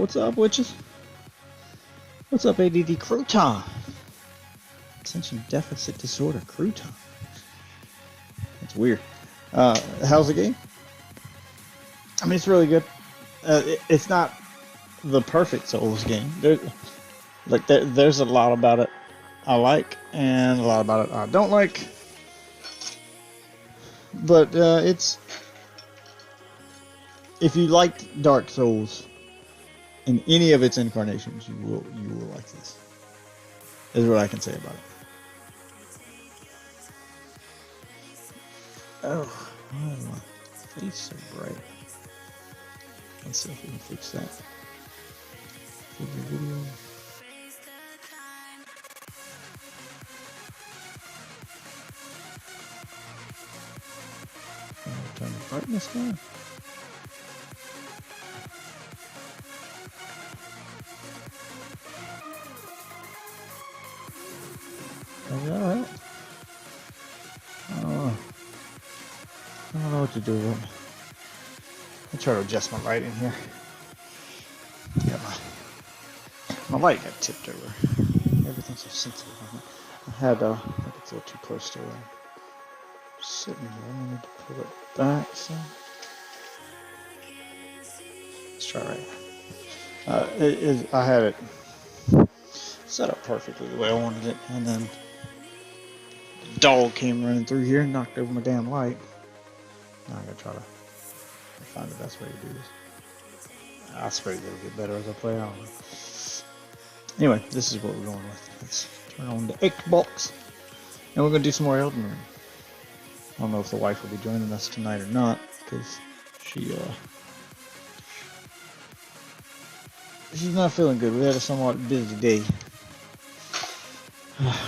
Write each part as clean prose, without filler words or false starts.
what's up, witches? What's up, ADD Crouton? Attention deficit disorder Crouton. That's weird. How's the game? I mean, it's really good. It's not the perfect Souls game. There's a lot about it I like, and a lot about it I don't like. But it's, if you liked Dark Souls in any of its incarnations, you will like this. Is what I can say about it. Oh, why is my face so bright? Let's see if we can fix that. Video. Turn the brightness down. Is that right? I don't know what to do with it. I'll try to adjust my light in here. Yeah, my light got tipped over. Everything's so sensitive on it. I think it's a little too close to it. Sitting here, I need to pull it back some. Let's try right. I had it set up perfectly the way I wanted it, and then the dog came running through here and knocked over my damn light. Now I gotta try to find the best way to do this. I suppose it'll get better as I play on. Anyway, this is what we're going with. Let's turn on the Xbox, and we're gonna do some more Elden Ring. I don't know if the wife will be joining us tonight or not, because she's not feeling good. We had a somewhat busy day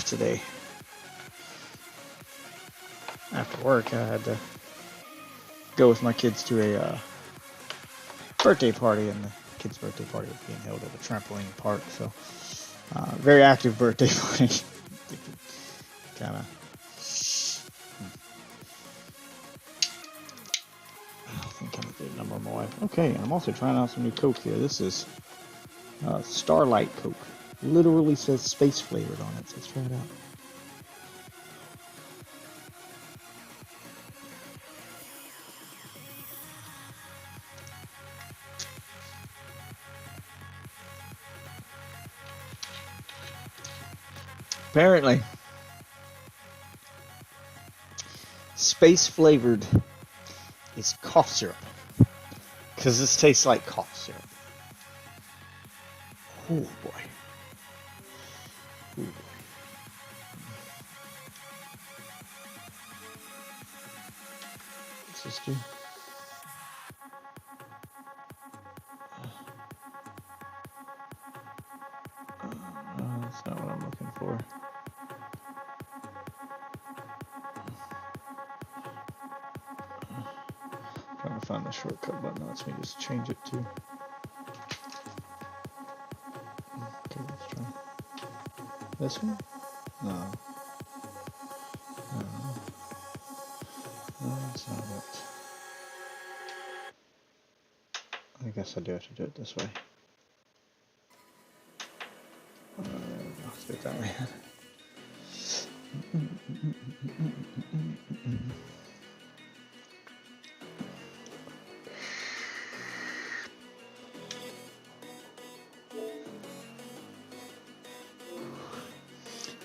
today. After work, I had to go with my kids to a birthday party, and the kids' birthday party was being held at a trampoline park. So, very active birthday party. Kind of. I think I'm a good number of my wife. Okay, I'm also trying out some new Coke here. This is Starlight Coke. Literally says space flavored on it, so let's try it out. Apparently, space flavored is cough syrup, because this tastes like cough syrup. Oh boy. Ooh. What's this do? That's not what I'm looking for. Trying to find the shortcut button. Lets me just change it to. Okay, let's try this one. No, that's not it. I guess I do have to do it this way. Let's do it that way.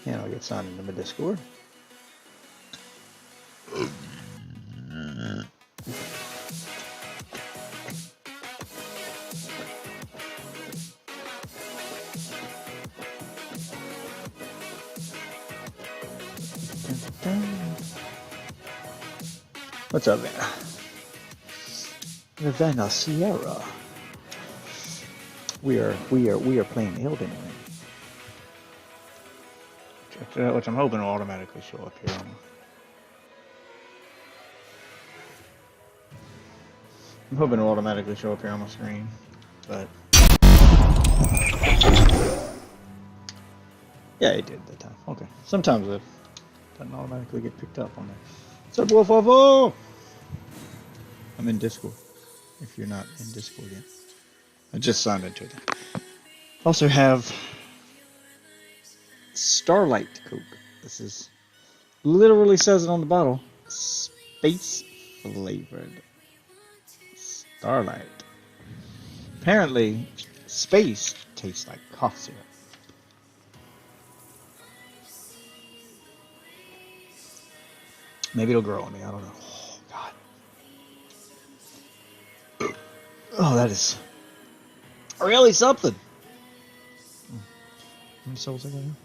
And I'll get signed into my Discord. What's up, Vanna? Vanna Sierra. We are playing Elden Ring. Which I'm hoping will automatically show up here. I'm hoping it'll automatically show up here on my screen, but yeah, it did that time. Okay, sometimes it doesn't automatically get picked up on there. What's up, Wolf? I'm in Discord. If you're not in Discord yet. I just signed into it. Also have Starlight Coke. This is literally says it on the bottle. Space flavored Starlight. Apparently, space tastes like cough syrup. Maybe it'll grow on me. I don't know. Oh, God. Oh, that is really something. How many souls I got here?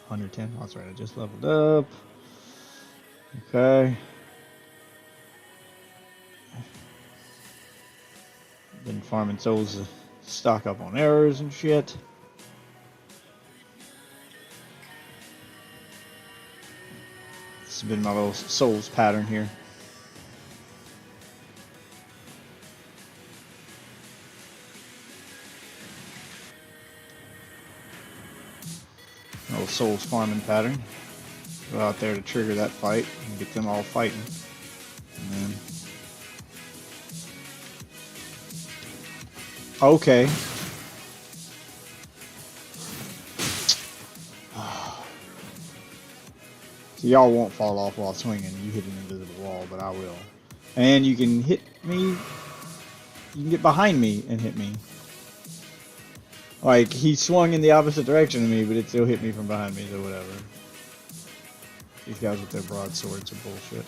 110. Oh, that's right. I just leveled up. Okay. Been farming souls to stock up on arrows and shit. This has been my little souls pattern here. Little souls farming pattern. Go out there to trigger that fight and get them all fighting. And then... Okay. So y'all won't fall off while swinging. You hit an invisible wall, but I will. And you can hit me. You can get behind me and hit me. Like, he swung in the opposite direction of me, but it still hit me from behind me, so whatever. These guys with their broadswords are bullshit.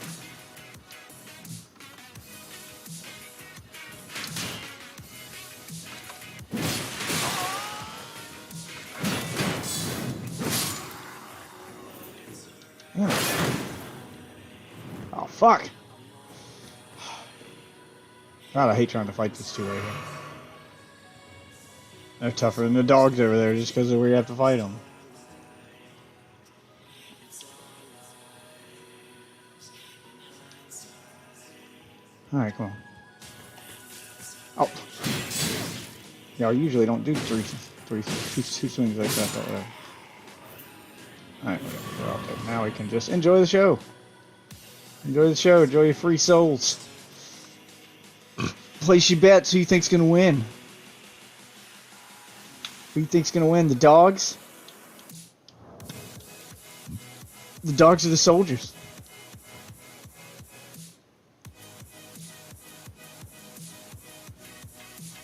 Oh, fuck! God, I hate trying to fight these two right here. They're tougher than the dogs over there just because of where you have to fight them. Alright, come on. Oh! Yeah, I usually don't do two swings like that, but whatever. Alright, whatever. Okay, now we can just enjoy the show. Enjoy the show, enjoy your free souls. Place your bets, who you think's gonna win? Who you think's gonna win? The dogs? The dogs or the soldiers?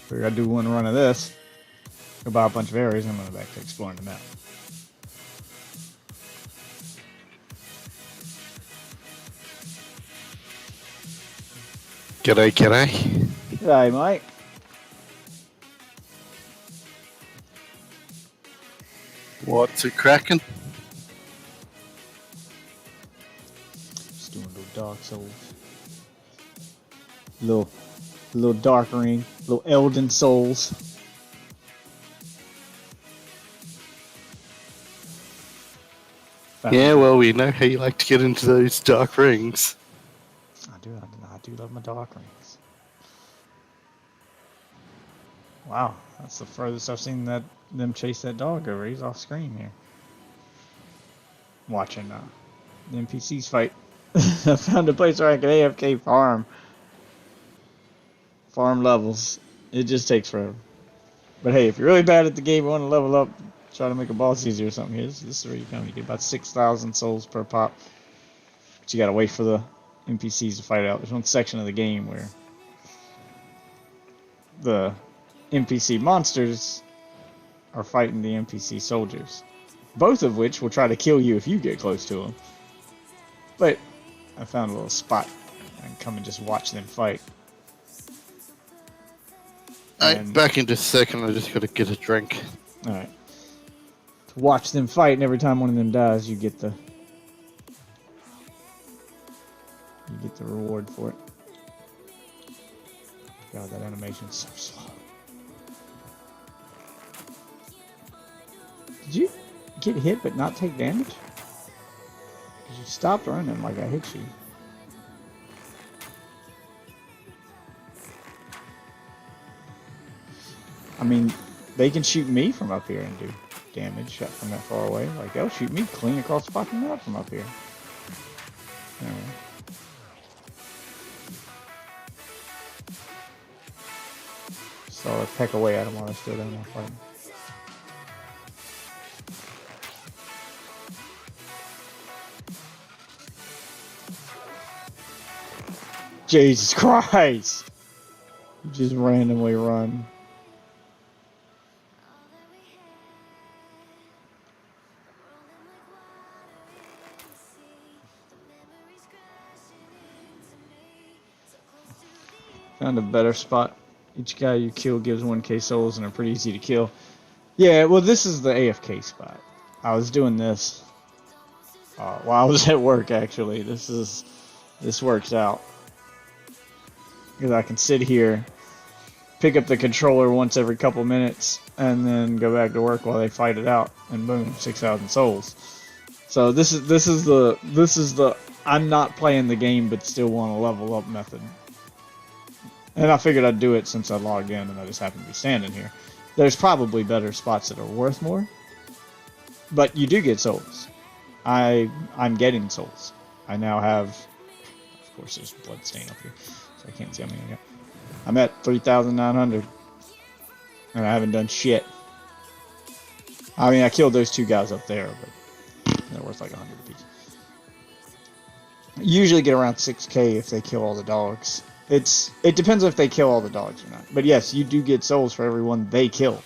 We're gonna do one run of this. Go buy a bunch of areas and I'm gonna go back to exploring the map. G'day, g'day. Hey, mate. What's it cracking? Just doing little Dark Souls. Little Dark Ring. Little Elden Souls. Yeah, well, we know how you like to get into those dark rings. I do love my Dark Rings. Wow, that's the furthest I've seen them chase that dog over. He's off screen here. Watching the NPCs fight. I found a place where I can AFK farm. Farm levels. It just takes forever. But hey, if you're really bad at the game, you want to level up, try to make a boss easier or something. Here, this is where you come. You get about 6,000 souls per pop. But you gotta wait for the NPCs to fight out. There's one section of the game where the NPC monsters are fighting the NPC soldiers. Both of which will try to kill you if you get close to them. But I found a little spot. I can come and just watch them fight. Alright, back in just a second. I just gotta get a drink. Alright. To watch them fight, and every time one of them dies, you get the reward for it. God, that animation's so slow. Did you get hit but not take damage? Because you stopped running like I hit you. I mean, they can shoot me from up here and do damage from that far away. Like, they'll shoot me clean across the fucking map from up here. Anyway. So I'll peck away at them while they're still down there fighting. Jesus Christ! You just randomly run. Found a better spot. Each guy you kill gives 1k souls and are pretty easy to kill. Yeah, well this is the AFK spot. I was doing this while I was at work actually. This works out. Because I can sit here, pick up the controller once every couple minutes, and then go back to work while they fight it out, and boom, 6,000 souls. So this is the I'm not playing the game but still want to level up method. And I figured I'd do it since I logged in and I just happen to be standing here. There's probably better spots that are worth more, but you do get souls. I'm getting souls. I now have, of course, there's blood stain up here. I can't see how many I got. I'm at 3,900. And I haven't done shit. I mean, I killed those two guys up there, but they're worth like 100 apiece. Usually get around 6k if they kill all the dogs. It depends if they kill all the dogs or not. But yes, you do get souls for every one they kill.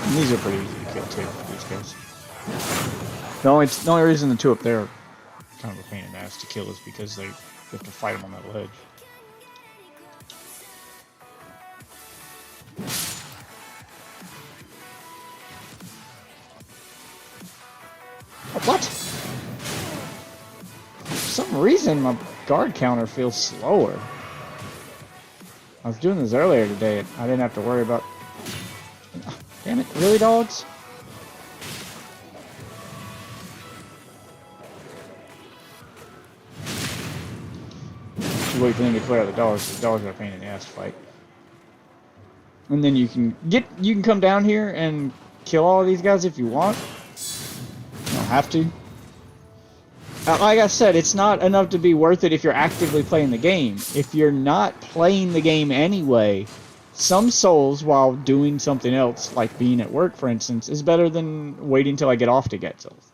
And these are pretty easy to kill too, these guys. The only reason the two up there are kind of a pain in the ass to kill is because you have to fight them on that ledge. What? For some reason my guard counter feels slower. I was doing this earlier today and I didn't have to worry about... Damn it, really, dogs? Just wait for them to clear out the dogs. The dogs are a pain in the ass to fight. And then you can come down here and kill all of these guys if you want. You don't have to. Like I said, it's not enough to be worth it if you're actively playing the game. If you're not playing the game anyway, some souls while doing something else, like being at work, for instance, is better than waiting till I get off to get souls.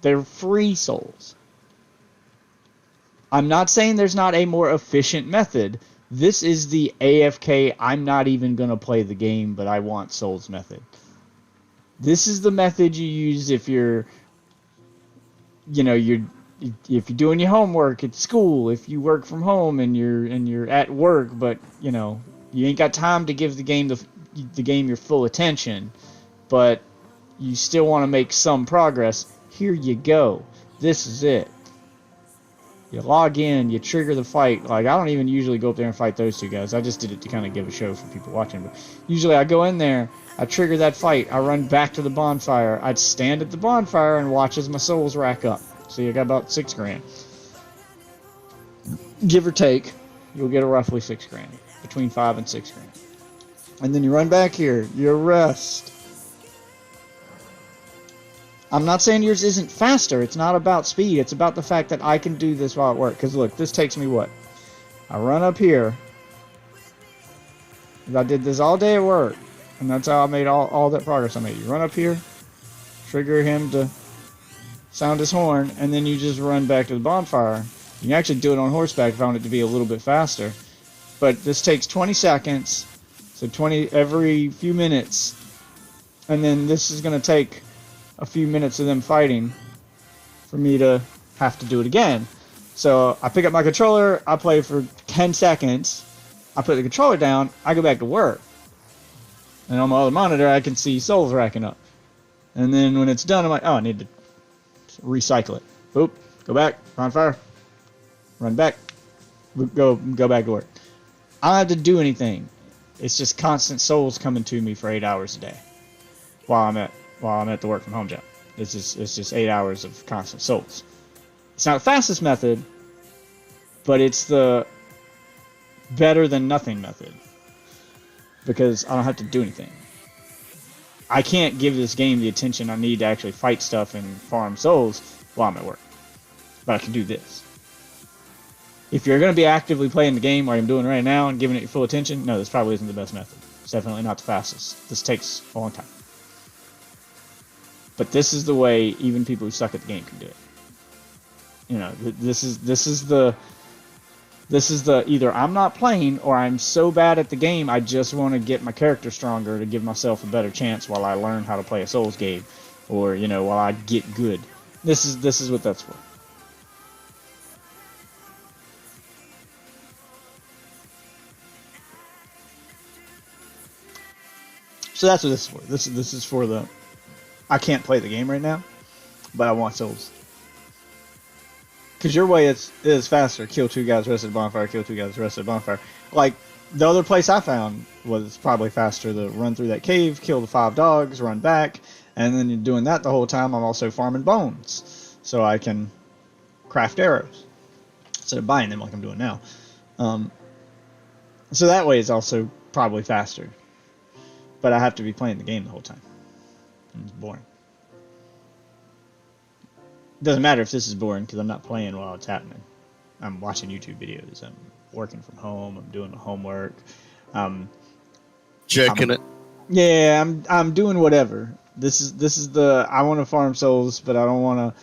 They're free souls. I'm not saying there's not a more efficient method. This is the AFK, I'm not even going to play the game, but I want souls method. This is the method you use if you're, if you're doing your homework at school, if you work from home and you're at work, but, you ain't got time to give the game your full attention, but you still want to make some progress. Here you go. This is it. You log in, you trigger the fight. Like, I don't even usually go up there and fight those two guys. I just did it to kind of give a show for people watching. But usually I go in there, I trigger that fight, I run back to the bonfire. I'd stand at the bonfire and watch as my souls rack up. So you got about 6 grand. Give or take, you'll get a roughly 6 grand. Between 5 and 6 grand. And then you run back here, you rest. I'm not saying yours isn't faster. It's not about speed. It's about the fact that I can do this while at work. Because look, this takes me what? I run up here. I did this all day at work. And that's how I made all that progress I made. You run up here. Trigger him to sound his horn. And then you just run back to the bonfire. You can actually do it on horseback if I want it to be a little bit faster. But this takes 20 seconds. So 20 every few minutes. And then this is going to take a few minutes of them fighting for me to have to do it again. So I pick up my controller, I play for 10 seconds, I put the controller down, I go back to work. And on my other monitor I can see souls racking up. And then when it's done I'm like, oh, I need to recycle it. Boop, go back, bonfire, run back, go back to work. I don't have to do anything. It's just constant souls coming to me for 8 hours a day while I'm at the work from home job. It's just 8 hours of constant souls. It's not the fastest method, but it's the better than nothing method. because I don't have to do anything. I can't give this game the attention I need to actually fight stuff and farm souls while I'm at work. But I can do this. If you're going to be actively playing the game like I'm doing right now and giving it your full attention, no, this probably isn't the best method. It's definitely not the fastest. This takes a long time. But this is the way even people who suck at the game can do it. You know, this is the either I'm not playing or I'm so bad at the game I just want to get my character stronger to give myself a better chance while I learn how to play a Souls game, or you know, while I get good. This is what that's for. So that's what this is for. This is for the I can't play the game right now, but I want Souls. Because your way is faster. Kill 2 guys, rest at the bonfire. Kill 2 guys, rest at the bonfire. Like, the other place I found was probably faster to run through that cave, kill the 5 dogs, run back, and then you're doing that the whole time. I'm also farming bones, so I can craft arrows instead of buying them like I'm doing now. So that way is also probably faster. But I have to be playing the game the whole time. It's boring. Doesn't matter if this is boring because I'm not playing while it's happening. I'm watching YouTube videos. I'm working from home. I'm doing my homework. Checking it. Yeah, I'm doing whatever. This is the I want to farm souls, but I don't want to.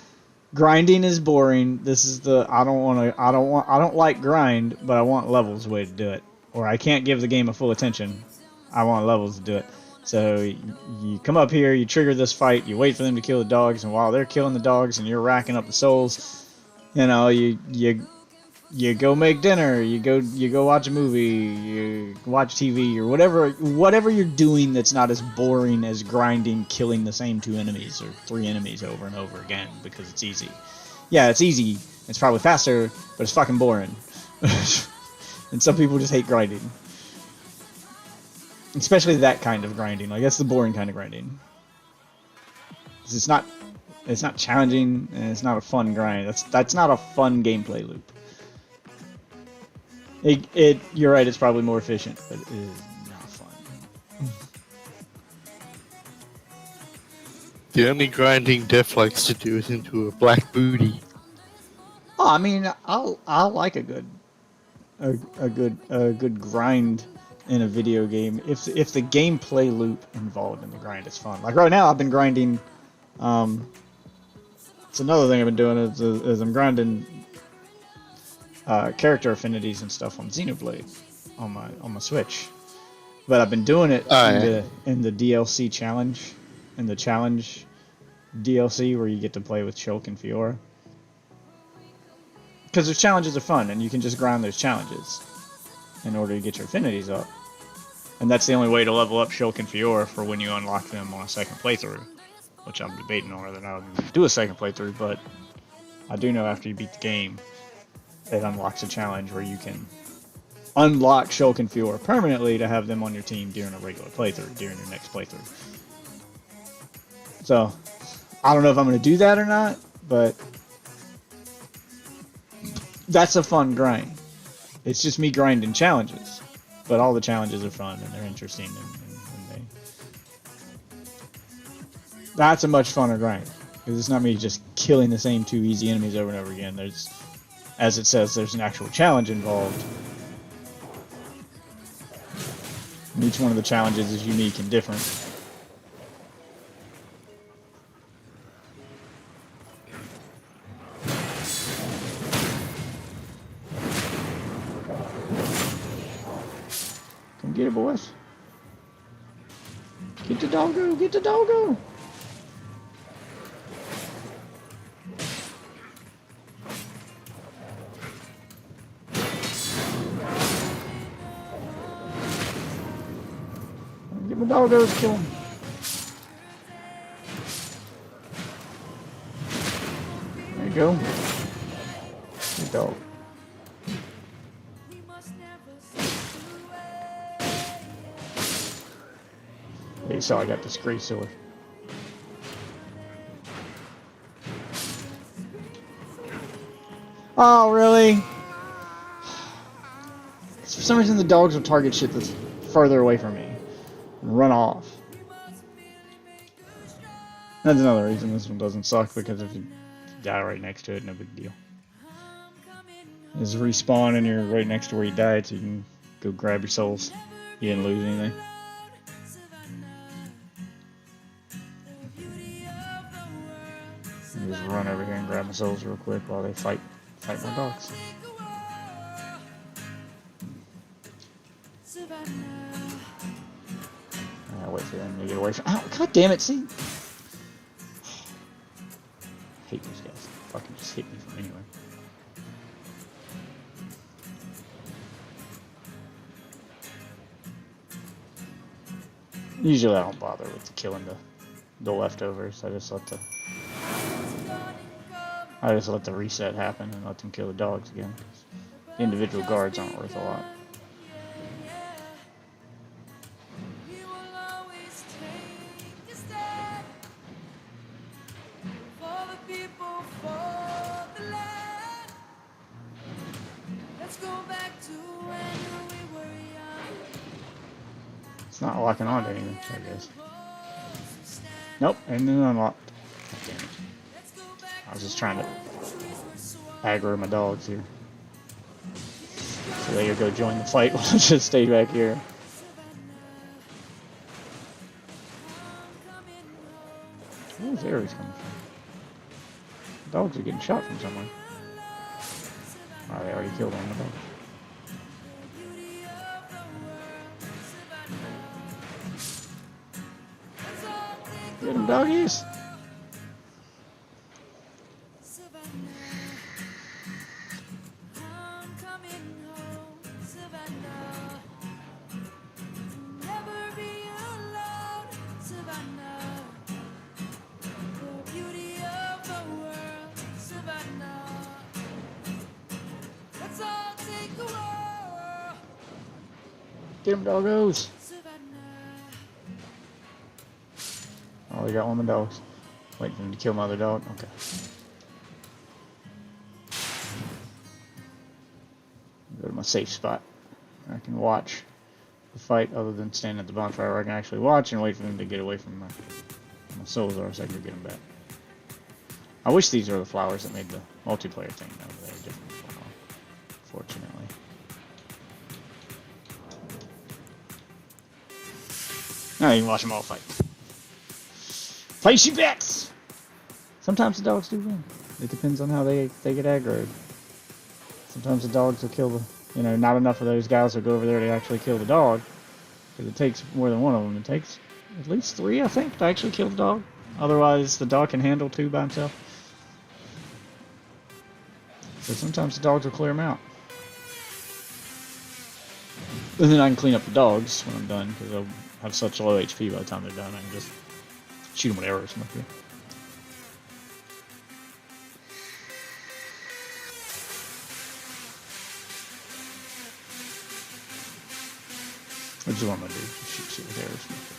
Grinding is boring. This is the I don't like grind, but I want levels way to do it. Or I can't give the game a full attention. I want levels to do it. So you come up here, you trigger this fight, you wait for them to kill the dogs, and while they're killing the dogs and you're racking up the souls, you know, you go make dinner, you go watch a movie, you watch TV, or whatever you're doing that's not as boring as grinding, killing the same 2 enemies or 3 enemies over and over again because it's easy. Yeah, it's easy. It's probably faster, but it's fucking boring. And some people just hate grinding. Especially that kind of grinding. Like, that's the boring kind of grinding. It's not challenging, and it's not a fun grind. That's not a fun gameplay loop. You're right, it's probably more efficient, but it is not fun. The only grinding Def likes to do is into a black booty. Oh, I mean, I'll like a good grind in a video game if the gameplay loop involved in the grind is fun. Like right now, I've been grinding. It's another thing I've been doing is I'm grinding character affinities and stuff on Xenoblade on my Switch. But I've been doing it in the DLC challenge, in the challenge DLC where you get to play with Shulk and Fiora. Because those challenges are fun, and you can just grind those challenges in order to get your affinities up. And that's the only way to level up Shulk and Fiora for when you unlock them on a second playthrough. Which I'm debating on whether or not I'll do a second playthrough, but I do know after you beat the game, it unlocks a challenge where you can unlock Shulk and Fiora permanently to have them on your team during a regular playthrough, during your next playthrough. So, I don't know if I'm going to do that or not, but that's a fun grind. It's just me grinding challenges, but all the challenges are fun and they're interesting, and that's a much funner grind because it's not me just killing the same 2 easy enemies over and over again. There's, as it says, there's an actual challenge involved. And each one of the challenges is unique and different. Come get it, boys. Get the doggo, get the doggo. Get my doggos, kill him. There you go. Good dog. You saw I got this great sword. Oh, really? For some reason the dogs will target shit that's further away from me. and run off. That's another reason this one doesn't suck, because if you die right next to it, no big deal. Just respawn and you're right next to where you died, so you can go grab your souls. You didn't lose anything. Just run over here and grab my souls real quick while they fight my dogs. I'll wait for them to get away from. Ow! God damn it! See, I hate these guys. Fucking just hit me from anywhere. Usually I don't bother with killing the leftovers. I just let the reset happen and let them kill the dogs again. The individual guards aren't worth a lot. It's not locking on to anything, I guess. Nope, and then unlocked. Damn it. I was just trying to aggro my dogs here. So they could go join the fight while I just stay back here. Where's Ares coming from? The dogs are getting shot from somewhere. Oh, they already killed one of the dogs. Get them, doggies! Get them, doggos! Oh, we got one of the dogs. Waiting for him to kill my other dog? Okay. Go to my safe spot. I can watch the fight other than standing at the bonfire where I can actually watch and wait for them to get away from my souls, or so I can get them back. I wish these were the flowers that made the multiplayer thing, though, but they're different, fortunately. Now you can watch them all fight. Place your bets! Sometimes the dogs do win. It depends on how they get aggroed. Sometimes the dogs will kill the, not enough of those guys will go over there to actually kill the dog. Because it takes more than one of them. It takes at least 3, I think, to actually kill the dog. Otherwise, the dog can handle 2 by himself. So sometimes the dogs will clear them out. And then I can clean up the dogs when I'm done, because they'll have such low HP by the time they're done. I can just shoot them with arrows from up here. Which is what I'm going to do. Just shoot shit with arrows from up here.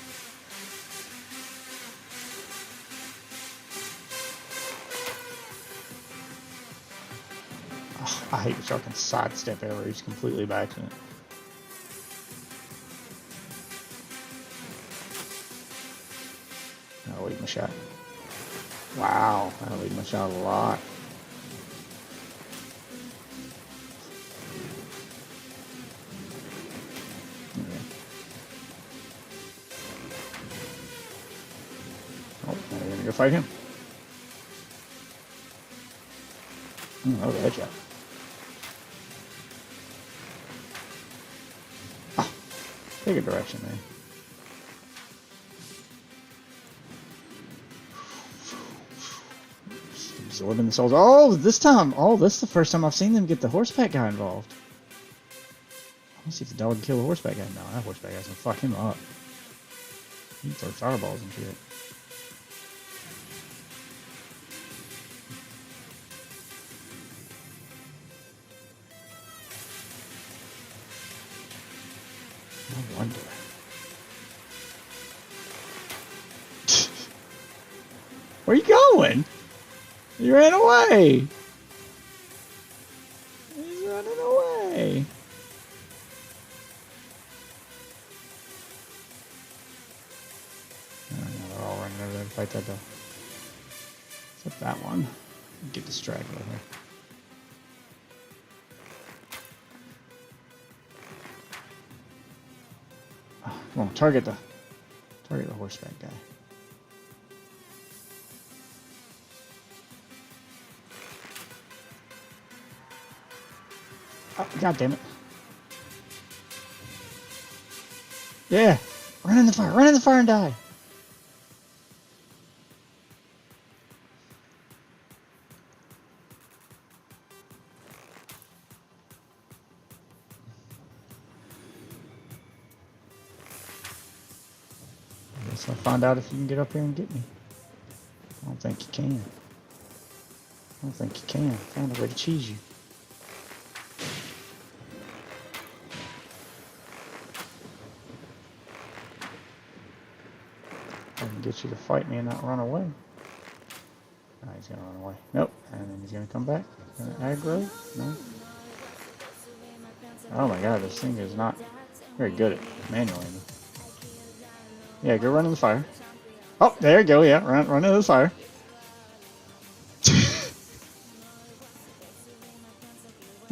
Oh, I hate that y'all can sidestep arrows completely by accident. I'll leave my shot. Wow, I'll leave my shot a lot. Okay. Oh, now we're gonna go fight him. Oh, the headshot. Oh, take a direction, man. Absorbing the souls. Oh, this time! Oh, this is the first time I've seen them get the horseback guy involved. Let's see if the dog can kill the horseback guy. No, that horseback guy's gonna fuck him up. He can throw fireballs and shit. No wonder. Where are you going? You ran away! He's running away! fight that dog. Except that one. Get distracted right here. Oh, come on, target the horseback guy. Oh, God damn it. Yeah! Run in the fire and die! I guess I'll find out if you can get up here and get me. I don't think you can. I don't think you can. Find a way to cheese you. I can get you to fight me and not run away. Oh, he's gonna run away. Nope. And then he's gonna come back. Aggro? No. Oh my god, this thing is not very good at manual aiming. Yeah, go run in the fire. Oh, there you go. Yeah, run into the fire.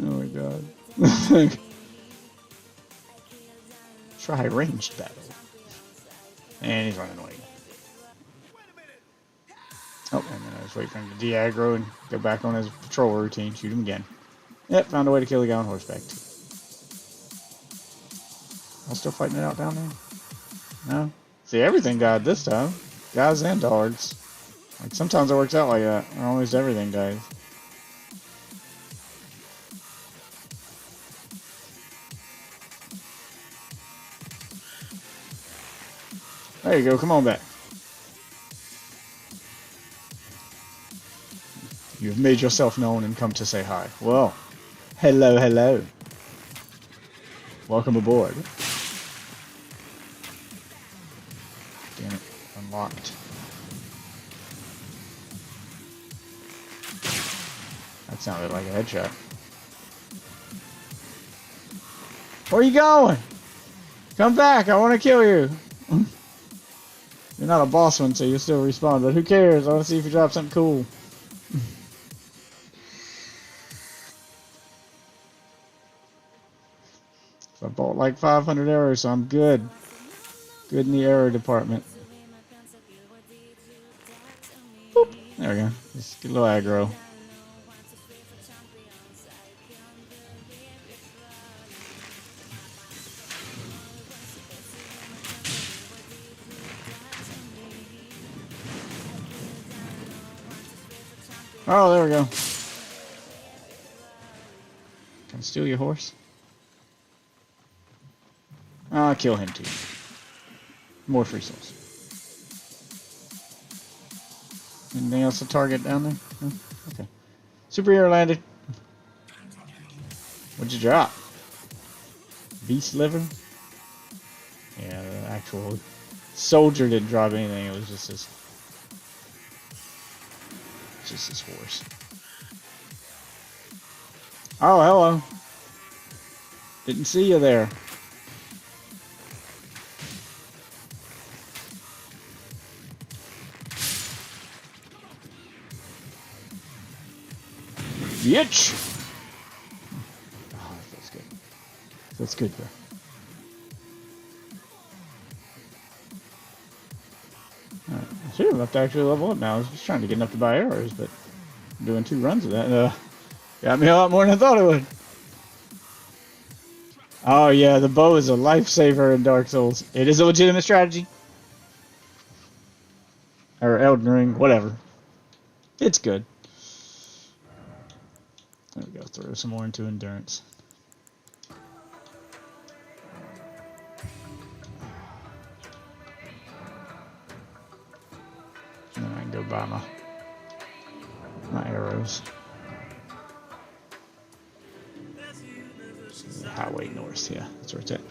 Oh my god. Try ranged battle. And he's running away. Oh, and then I just wait for him to de-aggro and go back on his patrol routine. Shoot him again. Yep, found a way to kill the guy on horseback. I'm still fighting it out down there? No? See, everything died this time. Guys and dogs. Like, sometimes it works out like that. Almost everything dies. There you go, come on back. You have made yourself known and come to say hi. Well, hello, hello. Welcome aboard. Damn it, unlocked. That sounded like a headshot. Where are you going? Come back, I want to kill you. You're not a boss one, so you'll still respawn, but who cares? I want to see if you drop something cool. I bought like 500 arrows, so I'm good. Good in the arrow department. Boop. There we go. Just get a little aggro. Oh, there we go. Can I steal your horse? I'll kill him too. More free souls. Anything else to target down there? No? Okay. Superhero landed. What'd you drop? Beast liver? Yeah, the actual soldier didn't drop anything. It was just his horse. Oh, hello. Didn't see you there. Bitch! Oh, that feels good. Feels good, bro. Alright, I should have left to actually level up now. I was just trying to get enough to buy arrows, but I'm doing 2 runs of that. Got me a lot more than I thought it would. Oh yeah, the bow is a lifesaver in Dark Souls. It is a legitimate strategy. Or Elden Ring, whatever. It's good. There we go, throw some more into endurance. And then I can go buy my arrows. Highway North, yeah, that's where it's at.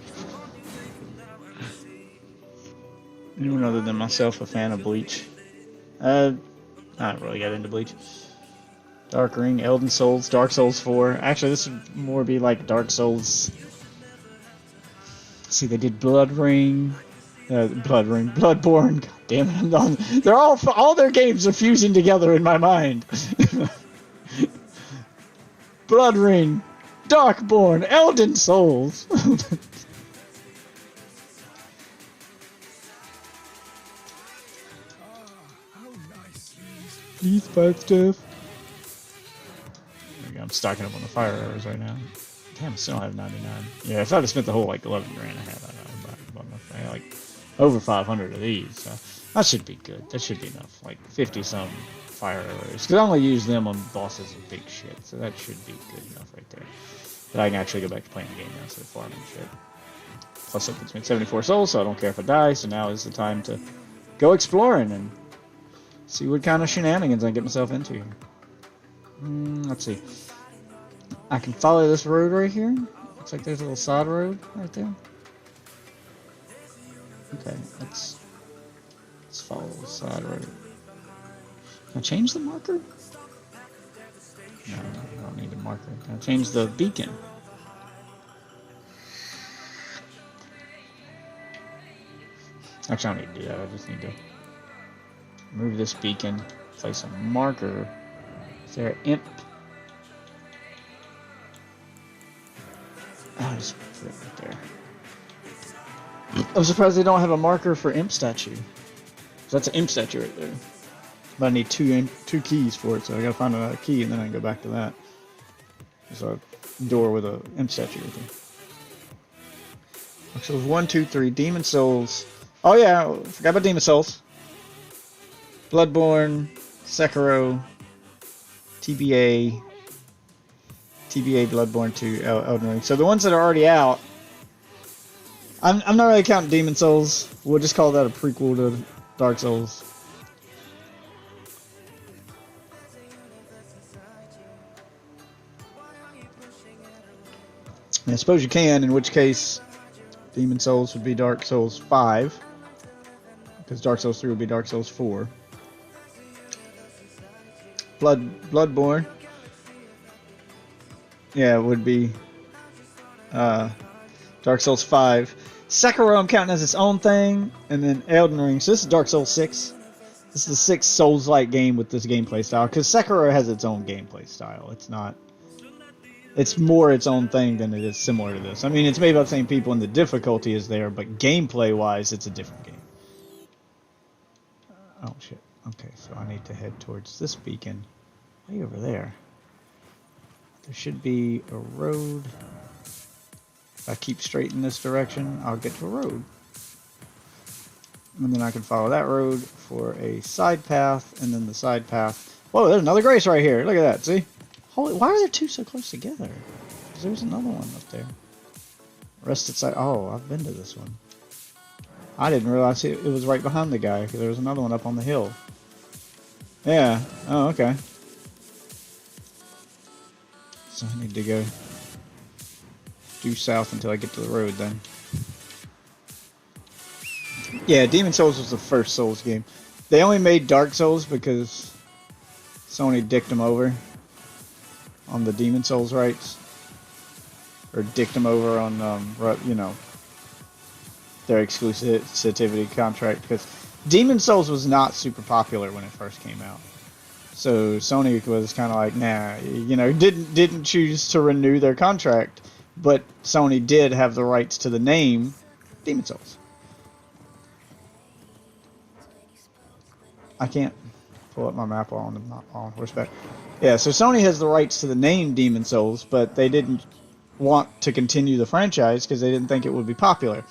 Anyone other than myself a fan of Bleach? I don't really get into Bleach. Dark Ring, Elden Souls, Dark Souls 4. Actually, this would more be like Dark Souls. See, they did Bloodborne. damn it! They're all their games are fusing together in my mind. Blood Ring, Darkborn, Elden Souls. Please buy stuff. There we go. I'm stocking up on the fire arrows right now. Damn, I still have 99. Yeah, if I'd have spent the whole like 11 grand I had, I had like over 500 of these. So that should be good. That should be enough. Like 50 some fire arrows. Because I only use them on bosses with big shit. So that should be good enough right there. But I can actually go back to playing the game now instead of farming shit. Plus it puts me at 74 souls, so I don't care if I die. So now is the time to go exploring and see what kind of shenanigans I get myself into here. Let's see. I can follow this road right here. Looks like there's a little side road right there. Okay, let's follow the side road. Can I change the marker? No, I don't need a marker. Can I change the beacon? Actually, I don't need to do that. I just need to move this beacon, place a marker. Is there an imp? Oh, just put it right there. I'm surprised they don't have a marker for imp statue. That's an imp statue right there. But I need two keys for it, so I gotta find another key and then I can go back to that. There's a door with an imp statue right there. So 1, 2, 3. Demon Souls. Oh yeah, forgot about Demon Souls. Bloodborne, Sekiro, TBA, Bloodborne 2, Elden Ring. So the ones that are already out, I'm not really counting Demon Souls. We'll just call that a prequel to Dark Souls. And I suppose you can, in which case Demon Souls would be Dark Souls 5. Because Dark Souls 3 would be Dark Souls 4. Bloodborne. Yeah, it would be Dark Souls 5. Sekiro I'm counting as its own thing, and then Elden Ring. So this is Dark Souls 6. This is the 6th Souls-like game with this gameplay style, because Sekiro has its own gameplay style. It's not... It's more its own thing than it is similar to this. I mean, it's made by the same people and the difficulty is there, but gameplay-wise, it's a different game. Oh, shit. Okay, so I need to head towards this beacon. Way over there. There should be a road. If I keep straight in this direction, I'll get to a road. And then I can follow that road for a side path, and then the side path. Whoa, there's another Grace right here. Look at that, see? Holy, why are there two so close together? Because there's another one up there. Rested side. Oh, I've been to this one. I didn't realize it was right behind the guy, because there was another one up on the hill. Yeah. Oh, okay. So I need to go due south until I get to the road then. Yeah, Demon Souls was the first Souls game. They only made Dark Souls because Sony dicked them over on the Demon Souls rights. Or dicked them over on, you know, their exclusivity contract. Because Demon Souls was not super popular when it first came out. So Sony was kind of like, nah, you know, didn't choose to renew their contract. But Sony did have the rights to the name Demon Souls. I can't pull up my map on horseback. Yeah, so Sony has the rights to the name Demon Souls, but they didn't want to continue the franchise because they didn't think it would be popular.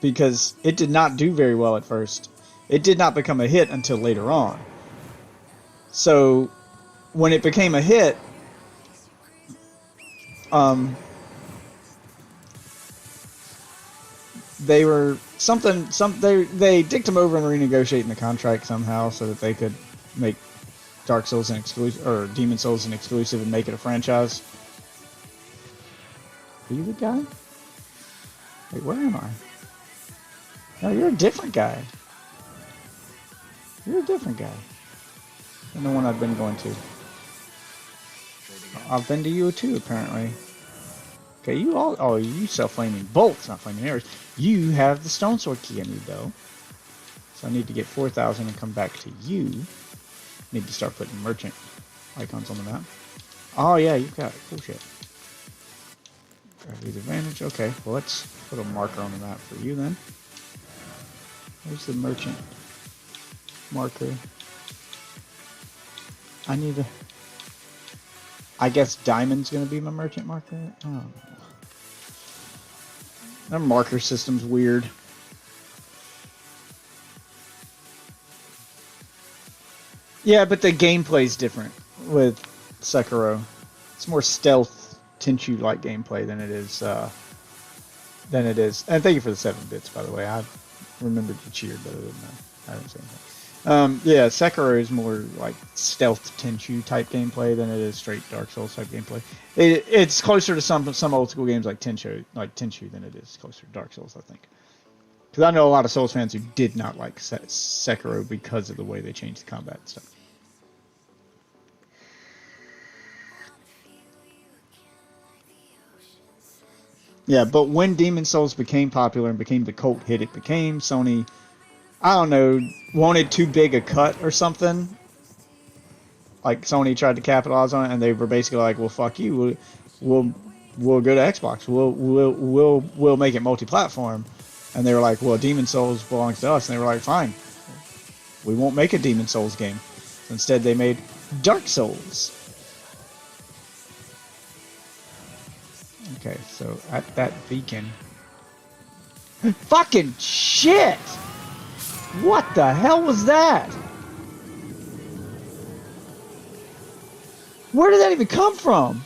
Because it did not do very well at first. It did not become a hit until later on. So when it became a hit, they were they dicked them over and renegotiating the contract somehow so that they could make Dark Souls an exclusive, or Demon Souls an exclusive, and make it a franchise. Are you the guy? Wait, where am I? No, you're a different guy. You're a different guy than the one I've been going to. I've been to you too, apparently. Okay, you all... Oh, you sell flaming bolts, not flaming arrows. You have the stone sword key I need, though. So So I need to get 4,000 and come back to you. Need to start putting merchant icons on the map. Oh yeah, you've got it. Cool shit. Gravity's advantage. Okay, well let's put a marker on the map for you then. Where's the merchant marker? I need a... I guess diamond's gonna be my merchant marker? Oh. That marker system's weird. Yeah, but the gameplay's different with Sekiro. It's more stealth, Tenchu-like gameplay than it is. And thank you for the 7 bits, by the way. I remembered you cheered, but I didn't know. I didn't say anything. Yeah, Sekiro is more like stealth Tenchu type gameplay than it is straight Dark Souls type gameplay. It's closer to some old school games like Tenchu than it is closer to Dark Souls, I think. Because I know a lot of Souls fans who did not like Sekiro because of the way they changed the combat and stuff. Yeah, but when Demon Souls became popular and became the cult hit it became, Sony, I don't know, wanted too big a cut or something. Like Sony tried to capitalize on it, and they were basically like, "Well, fuck you. We'll go to Xbox. We'll make it multi-platform." And they were like, "Well, Demon Souls belongs to us." And they were like, "Fine, we won't make a Demon Souls game." Instead, they made Dark Souls. Okay, so at that beacon... Fucking shit! What the hell was that? Where did that even come from?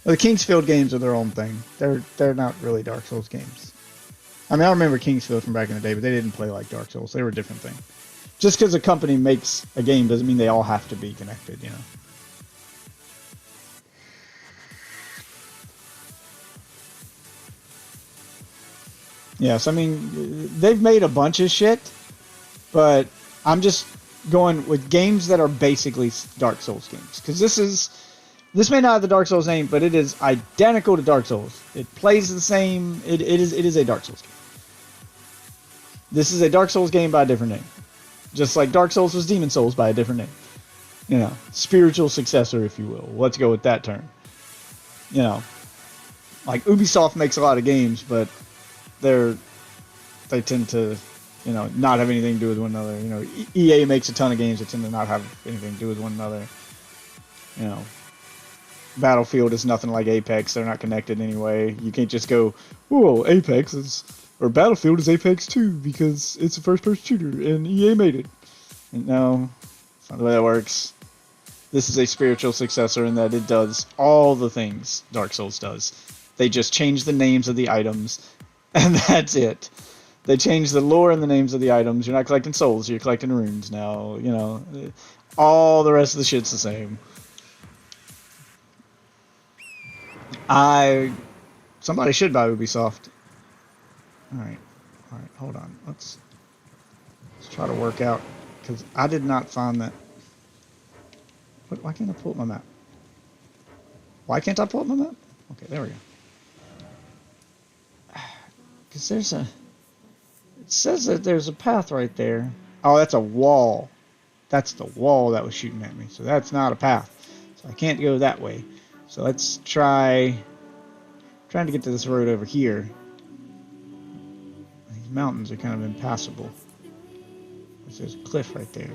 Well, the Kingsfield games are their own thing. They're not really Dark Souls games. I mean, I remember Kingsfield from back in the day, but they didn't play like Dark Souls. They were a different thing. Just because a company makes a game doesn't mean they all have to be connected, you know. Yes, I mean, they've made a bunch of shit, but I'm just going with games that are basically Dark Souls games. Because this may not have the Dark Souls name, but it is identical to Dark Souls. It plays the same. It is a Dark Souls game. This is a Dark Souls game by a different name. Just like Dark Souls was Demon Souls by a different name. You know, spiritual successor, if you will. Let's go with that term. You know, like Ubisoft makes a lot of games, but they tend to, you know, not have anything to do with one another. You know, EA makes a ton of games that tend to not have anything to do with one another. You know, Battlefield is nothing like Apex. They're not connected anyway. You can't just go, "Whoa, Apex is, or Battlefield is Apex 2 because it's a first-person shooter and EA made it." And no, that's not the way that works. This is a spiritual successor in that it does all the things Dark Souls does. They just change the names of the items, and that's it. They change the lore and the names of the items. You're not collecting souls, you're collecting runes now. You know, all the rest of the shit's the same. Somebody should buy Ubisoft. Alright, hold on. Let's try to work out, because I did not find that. Why can't I pull up my map? Why can't I pull up my map? Okay, there we go. Because it says that there's a path right there. Oh, that's a wall. That's the wall that was shooting at me. So that's not a path. So I can't go that way. So let's trying to get to this road over here. These mountains are kind of impassable. There's a cliff right there.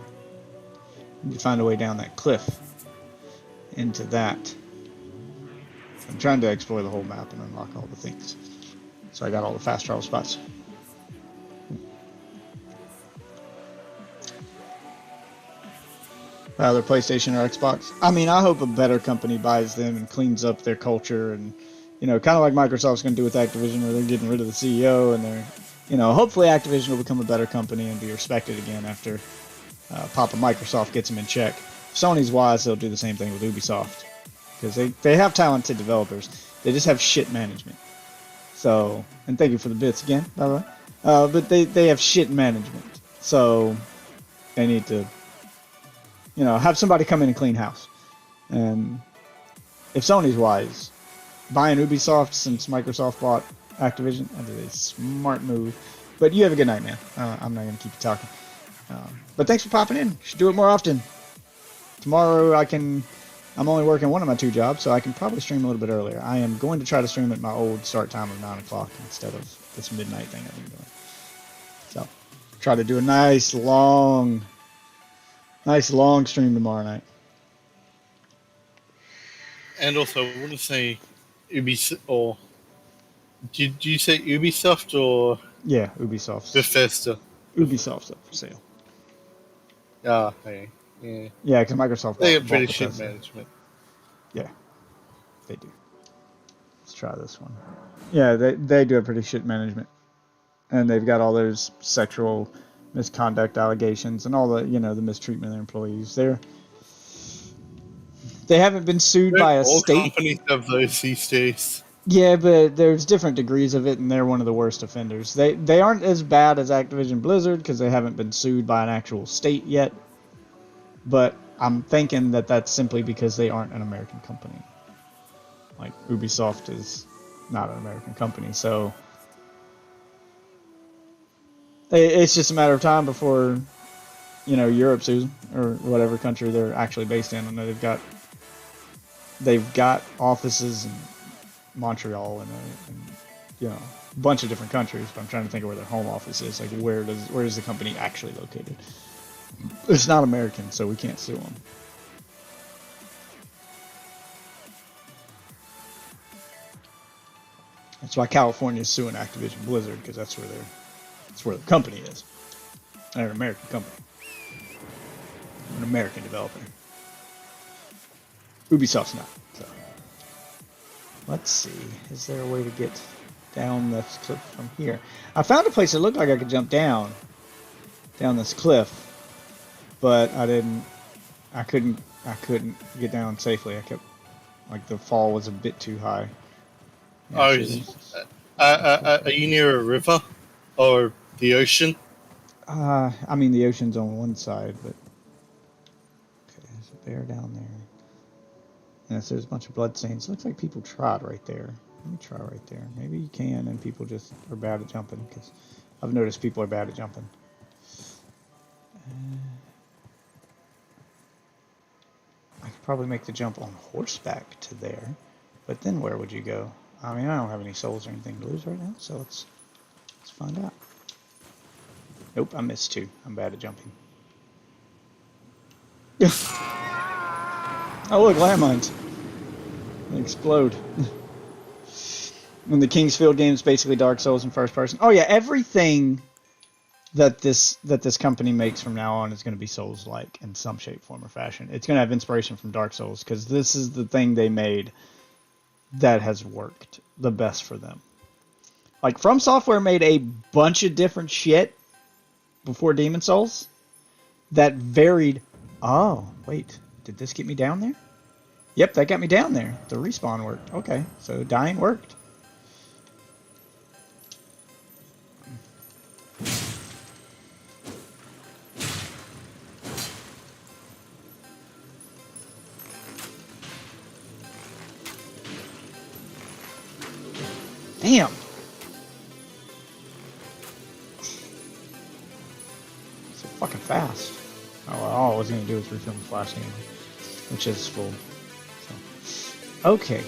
Need to find a way down that cliff into that. I'm trying to explore the whole map and unlock all the things. So I got all the fast travel spots. Either PlayStation or Xbox. I mean, I hope a better company buys them and cleans up their culture, and, you know, kind of like Microsoft's going to do with Activision, where they're getting rid of the CEO, and they're, you know, hopefully Activision will become a better company and be respected again after Papa Microsoft gets them in check. If Sony's wise, they'll do the same thing with Ubisoft, because they have talented developers. They just have shit management. So, and thank you for the bits again, by the way. But they have shit management. So, they need to, you know, have somebody come in and clean house. And if Sony's wise, buying Ubisoft since Microsoft bought Activision. That is a smart move. But you have a good night, man. I'm not going to keep you talking. But thanks for popping in. Should do it more often. Tomorrow I'm only working one of my 2 jobs, so I can probably stream a little bit earlier. I am going to try to stream at my old start time of 9 o'clock instead of this midnight thing I've been doing. So, try to do a nice long stream tomorrow night. And also, I want to say Ubisoft, or did you say Ubisoft or Yeah, Ubisoft. Bethesda? Ubisoft's up for sale. Ah, hey, yeah. Yeah, because Microsoft They bought have pretty Bethesda. shit management. Yeah, they do. Let's try this one. Yeah, they do a pretty shit management. And they've got all those sexual misconduct allegations and all the, the mistreatment of their employees. They haven't been sued by a All state. companies have those these days. Yeah, but there's different degrees of it, and they're one of the worst offenders. They aren't as bad as Activision Blizzard because they haven't been sued by an actual state yet. But I'm thinking that that's simply because they aren't an American company. Like, Ubisoft is not an American company, so it's just a matter of time before, Europe sues them, or whatever country they're actually based in. I know they've got offices in Montreal and a bunch of different countries, but I'm trying to think of where their home office is. Like, where is the company actually located? It's not American, so we can't sue them. That's why California is suing Activision Blizzard, because that's where the company is. They're an American company. An American developer. Ubisoft's not. So. Let's see. Is there a way to get down this cliff from here? I found a place that looked like I could jump down this cliff, but I couldn't get down safely. I kept, the fall was a bit too high. Are you near a river or the ocean? I mean, the ocean's on one side, but okay, there's a bear down there. Yes, there's a bunch of blood stains. Looks like people tried right there. Let me try right there. Maybe you can, and people just are bad at jumping, because I've noticed people are bad at jumping. I could probably make the jump on horseback to there, but then where would you go? I mean, I don't have any souls or anything to lose right now, so let's find out. Nope, I missed 2. I'm bad at jumping. Oh look, landmines. They explode. When the Kingsfield game is basically Dark Souls in first person. Oh yeah, everything that this company makes from now on is going to be Souls-like in some shape, form, or fashion. It's going to have inspiration from Dark Souls, because this is the thing they made that has worked the best for them. Like, From Software made a bunch of different shit before Demon Souls that varied. Oh, wait. Did this get me down there? Yep, that got me down there. The respawn worked. Okay, so dying worked. Damn! So fucking fast. Oh, well, all I was going to do is refill the flash anyway, which is full. So. Okay,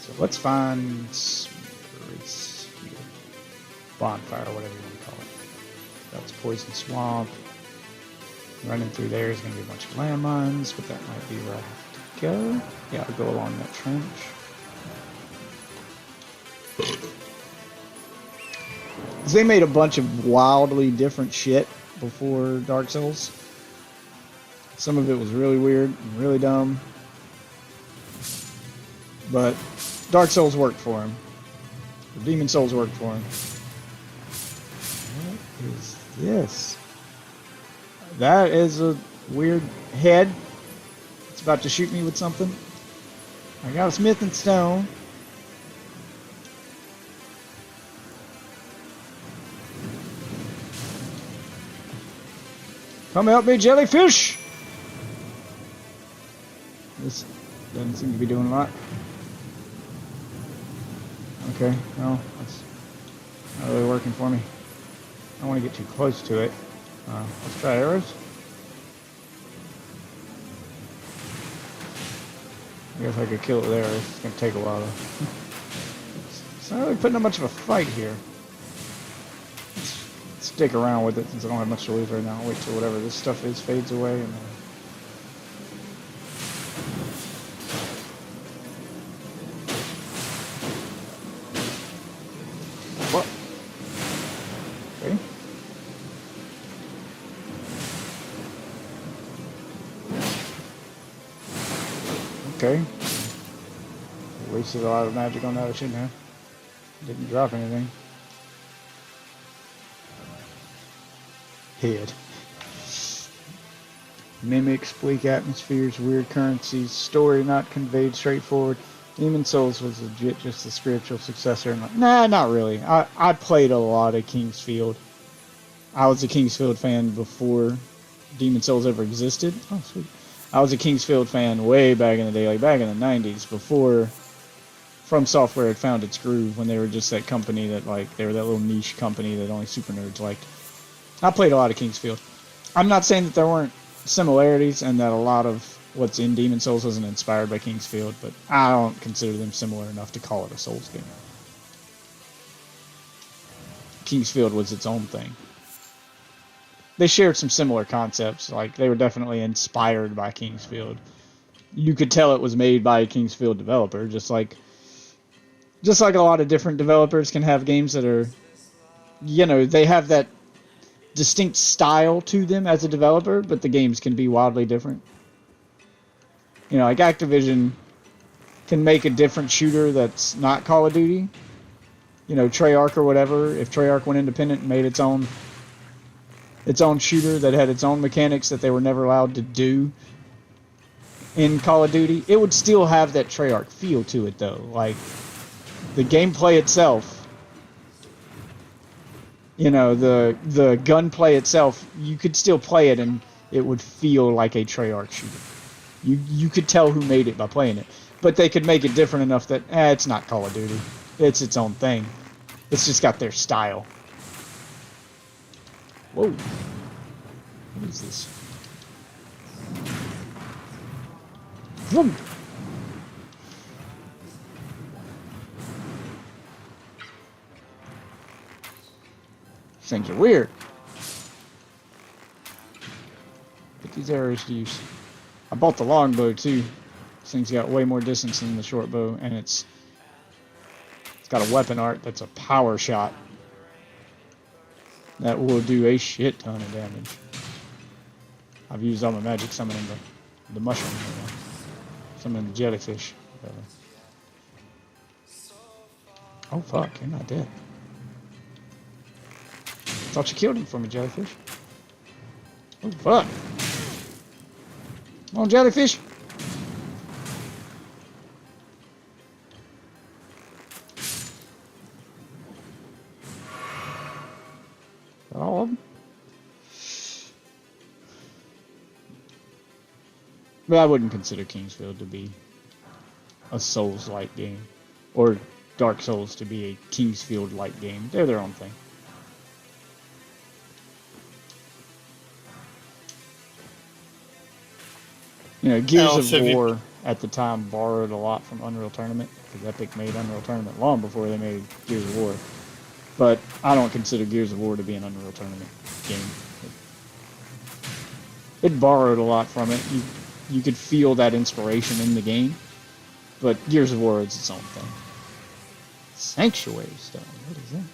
so let's find race here. Bonfire, whatever you want to call it. That's Poison Swamp. Running through there is going to be a bunch of landmines, but that might be where I have to go. Yeah, I'll go along that trench. They made a bunch of wildly different shit before Dark Souls. Some of it was really weird and really dumb. But Dark Souls worked for him. The Demon Souls worked for him. What is this? That is a weird head. It's about to shoot me with something. I got a smith and stone. Come help me, jellyfish! This doesn't seem to be doing a lot. Okay, well, let's Not really working for me. I don't want to get too close to it. Let's try arrows. I guess I could kill it there. It's going to take a while though. It's not really putting up much of a fight here. Let's stick around with it since I don't have much to lose right now. I'll wait till whatever this stuff is fades away and then... What? Okay. Okay. Wasted a lot of magic on that, I shouldn't have. Didn't drop anything. Head. Mimics, bleak atmospheres, weird currencies, story not conveyed straightforward. Demon Souls was legit just a spiritual successor. Nah, not really. I played a lot of Kingsfield. I was a Kingsfield fan before Demon Souls ever existed. Oh, sweet. I was a Kingsfield fan way back in the day, like back in the 90s, before From Software had found its groove, when they were just that company that, like, they were that little niche company that only super nerds liked. I played a lot of Kingsfield. I'm not saying that there weren't similarities and that a lot of what's in Demon Souls wasn't inspired by Kingsfield, but I don't consider them similar enough to call it a Souls game. Kingsfield was its own thing. They shared some similar concepts, like they were definitely inspired by Kingsfield. You could tell it was made by a Kingsfield developer, just like a lot of different developers can have games that are, you know, they have that distinct style to them as a developer, but the games can be wildly different. You know, like Activision can make a different shooter that's not Call of Duty. You know, Treyarch or whatever, if Treyarch went independent and made its own shooter that had its own mechanics that they were never allowed to do in Call of Duty, it would still have that Treyarch feel to it though. Like, the gameplay itself, you know, the gunplay itself, you could still play it and it would feel like a Treyarch shooter. You could tell who made it by playing it. But they could make it different enough that, it's not Call of Duty. It's its own thing. It's just got their style. Whoa. What is this? Vroom. Things are weird. Put these arrows to use. I bought the longbow too. This thing's got way more distance than the short bow, and it's got a weapon art that's a power shot that will do a shit ton of damage. I've used all my magic summoning the mushroom, summoning the jellyfish. Oh fuck, you're not dead. Thought you killed him for me, jellyfish. Oh fuck. Come on, jellyfish. All of them. But I wouldn't consider Kingsfield to be a Souls-like game, or Dark Souls to be a Kingsfield-like game. They're their own thing. You know, Gears of War at the time borrowed a lot from Unreal Tournament, because Epic made Unreal Tournament long before they made Gears of War. But I don't consider Gears of War to be an Unreal Tournament game. It borrowed a lot from it. You could feel that inspiration in the game, but Gears of War is its own thing. Sanctuary Stone, what is that?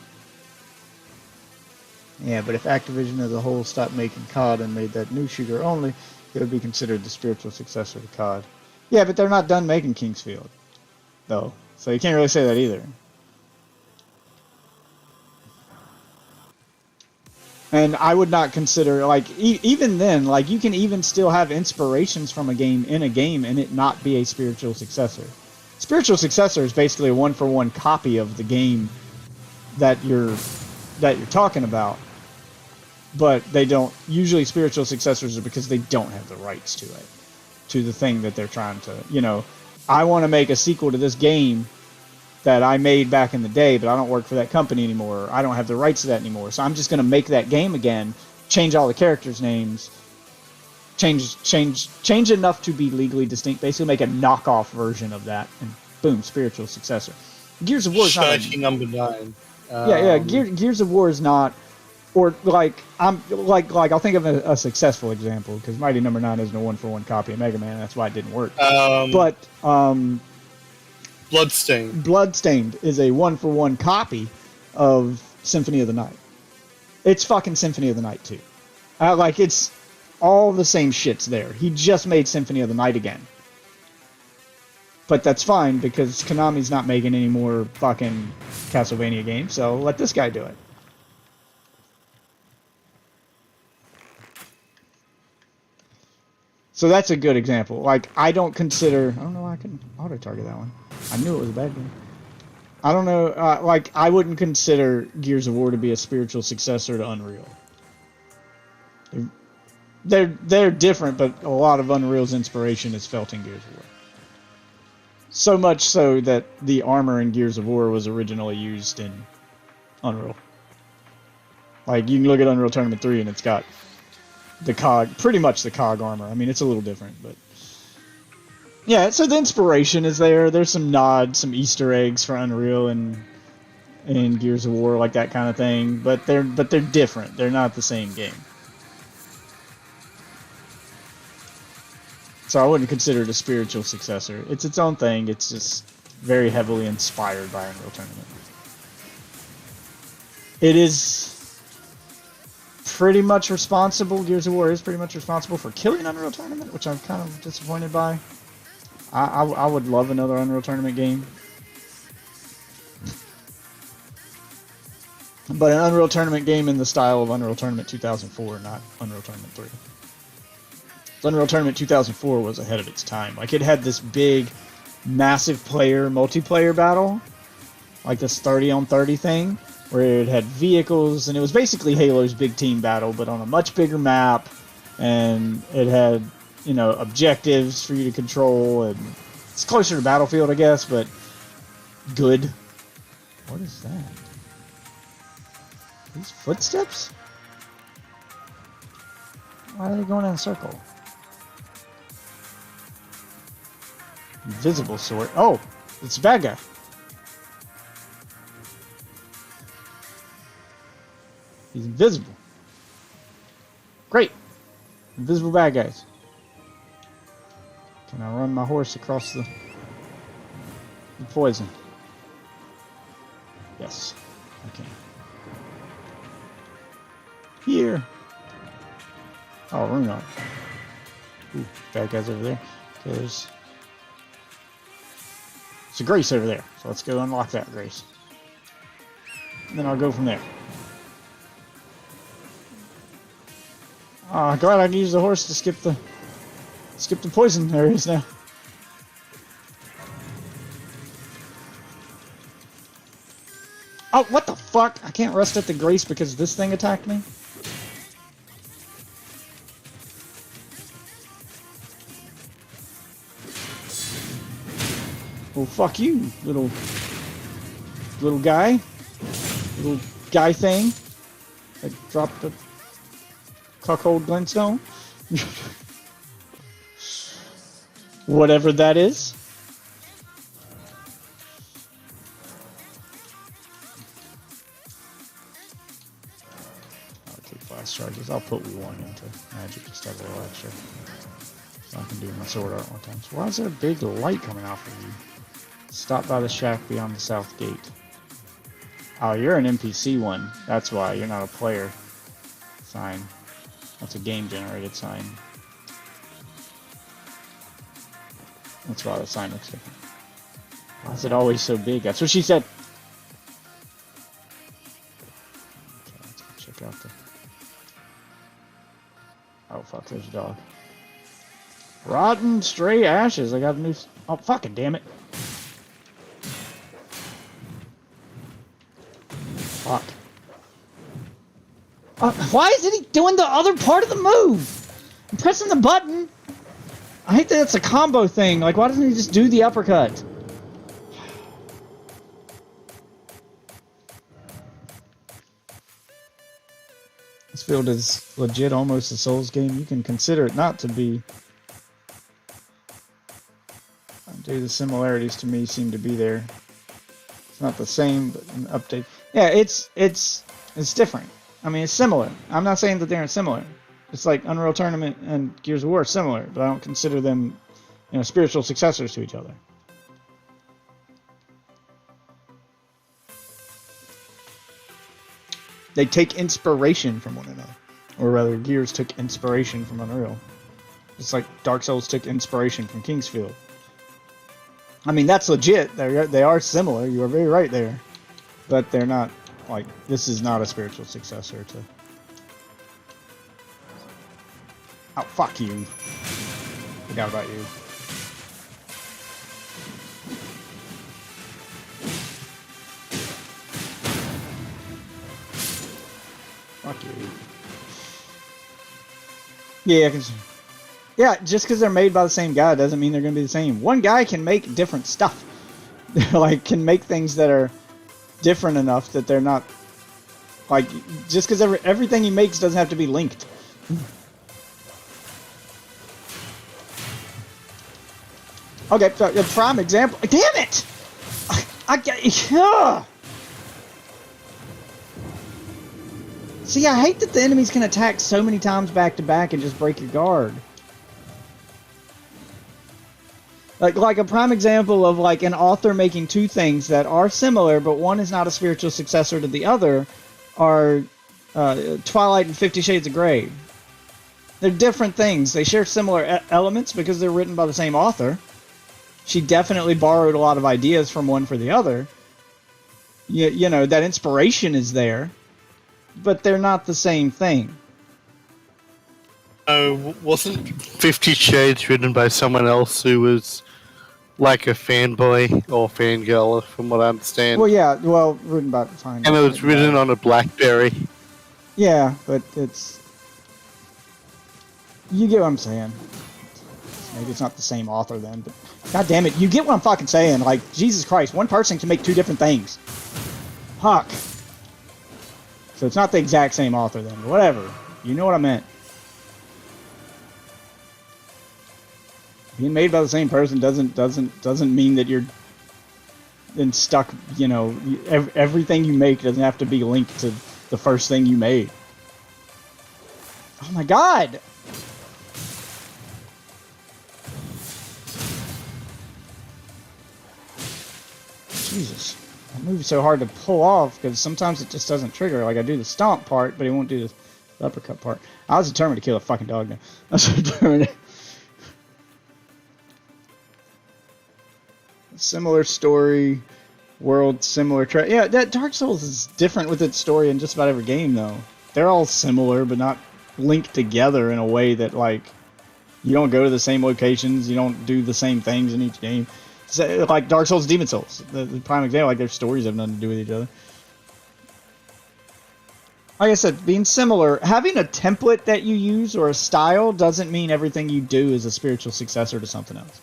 Yeah, but if Activision as a whole stopped making COD and made that new shooter only, it would be considered the spiritual successor to COD. Yeah, but they're not done making Kingsfield, though, so you can't really say that either. And I would not consider, like, even then, like, you can even still have inspirations from a game in a game and it not be a spiritual successor. Spiritual successor is basically a one-for-one copy of the game that you're talking about. But they don't, usually spiritual successors are because they don't have the rights to it, to the thing that they're trying to, you know, I want to make a sequel to this game that I made back in the day, but I don't work for that company anymore. Or I don't have the rights to that anymore. So I'm just going to make that game again, change all the characters' names, change enough to be legally distinct. Basically, make a knockoff version of that, and boom, spiritual successor. Gears of War is not. Number 9. Gears of War is not, or like I'll think of a successful example because Mighty Number 9 isn't a 1-for-1 copy of Mega Man. That's why it didn't work. But Bloodstained. Bloodstained is a 1-for-1 copy of Symphony of the Night. It's fucking Symphony of the Night too. Like it's all the same shit's there. He just made Symphony of the Night again. But that's fine because Konami's not making any more fucking Castlevania games, so let this guy do it. So that's a good example. Like, I don't know why I can auto-target that one. I knew it was a bad game. I don't know, like, I wouldn't consider Gears of War to be a spiritual successor to Unreal. They're different, but a lot of Unreal's inspiration is felt in Gears of War. So much so that the armor in Gears of War was originally used in Unreal. Like, you can look at Unreal Tournament 3 and it's got the COG, pretty much the COG armor. I mean, it's a little different, but... Yeah, so the inspiration is there. There's some nods, some Easter eggs for Unreal and Gears of War, like that kind of thing. But they're different. They're not the same game. So I wouldn't consider it a spiritual successor. It's its own thing. It's just very heavily inspired by Unreal Tournament. It is pretty much responsible, Gears of War is pretty much responsible for killing Unreal Tournament, which I'm kind of disappointed by. I would love another Unreal Tournament game. But an Unreal Tournament game in the style of Unreal Tournament 2004, not Unreal Tournament 3. Unreal Tournament 2004 was ahead of its time. Like, it had this big, massive player multiplayer battle, like this 30-on-30 thing, where it had vehicles, and it was basically Halo's big team battle, but on a much bigger map, and it had, you know, objectives for you to control, and it's closer to Battlefield, I guess, but good. What is that? These footsteps? Why are they going in a circle? Invisible sword. Oh, it's a bad guy. He's invisible. Great. Invisible bad guys. Can I run my horse across the poison? Yes, I can. Here. Oh, rune art. Ooh, bad guys over there. Okay, there's a Grace over there. So let's go unlock that Grace. And then I'll go from there. Oh, glad I can use the horse to skip the poison areas now. Oh, what the fuck? I can't rest at the Grace because this thing attacked me? Well, fuck you, little guy. Little guy thing that dropped the cuckold glintstone. Whatever that is. I'll take fast charges. I'll put one into magic just to have a little extra. So I can do my sword art more times. Why is there a big light coming off of you? Stop by the shack beyond the south gate. Oh, you're an NPC one. That's why. You're not a player sign. That's a game-generated sign. That's why the sign looks different. Why is it always so big? That's what she said. Okay, let's go check out the... Oh, fuck, there's a dog. Rotten stray ashes. I got a new... Oh, fucking damn it. Fuck. Why isn't he doing the other part of the move? I'm pressing the button. I hate that it's a combo thing. Like, why doesn't he just do the uppercut? Kingsfield is legit almost a Souls game. You can consider it not to be. Dude, the similarities to me seem to be there. It's not the same, but an update. Yeah, it's different. I mean, it's similar. I'm not saying that they're similar. It's like Unreal Tournament and Gears of War are similar, but I don't consider them, spiritual successors to each other. They take inspiration from one another. Or rather, Gears took inspiration from Unreal. It's like Dark Souls took inspiration from Kingsfield. I mean, that's legit. They are similar. You are very right there. But they're not, like, this is not a spiritual successor to... Oh, fuck you. Forgot about you. Fuck you. Yeah, just because they're made by the same guy doesn't mean they're going to be the same. One guy can make different stuff. Like, can make things that are different enough that they're not... Like, just because everything he makes doesn't have to be linked. Okay, so a prime example... Damn it! See, I hate that the enemies can attack so many times back to back and just break your guard. Like a prime example of like an author making two things that are similar, but one is not a spiritual successor to the other, are Twilight and 50 Shades of Grey. They're different things. They share similar elements because they're written by the same author. She definitely borrowed a lot of ideas from one for the other. You know, that inspiration is there, but they're not the same thing. Oh, wasn't 50 Shades written by someone else who was like a fanboy or fangirl, from what I understand? Well, yeah, written by... Fine, and it was written on a BlackBerry. Yeah, but it's... You get what I'm saying. Maybe it's not the same author then, but... God damn it, you get what I'm fucking saying. Like, Jesus Christ, one person can make two different things. Fuck. So it's not the exact same author then, but whatever. You know what I meant. Being made by the same person doesn't mean that you're then stuck, you know, everything you make doesn't have to be linked to the first thing you made. Oh my god! Jesus. That move is so hard to pull off because sometimes it just doesn't trigger. Like I do the stomp part, but it won't do the uppercut part. I was determined to kill a fucking dog now. I was determined. Similar story, world, similar track. Yeah, that Dark Souls is different with its story in just about every game, though. They're all similar, but not linked together in a way that, like, you don't go to the same locations, you don't do the same things in each game. So, like Dark Souls, Demon Souls, the prime example. Like their stories have nothing to do with each other. Like I said, being similar, having a template that you use or a style doesn't mean everything you do is a spiritual successor to something else.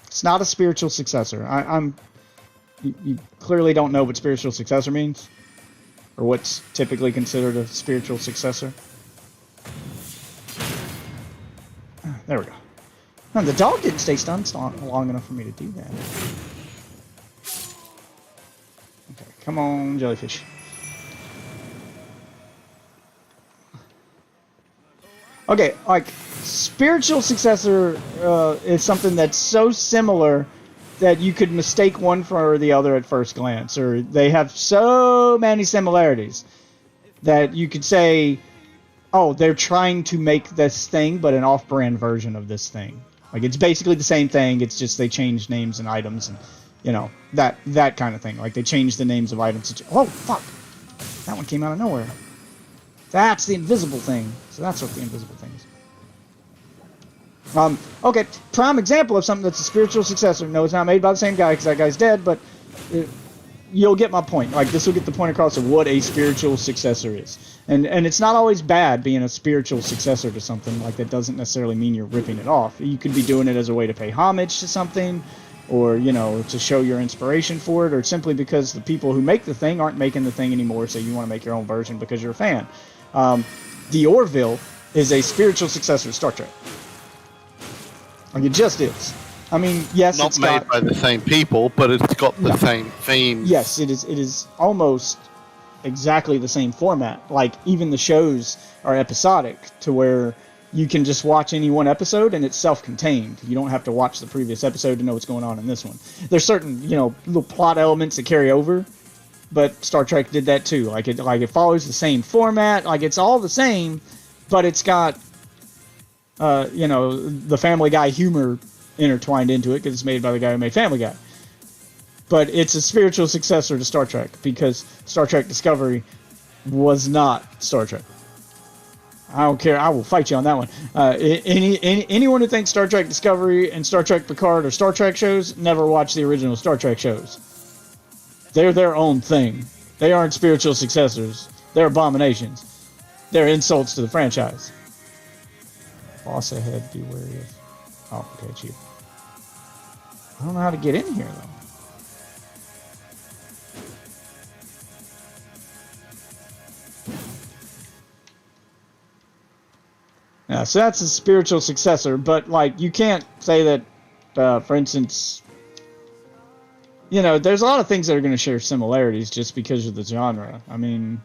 It's not a spiritual successor. You clearly don't know what spiritual successor means, or what's typically considered a spiritual successor. There we go. No, the dog didn't stay stunned long enough for me to do that. Okay, come on, jellyfish. Okay, like, spiritual successor is something that's so similar that you could mistake one for the other at first glance, or they have so many similarities that you could say, oh, they're trying to make this thing, but an off-brand version of this thing. Like, it's basically the same thing, it's just they changed names and items, and, you know, that kind of thing. Like, they changed the names of items. Oh, fuck! That one came out of nowhere. That's the invisible thing. So that's what the invisible thing is. Okay, prime example of something that's a spiritual successor. No, it's not made by the same guy, because that guy's dead, but you'll get my point. Like, this will get the point across of what a spiritual successor is. And it's not always bad being a spiritual successor to something. Like, that doesn't necessarily mean you're ripping it off. You could be doing it as a way to pay homage to something. or to show your inspiration for it, or simply because the people who make the thing aren't making the thing anymore, so you want to make your own version because you're a fan. The Orville is a spiritual successor to Star Trek. Like, it just is. I mean, yes, Not made by the same people, but it's got the same themes. Yes, it is. It is almost exactly the same format. Like, even the shows are episodic to where you can just watch any one episode and it's self-contained. You don't have to watch the previous episode to know what's going on in this one. There's certain, little plot elements that carry over, but Star Trek did that too. Like it follows the same format. Like, it's all the same, but it's got, the Family Guy humor intertwined into it because it's made by the guy who made Family Guy. But it's a spiritual successor to Star Trek because Star Trek Discovery was not Star Trek. I don't care. I will fight you on that one. Anyone who thinks Star Trek Discovery and Star Trek Picard are Star Trek shows never watched the original Star Trek shows. They're their own thing. They aren't spiritual successors. They're abominations. They're insults to the franchise. Boss ahead, be wary of... Oh, okay, it's you. I don't know how to get in here, though. Yeah, so that's a spiritual successor, but, like, you can't say that, for instance, there's a lot of things that are going to share similarities just because of the genre. I mean,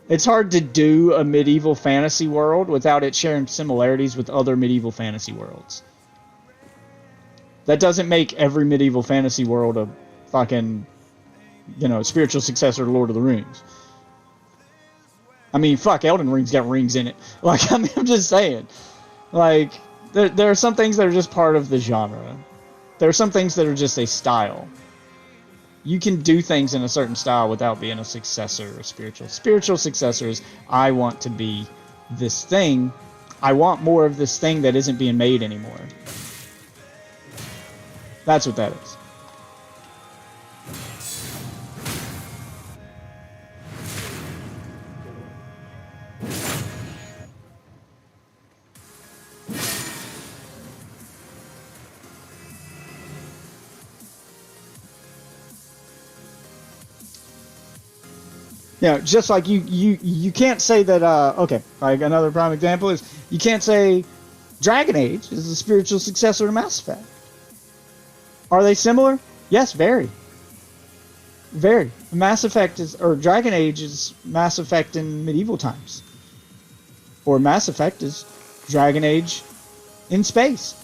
it's hard to do a medieval fantasy world without it sharing similarities with other medieval fantasy worlds. That doesn't make every medieval fantasy world a fucking, spiritual successor to Lord of the Rings. I mean, fuck, Elden Ring's got rings in it. Like, I mean, I'm just saying. Like, there are some things that are just part of the genre. There are some things that are just a style. You can do things in a certain style without being a successor or spiritual. Spiritual successor is, I want to be this thing. I want more of this thing that isn't being made anymore. That's what that is. Just like you can't say that, okay, like another prime example is, you can't say Dragon Age is a spiritual successor to Mass Effect. Are they similar? Yes, very. Very. Mass Effect is, or Dragon Age is Mass Effect in medieval times. Or Mass Effect is Dragon Age in space.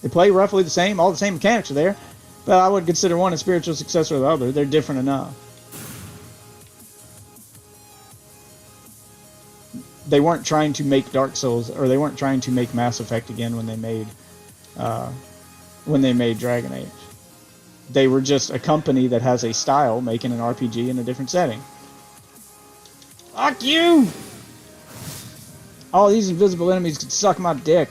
They play roughly the same, all the same mechanics are there, but I would consider one a spiritual successor to the other. They're different enough. They weren't trying to make Dark Souls, or they weren't trying to make Mass Effect again when they made Dragon Age. They were just a company that has a style making an RPG in a different setting. Fuck you! All these invisible enemies could suck my dick.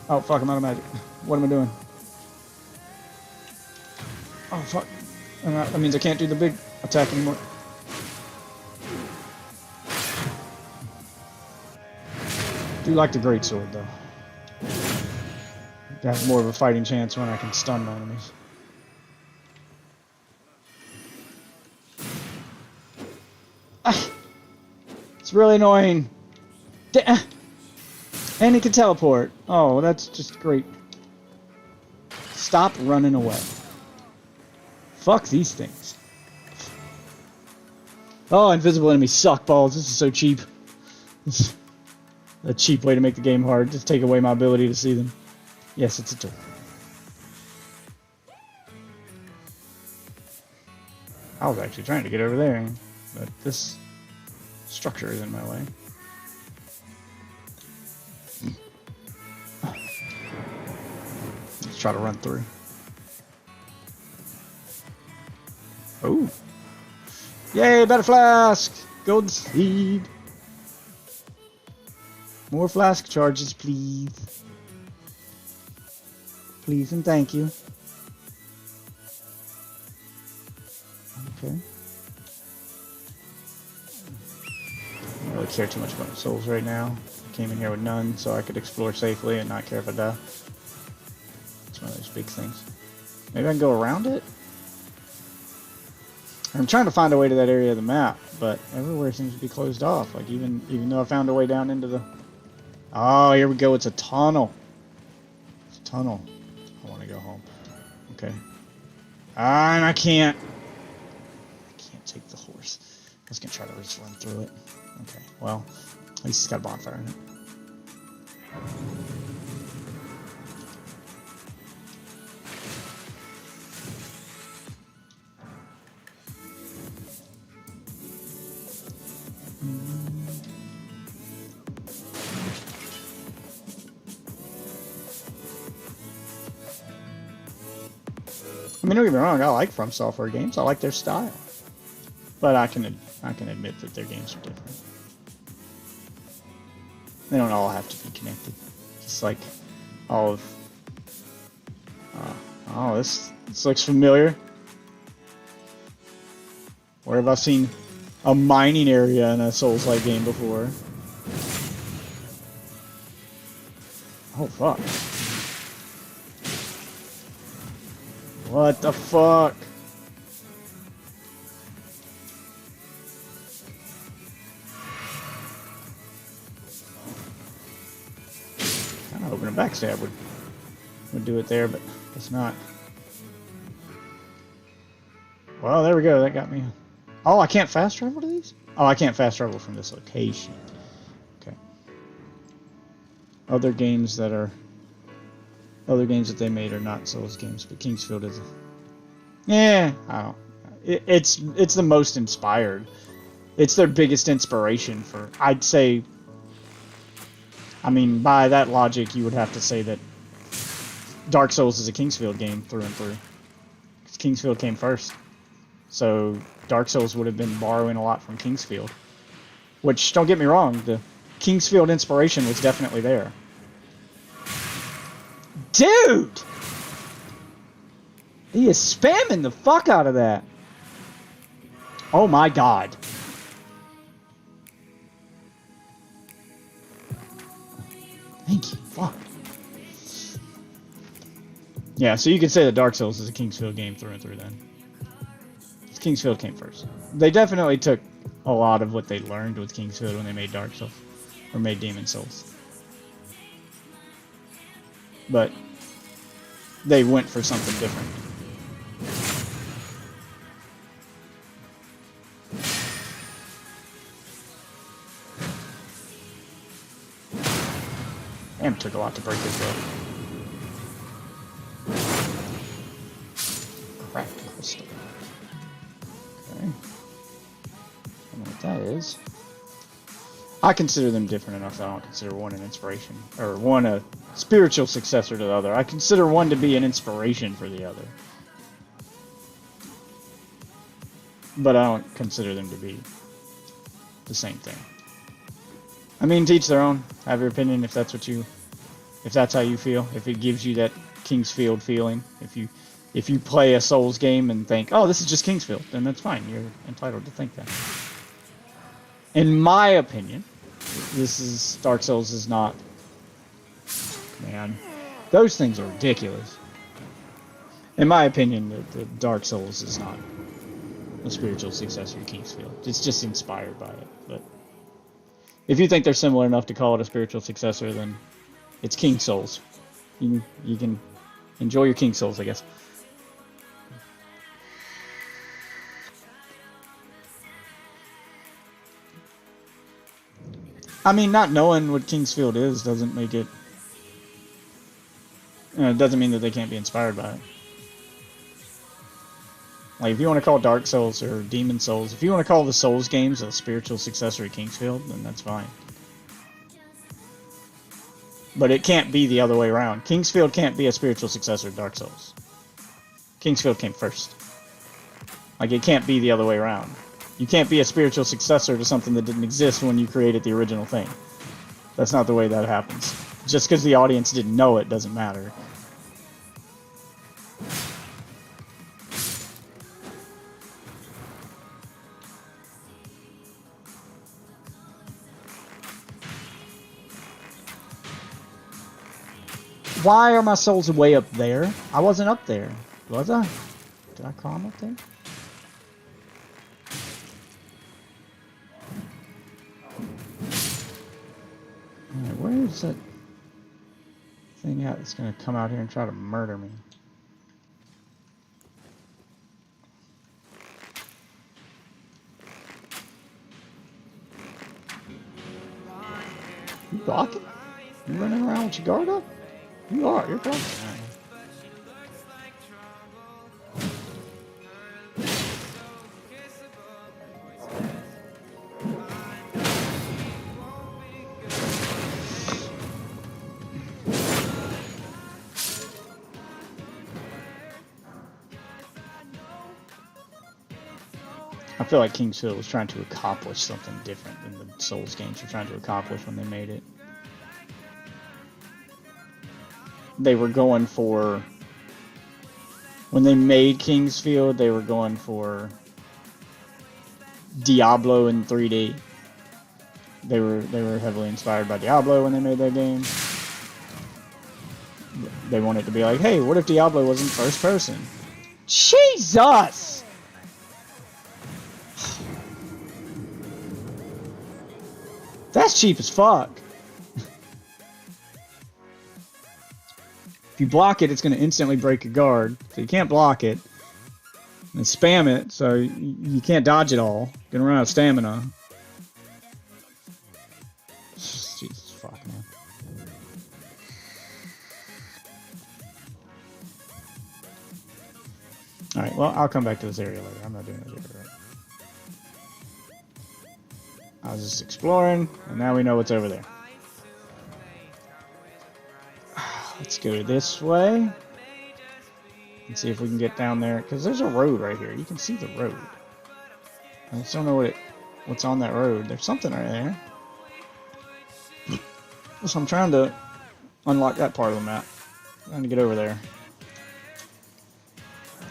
Oh fuck, I'm out of magic. What am I doing? Oh fuck. That means I can't do the big attack anymore. I do like the greatsword though. Got more of a fighting chance when I can stun my enemies. It's really annoying. And he can teleport. Oh, that's just great. Stop running away. Fuck these things. Oh, invisible enemies suck balls. This is so cheap. A cheap way to make the game hard. Just take away my ability to see them. Yes, it's a tool. I was actually trying to get over there, but this structure is in my way. Let's try to run through. Oh. Yay, better flask! Golden seed. More flask charges, please. Please and thank you. Okay. I don't really care too much about souls right now. came in here with none so I could explore safely and not care if I die. It's one of those big things. Maybe I can go around it? I'm trying to find a way to that area of the map, but everywhere seems to be closed off. Like even though I found a way down into the... Oh, here we go. It's a tunnel. It's a tunnel. I want to go home. Okay. Ah, and I can't. I can't take the horse. I was going to try to just run through it. Okay, well, at least it's got a bonfire in it. I mean, don't get me wrong, I like From Software games. I like their style. But I can admit that their games are different. They don't all have to be connected. Just like all of... oh, this looks familiar. Where have I seen a mining area in a Souls-like game before? Oh, fuck. What the fuck? Kinda hoping a backstab would do it there, but it's not. Well, there we go. That got me. Oh, I can't fast travel to these? Oh, I can't fast travel from this location. Okay. Other games that they made are not Souls games, but Kingsfield is. Yeah, I don't. It's the most inspired. It's their biggest inspiration for. I'd say. I mean, by that logic, you would have to say that Dark Souls is a Kingsfield game through and through. Because Kingsfield came first, so Dark Souls would have been borrowing a lot from Kingsfield. Which, don't get me wrong, the Kingsfield inspiration was definitely there. Dude! He is spamming the fuck out of that. Oh my god. Thank you. Fuck. Yeah, so you could say that Dark Souls is a Kingsfield game through and through then. Kingsfield came first. They definitely took a lot of what they learned with Kingsfield when they made Dark Souls. Or made Demon Souls. But they went for something different. Damn, it took a lot to break this up. Cracked crystal. Okay. I don't know what that is. I consider them different enough that I don't consider one an inspiration. Or one a spiritual successor to the other. I consider one to be an inspiration for the other. But I don't consider them to be the same thing. I mean, to each their own. Have your opinion if that's how you feel. If it gives you that Kingsfield feeling. If you play a Souls game and think, oh, this is just Kingsfield, then that's fine. You're entitled to think that. In my opinion, Dark Souls is not. Man, those things are ridiculous. In my opinion, the Dark Souls is not a spiritual successor to Kingsfield. It's just inspired by it. But if you think they're similar enough to call it a spiritual successor, then it's King Souls. You can enjoy your King Souls, I guess. I mean, not knowing what Kingsfield is doesn't make it. It doesn't mean that they can't be inspired by it. Like, if you want to call Dark Souls or Demon Souls, if you want to call the Souls games a spiritual successor to Kingsfield, then that's fine. But it can't be the other way around. Kingsfield can't be a spiritual successor to Dark Souls. Kingsfield came first. Like, it can't be the other way around. You can't be a spiritual successor to something that didn't exist when you created the original thing. That's not the way that happens. Just because the audience didn't know it doesn't matter. Why are my souls way up there? I wasn't up there. Was I? Did I climb up there? Alright, where is that thing at that's gonna come out here and try to murder me? You blocking? You running around with your guard up? You are, you're blocking. Right. I feel like Kingsfield was trying to accomplish something different than the Souls games were trying to accomplish when they made it. They were going for... When they made Kingsfield, they were going for Diablo in 3D. They were heavily inspired by Diablo when they made that game. They wanted to be like, hey, what if Diablo wasn't first person? Jesus! That's cheap as fuck. If you block it, it's going to instantly break your guard. So you can't block it. And spam it, so you can't dodge it all. You're going to run out of stamina. Jesus fuck, man. Alright, well, I'll come back to this area later. I'm not doing this area right. I was just exploring, and now we know what's over there. Let's go this way. And see if we can get down there. Because there's a road right here. You can see the road. I just don't know what's on that road. There's something right there. So I'm trying to unlock that part of the map. I'm trying to get over there.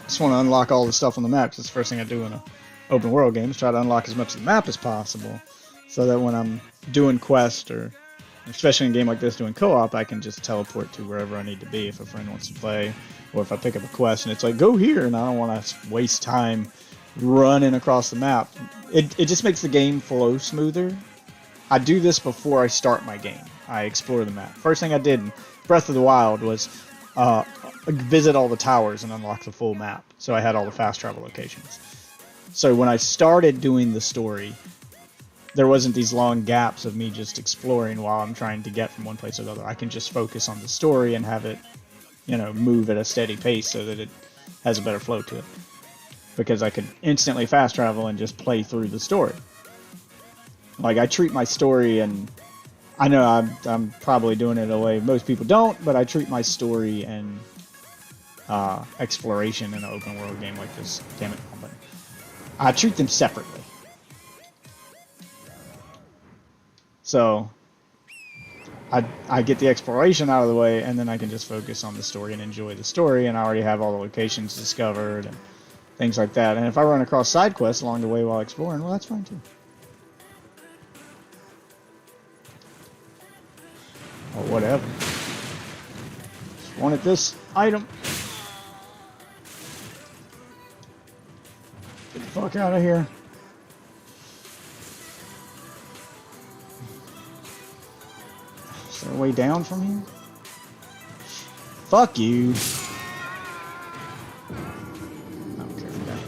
Just want to unlock all the stuff on the map. Because it's the first thing I do in an open world game is try to unlock as much of the map as possible. So that when I'm doing quests, or especially in a game like this doing co-op, I can just teleport to wherever I need to be if a friend wants to play. Or if I pick up a quest and it's like, go here, and I don't want to waste time running across the map. It just makes the game flow smoother. I do this before I start my game. I explore the map. First thing I did in Breath of the Wild was visit all the towers and unlock the full map. So I had all the fast travel locations. So when I started doing the story, there wasn't these long gaps of me just exploring while I'm trying to get from one place to the other. I can just focus on the story and have it, you know, move at a steady pace so that it has a better flow to it. Because I could instantly fast travel and just play through the story. Like, I treat my story, and I know I'm probably doing it the way most people don't, but I treat my story and exploration in an open world game like this. Damn it, I treat them separately. So I get the exploration out of the way, and then I can just focus on the story and enjoy the story, and I already have all the locations discovered and things like that. And if I run across side quests along the way while exploring, well, that's fine too. Or whatever. Just wanted this item. Get the fuck out of here. Is there a way down from here? Fuck you. I don't care for that.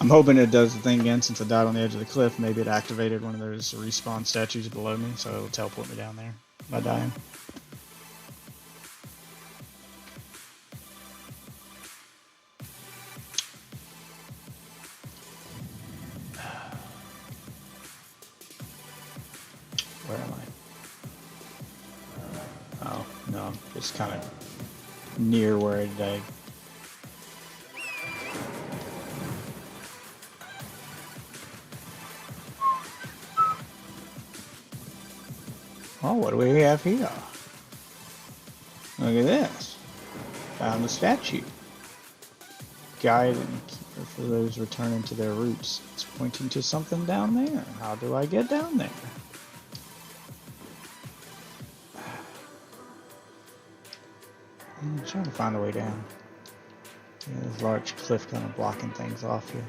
I'm hoping it does the thing again. Since I died on the edge of the cliff, maybe it activated one of those respawn statues below me, so it'll teleport me down there by dying. Where am I? Oh, no, I'm just kind of near where I died. Oh, what do we have here? Look at this. Found the statue. Guide and Hopefully those returning to their roots. It's pointing to something down there. How do I get down there? I'm trying to find a way down. Yeah, there's a large cliff kind of blocking things off here.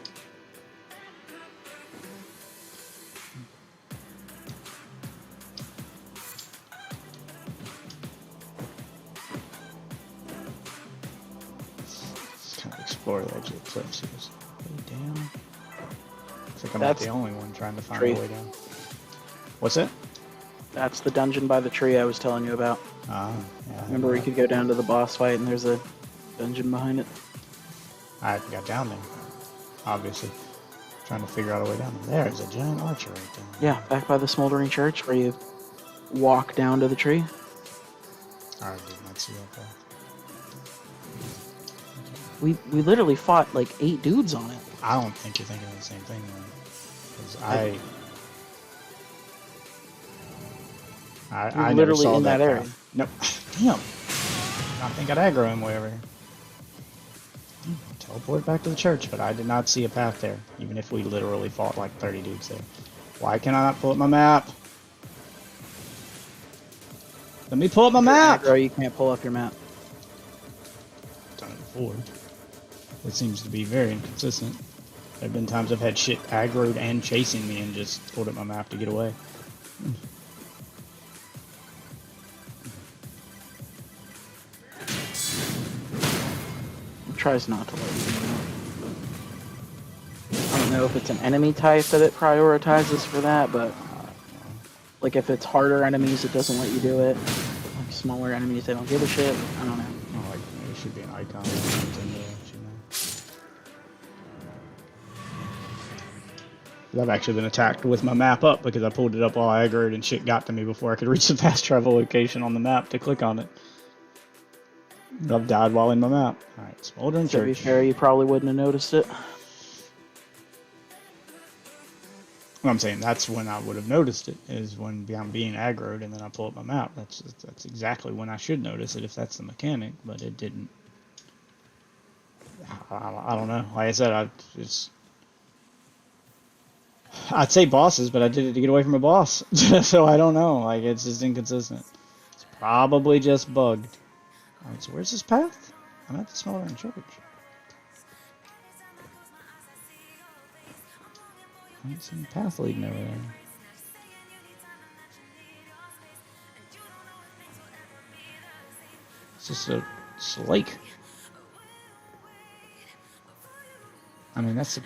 Let's kind of explore the edge of the cliff. See this way down. Looks like I'm not the only one trying to find a way down. What's it? That's the dungeon by the tree I was telling you about. Yeah, remember where you could go down to the boss fight and there's a dungeon behind it? I got down there, obviously. Trying to figure out a way down there. There's a giant archer right there. Yeah, back by the smoldering church where you walk down to the tree. I did not see that path. We literally fought like 8 dudes on it. I don't think you're thinking of the same thing, man. Because I never literally saw in that area. path. Nope. Damn. I think I'd aggro him way over here. Teleport back to the church, but I did not see a path there, even if we literally fought like 30 dudes there. Why can I not pull up my map? Let me pull up my map! Aggro, you can't pull up your map. Done it before. It seems to be very inconsistent. There have been times I've had shit aggroed and chasing me and just pulled up my map to get away. It tries not to let you know. I don't know if it's an enemy type that it prioritizes for that, but like if it's harder enemies, it doesn't let you do it. Like smaller enemies, they don't give a shit. I don't know. Oh, like, there should be an icon or something there, you know. I've actually been attacked with my map up because I pulled it up while I aggroed and shit got to me before I could reach the fast travel location on the map to click on it. I've died while in my map. Alright, Smoldering To be Church. fair, you probably wouldn't have noticed it. What I'm saying, that's when I would have noticed it, is when I'm being aggroed and then I pull up my map. That's exactly when I should notice it if that's the mechanic, but it didn't. I don't know. Like I said, I'd say bosses, but I did it to get away from a boss. So I don't know. Like, it's just inconsistent. It's probably just bugged. Alright, so where's this path? I'm at the Smoldering Church. I don't see any path leading over there. It's just it's a lake. I mean, that's the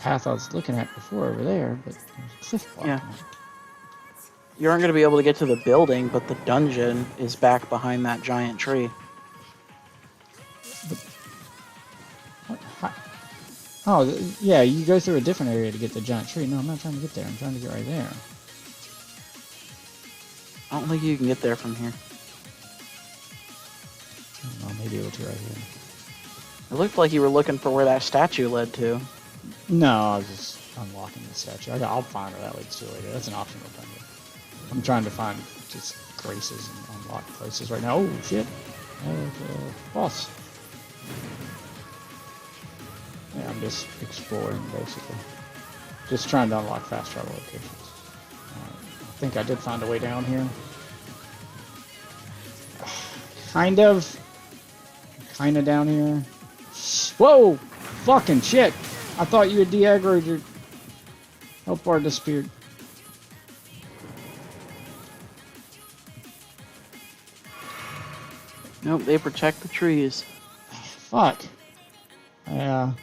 path I was looking at before over there, but there's a cliff blocking Yeah. it. You aren't going to be able to get to the building, but the dungeon is back behind that giant tree. What? Oh, yeah, you go through a different area to get the giant tree. No, I'm not trying to get there. I'm trying to get right there. I don't think you can get there from here. I don't know, maybe over to right here. It looked like you were looking for where that statue led to. No, I was just unlocking the statue. I'll find her that way too later. That's an optional thing. I'm trying to find just graces and unlock places right now. Oh, shit. Boss. Yeah, I'm just exploring, basically. Just trying to unlock fast travel locations. I think I did find a way down here. Kind of down here. Whoa! Fucking shit! I thought you had de-aggroed your health bar disappeared. Nope, they protect the trees. Fuck. I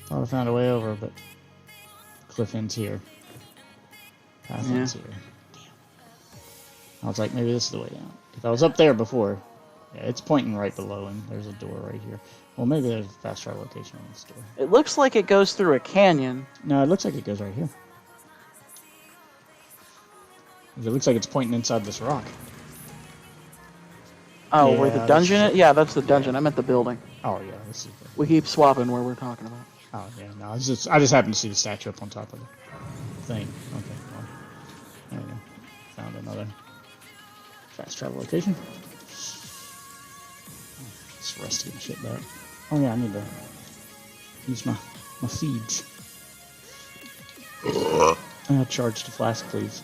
thought I found a way over, but cliff ends here. Path ends here. Damn. I was like, maybe this is the way down. Because I was up there before. Yeah, it's pointing right below him. There's a door right here. Well, maybe there's a fast travel location on this door. It looks like it goes through a canyon. No, it looks like it goes right here. It looks like it's pointing inside this rock. Oh, Yeah, where the this dungeon is- is? Yeah, that's the dungeon. I meant the building. Oh, yeah, this is the... We keep swapping where we're talking about. Oh, yeah, no, I just happened to see the statue up on top of the thing. Okay, well, there we go. Found another fast travel location. It's rusty and shit back. Oh yeah, I need to use my seeds. Charge to flask, please.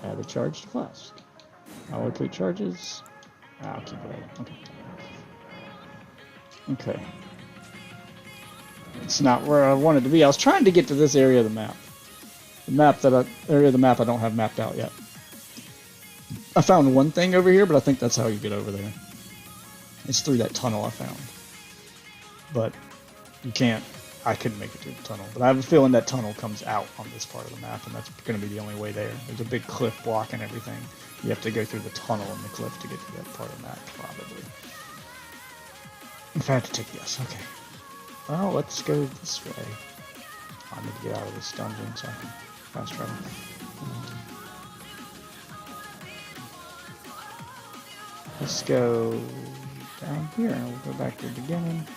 Add a charge to flask. Allocate charges. I'll keep it at. Okay. Okay. It's not where I wanted to be. I was trying to get to this area of the map. Area of the map I don't have mapped out yet. I found one thing over here, but I think that's how you get over there. It's through that tunnel I found. But you can't. I couldn't make it through the tunnel. But I have a feeling that tunnel comes out on this part of the map, and that's going to be the only way there. There's a big cliff blocking everything. You have to go through the tunnel in the cliff to get to that part of the map, probably. If I had to take a guess, okay. Well, let's go this way. I need to get out of this dungeon so I can fast travel. Let's go down here and we'll go back to the beginning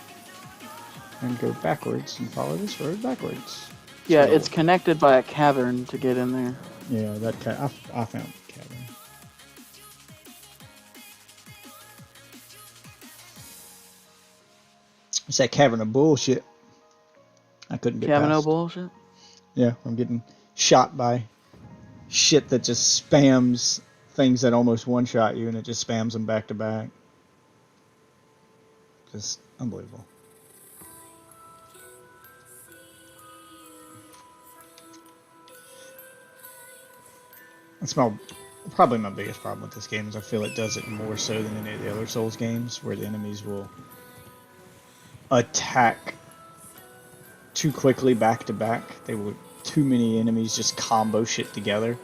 and go backwards and follow this road backwards. Yeah, So, it's connected by a cavern to get in there. yeah, that I found the cavern. It's that cavern of bullshit. I couldn't get Cavern past. bullshit. Yeah, I'm getting shot by shit that just spams things that almost one-shot you, and it just spams them back to back. Just unbelievable. That's probably my biggest problem with this game is I feel it does it more so than any of the other Souls games, where the enemies will attack too quickly back to back. They will too many enemies just combo shit together,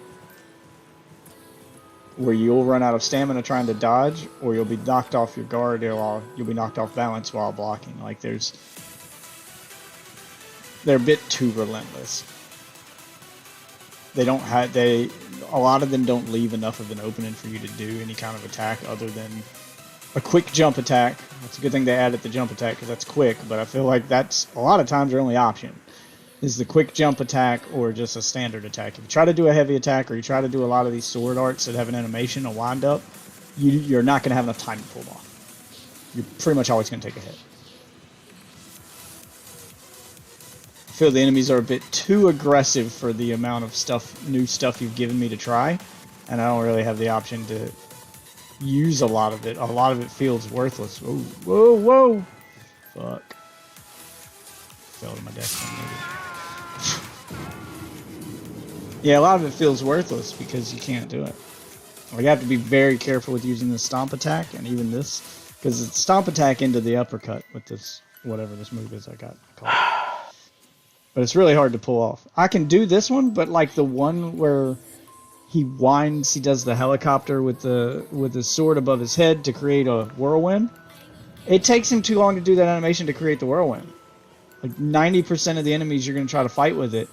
where you'll run out of stamina trying to dodge, or you'll be knocked off your guard, or you'll be knocked off balance while blocking. Like they're a bit too relentless. A lot of them don't leave enough of an opening for you to do any kind of attack other than a quick jump attack. That's a good thing they added the jump attack because that's quick, but I feel like that's a lot of times their only option is the quick jump attack or just a standard attack. If you try to do a heavy attack or you try to do a lot of these sword arts that have an animation, a wind up, you're not going to have enough time to pull them off. You're pretty much always going to take a hit. I feel the enemies are a bit too aggressive for the amount of new stuff you've given me to try, and I don't really have the option to use a lot of it. A lot of it feels worthless. Whoa, whoa, whoa! Fuck. Fell to my desk. Yeah, a lot of it feels worthless because you can't do it. Or you have to be very careful with using the stomp attack and even this, because it's stomp attack into the uppercut with this, whatever this move is I got called. But it's really hard to pull off. I can do this one, but like the one where he does the helicopter with the sword above his head to create a whirlwind. It takes him too long to do that animation to create the whirlwind. Like 90% of the enemies you're going to try to fight with it,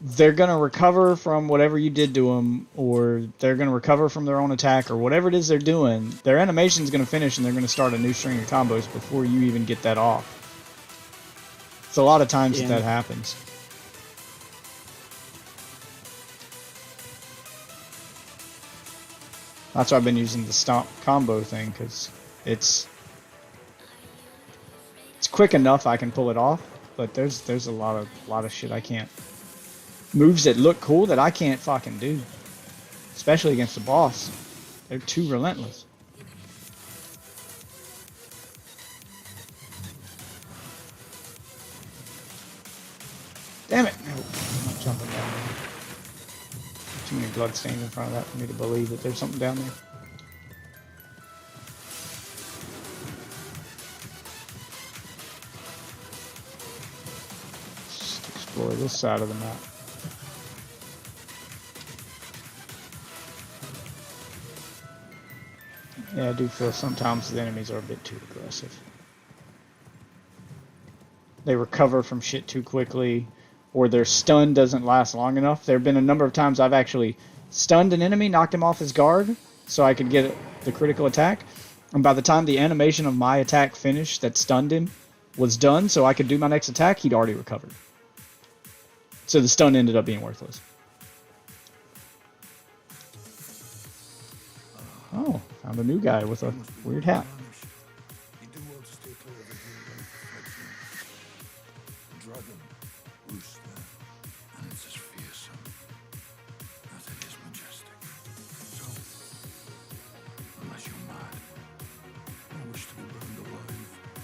they're going to recover from whatever you did to them, or they're going to recover from their own attack, or whatever it is they're doing. Their animation's going to finish and they're going to start a new string of combos before you even get that off. It's a lot of times that happens. That's why I've been using the stomp combo thing, because it's quick enough I can pull it off, but there's a lot of shit I can't. Moves that look cool that I can't fucking do. Especially against the boss. They're too relentless. Damn it! No, I'm not jumping down there. Too many blood stains in front of that for me to believe that there's something down there. Just explore this side of the map. Yeah, I do feel sometimes the enemies are a bit too aggressive. They recover from shit too quickly, or their stun doesn't last long enough. There have been a number of times I've actually stunned an enemy, knocked him off his guard, so I could get the critical attack. And by the time the animation of my attack finished that stunned him was done, so I could do my next attack, he'd already recovered. So the stun ended up being worthless. Oh, found a new guy with a weird hat.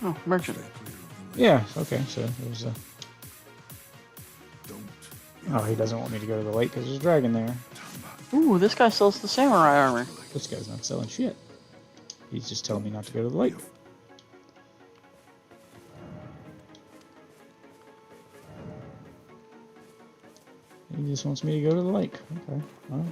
Oh, merchant. Yeah, okay, so there's a... Oh, he doesn't want me to go to the lake because there's a dragon there. Ooh, this guy sells the samurai armor. This guy's not selling shit. He's just telling me not to go to the lake. He just wants me to go to the lake. Okay, well.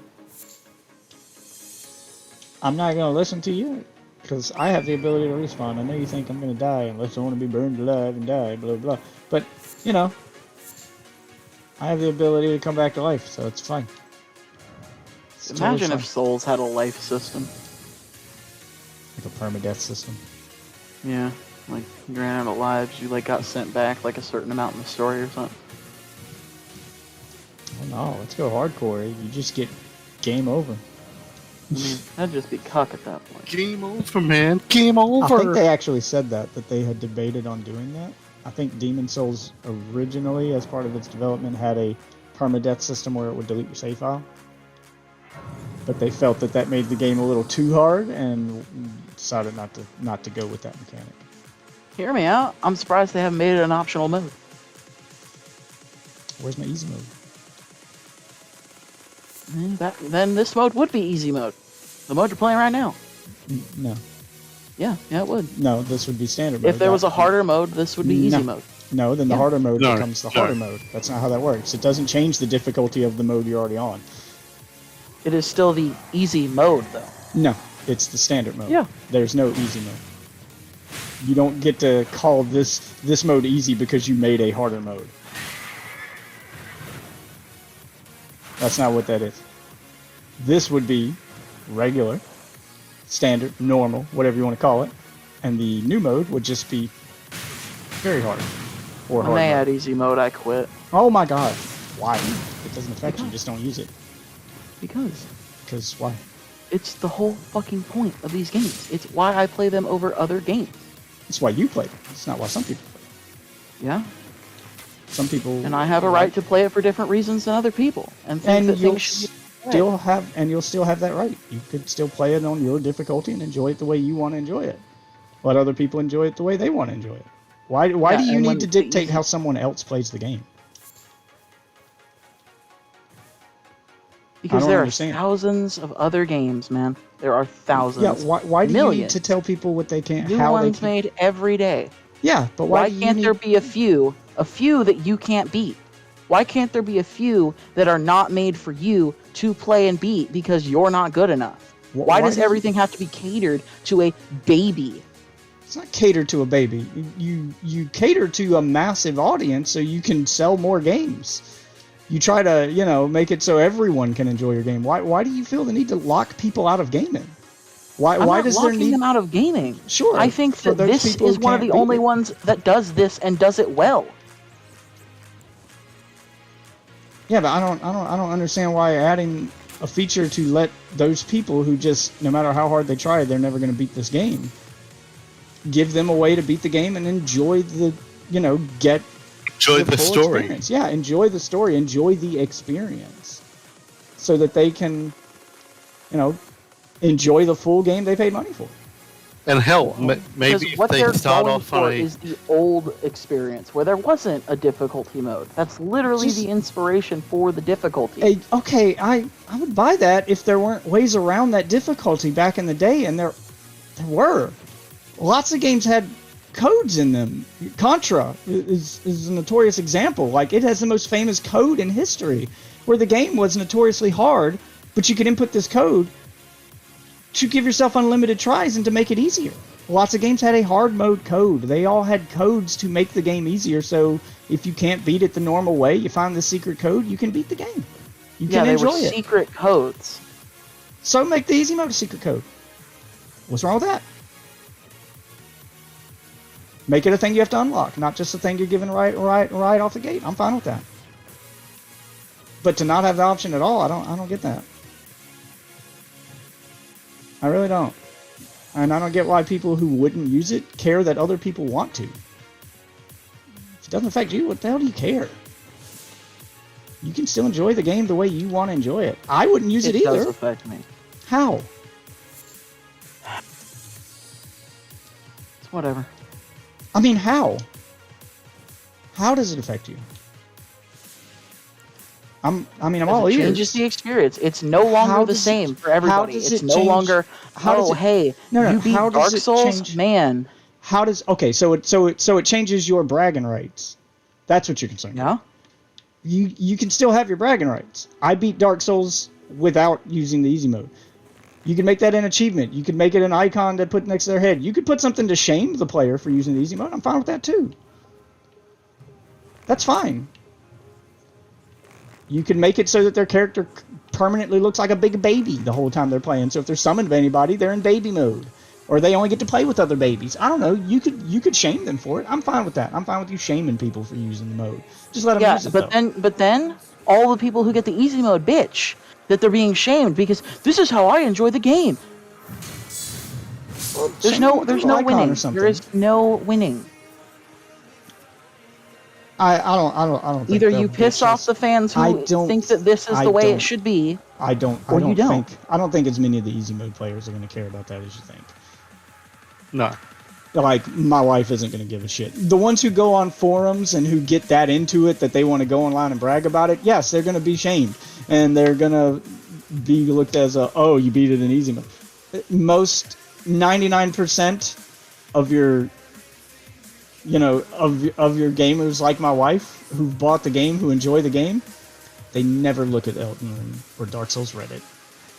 I'm not going to listen to you, because I have the ability to respawn. I know you think I'm going to die unless I want to be burned alive and die, blah, blah. But, you know, I have the ability to come back to life, so it's fine. It's Imagine totally if Souls had a life system. fine. Like a permadeath system. Yeah, like you ran out of lives, you like got sent back like a certain amount in the story or something. Oh no, let's go hardcore. You just get game over. I mean, that'd just be cuck at that point. Game over, man. Game I over. think they actually said that they had debated on doing that. I think Demon Souls originally, as part of its development, had a permadeath system where it would delete your save file. But they felt that made the game a little too hard and decided not to go with that mechanic. Hear me out. I'm surprised they haven't made it an optional mode. Where's my easy mode? Then this mode would be easy mode. The mode you're playing right now. No. Yeah, it would. No, this would be standard mode. If there was a harder mode, this would be easy mode. No, then the harder mode No, becomes the no. harder mode. That's not how that works. It doesn't change the difficulty of the mode you're already on. It is still the easy mode, though. No, it's the standard mode. Yeah. There's no easy mode. You don't get to call this mode easy because you made a harder mode. That's not what that is. This would be regular, standard, normal, whatever you want to call it. And the new mode would just be very hard. Or When hard they mode. add easy mode, I quit. Oh my god. Why? It doesn't affect you, just don't use it. Because Because why? it's the whole fucking point of these games. It's why I play them over other games. It's why you play it. It's not why some people play Yeah? it. Some people... And I have a right to play it for different reasons than other people. And think And that you'll things should be you'll still have that right. You could still play it on your difficulty and enjoy it the way you want to enjoy it. Let other people enjoy it the way they want to enjoy it. Why Yeah, do you and need when to the dictate easy- how someone else plays the game? Because don't there understand. are thousands of other games, man. There are thousands. Yeah, why do you need millions. to tell people what they can't, New how they ones can? made every day. Yeah, but Why why do you can't need... there be a few that you can't beat? Why can't there be a few that are not made for you to play and beat because you're not good enough? Why does do you- everything have to be catered to a baby? It's not catered to a baby. You cater to a massive audience so you can sell more games. You try to, make it so everyone can enjoy your game. Why do you feel the need to lock people out of gaming? I'm Why not does there locking need... them out of gaming. Sure, I think for that those this people is who one of can't the beat only it. ones that does this and does it well. Yeah, but I don't understand why adding a feature to let those people who just, no matter how hard they try, they're never going to beat this game. Give them a way to beat the game and enjoy the, get Enjoy the full story. experience. Yeah, enjoy the story, enjoy the experience, so that they can, enjoy the full game they paid money for. And hell, Because maybe if what they they're start going off for on a... is the old experience where there wasn't a difficulty mode. That's literally Just- the inspiration for the difficulty. Hey, okay, I would buy that if there weren't ways around that difficulty back in the day, and there were. Lots of games had codes in them. Contra is a notorious example. Like, it has the most famous code in history, where the game was notoriously hard, but you could input this code to give yourself unlimited tries and to make it easier. Lots of games had a hard mode code. They all had codes to make the game easier, so if you can't beat it the normal way, you find the secret code, you can beat the game. You yeah, can they enjoy were it. secret codes. So make the easy mode a secret code. What's wrong with that? Make it a thing you have to unlock, not just a thing you're given right off the gate. I'm fine with that. But to not have the option at all, I don't get that. I really don't. And I don't get why people who wouldn't use it care that other people want to. If it doesn't affect you, what the hell do you care? You can still enjoy the game the way you want to enjoy it. I wouldn't use it It does either. affect me. How? It's whatever. I mean, how? How does it affect you? I'm all It ears. changes the experience. It's no longer How the does same it- for everybody. how does It's it no change- longer, how does oh, it- hey, No, you beat how does Dark it Souls? change- Man. How does so it changes your bragging rights. That's what you're concerned about. Yeah? You can still have your bragging rights. I beat Dark Souls without using the easy mode. You can make that an achievement. You can make it an icon to put next to their head. You could put something to shame the player for using the easy mode. I'm fine with that too. That's fine. You can make it so that their character permanently looks like a big baby the whole time they're playing. So if they're summoned by anybody, they're in baby mode. Or they only get to play with other babies. I don't know. You could shame them for it. I'm fine with that. I'm fine with you shaming people for using the mode. Just let them Yeah, use it, but though. then all the people who get the easy mode bitch that they're being shamed because this is how I enjoy the game. Well, There's shame no them with a little icon winning. or something. There is no winning. I don't think Either they'll you piss bitch off us. the fans I who don't- think that this is I the way don't- it should be. I don't Or you don't. think as many of the easy mode players are going to care about that as you think. No. Like, my wife isn't going to give a shit. The ones who go on forums and who get that into it, that they want to go online and brag about it, yes, they're going to be shamed. And they're going to be looked as oh, you beat it in easy mode. Most 99% of your, of your gamers like my wife, who've bought the game, who enjoy the game, they never look at Elden Ring or Dark Souls Reddit.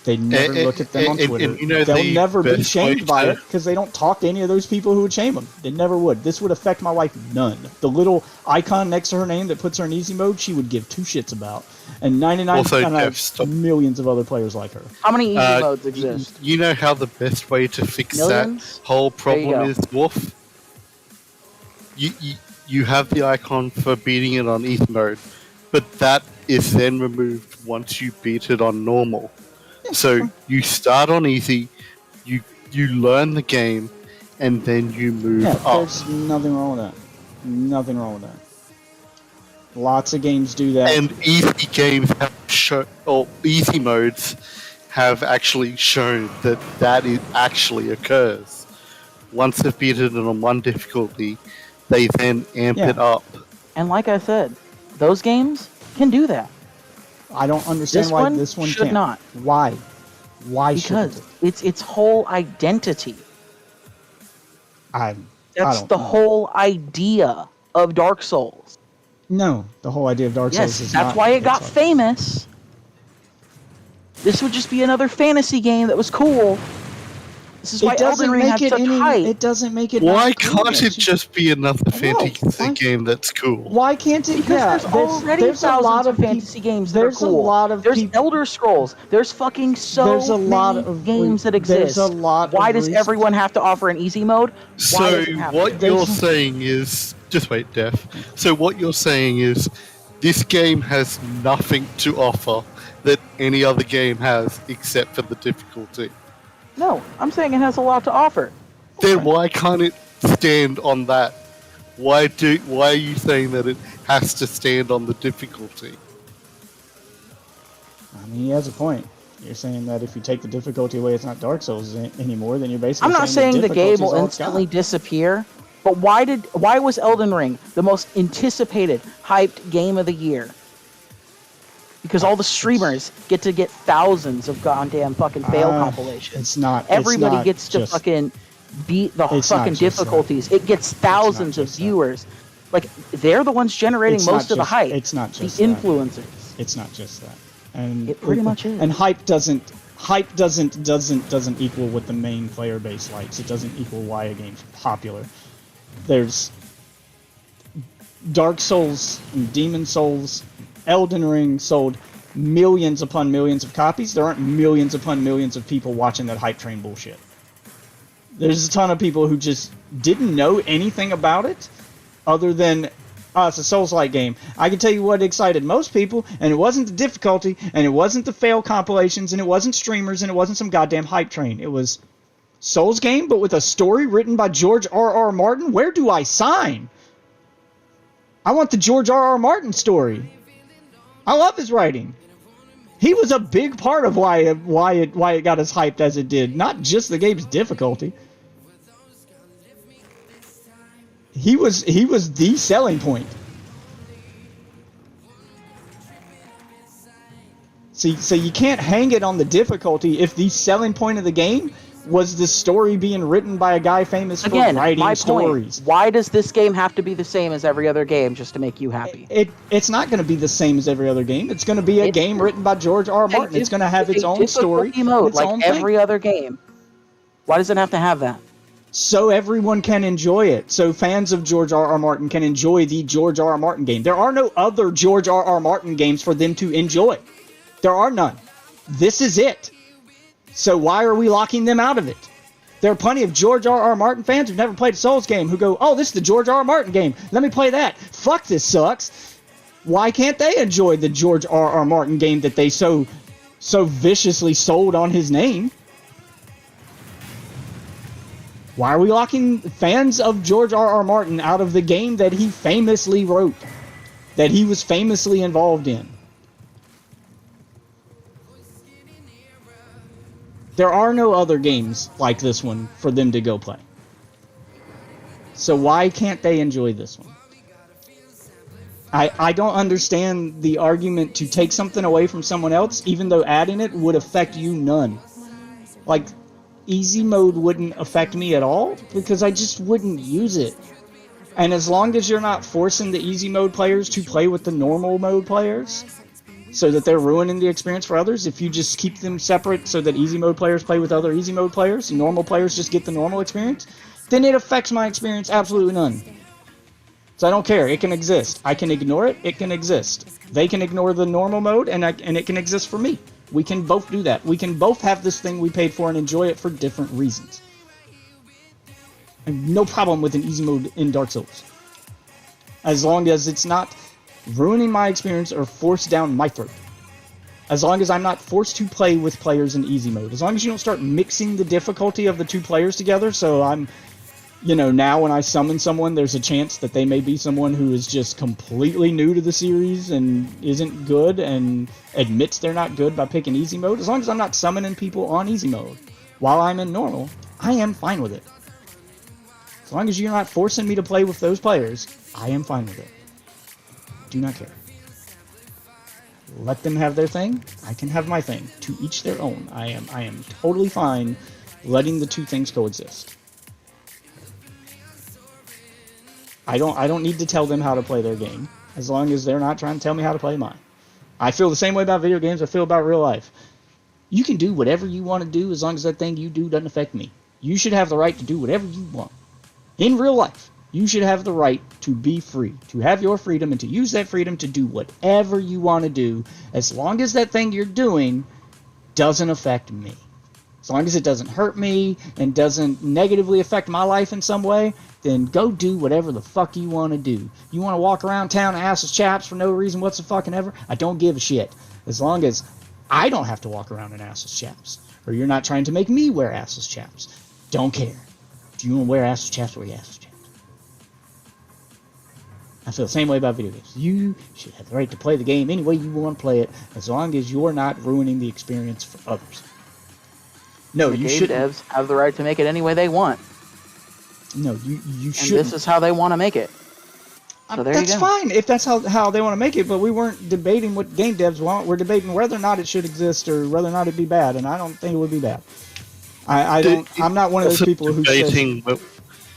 They never look at them on Twitter. They'll never be shamed by it because they don't talk to any of those people who would shame them. They never would. This would affect my wife none. The little icon next to her name that puts her in easy mode, she would give two shits about. And 99% of millions of other players like her. How many easy modes exist? You know how the best way to fix Millions? that whole problem go. is, Wolf? You have the icon for beating it on easy mode, but that is then removed once you beat it on normal. So you start on easy, you learn the game, and then you move up. There's nothing wrong with that. Nothing wrong with that. Lots of games do that. And easy games easy modes have actually shown that it actually occurs. Once they've beaten it on one difficulty, they then amp it up. And like I said, those games can do that. I don't understand This why one this one should can't. not. Why? Why shouldn't Because it? it's its whole identity. I That's don't the know. whole idea of Dark Souls. No, the whole idea of Dark Souls Yes, is that's not why it got Dark Souls. famous. This would just be another fantasy game that was cool. This is why It doesn't Elden Ring had make it such hype. It doesn't make it. Why not cool, can't it actually. just be another fantasy why- game that's cool? Why can't it? Because Yeah, there's already there's a thousands lot of of fantasy games that there's are cool. a lot of there's people. Elder Scrolls. There's fucking There's a lot many of games that there's exist. a lot Why of does reasons. everyone have to offer an easy mode? Why So does it have what to? you're There's- saying is, just wait, Def. So what you're saying is, this game has nothing to offer that any other game has except for the difficulty. No, I'm saying it has a lot to offer. Then why can't it stand on that? Why are you saying that it has to stand on the difficulty? I mean, he has a point. You're saying that if you take the difficulty away, it's not Dark Souls anymore. Then you're basically. I'm not saying the difficulty game is will all it's instantly got. disappear, but why was Elden Ring the most anticipated, hyped game of the year? Because all the streamers get to get thousands of goddamn fucking fail compilations. It's not. Everybody it's not gets to just, fucking beat the It's not fucking just that. difficulties. It gets thousands of just that. viewers. Like, they're the ones generating It's not most of the just- hype. it's not just the that. influencers. It's not just that. And It pretty much is. And hype doesn't equal what the main player base likes. It doesn't equal why a game's popular. There's Dark Souls and Demon Souls, Elden Ring sold millions upon millions of copies. There aren't millions upon millions of people watching that hype train bullshit. There's a ton of people who just didn't know anything about it other than, it's a Souls-like game. I can tell you what excited most people, and it wasn't the difficulty, and it wasn't the fail compilations, and it wasn't streamers, and it wasn't some goddamn hype train. It was Souls game, but with a story written by George R.R. Martin. Where do I sign? I want the George R.R. Martin story. I love his writing. He was a big part of why it got as hyped as it did. Not just the game's difficulty. He was the selling point. See, so you can't hang it on the difficulty if the selling point of the game was the story being written by a guy famous for Again, writing my stories. point. Why does this game have to be the same as every other game just to make you happy? It's not going to be the same as every other game. It's going to be a game written by George R. R. Martin. It's going to have its own story, mode, its like own every thing. other game. Why does it have to have that? So everyone can enjoy it. So fans of George R. R. Martin can enjoy the George R. R. Martin game. There are no other George R. R. Martin games for them to enjoy. There are none. This is it. So why are we locking them out of it? There are plenty of George R. R. Martin fans who've never played a Souls game who go, oh, this is the George R. R. Martin game. Let me play that. Fuck, this sucks. Why can't they enjoy the George R. R. Martin game that they so viciously sold on his name? Why are we locking fans of George R. R. Martin out of the game that he famously wrote, that he was famously involved in? There are no other games like this one for them to go play. So why can't they enjoy this one? I don't understand the argument to take something away from someone else, even though adding it would affect you none. Like, easy mode wouldn't affect me at all, because I just wouldn't use it. And as long as you're not forcing the easy mode players to play with the normal mode players, so that they're ruining the experience for others, if you just keep them separate so that easy mode players play with other easy mode players, and normal players just get the normal experience, then it affects my experience absolutely none. So I don't care. It can exist. I can ignore it. It can exist. They can ignore the normal mode, and it can exist for me. We can both do that. We can both have this thing we paid for and enjoy it for different reasons. I have no problem with an easy mode in Dark Souls, as long as it's not ruining my experience or forced down my throat. As long as I'm not forced to play with players in easy mode. As long as you don't start mixing the difficulty of the two players together, so I'm, now when I summon someone, there's a chance that they may be someone who is just completely new to the series and isn't good and admits they're not good by picking easy mode. As long as I'm not summoning people on easy mode while I'm in normal, I am fine with it. As long as you're not forcing me to play with those players, I am fine with it. Do not care. Let them have their thing. I can have my thing. To each their own. I am totally fine letting the two things coexist. I don't need to tell them how to play their game, as long as they're not trying to tell me how to play mine. I feel the same way about video games I feel about real life. You can do whatever you want to do as long as that thing you do doesn't affect me. You should have the right to do whatever you want. In real life, you should have the right to be free, to have your freedom, and to use that freedom to do whatever you want to do, as long as that thing you're doing doesn't affect me. As long as it doesn't hurt me and doesn't negatively affect my life in some way, then go do whatever the fuck you want to do. You want to walk around town assless chaps for no reason whatsoever? I don't give a shit. As long as I don't have to walk around in assless chaps, or you're not trying to make me wear assless chaps. Don't care. If you want to wear assless chaps, wear your assless chaps. I feel the same way about video games. You should have the right to play the game any way you want to play it, as long as you're not ruining the experience for others. No, you shouldn't. Devs have the right to make it any way they want. No, you shouldn't. And this is how they want to make it. So there that's you go. fine if that's how they want to make it, but we weren't debating what game devs want. We're debating whether or not it should exist or whether or not it'd be bad, and I don't think it would be bad. I'm not one of those people who says...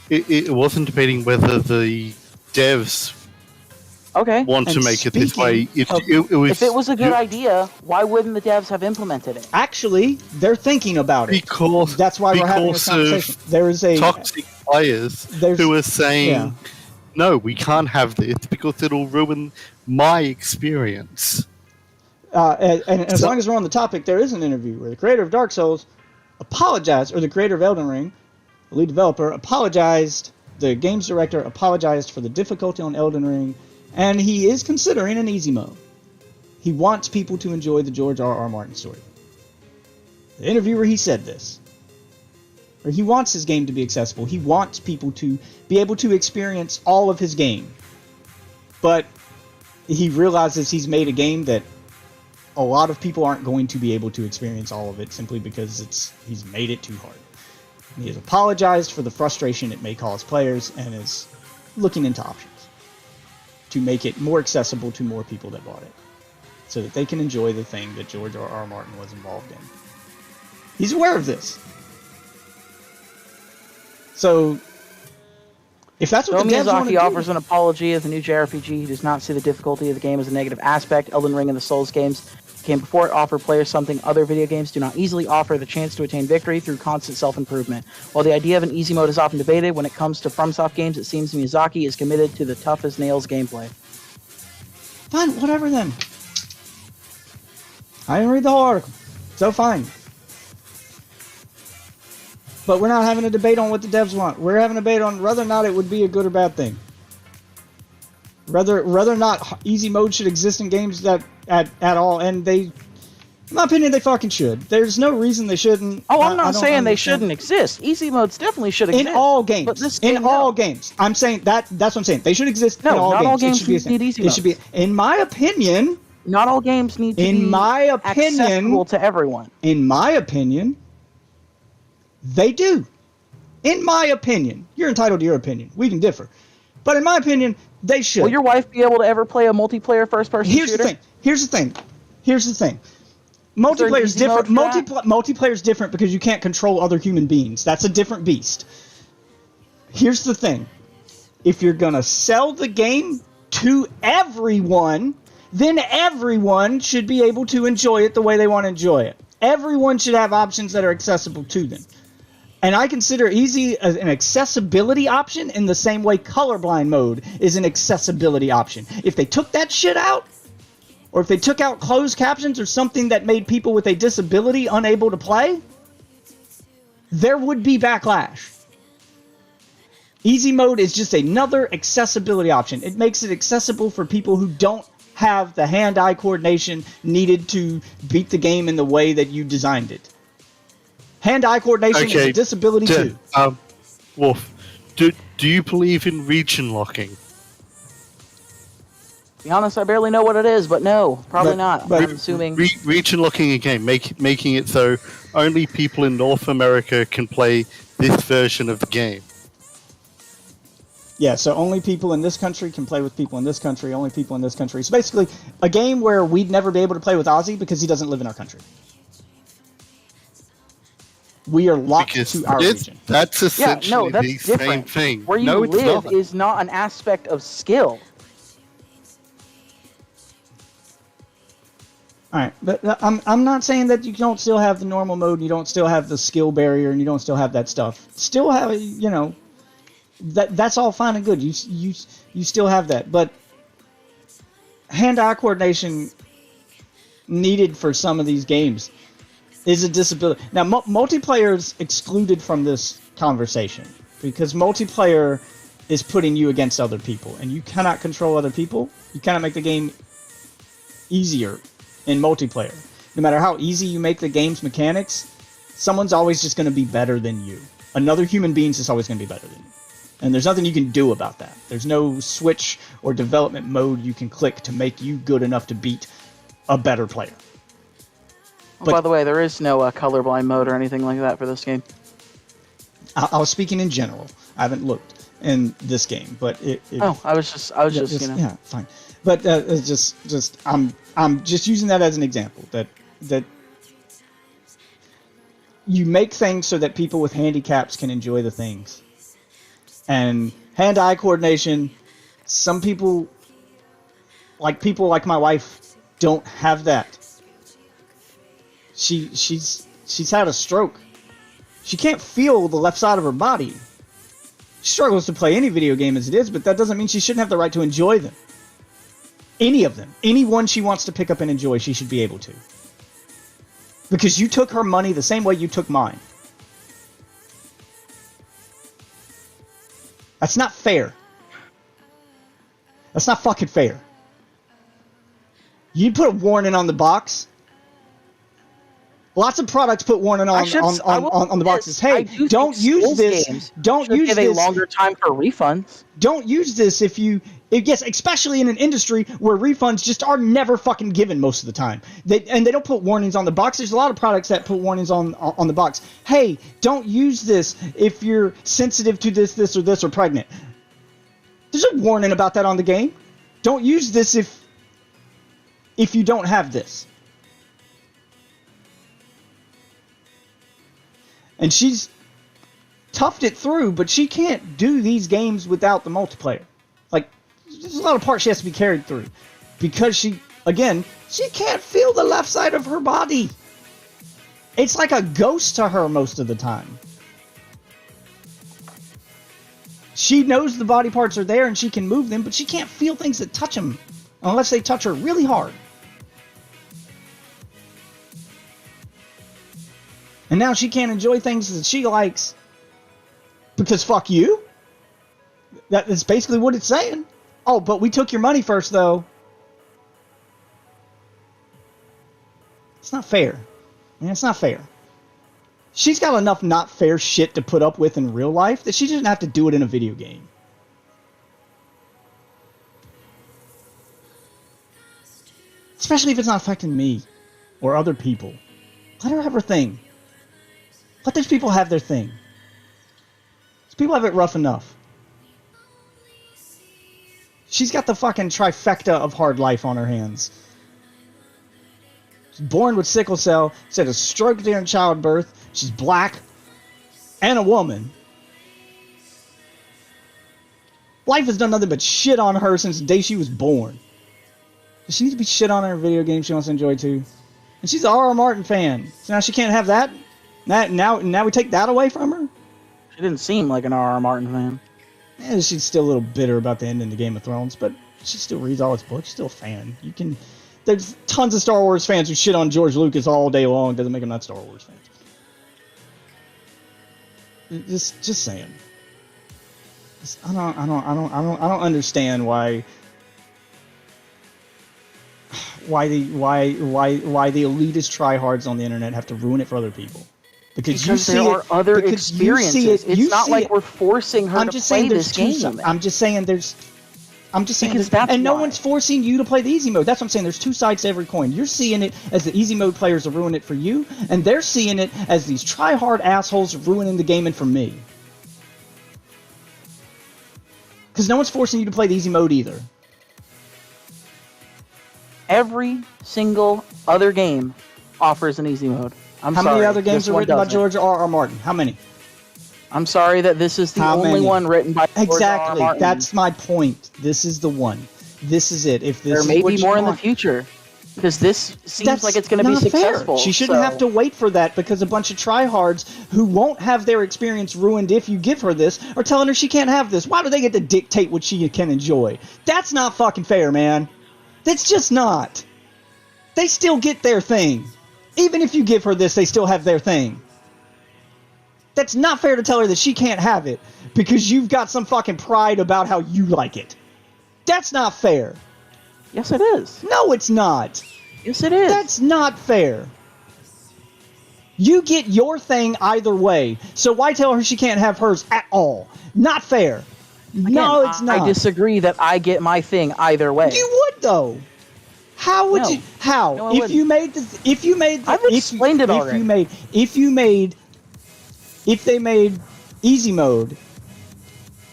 It wasn't debating whether the devs want to make it this way. If it was a good idea, why wouldn't the devs have implemented it? Actually, they're thinking about it. Because that's why we're having this conversation. There is a toxic players who are saying, no, we can't have this because it'll ruin my experience. And as long as we're on the topic, there is an interview where the creator of Dark Souls apologized, or the creator of Elden Ring, the lead developer, apologized, the games director apologized for the difficulty on Elden Ring, and he is considering an easy mode. He wants people to enjoy the George R. R. Martin story. The interviewer, he said this. Or he wants his game to be accessible. He wants people to be able to experience all of his game. But he realizes he's made a game that a lot of people aren't going to be able to experience all of it simply because he's made it too hard. He has apologized for the frustration it may cause players and is looking into options to make it more accessible to more people that bought it, so that they can enjoy the thing that George R.R. Martin was involved in. He's aware of this. So, if that's what Though the devs want to Miyazaki do, offers an apology as a new JRPG, he does not see the difficulty of the game as a negative aspect. Elden Ring and the Souls games came before it offer players something other video games do not easily offer, the chance to attain victory through constant self-improvement. While the idea of an easy mode is often debated, when it comes to FromSoft games, it seems Miyazaki is committed to the tough as nails gameplay. fine, whatever then. I didn't read the whole article, so fine. But we're not having a debate on what the devs want. We're having a debate on whether or not it would be a good or bad thing. Whether or not easy mode should exist in games that at all, and they, in my opinion, they fucking should. There's no reason they shouldn't. Oh, I'm I not don't saying they understand. shouldn't exist. Easy modes definitely should exist. In all games. But this In game, all no. games. I'm saying that's what I'm saying. They should exist No, in all not games. all games it should be a thing. need easy It should be, in my opinion, Not all games need to be in my opinion, accessible to everyone. in my opinion, they do. In my opinion. You're entitled to your opinion. We can differ. But in my opinion, they should. Will your wife be able to ever play a multiplayer first-person Here's shooter? the thing. Here's the thing. Here's the thing. there an Multiplayer's easy mode different. for that? Multiplayer's different because you can't control other human beings. That's a different beast. Here's the thing. If you're gonna sell the game to everyone, then everyone should be able to enjoy it the way they want to enjoy it. Everyone should have options that are accessible to them. And I consider easy as an accessibility option in the same way colorblind mode is an accessibility option. If they took that shit out, or if they took out closed captions or something that made people with a disability unable to play, there would be backlash. Easy mode is just another accessibility option. It makes it accessible for people who don't have the hand-eye coordination needed to beat the game in the way that you designed it. Hand-eye coordination is a disability too. Wolf, do you believe in region locking? To be honest, I barely know what it is, but no, probably But- not. but- I'm assuming. Region locking a game, making it so only people in North America can play this version of the game. Yeah, so only people in this country can play with people in this country, only people in this country. So basically, a game where we'd never be able to play with Ozzy because he doesn't live in our country. We are locked Because to our region. that's essentially Yeah, no, that's the same different. thing. Where you No, it's live not. is not an aspect of skill. All right, but I'm not saying that you don't still have the normal mode, and you don't still have the skill barrier, and you don't still have that stuff. Still have, that's all fine and good. You still have that, but hand-eye coordination needed for some of these games is a disability. Now, multiplayer is excluded from this conversation because multiplayer is putting you against other people, and you cannot control other people. You cannot make the game easier in multiplayer. No matter how easy you make the game's mechanics, someone's always just going to be better than you. Another human being's just always going to be better than you. And there's nothing you can do about that. There's no switch or development mode you can click to make you good enough to beat a better player. But- By the way, there is no colorblind mode or anything like that for this game. I was speaking in general. I haven't looked in this game, but I was just yeah, fine. But it's just I'm just using that as an example that you make things so that people with handicaps can enjoy the things. And hand-eye coordination, some people like my wife don't have that. She's had a stroke. She can't feel the left side of her body. She struggles to play any video game as it is, but that doesn't mean she shouldn't have the right to enjoy them. Any of them. Any one she wants to pick up and enjoy, she should be able to. Because you took her money the same way you took mine. That's not fair. That's not fucking fair. You put a warning on the box. Lots of products put warning on the boxes. Hey, don't use this. Don't use give this. a longer time for refunds. Don't use this if yes, especially in an industry where refunds just are never fucking given most of the time. They don't put warnings on the box. There's a lot of products that put warnings on the box. Hey, don't use this if you're sensitive to this or pregnant. There's a warning about that on the game. Don't use this if you don't have this. And she's toughed it through, but she can't do these games without the multiplayer. Like, there's a lot of parts she has to be carried through. Because she can't feel the left side of her body. It's like a ghost to her most of the time. She knows the body parts are there and she can move them, but she can't feel things that touch them unless they touch her really hard. And now she can't enjoy things that she likes because fuck you. That's basically what it's saying. Oh, but we took your money first, though. It's not fair. Man, it's not fair. She's got enough not fair shit to put up with in real life that she doesn't have to do it in a video game. Especially if it's not affecting me or other people. Let her have her thing. Let those people have their thing. Those people have it rough enough. She's got the fucking trifecta of hard life on her hands. She's born with sickle cell. She's had a stroke during childbirth. She's black. And a woman. Life has done nothing but shit on her since the day she was born. Does she need to be shit on in her video game she wants to enjoy too? And she's an R.R. Martin fan. So now she can't have that? Now we take that away from her? She didn't seem like an R.R. Martin fan. Yeah, she's still a little bitter about the ending of Game of Thrones, but she still reads all his books. She's still a fan. There's tons of Star Wars fans who shit on George Lucas all day long. Doesn't make them not Star Wars fans. Just saying. I don't understand why the elitist tryhards on the internet have to ruin it for other people. Because there are other experiences. It's not like we're forcing her to play this game. I'm just saying no one's forcing you to play the easy mode. That's what I'm saying. There's two sides to every coin. You're seeing it as the easy mode players are ruining it for you, and they're seeing it as these try-hard assholes ruining the gaming for me. Because no one's forcing you to play the easy mode either. Every single other game offers an easy mode. How many other games are written by George R.R. Martin? How many? I'm sorry that this is the only one written by George exactly. R.R. Martin. That's my point. This is the one. This is it. If this there may be more in the future, because this seems like it's going to be successful. She shouldn't have to wait for that because a bunch of tryhards who won't have their experience ruined if you give her this are telling her she can't have this. Why do they get to dictate what she can enjoy? That's not fucking fair, man. That's just not. They still get their thing. Even if you give her this, they still have their thing. That's not fair to tell her that she can't have it because you've got some fucking pride about how you like it. That's not fair. Yes, it is. No, it's not. Yes, it is. That's not fair. You get your thing either way, so why tell her she can't have hers at all? Not fair. Again, no, it's not. I disagree that I get my thing either way. You would though. How would you? How? No, if you made I've explained it already. If they made easy mode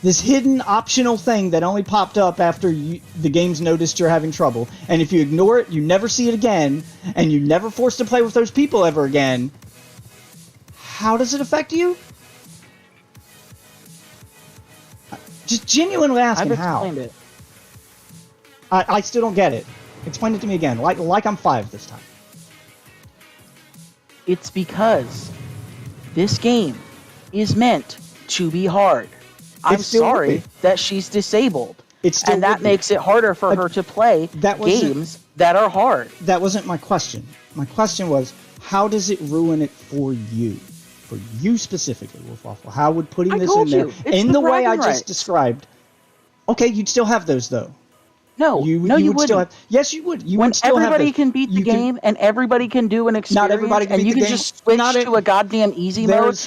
this hidden optional thing that only popped up after the game's noticed you're having trouble, and if you ignore it, you never see it again, and you're never forced to play with those people ever again, how does it affect you? Just genuinely asking how. I've explained it. I still don't get it. Explain it to me again, like I'm 5 this time. It's because this game is meant to be hard. I'm sorry that she's disabled. And that makes it harder for her to play games that are hard. That wasn't my question. My question was, how does it ruin it for you? For you specifically, Wolf Waffle. How would putting this in there, in the way I just described, okay, you'd still have those though. No, you wouldn't. Still have, yes, you would. You when would still everybody have can beat the game and everybody can do an experience, not everybody can and beat you the can game. just switch to a goddamn easy mode.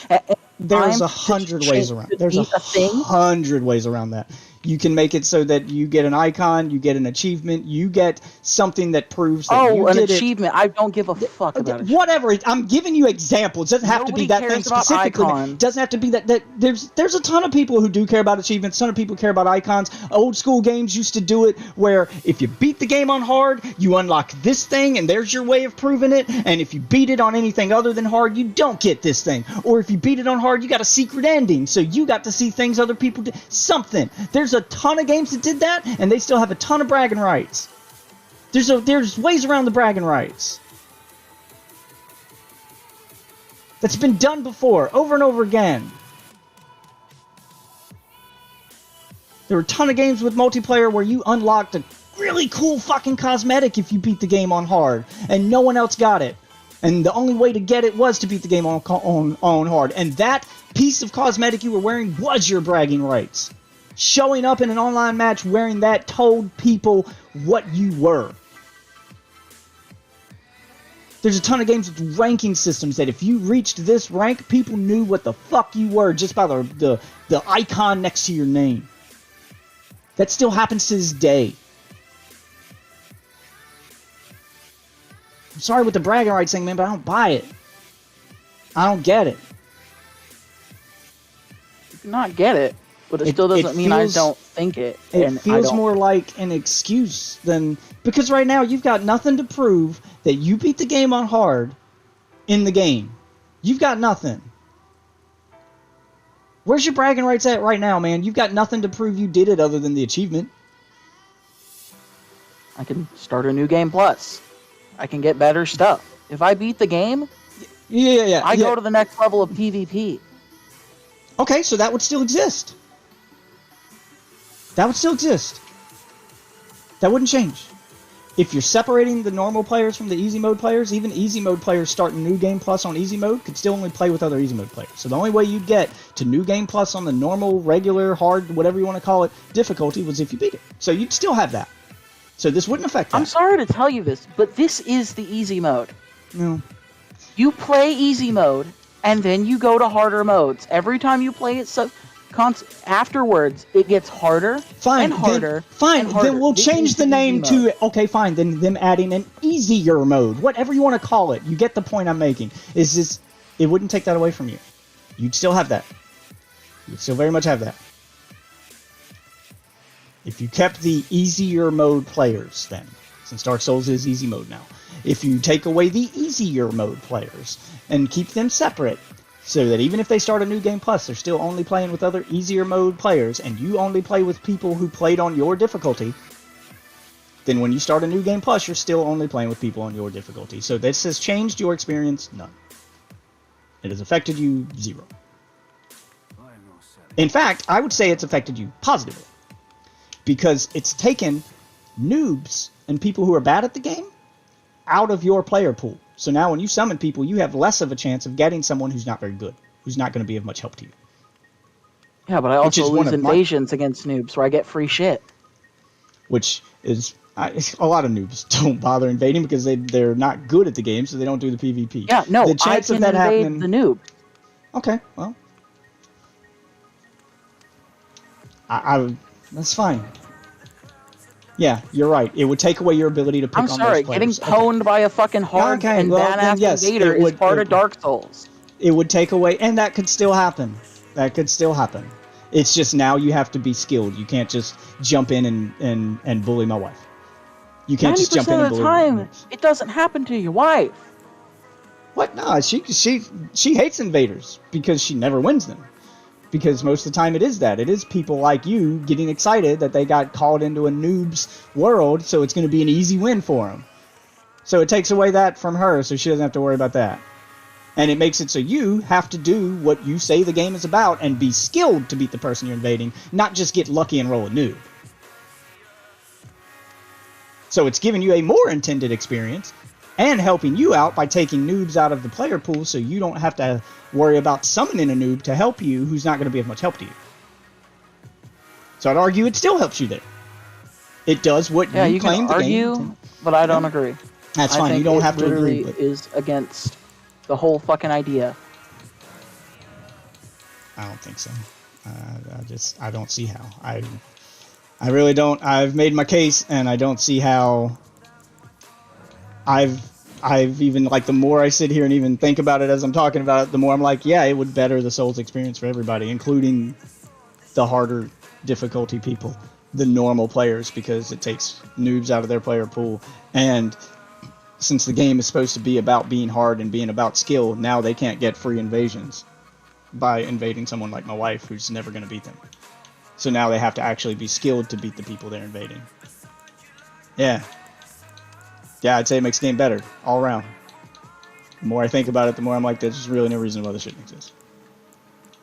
There's 100 ways around. There's 100 ways around that. You can make it so that you get an icon, you get an achievement, you get something that proves that you an did achievement. I don't give a fuck about it. Whatever. I'm giving you examples. It doesn't have to be Nobody that cares thing about specifically. icons. It doesn't have to be that. There's a ton of people who do care about achievements. A ton of people care about icons. Old school games used to do it where if you beat the game on hard, you unlock this thing, and there's your way of proving it. And if you beat it on anything other than hard, you don't get this thing. Or if you beat it on hard, you got a secret ending, so you got to see things other people did. Something. There's a ton of games that did that, and they still have a ton of bragging rights. There's ways around the bragging rights. That's been done before, over and over again. There were a ton of games with multiplayer where you unlocked a really cool fucking cosmetic if you beat the game on hard, and no one else got it. And the only way to get it was to beat the game on hard. And that piece of cosmetic you were wearing was your bragging rights. Showing up in an online match wearing that told people what you were. There's a ton of games with ranking systems that if you reached this rank, people knew what the fuck you were just by the icon next to your name. That still happens to this day. I'm sorry with the bragging rights thing, man, but I don't buy it. I don't get it. You can not get it, but it still doesn't mean I don't think it. It feels more like an excuse than... Because right now, you've got nothing to prove that you beat the game on hard in the game. You've got nothing. Where's your bragging rights at right now, man? You've got nothing to prove you did it other than the achievement. I can start a new game plus. I can get better stuff. If I beat the game, I go to the next level of PvP. Okay, so that would still exist. That would still exist. That wouldn't change. If you're separating the normal players from the easy mode players, even easy mode players starting New Game Plus on easy mode could still only play with other easy mode players. So the only way you'd get to New Game Plus on the normal, regular, hard, whatever you want to call it, difficulty was if you beat it. So you'd still have that. So this wouldn't affect that. I'm sorry to tell you this, but this is the easy mode. No. You play easy mode, and then you go to harder modes. Every time you play it, afterwards, it gets harder and harder. Then we'll change the name to... Okay, fine. Then them adding an easier mode. Whatever you want to call it. You get the point I'm making. It wouldn't take that away from you. You'd still have that. You'd still very much have that. If you kept the easier mode players, then, since Dark Souls is easy mode now, if you take away the easier mode players and keep them separate, so that even if they start a New Game Plus, they're still only playing with other easier mode players, and you only play with people who played on your difficulty, then when you start a New Game Plus, you're still only playing with people on your difficulty. So this has changed your experience? None. It has affected you? Zero. In fact, I would say it's affected you positively. Because it's taken noobs and people who are bad at the game out of your player pool. So now when you summon people, you have less of a chance of getting someone who's not very good, who's not going to be of much help to you. Yeah, but I also lose invasions against noobs where I get free shit. Which is... a lot of noobs don't bother invading because they're not good at the game, so they don't do the PvP. Yeah, no, the chance I can invade the noob. Okay, well... That's fine. Yeah, you're right. It would take away your ability to pick on those players. I'm sorry, getting pwned by a fucking hard and badass invader is part of Dark Souls. It would take away, and that could still happen. That could still happen. It's just now you have to be skilled. You can't just jump in and bully my wife. You can't just jump in and bully 90% of the time, it doesn't happen to your wife. What? No, she hates invaders because she never wins them. Because most of the time it is that. It is people like you getting excited that they got called into a noob's world, so it's going to be an easy win for them. So it takes away that from her, so she doesn't have to worry about that. And it makes it so you have to do what you say the game is about and be skilled to beat the person you're invading, not just get lucky and roll a noob. So it's giving you a more intended experience and helping you out by taking noobs out of the player pool so you don't have to worry about summoning a noob to help you who's not going to be of much help to you. So I'd argue it still helps you there. It does what you claim the game. Yeah, you can argue, but I don't agree. That's fine. You don't have to agree. It is against the whole fucking idea. I don't think so. I don't see how. I really don't. I've made my case, and I don't see how. I've even, like, the more I sit here and even think about it as I'm talking about it, the more I'm like, yeah, it would better the Souls experience for everybody, including the harder difficulty people, the normal players, because it takes noobs out of their player pool. And since the game is supposed to be about being hard and being about skill, now they can't get free invasions by invading someone like my wife, who's never going to beat them. So now they have to actually be skilled to beat the people they're invading. Yeah. Yeah, I'd say it makes the game better, all around. The more I think about it, the more I'm like, there's really no reason why this shouldn't exist.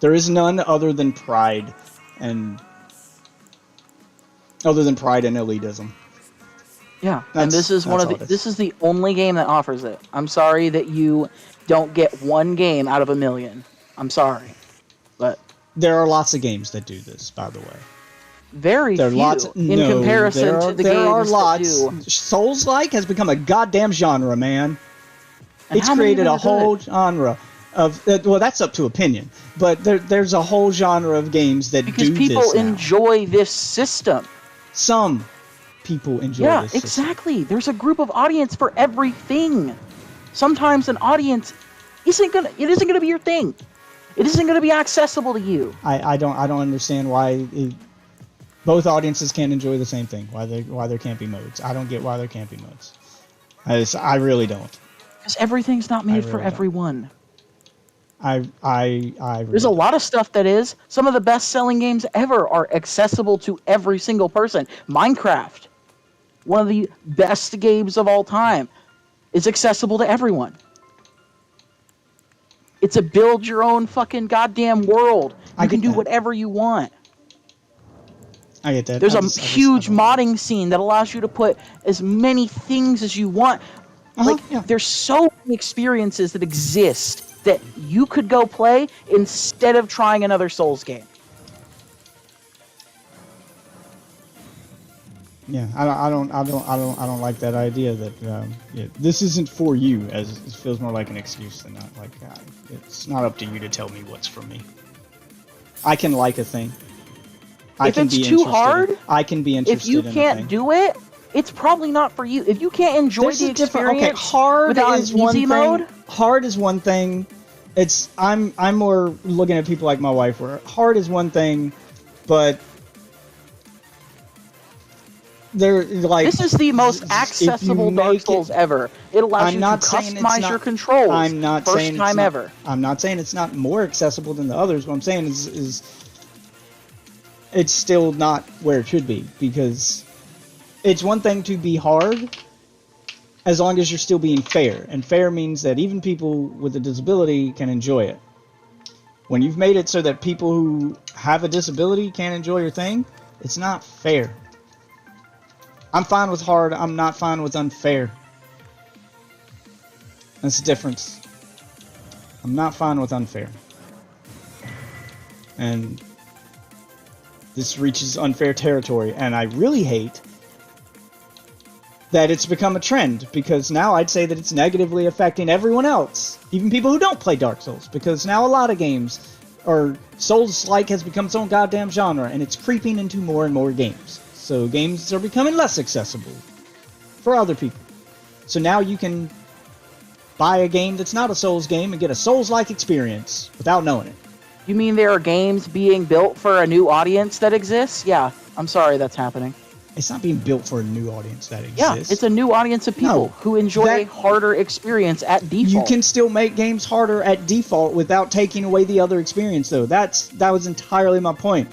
There is none other than pride and elitism. Yeah, and this is this is the only game that offers it. I'm sorry that you don't get one game out of a million. I'm sorry, but there are lots of games that do this, by the way. Very few in comparison to the games that do. Souls-like has become a goddamn genre, man. It's created a whole genre of well, that's up to opinion, but there's a whole genre of games that do this now. Because people enjoy this system. Some people enjoy this system. Yeah, exactly. There's a group of audience for everything. Sometimes an audience isn't gonna be your thing. It isn't gonna be accessible to you. I don't understand why both audiences can't enjoy the same thing. Why there can't be modes. I don't get why there can't be modes. I really don't. Because everything's not made for everyone. There's a lot of stuff that is. Some of the best-selling games ever are accessible to every single person. Minecraft, one of the best games of all time, is accessible to everyone. It's a build your own fucking goddamn world. You can do whatever you want. I get that. There's a huge modding scene that allows you to put as many things as you want. There's so many experiences that exist that you could go play instead of trying another Souls game. Yeah, I don't like that idea that this isn't for you, as it feels more like an excuse than not. Like it's not up to you to tell me what's for me. I can like a thing. If it's too hard, I can be interested. If you can't do it, it's probably not for you. If you can't enjoy the experience without easy mode, hard is one thing. I'm more looking at people like my wife, where hard is one thing, but they're like, this is the most accessible Dark Souls ever. It allows you to customize your controls. I'm not saying first time ever. I'm not saying it's not more accessible than the others. What I'm saying is it's still not where it should be, because it's one thing to be hard as long as you're still being fair, and fair means that even people with a disability can enjoy it. When you've made it so that people who have a disability can't enjoy your thing, it's not fair. I'm fine with hard, I'm not fine with unfair. That's the difference. I'm not fine with unfair. And this reaches unfair territory, and I really hate that it's become a trend, because now I'd say that it's negatively affecting everyone else, even people who don't play Dark Souls, because now a lot of games, or Souls-like has become its own goddamn genre, and it's creeping into more and more games. So games are becoming less accessible for other people. So now you can buy a game that's not a Souls game and get a Souls-like experience without knowing it. You mean there are games being built for a new audience that exists? Yeah, I'm sorry that's happening. It's not being built for a new audience that exists. Yeah, it's a new audience of people who enjoy a harder experience at default. You can still make games harder at default without taking away the other experience, though. That was entirely my point.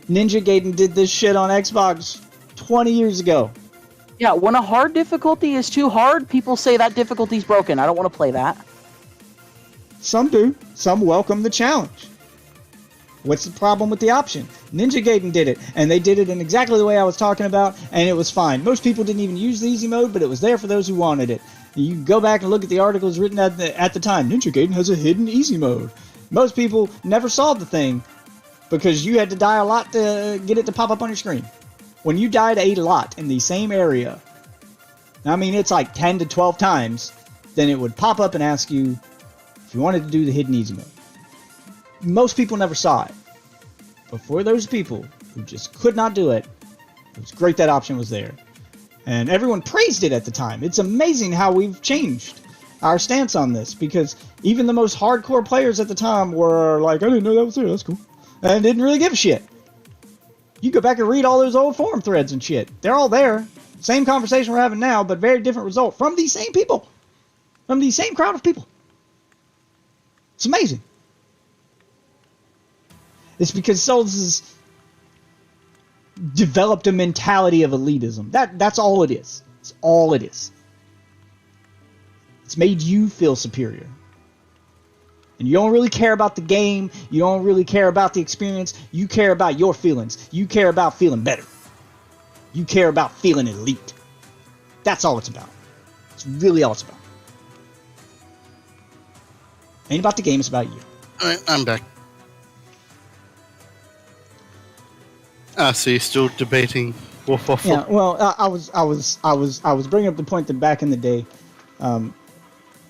Ninja Gaiden did this shit on Xbox 20 years ago. Yeah, when a hard difficulty is too hard, people say that difficulty's broken. I don't want to play that. Some do. Some welcome the challenge. What's the problem with the option? Ninja Gaiden did it, and they did it in exactly the way I was talking about, and it was fine. Most people didn't even use the easy mode, but it was there for those who wanted it. And you can go back and look at the articles written at the time. Ninja Gaiden has a hidden easy mode. Most people never saw the thing, because you had to die a lot to get it to pop up on your screen. When you died a lot in the same area, I mean it's like 10 to 12 times, then it would pop up and ask you if you wanted to do the hidden easy mode. Most people never saw it. But for those people who just could not do it, It was great that option was there. And everyone praised it at the time. It's amazing how we've changed our stance on this, because even the most hardcore players at the time were like, I didn't know that was there, that's cool. And didn't really give a shit. You go back and read all those old forum threads and shit. They're all there. Same conversation we're having now, but very different result from these same people. From the same crowd of people. It's amazing. It's because Souls has developed a mentality of elitism. That's all it is. It's all it is. It's made you feel superior. And you don't really care about the game. You don't really care about the experience. You care about your feelings. You care about feeling better. You care about feeling elite. That's all it's about. It's really all it's about. Ain't about the game, it's about you. I'm back. So you're still debating Wolf Waffle? Yeah, well, I was bringing up the point that back in the day,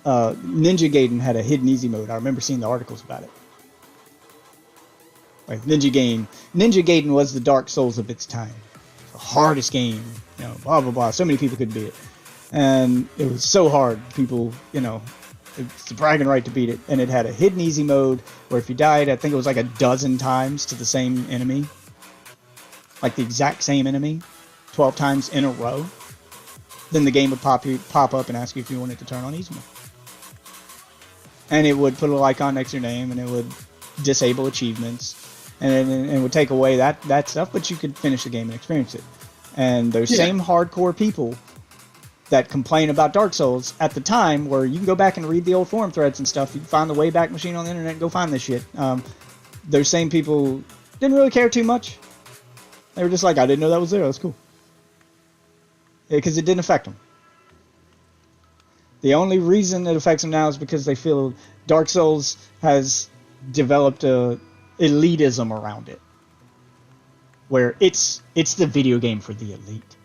Ninja Gaiden had a hidden easy mode. I remember seeing the articles about it. Like Ninja Gaiden was the Dark Souls of its time. The hardest game, you know, blah blah blah. So many people could beat it, and it was so hard. People, you know, it's the bragging right to beat it. And it had a hidden easy mode where if you died, I think it was like a dozen times to the same enemy, like the exact same enemy, 12 times in a row, then the game would pop up and ask you if you wanted to turn on easy mode. And it would put a little icon next to your name, and it would disable achievements, and it would take away that stuff, but you could finish the game and experience it. And those same hardcore people that complain about Dark Souls at the time, where you can go back and read the old forum threads and stuff, you can find the Wayback Machine on the internet and go find this shit. Those same people didn't really care too much. They were just like, I didn't know that was there, that's cool. Because it didn't affect them. The only reason it affects them now is because they feel Dark Souls has developed a elitism around it, where it's the video game for the elite,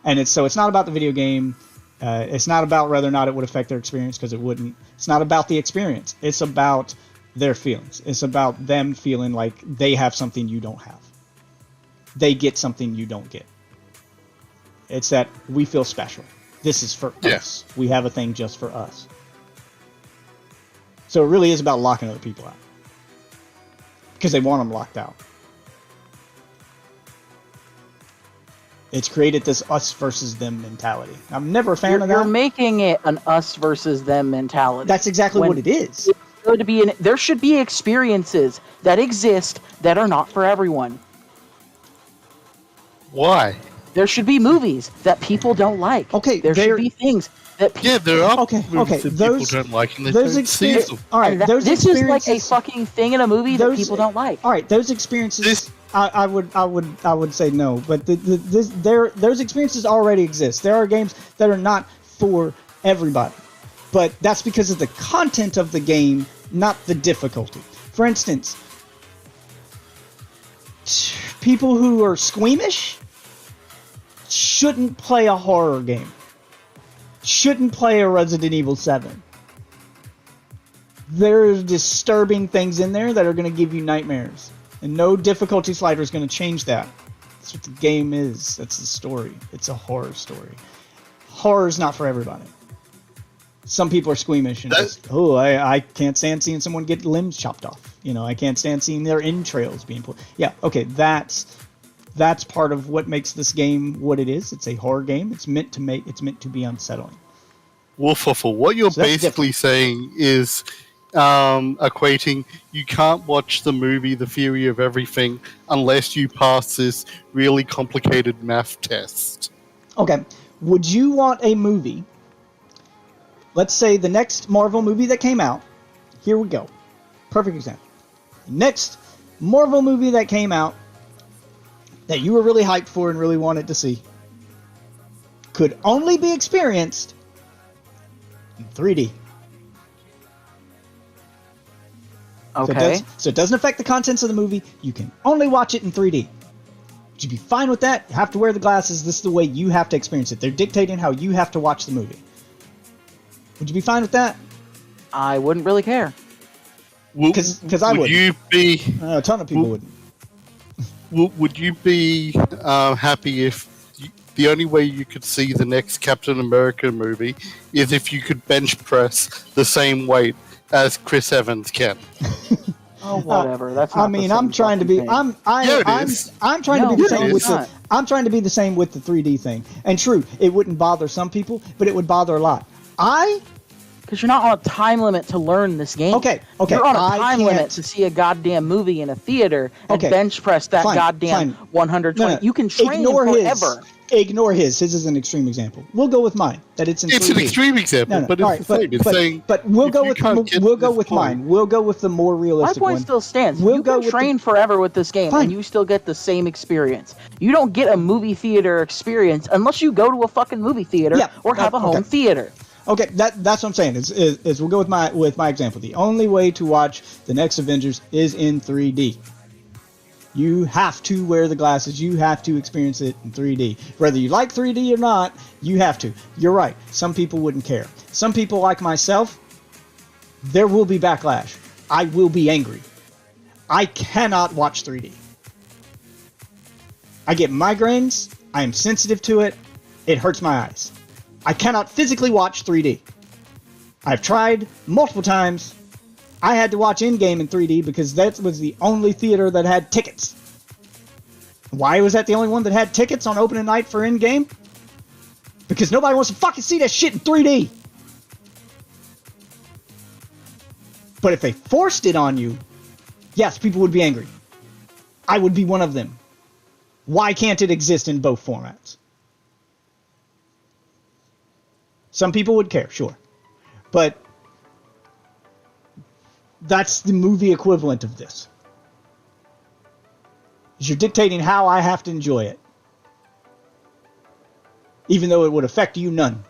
and it's not about the video game. It's not about whether or not it would affect their experience, because it wouldn't. It's not about the experience. It's about their feelings. It's about them feeling like they have something you don't have. They get something you don't get. It's that we feel special. This is for us. We have a thing just for us. So it really is about locking other people out. Because they want them locked out. It's created this us versus them mentality. I'm never a fan of that. You're making it an us versus them mentality. That's exactly what it is. It's going to be there should be experiences that exist that are not for everyone. Why? There should be movies that people don't like. Okay, there should be things that people... Yeah, there are Okay, movies that people don't like, and they don't see them. All right, this is like a fucking thing in a movie that people don't like. All right, those experiences. I would say no, but those experiences already exist. There are games that are not for everybody, but that's because of the content of the game, not the difficulty. For instance, people who are squeamish shouldn't play a horror game. Shouldn't play a Resident Evil 7. There's disturbing things in there that are going to give you nightmares. And no difficulty slider is going to change that. That's what the game is. That's the story. It's a horror story. Horror is not for everybody. Some people are squeamish and I can't stand seeing someone get limbs chopped off. You know, I can't stand seeing their entrails being pulled. Yeah, okay, that's part of what makes this game what it is. It's a horror game. It's meant to be unsettling. Wolf Waffle, what you're basically saying is equating you can't watch the movie The Theory of Everything unless you pass this really complicated math test. Okay. Would you want a movie? Let's say the next Marvel movie that came out. Here we go. Perfect example. Next Marvel movie that came out that you were really hyped for and really wanted to see could only be experienced in 3D. Okay. So it doesn't affect the contents of the movie. You can only watch it in 3D. Would you be fine with that? You have to wear the glasses. This is the way you have to experience it. They're dictating how you have to watch the movie. Would you be fine with that? I wouldn't really care. Because I would. You be? A ton of people wouldn't. would you be happy if the only way you could see the next Captain America movie is if you could bench press the same weight as Chris Evans can? Oh, whatever. That's not I mean, the same I'm trying to fucking be. thing. Yeah, it is. I'm trying No, to be the yeah, same it with is. the. I'm trying to be the same with the 3D thing. And true, it wouldn't bother some people, but it would bother a lot. Because you're not on a time limit to learn this game. Okay. You're on a I time can't- limit to see a goddamn movie in a theater and Okay, bench press that fine, goddamn fine. 120. No. You can train Ignore forever. Ignore his. His is an extreme example. We'll go with mine. That it's in It's 3D. an extreme example, but it's all right, the same. It's saying but we'll if go you with can't get we'll to go this with point- mine. We'll go with the more My realistic point one. still stands. We'll You go can with the- train forever with this game, Fine. and you still get the same experience. You don't get a movie theater experience unless you go to a fucking movie theater Yeah, or have a home okay. theater. Okay, that's what I'm saying. Is we'll go with my example. The only way to watch the next Avengers is in 3D. You have to wear the glasses. You have to experience it in 3D. Whether you like 3D or not, you have to. You're right. Some people wouldn't care. Some people like myself, there will be backlash. I will be angry. I cannot watch 3D. I get migraines. I am sensitive to it. It hurts my eyes. I cannot physically watch 3D. I've tried multiple times. I had to watch Endgame in 3D because that was the only theater that had tickets. Why was that the only one that had tickets on opening night for Endgame? Because nobody wants to fucking see that shit in 3D. But if they forced it on you, yes, people would be angry. I would be one of them. Why can't it exist in both formats? Some people would care, sure. But that's the movie equivalent of this. You're dictating how I have to enjoy it. Even though it would affect you none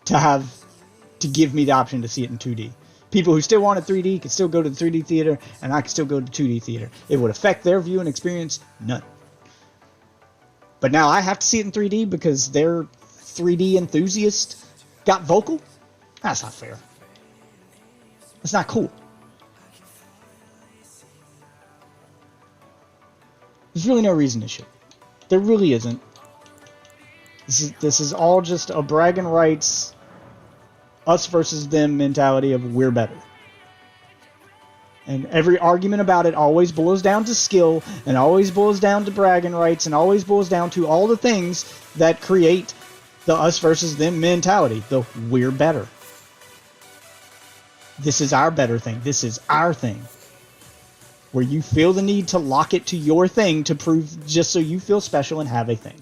to give me the option to see it in 2D. People who still want a 3D can still go to the 3D theater, and I can still go to 2D theater. It would affect their view and experience none. But now I have to see it in 3D because their 3D enthusiast got vocal? That's not fair. That's not cool. There's really no reason to shit. There really isn't. This is all just a bragging rights, us versus them mentality of we're better. And every argument about it always boils down to skill, and always boils down to bragging rights, and always boils down to all the things that create the us versus them mentality. The we're better. This is our better thing. This is our thing. Where you feel the need to lock it to your thing to prove just so you feel special and have a thing.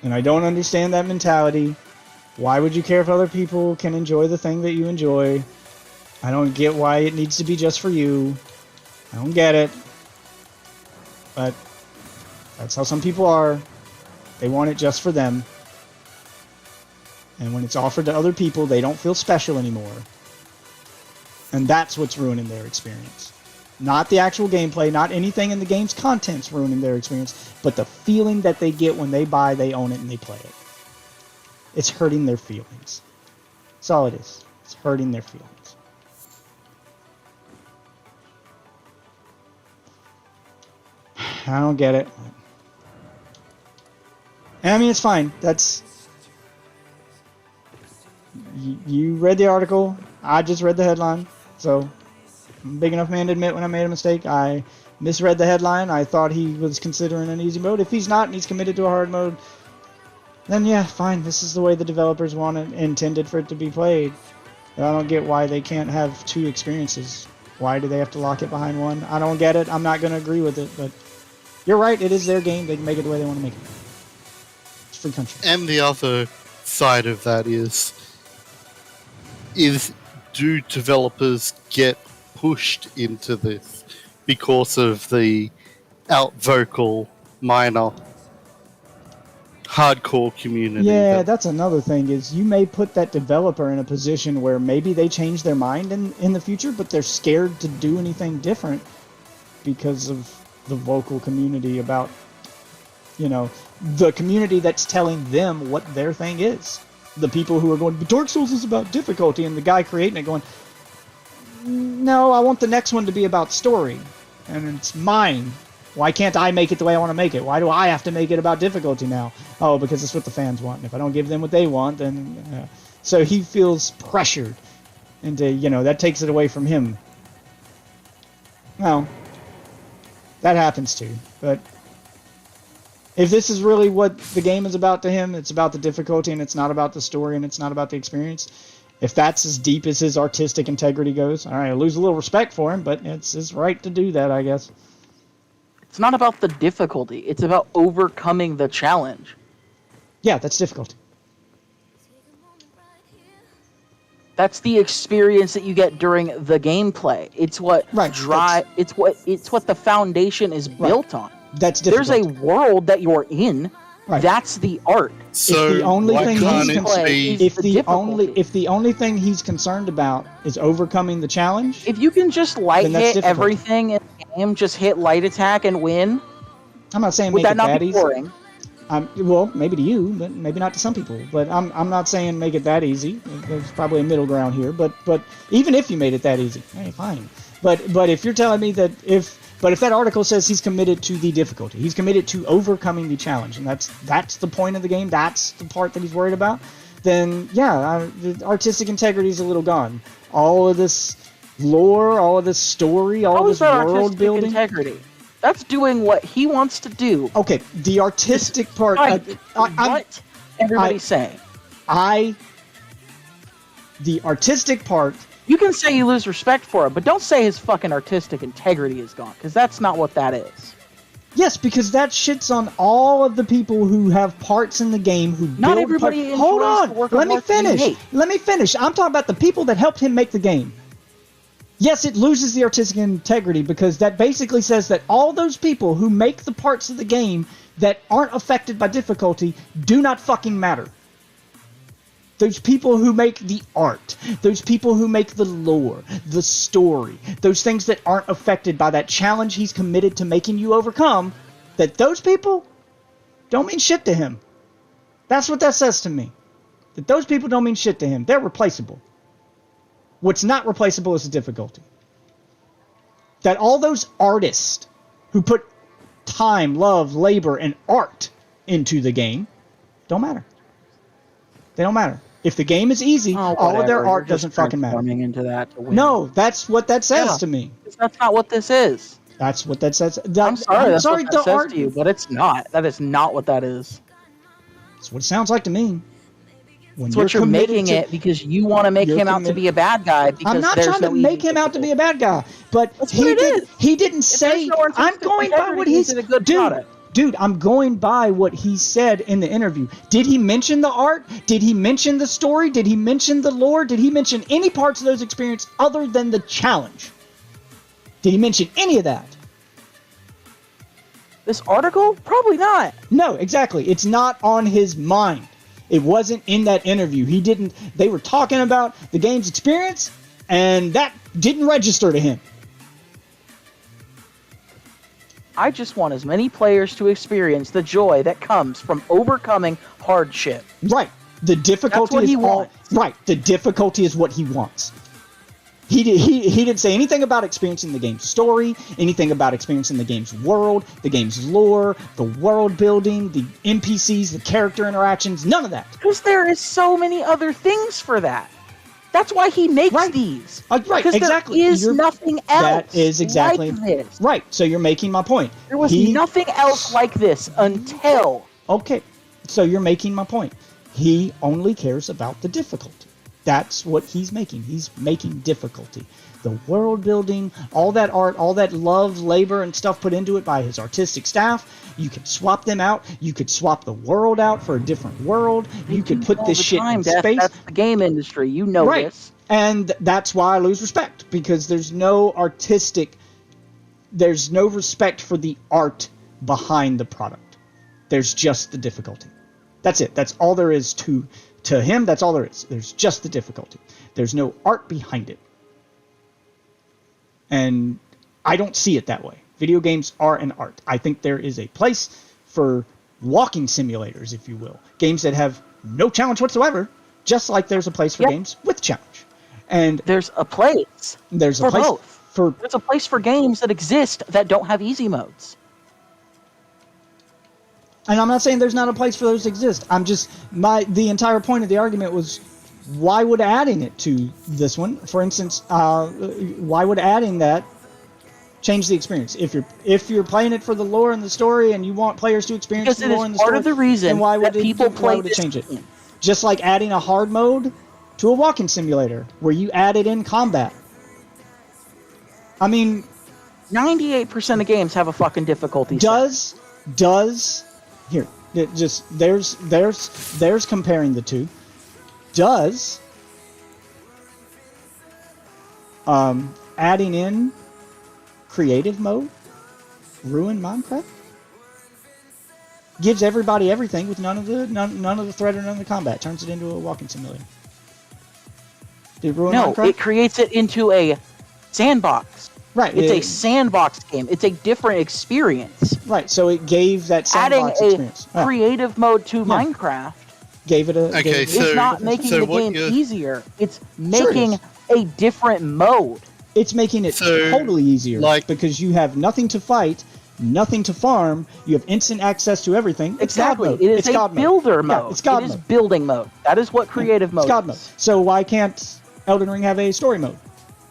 And I don't understand that mentality. Why would you care if other people can enjoy the thing that you enjoy? I don't get why it needs to be just for you. I don't get it. But that's how some people are. They want it just for them. And when it's offered to other people, they don't feel special anymore. And that's what's ruining their experience. Not the actual gameplay, not anything in the game's content's ruining their experience, but the feeling that they get when they buy, they own it, and they play it. It's hurting their feelings. That's all it is. It's hurting their feelings. I don't get it. And I mean, it's fine. That's... You read the article. I just read the headline. So, I'm a big enough man to admit when I made a mistake. I misread the headline. I thought he was considering an easy mode. If he's not and he's committed to a hard mode, then yeah, fine. This is the way the developers want it, intended for it to be played. But I don't get why they can't have two experiences. Why do they have to lock it behind one? I don't get it. I'm not going to agree with it, but you're right. It is their game. They can make it the way they want to make it. It's free country. And the other side of that is do developers get pushed into this because of the out vocal minor hardcore community? Yeah, that's another thing, is you may put that developer in a position where maybe they change their mind in the future, but they're scared to do anything different because of the vocal community about, you know, the community that's telling them what their thing is. The people who are going, but Dark Souls is about difficulty, and the guy creating it going, no, I want the next one to be about story. and it's mine. Why can't I make it the way I want to make it? Why do I have to make it about difficulty now? Oh, because it's what the fans want. And if I don't give them what they want, then... So he feels pressured. And, that takes it away from him. Well, that happens too. But if this is really what the game is about to him, it's about the difficulty and it's not about the story and it's not about the experience. If that's as deep as his artistic integrity goes, all right, I lose a little respect for him, but it's his right to do that, I guess. It's not about the difficulty. It's about overcoming the challenge. Yeah, that's difficulty. That's the experience that you get during the gameplay. It's what It's what the foundation is built on. That's difficulty. There's a world that you're in. Right. That's the art. So the only why thing can't he's it be? If the only thing he's concerned about is overcoming the challenge, If you can just light Then that's hit difficult. everything in the game, just hit light attack and win, I'm not saying would make that it not that be easy. boring? Well, maybe to you, but maybe not to some people. But I'm not saying make it that easy. There's probably a middle ground here. But even if you made it that easy, hey, fine. But if you're telling me that if that article says he's committed to the difficulty, he's committed to overcoming the challenge, and that's the point of the game, that's the part that he's worried about, then yeah, the artistic integrity is a little gone. All of this lore, all of this story, all How of is this that world artistic building. integrity? That's doing what he wants to do. Okay, the artistic part. What everybody's saying. The artistic part. You can say you lose respect for it, but don't say his fucking artistic integrity is gone, because that's not what that is. Yes, because that shits on all of the people who have parts in the game who Not build everybody enjoys Hold on, the work let of me art that you finish. hate. Let me finish. I'm talking about the people that helped him make the game. Yes, it loses the artistic integrity because that basically says that all those people who make the parts of the game that aren't affected by difficulty do not fucking matter. Those people who make the art, those people who make the lore, the story, those things that aren't affected by that challenge he's committed to making you overcome, that those people don't mean shit to him. That's what that says to me. That those people don't mean shit to him. They're replaceable. What's not replaceable is the difficulty. That all those artists who put time, love, labor, and art into the game don't matter. They don't matter. If the game is easy, all of their art doesn't fucking matter. Into that to win. No, that's what that says to me. That's not what this is. That's what that says. I'm sorry, that's what that the says art. to you, but it's not. That is not what that is. That's what it sounds like to me. When It's what you're making it because you want to make You're him out to committed- be a bad guy. Because I'm not there's trying to no make easy him out to be a difficulty. bad guy, but That's what it is. he didn't If say. there's no artistic I'm going by integrity, what he's is it a good product? Dude, I'm going by what he said in the interview. Did he mention the art? Did he mention the story? Did he mention the lore? Did he mention any parts of those experiences other than the challenge? Did he mention any of that? This article? Probably not. No, exactly. It's not on his mind. It wasn't in that interview. He didn't. They were talking about the game's experience, and that didn't register to him. I just want as many players to experience the joy that comes from overcoming hardship. Right. The difficulty That's what is he all wants. right. The difficulty is what he wants. He didn't say anything about experiencing the game's story, anything about experiencing the game's world, the game's lore, the world building, the NPCs, the character interactions, none of that. Because there is so many other things for that. That's why he makes Right. these. Right, Because exactly. there is nothing else That is exactly like this. right. So you're making my point. There was nothing else like this until... Okay, so you're making my point. He only cares about the difficulty. That's what he's making. He's making difficulty. The world building, all that art, all that love, labor, and stuff put into it by his artistic staff. You could swap them out. You could swap the world out for a different world. You could put this shit in space. That's the game industry. You know Right. this. And that's why I lose respect, because there's no respect for the art behind the product. There's just the difficulty. That's it. That's all there is to him. That's all there is. There's just the difficulty. There's no art behind it. And I don't see it that way. Video games are an art. I think there is a place for walking simulators, if you will. Games that have no challenge whatsoever, just like there's a place for games with challenge. And There's a place there's a for place both. for There's a place for games that exist that don't have easy modes. And I'm not saying there's not a place for those to exist. I'm just the entire point of the argument was, why would adding it to this one, for instance, why would adding that change the experience? If you're playing it for the lore and the story, and you want players to experience Because the it lore is and the part story, of the reason then why would that people why play would it this change it? game. Just like adding a hard mode to a walking simulator, where you added in combat. I mean, 98% of games have a fucking difficulty set. does here it just there's comparing the two. Does adding in creative mode ruin Minecraft? Gives everybody everything with none of the threat or none of the combat. Turns it into a walking simulator. Did it ruin No, Minecraft? it creates it into a sandbox. Right. It's a sandbox game. It's a different experience. Right. So it gave that Adding sandbox a experience. Yeah. creative mode to Minecraft Gave it a. Okay, gave it- so- is not making so the what game you're- easier. It's Sure it making is. a different mode. It's making it So, totally easier, like- because you have nothing to fight, nothing to farm. You have instant access to everything. It's Exactly. God mode. It is It's a God mode. builder Yeah, mode. it's God it is mode. building mode. That is what creative mode It's God is. mode. So why can't Elden Ring have a story mode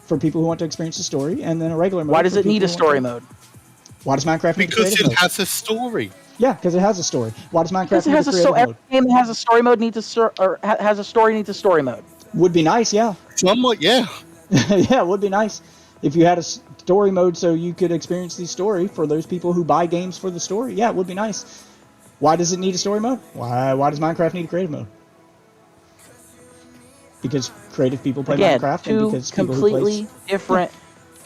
for people who want to experience the story, and then a regular mode? Why does for it need people a who story want to- mode? Why does Minecraft need a Because creative it mode? has a story. Yeah, because it has a story. Why does Minecraft Because it need a has a creative every mode? game that has a story mode needs has a story needs a story mode. Would be nice, yeah. Somewhat, yeah. Yeah, it would be nice if you had a story mode so you could experience the story for those people who buy games for the story. Yeah, it would be nice. Why does it need a story mode? Why does Minecraft need a creative mode? Because creative people play Again, Minecraft, and two because people who completely different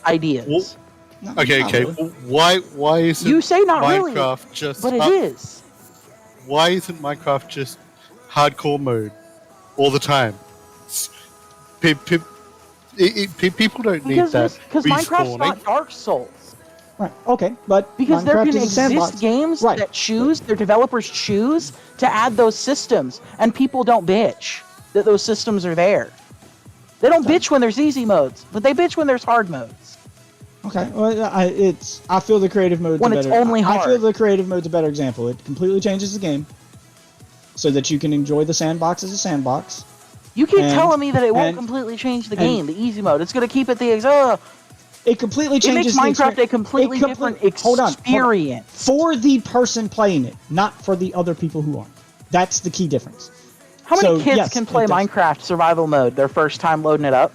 ideas. Well, No, Okay, not okay. really. Why isn't You say not really, Minecraft just but it is. Why isn't Minecraft just hardcore mode all the time? People don't need that Because Minecraft's respawning. not Dark Souls. Right. Okay, but Because there Minecraft can is a sandbox. exist games Right. that their developers choose to add those systems, and people don't bitch that those systems are there. They don't bitch when there's easy modes, but they bitch when there's hard modes. Okay, well, I feel the creative mode. When it's only I feel hard. the creative mode's a better example. It completely changes the game, so that you can enjoy the sandbox as a sandbox. You keep And- telling me that it won't and- completely change the and- game, the easy mode. It's going to keep it the It completely It changes makes the Minecraft a completely different experience. for the person playing it, not for the other people who aren't. That's the key difference. How many So, kids yes, can it play does. Minecraft survival mode their first time loading it up?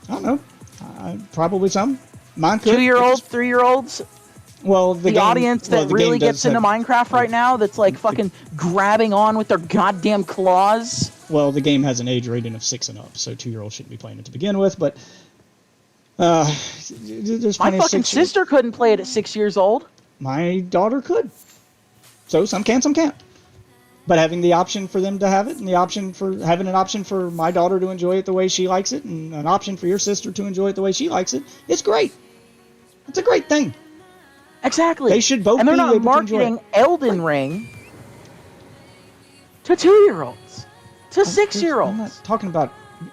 I don't know. Probably some. Mine could. 2-year-olds, 3-year-olds? Well, The game- audience well, that the really game does gets into have- Minecraft right now that's like fucking grabbing on with their goddamn claws? Well, the game has an age rating of 6 and up, so 2-year-olds shouldn't be playing it to begin with. But there's My plenty of fucking 6 sister couldn't play it at 6 years old. My daughter could. So some can, some can't. But having the option for them to have it, and having an option for my daughter to enjoy it the way she likes it, and an option for your sister to enjoy it the way she likes it, it's great. It's a great thing. Exactly. They should both And they're be not able to enjoy marketing it. Elden Ring to 2-year-olds, to I'm 6-year-olds. not talking about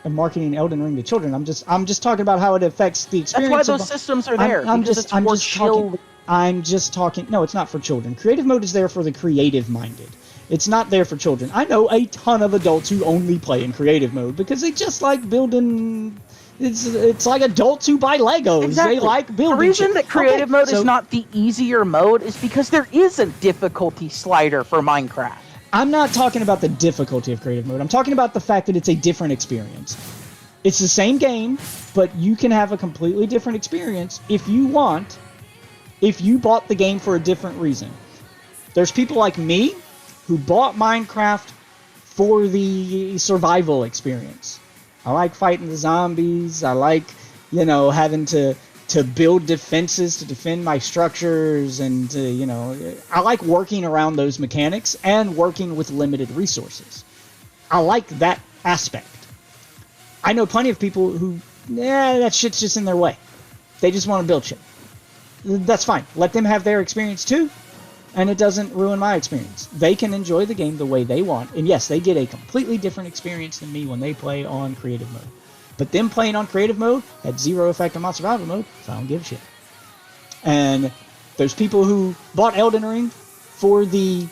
marketing Elden Ring to children. I'm just talking about how it affects the That's experience. why those of, systems are there. I'm because just, it's I'm for just chill. talking. I'm just talking. No, it's not for children. Creative mode is there for the creative-minded. It's not there for children. I know a ton of adults who only play in creative mode because they just like building. It's like adults who buy Legos. Exactly. They like building. The reason shit. that creative Okay, mode so is not the easier mode is because there is a difficulty slider for Minecraft. I'm not talking about the difficulty of creative mode. I'm talking about the fact that it's a different experience. It's the same game, but you can have a completely different experience if you want, if you bought the game for a different reason. There's people like me who bought Minecraft for the survival experience. I like fighting the zombies. I like, having to build defenses to defend my structures, and I like working around those mechanics and working with limited resources. I like that aspect. I know plenty of people who, that shit's just in their way. They just want to build shit. That's fine. Let them have their experience too, and it doesn't ruin my experience. They can enjoy the game the way they want, and yes, they get a completely different experience than me when they play on creative mode. But them playing on creative mode had zero effect on my survival mode, so I don't give a shit. And there's people who bought Elden Ring for the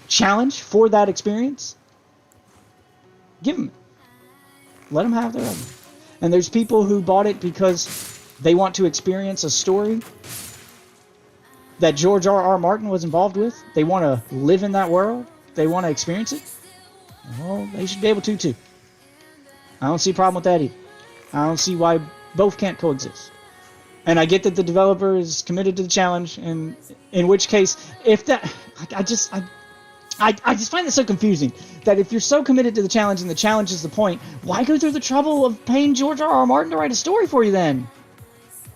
challenge, for that experience. Give them. Let them have their own. And there's people who bought it because they want to experience a story that George R.R. Martin was involved with. They want to live in that world. They want to experience it. Well, they should be able to too. I don't see a problem with that either. I don't see why both can't coexist. And I get that the developer is committed to the challenge, and in which case, if that, I just find it so confusing that if you're so committed to the challenge and the challenge is the point, why go through the trouble of paying George R.R. Martin to write a story for you then?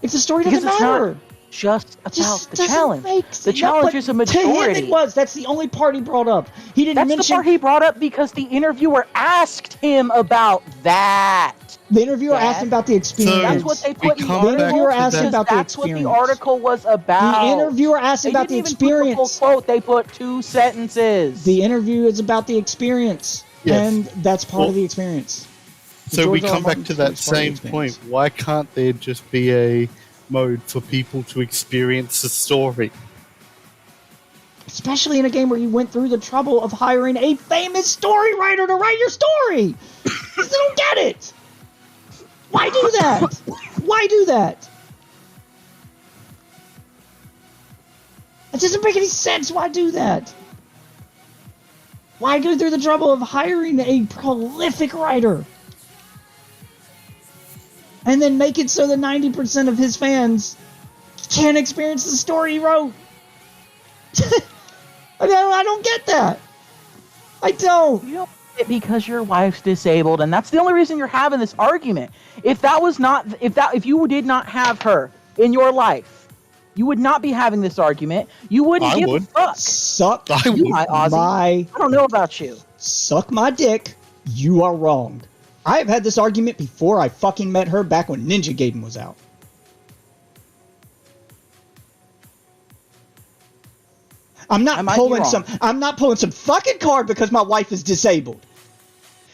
If the story doesn't matter. Just about the challenge. The challenge is a majority. To him it was. That's the only part he brought up. He didn't mention... That's the part he brought up because the interviewer asked him about that. The interviewer asked him about the experience. So that's what they put in the article. The interviewer asked him about the That's experience. what the article was about. The interviewer asked him about the experience. Put the full quote. They put 2 sentences. The interview is about the experience. Yes. And that's part of the experience. So we come back to that same point. Why can't there just be a mode for people to experience the story? Especially in a game where you went through the trouble of hiring a famous story writer to write your story. I don't get it. Why do that? Why do that? It doesn't make any sense. Why do that? Why go through the trouble of hiring a prolific writer? And then make it so that 90% of his fans can't experience the story he wrote. I don't get that. I don't. You don't get it because your wife's disabled, and that's the only reason you're having this argument. If you did not have her in your life, you would not be having this argument. You wouldn't give a fuck. Suck I would. I don't know about you. Suck my dick. You are wrong. I have had this argument before I fucking met her back when Ninja Gaiden was out. I'm not pulling some fucking card because my wife is disabled.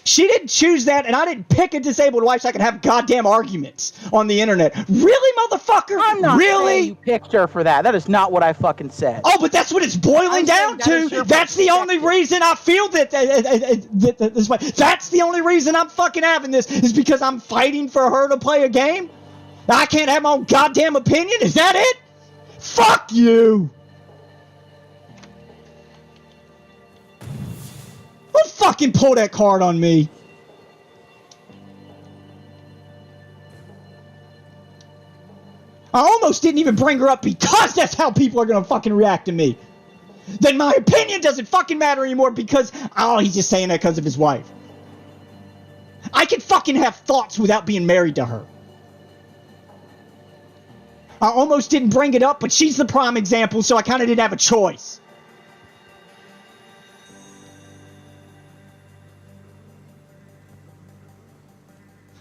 She didn't choose that, and I didn't pick a disabled wife so I could have goddamn arguments on the internet. Really, motherfucker? I'm not really? saying you picked her for that. That is not what I fucking said. Oh, but that's what it's boiling down to. That's the only reason I feel that this way. That's the only reason I'm fucking having this is because I'm fighting for her to play a game. I can't have my own goddamn opinion. Is that it? Fuck you. Don't fucking pull that card on me. I almost didn't even bring her up because that's how people are gonna fucking react to me. Then my opinion doesn't fucking matter anymore because, oh, he's just saying that because of his wife. I can fucking have thoughts without being married to her. I almost didn't bring it up, but she's the prime example, so I kind of didn't have a choice.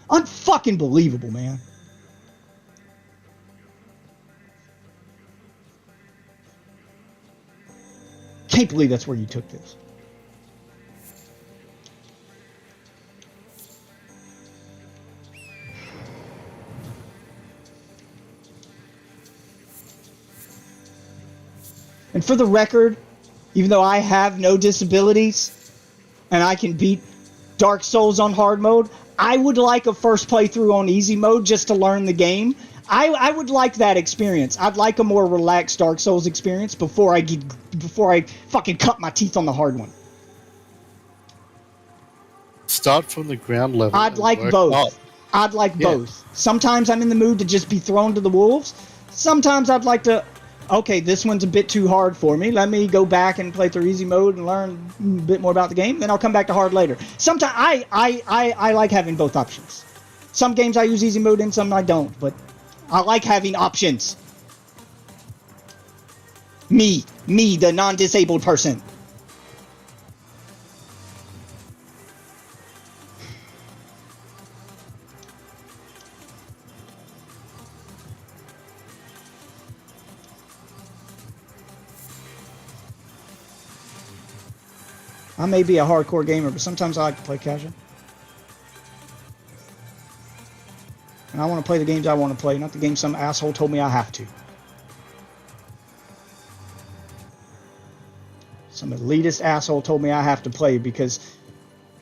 Unfucking believable, man. Can't believe that's where you took this. And for the record, even though I have no disabilities and I can beat Dark Souls on hard mode, I would like a first playthrough on easy mode just to learn the game. I would like that experience. I'd like a more relaxed Dark Souls experience before I fucking cut my teeth on the hard one. Start from the ground level. I'd like both. I'd like both. Sometimes I'm in the mood to just be thrown to the wolves. Sometimes I'd like to, okay, this one's a bit too hard for me. Let me go back and play through easy mode and learn a bit more about the game. Then I'll come back to hard later. Sometimes I like having both options. Some games I use easy mode in, some I don't. But I like having options. Me, the non-disabled person. I may be a hardcore gamer, but sometimes I like to play casual. And I want to play the games I want to play, not the games some asshole told me I have to. Some elitist asshole told me I have to play because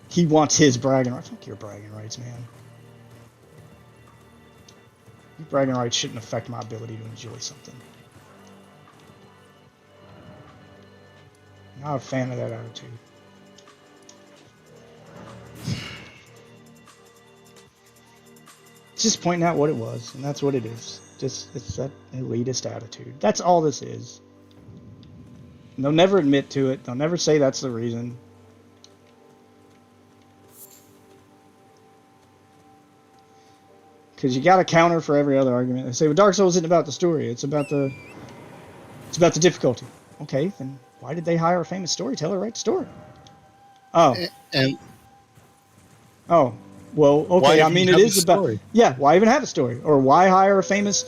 he wants his bragging rights. Fuck your bragging rights, man. Your bragging rights shouldn't affect my ability to enjoy something. I'm not a fan of that attitude. Just pointing out what it was, and that's what it is. Just, it's that elitist attitude. That's all this is. And they'll never admit to it. They'll never say that's the reason. Because you got a counter for every other argument. They say, well, Dark Souls isn't about the story. It's about the difficulty. Okay, then why did they hire a famous storyteller to write the story? Oh. And Oh. Well, okay, I mean, it is about... story? Yeah, why even have a story? Or why hire a famous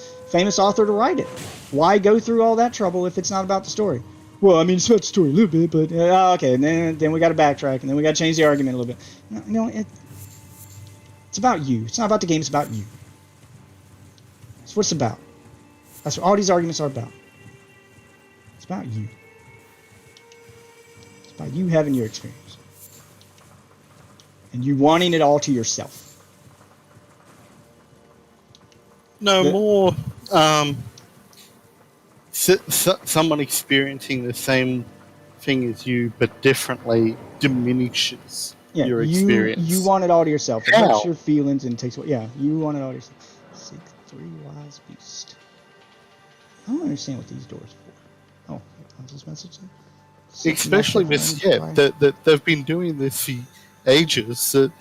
author to write it? Why go through all that trouble if it's not about the story? Well, I mean, it's about the story a little bit, but... okay, and then we got to backtrack, and then we got to change the argument a little bit. It's about you. It's not about the game, it's about you. That's what it's about. That's what all these arguments are about. It's about you. It's about you having your experience. And you wanting it all to yourself. no more someone experiencing the same thing as you but differently diminishes Yeah, your experience. You want it all to yourself. It How? hurts your feelings and takes away. Yeah, you want it all to yourself. Seek 3 wise beast. I don't understand what these doors are for. Oh, what's this message say? Seek Especially master with friends, that they've been doing this for ages, that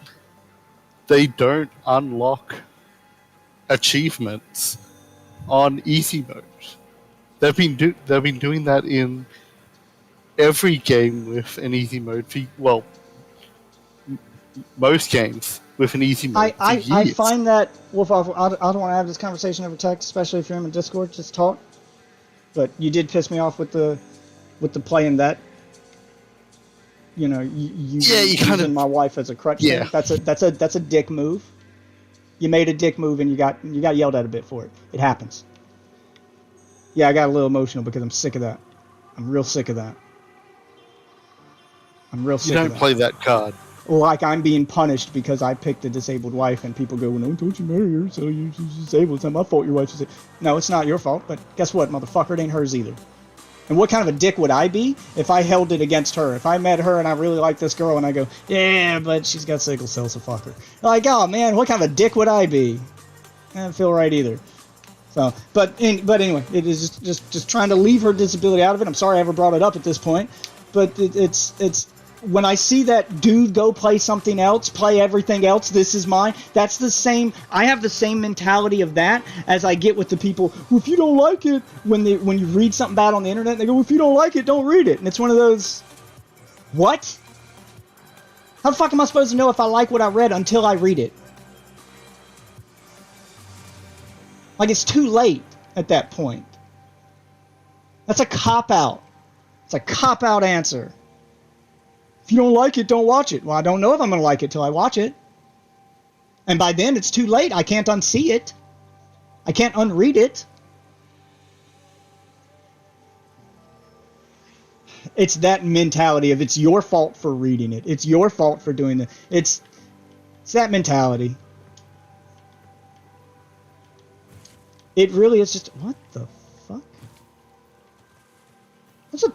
they don't unlock achievements on easy mode. They've been doing that in every game with an easy mode. Most games with an easy mode. I find that Wolf Off. I don't want to have this conversation over text, especially if you're in the Discord. Just talk. But you did piss me off with the playing that. You know, you using my wife as a crutch. Yeah. Thing. That's a dick move. You made a dick move and you got yelled at a bit for it. It happens. Yeah, I got a little emotional because I'm sick of that. I'm real sick of that. I'm real sick You of don't that. play that card. Like I'm being punished because I picked a disabled wife, and people go, "Well, no, don't you marry her? So you're disabled. It's not my fault. Your wife's disabled." No, it's not your fault. But guess what, motherfucker? It ain't hers either. And what kind of a dick would I be if I held it against her? If I met her and I really like this girl, and I go, "Yeah, but she's got sickle cell, so fuck her." Like, oh man, what kind of a dick would I be? I don't feel right either. So, but anyway, it is just trying to leave her disability out of it. I'm sorry I ever brought it up at this point, but it's when I see that dude go play something else, play everything else, this is mine. That's the same. I have the same mentality of that as I get with the people. Well, if you don't like it, when you read something bad on the internet, they go, well, if you don't like it, don't read it. And it's one of those, what? How the fuck am I supposed to know if I like what I read until I read it? Like, it's too late at that point. That's a cop-out. It's a cop-out answer. If you don't like it, don't watch it. Well, I don't know if I'm going to like it till I watch it. And by then, it's too late. I can't unsee it. I can't unread it. It's that mentality of it's your fault for reading it. It's your fault for doing it. It's that mentality. It really is just, what the fuck? There's a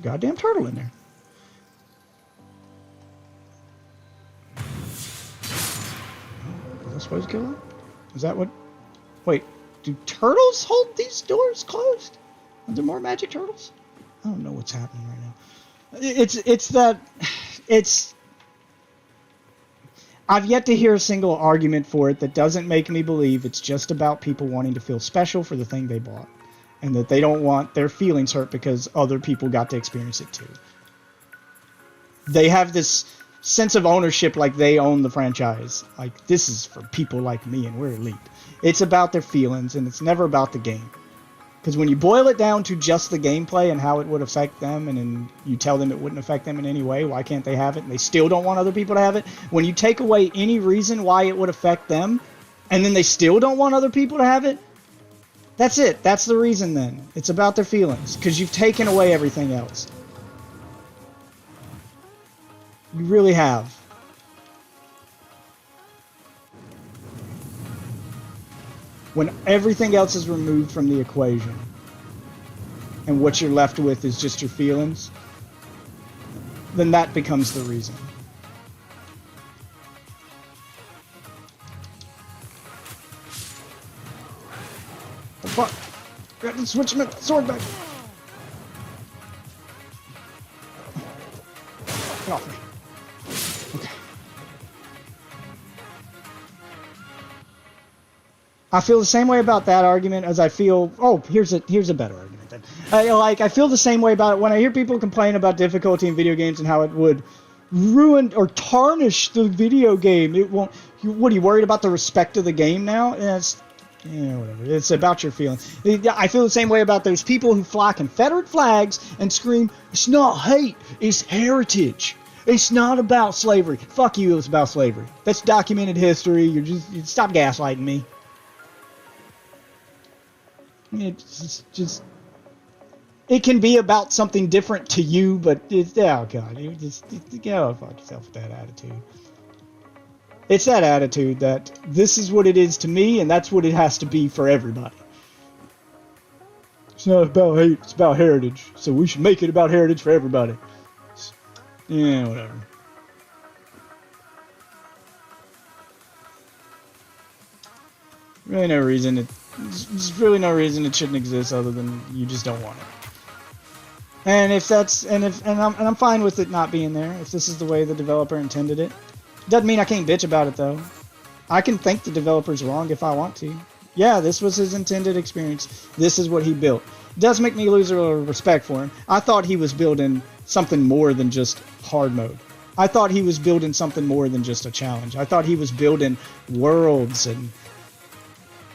goddamn turtle in there. Was I supposed to kill that? Is that what? Wait, do turtles hold these doors closed? Are there more magic turtles? I don't know what's happening right now. It's I've yet to hear a single argument for it that doesn't make me believe it's just about people wanting to feel special for the thing they bought, and that they don't want their feelings hurt because other people got to experience it too. They have this sense of ownership, like they own the franchise. Like, this is for people like me and we're elite. It's about their feelings, and it's never about the game. Because when you boil it down to just the gameplay and how it would affect them, and then you tell them it wouldn't affect them in any way, why can't they have it? And they still don't want other people to have it. When you take away any reason why it would affect them, and then they still don't want other people to have it, that's it. That's the reason then. It's about their feelings, because you've taken away everything else. You really have. When everything else is removed from the equation, and what you're left with is just your feelings, then that becomes the reason. Oh, fuck. Got to switch my sword back. Get off me. Okay. I feel the same way about that argument as I feel. Oh, here's a better argument then. I feel the same way about it when I hear people complain about difficulty in video games and how it would ruin or tarnish the video game. It won't. What are you worried about the respect of the game now? Whatever. It's about your feelings. I feel the same way about those people who fly Confederate flags and scream, "It's not hate, it's heritage. It's not about slavery." Fuck you, it's about slavery. That's documented history. You stop gaslighting me. It's just it can be about something different to you, but oh god, you just go fuck yourself with that attitude. It's that attitude that this is what it is to me, and that's what it has to be for everybody. It's not about hate, it's about heritage. So we should make it about heritage for everybody. Yeah, whatever. Really no reason there's really no reason it shouldn't exist other than you just don't want it. And if that's I'm fine with it not being there if this is the way the developer intended it. Doesn't mean I can't bitch about it though. I can think the developer's wrong if I want to. Yeah, this was his intended experience. This is what he built. It does make me lose a little respect for him. I thought he was building something more than just hard mode. I thought he was building something more than just a challenge. I thought he was building worlds and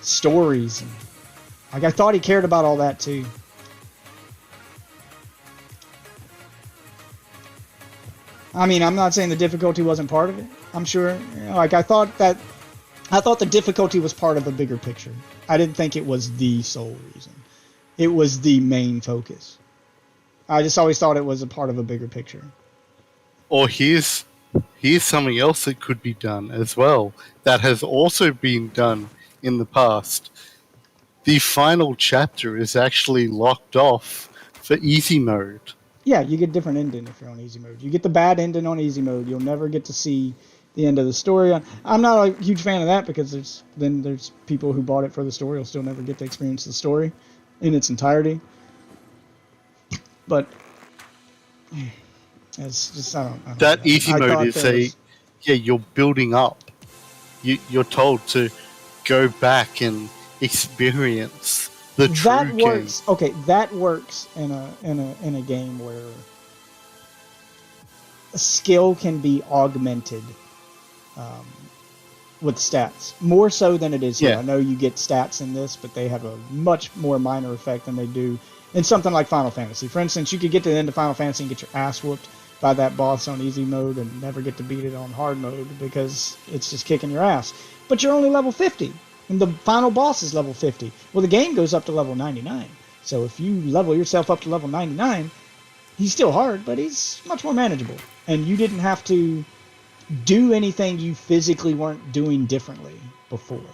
stories, and I thought he cared about all that too. I mean, I'm not saying the difficulty wasn't part of it. I'm sure. I thought the difficulty was part of a bigger picture. I didn't think it was the sole reason. It was the main focus. I just always thought it was a part of a bigger picture. Or here's something else that could be done as well that has also been done in the past. The final chapter is actually locked off for easy mode. Yeah, you get a different ending if you're on easy mode. You get the bad ending on easy mode. You'll never get to see the end of the story. I'm not a huge fan of that because there's people who bought it for the story will still never get to experience the story in its entirety. But it's just I don't that know. easy mode is you're building up. You're told to go back and experience the true that works. game. Okay, that works in a game where a skill can be augmented with stats more so than it is here. Yeah. I know you get stats in this, but they have a much more minor effect than they do in something like Final Fantasy. For instance, you could get to the end of Final Fantasy and get your ass whooped by that boss on easy mode and never get to beat it on hard mode because it's just kicking your ass. But you're only level 50. And the final boss is level 50. Well, the game goes up to level 99. So if you level yourself up to level 99, he's still hard, but he's much more manageable. And you didn't have to do anything you physically weren't doing differently before.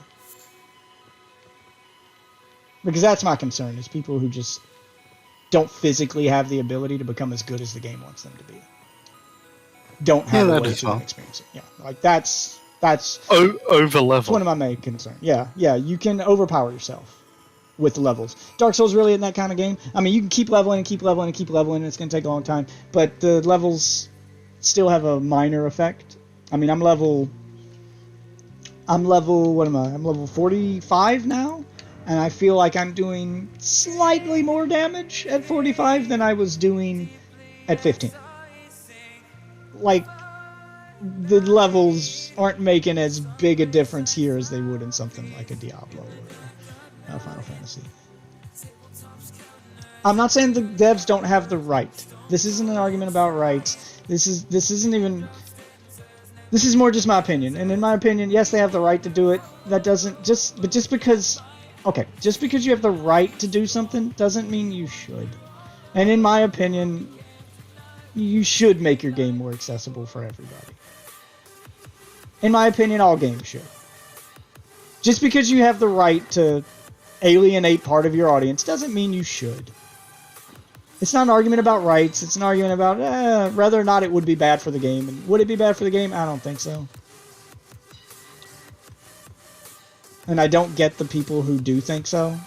Because that's my concern, is people who just don't physically have the ability to become as good as the game wants them to be. Don't have a way to experience it. Yeah, like that's over level. One of my main concerns. Yeah, you can overpower yourself with the levels. Dark Souls really isn't that kind of game. I mean, you can keep leveling and keep leveling and keep leveling, and it's going to take a long time, but the levels still have a minor effect. I mean, I'm level what am I? I'm level 45 now, and I feel like I'm doing slightly more damage at 45 than I was doing at 15. Like, the levels aren't making as big a difference here as they would in something like a Diablo or Final Fantasy. I'm not saying the devs don't have the right. This isn't an argument about rights. This isn't even. This is more just my opinion, and in my opinion, yes, they have the right to do it. That doesn't just because, okay, just because you have the right to do something doesn't mean you should. And in my opinion, you should make your game more accessible for everybody. In my opinion, all games should. Just because you have the right to alienate part of your audience doesn't mean you should. It's not an argument about rights. It's an argument about whether or not it would be bad for the game. And would it be bad for the game? I don't think so. And I don't get the people who do think so.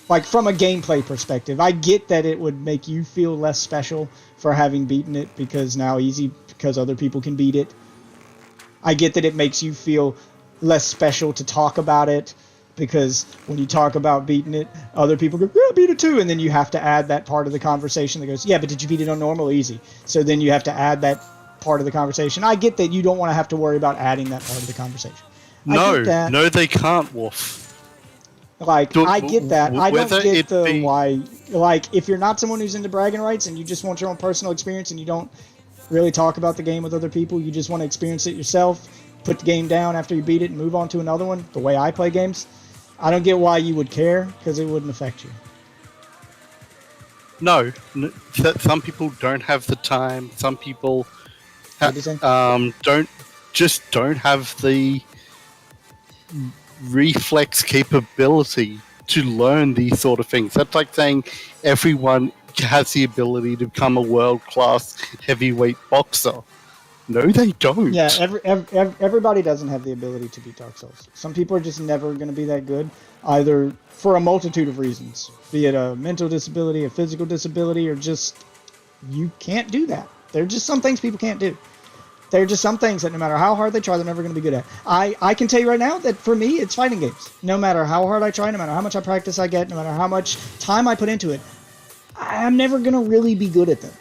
Like, from a gameplay perspective, I get that it would make you feel less special for having beaten it because other people can beat it. I get that it makes you feel less special to talk about it because when you talk about beating it, other people go, yeah, I beat it too. And then you have to add that part of the conversation that goes, yeah, but did you beat it on normal or easy? So then you have to add that part of the conversation. I get that you don't want to have to worry about adding that part of the conversation. No, they can't, Wolf. Like, I get that. I don't Whether get it the be- why. Like, if you're not someone who's into bragging rights and you just want your own personal experience and you don't really talk about the game with other people, you just want to experience it yourself, put the game down after you beat it and move on to another one, the way I play games, I don't get why you would care, because it wouldn't affect you. No, some people don't have the time. Some people What'd you say? don't have the reflex capability to learn these sort of things. That's like saying everyone has the ability to become a world-class heavyweight boxer. No, they don't. Yeah, everybody doesn't have the ability to beat Dark Souls. Some people are just never going to be that good, either for a multitude of reasons, be it a mental disability, a physical disability, or just you can't do that. There are just some things people can't do. There are just some things that no matter how hard they try, they're never going to be good at. I can tell you right now that for me, it's fighting games. No matter how hard I try, no matter how much I practice I get, no matter how much time I put into it, I'm never going to really be good at them.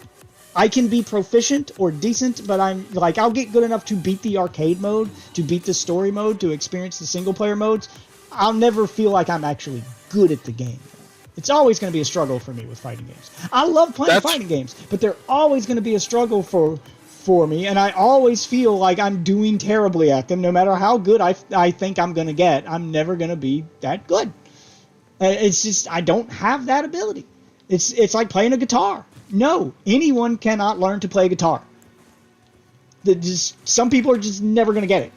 I can be proficient or decent, but I'll get good enough to beat the arcade mode, to beat the story mode, to experience the single player modes. I'll never feel like I'm actually good at the game. It's always going to be a struggle for me with fighting games. I love playing fighting games, but they're always going to be a struggle for me, and I always feel like I'm doing terribly at them. No matter how good I think I'm going to get, I'm never going to be that good. It's just, I don't have that ability. It's like playing a guitar. No, anyone cannot learn to play guitar. Some people are just never going to get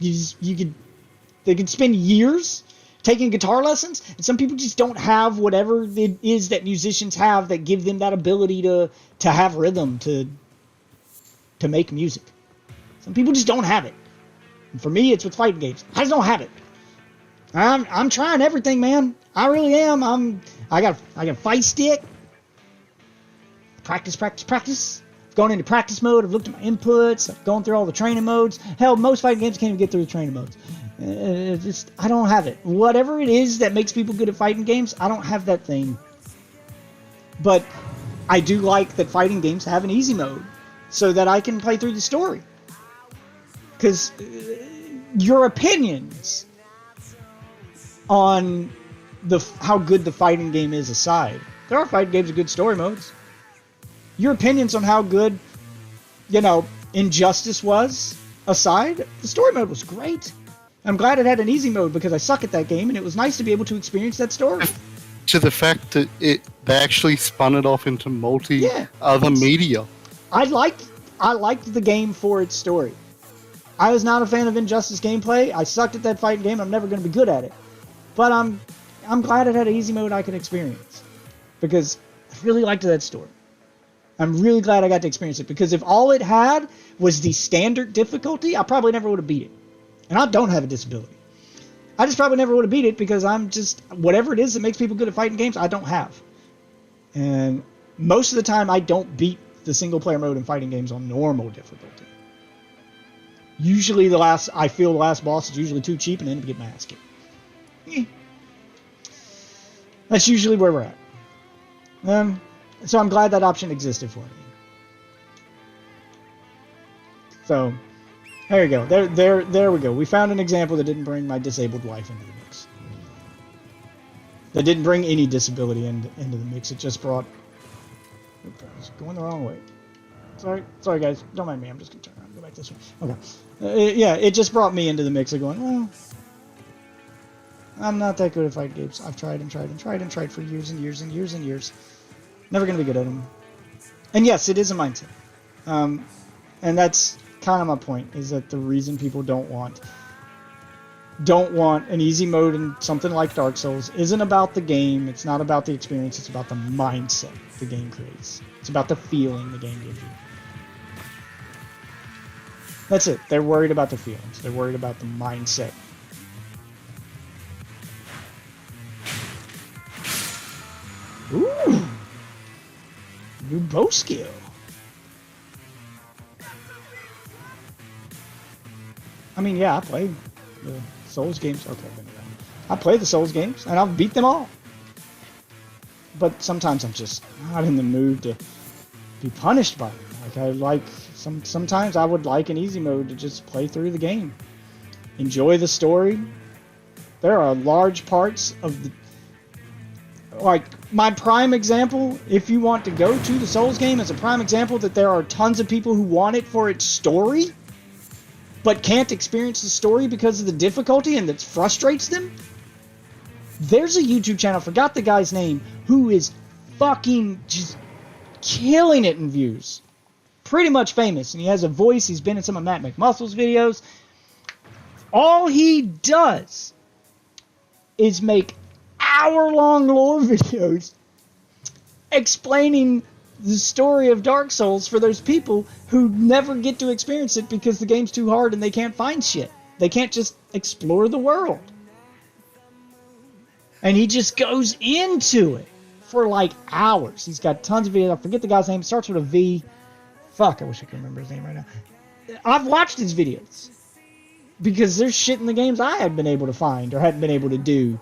it. They could spend years taking guitar lessons, and some people just don't have whatever it is that musicians have that give them that ability to have rhythm, to make music. Some people just don't have it. And for me, it's with fighting games. I just don't have it. I'm trying everything, man. I really am. I got a fight stick. Practice. I've gone into practice mode. I've looked at my inputs. I've gone through all the training modes. Hell, most fighting games can't even get through the training modes. I don't have it. Whatever it is that makes people good at fighting games, I don't have that thing. But I do like that fighting games have an easy mode so that I can play through the story. Because your opinions on how good the fighting game is aside, there are fighting games with good story modes. Your opinions on how good, Injustice was aside, the story mode was great. I'm glad it had an easy mode because I suck at that game, and it was nice to be able to experience that story. To the fact that they actually spun it off into other media. I liked the game for its story. I was not a fan of Injustice gameplay. I sucked at that fighting game. I'm never going to be good at it. But I'm glad it had an easy mode I could experience because I really liked that story. I'm really glad I got to experience it because if all it had was the standard difficulty, I probably never would have beat it. And I don't have a disability. I just probably never would have beat it because I'm just, whatever it is that makes people good at fighting games, I don't have. And most of the time, I don't beat the single player mode in fighting games on normal difficulty. Usually the last boss is usually too cheap and I end up getting my ass kicked. That's usually where we're at. So I'm glad that option existed for me. So, there you go. There we go. We found an example that didn't bring my disabled wife into the mix. That didn't bring any disability into the mix. It just brought... Oops, I was going the wrong way. Sorry guys. Don't mind me. I'm just going to turn around. back this way. Okay. Yeah, it just brought me into the mix of going, well, I'm not that good at fighting games. I've tried and tried and tried and tried for years and years and years and years. Never going to be good at them. And yes, it is a mindset. And that's kind of my point, is that the reason people don't want an easy mode in something like Dark Souls isn't about the game, it's not about the experience, it's about the mindset the game creates. It's about the feeling the game gives you. That's it. They're worried about the feelings. They're worried about the mindset. Ooh! New bow skill. I mean, yeah, I play the Souls games. Okay, I play the Souls games, and I've beat them all. But sometimes I'm just not in the mood to be punished by them. Like sometimes I would like an easy mode to just play through the game, enjoy the story. There are large parts of the, like my prime example, if you want to go to the Souls game as a prime example, that there are tons of people who want it for its story, but can't experience the story because of the difficulty, and that frustrates them. There's a YouTube channel, forgot the guy's name, who is fucking just killing it in views. Pretty much famous, and he has a voice. He's been in some of Matt McMuscle's videos. All he does is make hour-long lore videos explaining the story of Dark Souls for those people who never get to experience it because the game's too hard and they can't find shit. They can't just explore the world. And he just goes into it for like hours. He's got tons of videos. I forget the guy's name. It starts with a V. Fuck, I wish I could remember his name right now. I've watched his videos because there's shit in the games I hadn't been able to find or hadn't been able to do.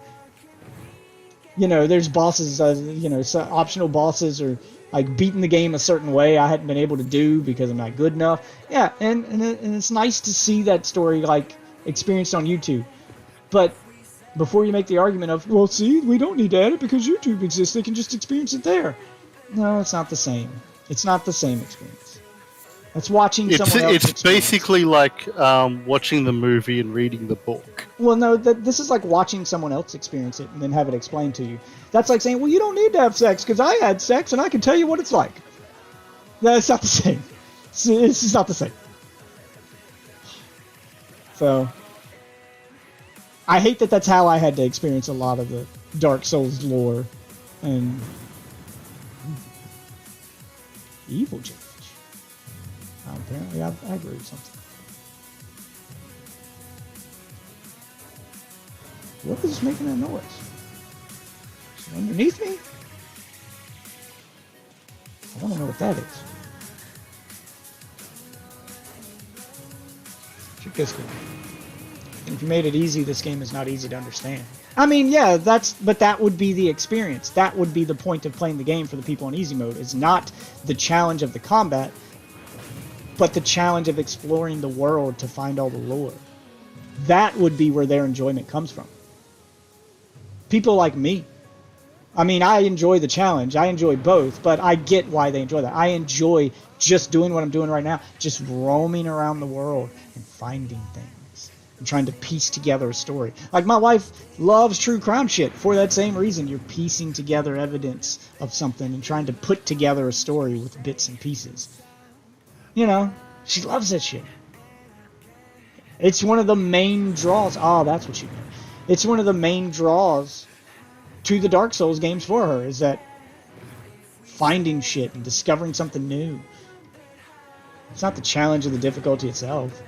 You know, there's bosses, optional bosses or like beating the game a certain way I hadn't been able to do because I'm not good enough. Yeah, and it's nice to see that story like experienced on YouTube. But before you make the argument of, well, see, we don't need to add it because YouTube exists, they can just experience it there. No, it's not the same. It's not the same experience. That's watching someone else. It's basically like watching the movie and reading the book. Well, no, this is like watching someone else experience it and then have it explained to you. That's like saying, well, you don't need to have sex because I had sex and I can tell you what it's like. That's not the same. It's just not the same. So, I hate that that's how I had to experience a lot of the Dark Souls lore and evil judge. Apparently, I agree with something. What is making that noise? Is it underneath me? I want to know what that is. Check this game. If you made it easy, this game is not easy to understand. I mean, yeah, but that would be the experience. That would be the point of playing the game for the people in easy mode. Is not the challenge of the combat, but the challenge of exploring the world to find all the lore. That would be where their enjoyment comes from. People like me. I mean, I enjoy the challenge. I enjoy both, but I get why they enjoy that. I enjoy just doing what I'm doing right now, just roaming around the world and finding things and trying to piece together a story. Like, my wife loves true crime shit for that same reason. You're piecing together evidence of something and trying to put together a story with bits and pieces. You know, she loves that shit. It's one of the main draws. Oh, that's what she meant. It's one of the main draws to the Dark Souls games for her, is that finding shit and discovering something new. It's not the challenge of the difficulty itself.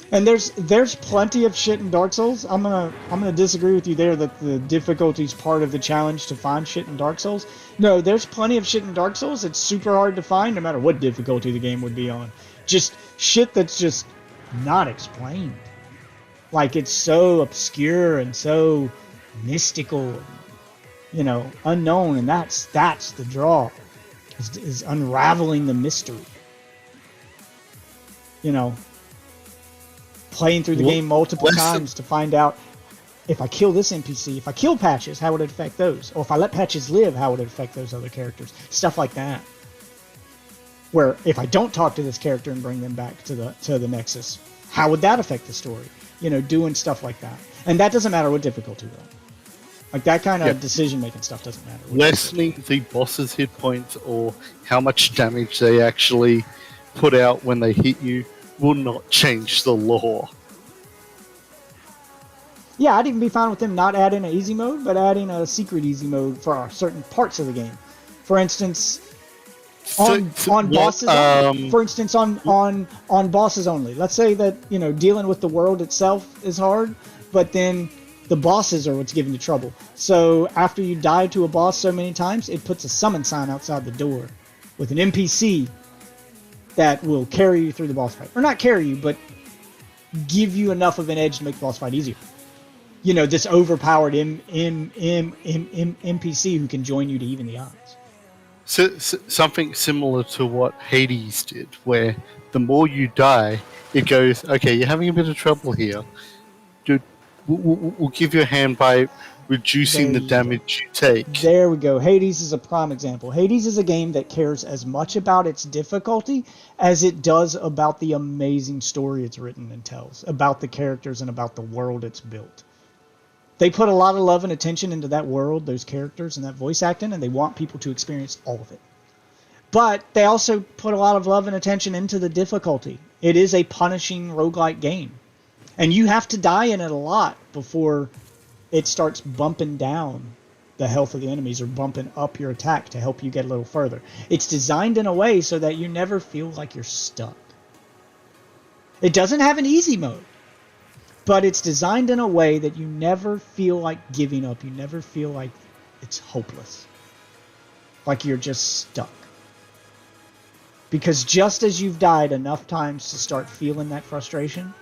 And there's plenty of shit in Dark Souls. I'm gonna disagree with you there that the difficulty's part of the challenge to find shit in Dark Souls. No, there's plenty of shit in Dark Souls that's super hard to find, no matter what difficulty the game would be on. Just shit that's just not explained. Like, it's so obscure and so mystical, you know, unknown, and that's the draw. Is unraveling the mystery. You know. Playing through the game multiple times to find out if I kill this NPC, if I kill Patches, how would it affect those? Or if I let Patches live, how would it affect those other characters? Stuff like that. Where if I don't talk to this character and bring them back to the Nexus, how would that affect the story? You know, doing stuff like that. And that doesn't matter what difficulty though. Like that kind of decision making stuff doesn't matter. Lessening the boss's hit points or how much damage they actually put out when they hit you will not change the lore. Yeah, I'd even be fine with them not adding an easy mode, but adding a secret easy mode for certain parts of the game. For instance, on bosses. For instance, on bosses only. Let's say that, you know, dealing with the world itself is hard, but then the bosses are what's giving you trouble. So after you die to a boss so many times, it puts a summon sign outside the door with an NPC that will carry you through the boss fight, or not carry you, but give you enough of an edge to make the boss fight easier. You know, this overpowered NPC who can join you to even the odds. So, something similar to what Hades did, where the more you die, it goes, okay, you're having a bit of trouble here. Dude, we'll give you a hand by reducing the damage you take. There we go. Hades is a prime example. Hades is a game that cares as much about its difficulty as it does about the amazing story it's written and tells, about the characters and about the world it's built. They put a lot of love and attention into that world, those characters, and that voice acting, and they want people to experience all of it. But they also put a lot of love and attention into the difficulty. It is a punishing roguelike game. And you have to die in it a lot before it starts bumping down the health of the enemies or bumping up your attack to help you get a little further. It's designed in a way so that you never feel like you're stuck. It doesn't have an easy mode. But it's designed in a way that you never feel like giving up. You never feel like it's hopeless. Like you're just stuck. Because just as you've died enough times to start feeling that frustration,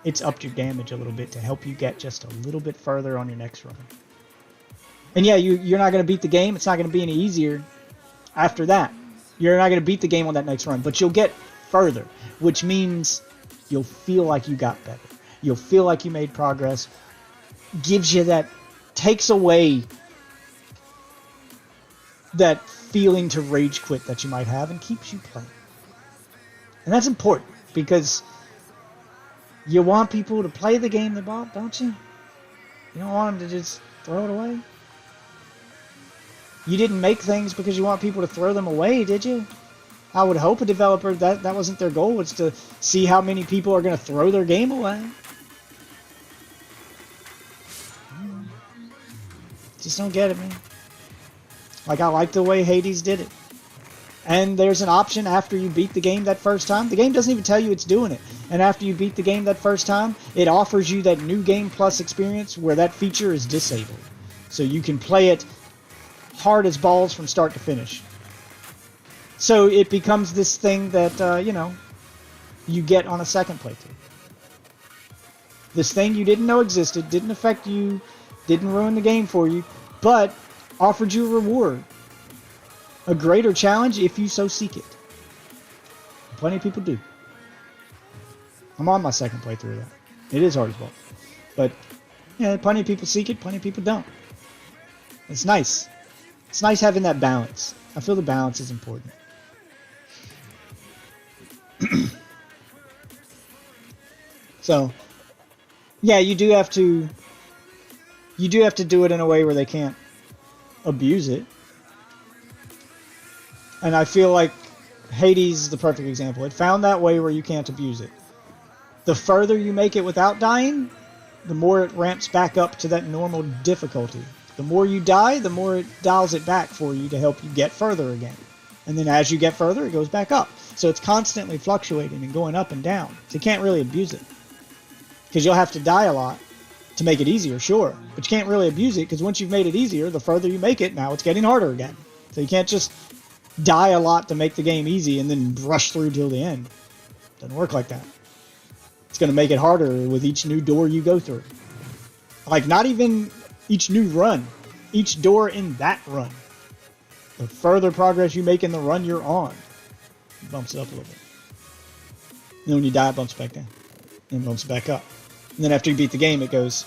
it's upped your damage a little bit to help you get just a little bit further on your next run. And yeah, you're not going to beat the game. It's not going to be any easier after that. You're not going to beat the game on that next run. But you'll get further, which means you'll feel like you got better. You'll feel like you made progress. Gives you that, takes away that feeling to rage quit that you might have and keeps you playing. And that's important because you want people to play the game they bought, don't you? You don't want them to just throw it away. You didn't make things because you want people to throw them away, did you? I would hope a developer, that wasn't their goal, was to see how many people are going to throw their game away. Just don't get it, man. Like, I like the way Hades did it. And there's an option after you beat the game that first time. The game doesn't even tell you it's doing it. And after you beat the game that first time, it offers you that new game plus experience where that feature is disabled. So you can play it hard as balls from start to finish. So it becomes this thing that, you get on a second playthrough. This thing you didn't know existed, didn't affect you, didn't ruin the game for you, but offered you a reward. A greater challenge if you so seek it. Plenty of people do. I'm on my second playthrough of that. It is hard as balls. But, yeah, plenty of people seek it, plenty of people don't. It's nice. It's nice having that balance. I feel the balance is important. So, yeah, you do have to do it in a way where they can't abuse it. And I feel like Hades is the perfect example. It found that way where you can't abuse it. The further you make it without dying, the more it ramps back up to that normal difficulty. The more you die, the more it dials it back for you to help you get further again. And then as you get further, it goes back up. So it's constantly fluctuating and going up and down. So you can't really abuse it. Because you'll have to die a lot to make it easier, sure. But you can't really abuse it because once you've made it easier, the further you make it, now it's getting harder again. So you can't just die a lot to make the game easy and then rush through till the end. Doesn't work like that. It's going to make it harder with each new door you go through. Like, not even each new run. Each door in that run. The further progress you make in the run you're on, it bumps it up a little bit. And then when you die, it bumps back down. And it bumps back up. And then after you beat the game, it goes,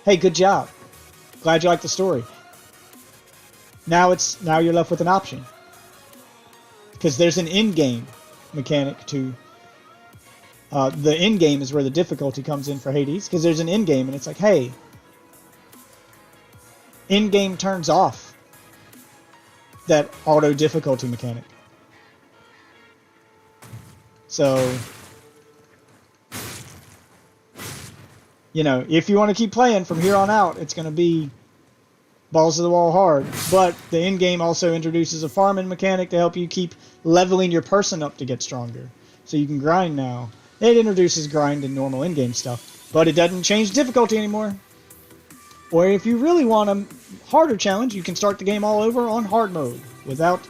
hey, good job. Glad you like the story. Now you're left with an option. Because there's an in-game mechanic to... the in-game is where the difficulty comes in for Hades. Because there's an in-game, and it's like, hey... in-game turns off that auto difficulty mechanic. So... you know, if you want to keep playing from here on out, it's going to be balls to the wall hard. But the end game also introduces a farming mechanic to help you keep leveling your person up to get stronger. So you can grind now. It introduces grind and normal in-game stuff, but it doesn't change difficulty anymore. Or if you really want a harder challenge, you can start the game all over on hard mode without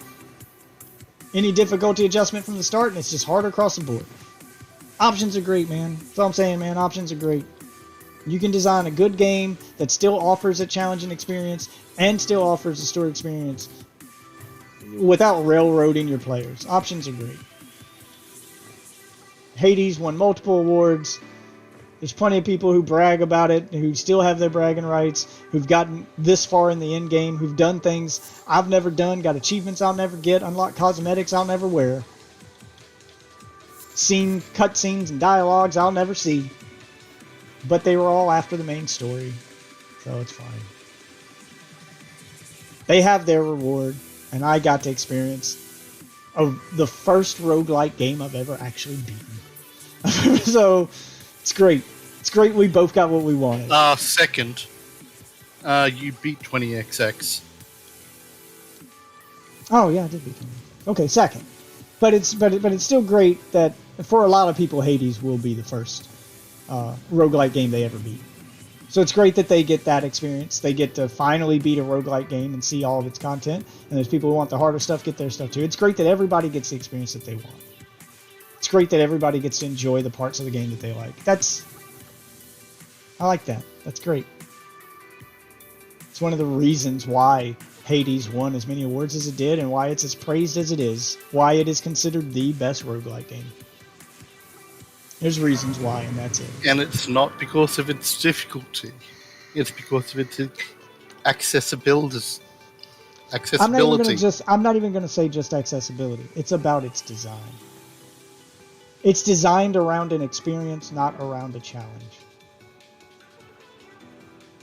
any difficulty adjustment from the start, and it's just hard across the board. Options are great, man. That's all I'm saying, man. Options are great. You can design a good game that still offers a challenging experience and still offers a story experience without railroading your players. Options are great. Hades won multiple awards. There's plenty of people who brag about it, who still have their bragging rights, who've gotten this far in the end game, who've done things I've never done, got achievements I'll never get, unlocked cosmetics I'll never wear, seen cutscenes and dialogues I'll never see. But they were all after the main story, so it's fine. They have their reward, and I got to experience the first roguelike game I've ever actually beaten. So, it's great. It's great we both got what we wanted. Second, you beat 20XX. Oh yeah, I did beat 20. Okay, second. But it's still great that for a lot of people, Hades will be the first roguelike game they ever beat. So it's great that they get that experience. They get to finally beat a roguelike game and see all of its content. And there's people who want the harder stuff, get their stuff too. It's great that everybody gets the experience that they want. It's great that everybody gets to enjoy the parts of the game that they like. I like that. That's great. It's one of the reasons why Hades won as many awards as it did and why it's as praised as it is. Why it is considered the best roguelike game. There's reasons why, and that's it. And it's not because of its difficulty. It's because of its accessibility. I'm not even going to say just accessibility. It's about its design. It's designed around an experience, not around a challenge.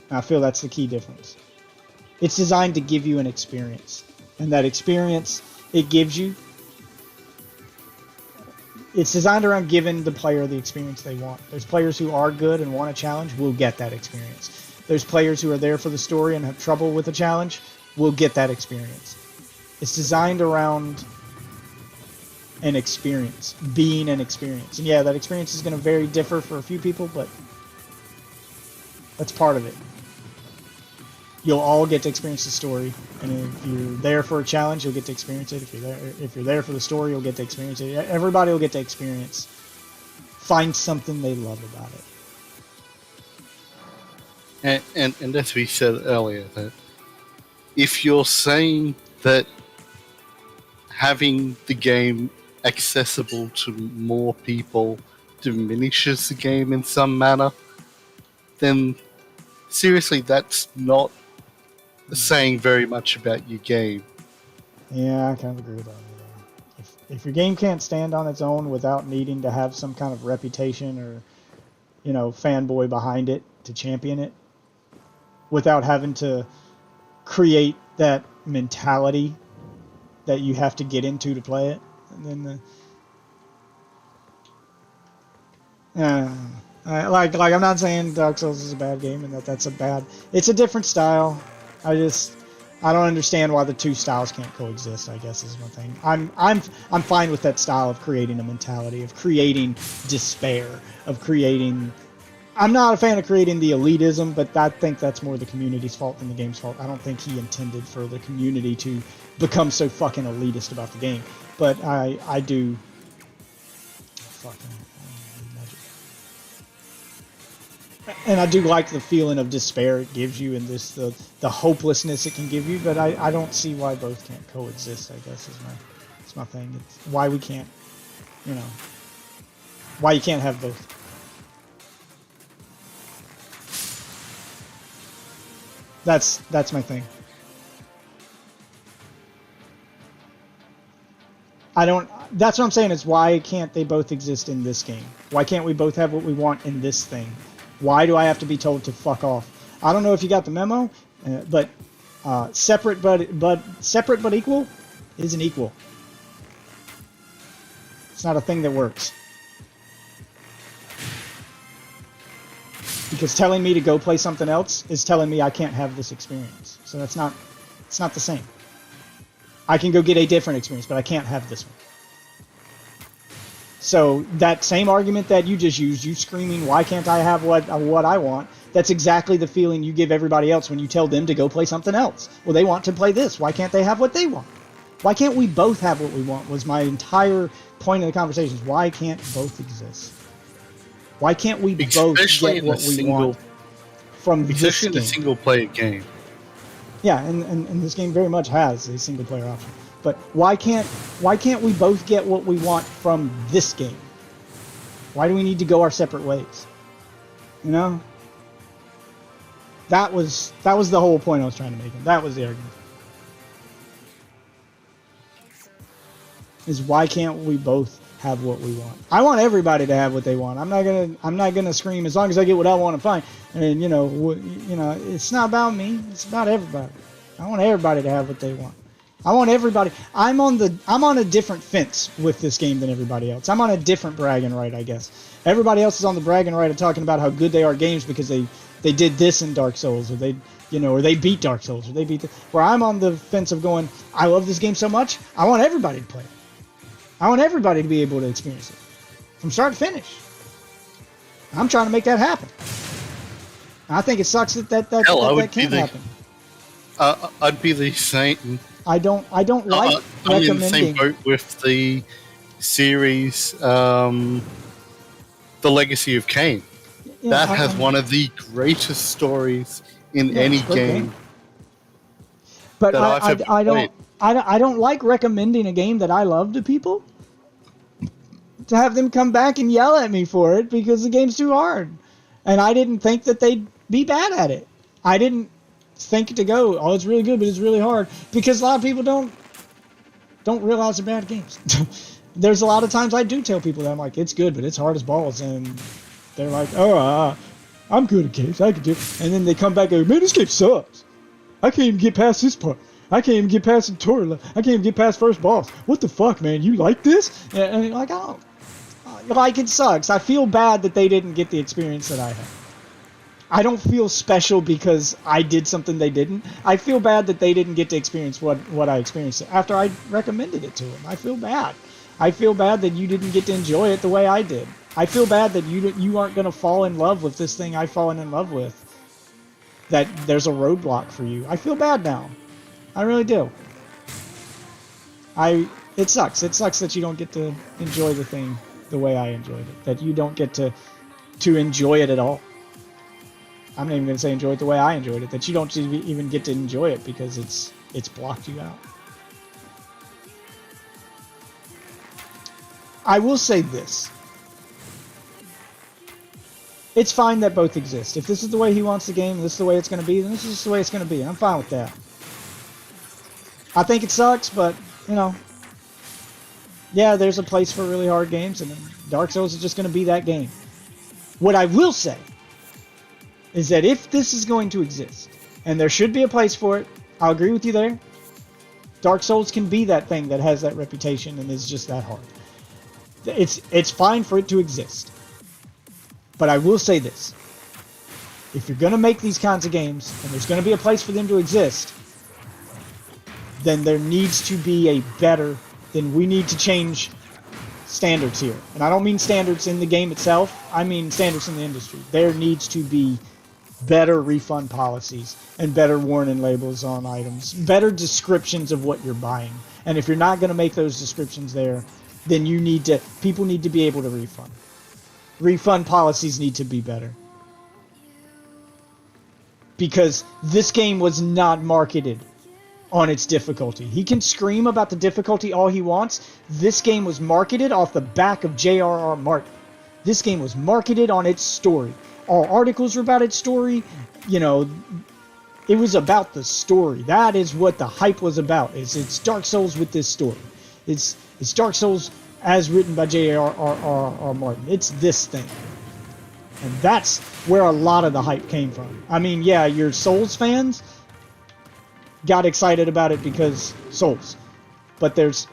And I feel that's the key difference. It's designed to give you an experience. And that experience it gives you, it's designed around giving the player the experience they want. There's players who are good and want a challenge, will get that experience. There's players who are there for the story and have trouble with a challenge, will get that experience. It's designed around an experience, being an experience. And yeah, that experience is going to differ for a few people, but that's part of it. You'll all get to experience the story, and if you're there for a challenge, you'll get to experience it. If you're there for the story, you'll get to experience it. Everybody will get to experience. Find something they love about it. And as we said earlier, that if you're saying that having the game accessible to more people diminishes the game in some manner, then seriously, that's not saying very much about your game. Yeah, I kind of agree with that. If your game can't stand on its own without needing to have some kind of reputation or, fanboy behind it to champion it, without having to create that mentality that you have to get into to play it, and then like I'm not saying Dark Souls is a bad game and that's a bad. It's a different style. I don't understand why the two styles can't coexist, I guess is one thing. I'm fine with that style of creating a mentality, of creating despair, of creating... I'm not a fan of creating the elitism, but I think that's more the community's fault than the game's fault. I don't think he intended for the community to become so fucking elitist about the game. But I do... Fucking... And I do like the feeling of despair it gives you and the hopelessness it can give you, but I don't see why both can't coexist, I guess, is my thing. It's why we can't, why you can't have both. That's my thing. I don't. That's what I'm saying. Is why can't they both exist in this game? Why can't we both have what we want in this thing? Why do I have to be told to fuck off? I don't know if you got the memo, but separate but equal isn't equal. It's not a thing that works. Because telling me to go play something else is telling me I can't have this experience. So it's not the same. I can go get a different experience, but I can't have this one. So that same argument that you just used, you screaming, why can't I have what I want? That's exactly the feeling you give everybody else when you tell them to go play something else. Well, they want to play this. Why can't they have what they want? Why can't we both have what we want was my entire point of the conversation. Why can't both exist? Why can't we both get what we want from this especially game? in a single-player game. Yeah, and this game very much has a single player option. But why can't we both get what we want from this game? Why do we need to go our separate ways? You know? That was the whole point I was trying to make. That was the argument. Is why can't we both have what we want? I want everybody to have what they want. I'm not gonna scream as long as I get what I want. I'm fine. And you know, it's not about me. It's about everybody. I want everybody to have what they want. I want everybody. I'm on a different fence with this game than everybody else. I'm on a different bragging right, I guess. Everybody else is on the bragging right of talking about how good they are at games because they did this in Dark Souls, or or they beat Dark Souls, or they beat where I'm on the fence of going, I love this game so much, I want everybody to play it. I want everybody to be able to experience it from start to finish. I'm trying to make that happen. I think it sucks that can't happen. I'd be the same. I don't like I'm in the recommending. same boat with the series, The Legacy of Kain. Yeah, That has one of the greatest stories in any it's a great game. But that I've ever played. I don't like recommending a game that I love to people to have them come back and yell at me for it because the game's too hard. And I didn't think that they'd be bad at it. I didn't think to go, oh, it's really good, but it's really hard. Because a lot of people don't realize they're bad games. There's a lot of times I do tell people that I'm like, it's good, but it's hard as balls. And they're like, oh, I'm good at games. I can do it. And then they come back and go, man, this game sucks. I can't even get past this part. I can't even get past the tutorial. I can't even get past first boss. What the fuck, man? You like this? And you're like, oh, like it sucks. I feel bad that they didn't get the experience that I had. I don't feel special because I did something they didn't. I feel bad that they didn't get to experience what I experienced after I recommended it to them. I feel bad. I feel bad that you didn't get to enjoy it the way I did. I feel bad that you aren't going to fall in love with this thing I've fallen in love with. That there's a roadblock for you. I feel bad now. I really do. It sucks. It sucks that you don't get to enjoy the thing the way I enjoyed it. That you don't get to enjoy it at all. I'm not even going to say enjoy it the way I enjoyed it. That you don't even get to enjoy it because it's blocked you out. I will say this. It's fine that both exist. If this is the way he wants the game, this is the way it's going to be, then this is just the way it's going to be. I'm fine with that. I think it sucks, but, yeah, there's a place for really hard games, and Dark Souls is just going to be that game. What I will say is that if this is going to exist, and there should be a place for it, I'll agree with you there. Dark Souls can be that thing that has that reputation and is just that hard. It's fine for it to exist. But I will say this. If you're going to make these kinds of games, and there's going to be a place for them to exist, then there needs to be a better, then we need to change standards here. And I don't mean standards in the game itself, I mean standards in the industry. There needs to be better refund policies and better warning labels on items, better descriptions of what you're buying. And if you're not going to make those descriptions there, then people need to be able to refund. Refund policies need to be better. Because this game was not marketed on its difficulty. He can scream about the difficulty all he wants. This game was marketed off the back of J.R.R. Martin. This game was marketed on its story. All articles were about its story. It was about the story. That is what the hype was about. It's Dark Souls with this story. It's Dark Souls as written by J.R.R. Martin. It's this thing. And that's where a lot of the hype came from. I mean, yeah, your Souls fans got excited about it because Souls. But there's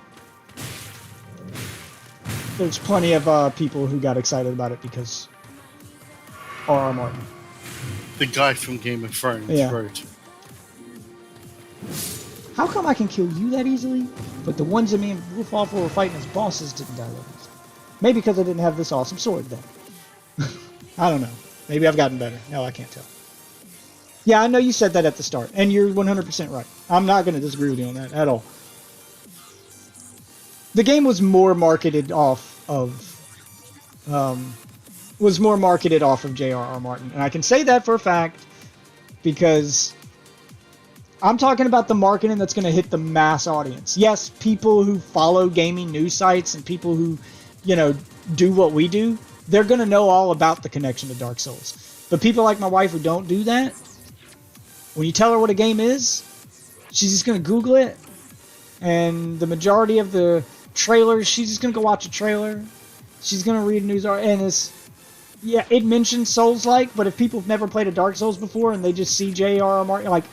plenty of people who got excited about it because R.R. Martin. The guy from Game of Thrones Yeah. wrote. How come I can kill you that easily, but the ones that me and Wolfwaffle were fighting as bosses didn't die that easily? Maybe because I didn't have this awesome sword then. I don't know. Maybe I've gotten better. No, I can't tell. Yeah, I know you said that at the start, and you're 100% right. I'm not going to disagree with you on that at all. The game was more marketed off of J.R.R. Martin, and I can say that for a fact because I'm talking about the marketing that's going to hit the mass audience. Yes, people who follow gaming news sites and people who, do what we do, they're going to know all about the connection to Dark Souls. But people like my wife who don't do that, when you tell her what a game is, she's just going to Google it, and the majority of the trailers, she's just going to go watch a trailer. She's going to read a news article, and it mentions Souls-like, but if people have never played a Dark Souls before and they just see J.R.R. Martin, like,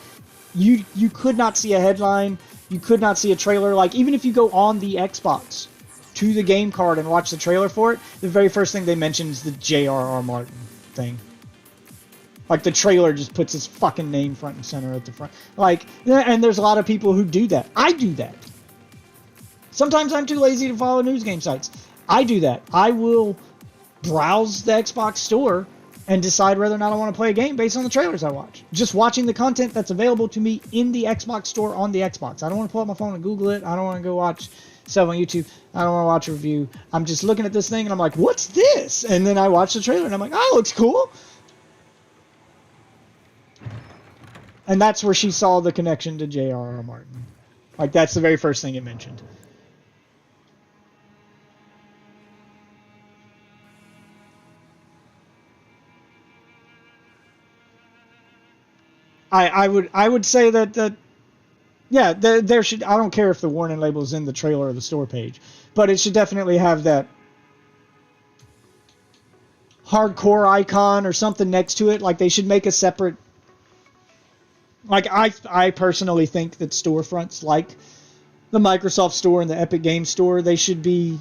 you could not see a headline, you could not see a trailer. Like, even if you go on the Xbox to the game card and watch the trailer for it, the very first thing they mention is the J.R.R. Martin thing. Like, the trailer just puts his fucking name front and center at the front. Like, and there's a lot of people who do that. I do that. Sometimes I'm too lazy to follow news game sites. I do that. I will browse the Xbox store and decide whether or not I want to play a game based on the trailers I watch. Just watching the content that's available to me in the Xbox store on the Xbox. I don't want to pull up my phone and Google it. I don't want to go watch stuff on YouTube. I don't want to watch a review. I'm just looking at this thing and I'm like, what's this? And then I watch the trailer and I'm like, oh, it looks cool. And that's where she saw the connection to J.R.R. Martin. Like, that's the very first thing it mentioned. I would say that yeah, there should, I don't care if the warning label is in the trailer or the store page, but it should definitely have that hardcore icon or something next to it. Like, they should make a separate, like, I personally think that storefronts like the Microsoft Store and the Epic Games Store, they should be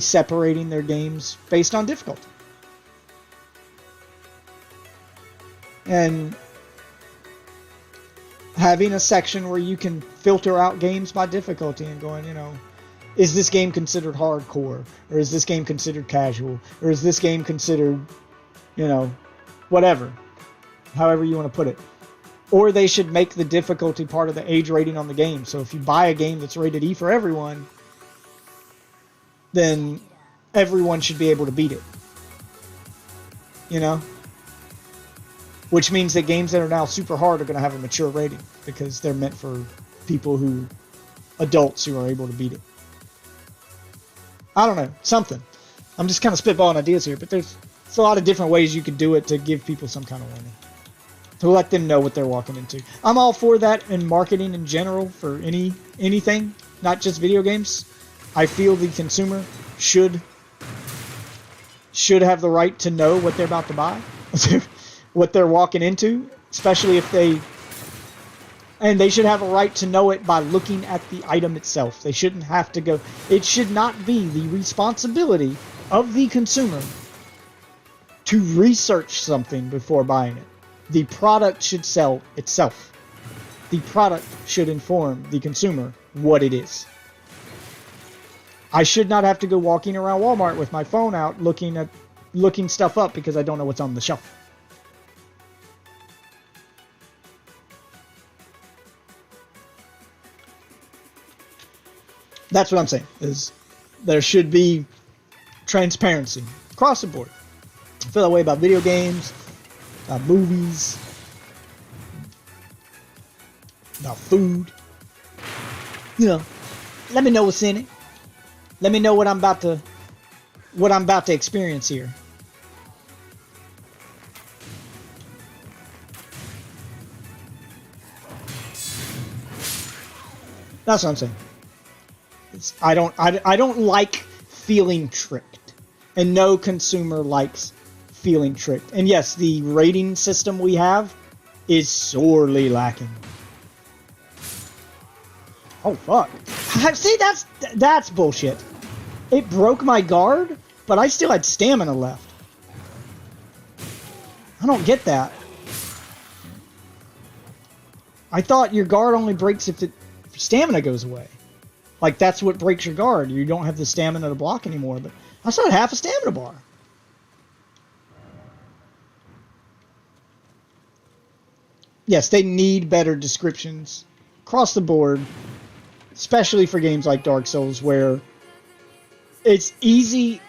separating their games based on difficulty. And having a section where you can filter out games by difficulty and going, is this game considered hardcore? Or is this game considered casual? Or is this game considered, whatever. However you want to put it. Or they should make the difficulty part of the age rating on the game. So if you buy a game that's rated E for everyone, then everyone should be able to beat it. Which means that games that are now super hard are going to have a mature rating because they're meant for adults who are able to beat it. I don't know, something. I'm just kind of spitballing ideas here, but there's a lot of different ways you could do it to give people some kind of warning. To let them know what they're walking into. I'm all for that in marketing in general for anything, not just video games. I feel the consumer should have the right to know what they're about to buy. What they're walking into, especially if they should have a right to know it by looking at the item itself. They shouldn't have to go. It should not be the responsibility of the consumer to research something before buying it. The product should sell itself. The product should inform the consumer what it is. I should not have to go walking around Walmart with my phone out looking stuff up because I don't know what's on the shelf. That's what I'm saying, is there should be transparency across the board. I feel that way about video games, about movies, about food. Let me know what's in it. Let me know what I'm about to experience here. That's what I'm saying. I don't like feeling tricked, and no consumer likes feeling tricked. And yes, the rating system we have is sorely lacking. Oh fuck! See, that's bullshit. It broke my guard, but I still had stamina left. I don't get that. I thought your guard only breaks if your stamina goes away. Like, that's what breaks your guard. You don't have the stamina to block anymore, but I still had half a stamina bar. Yes, they need better descriptions across the board, especially for games like Dark Souls, where it's easy,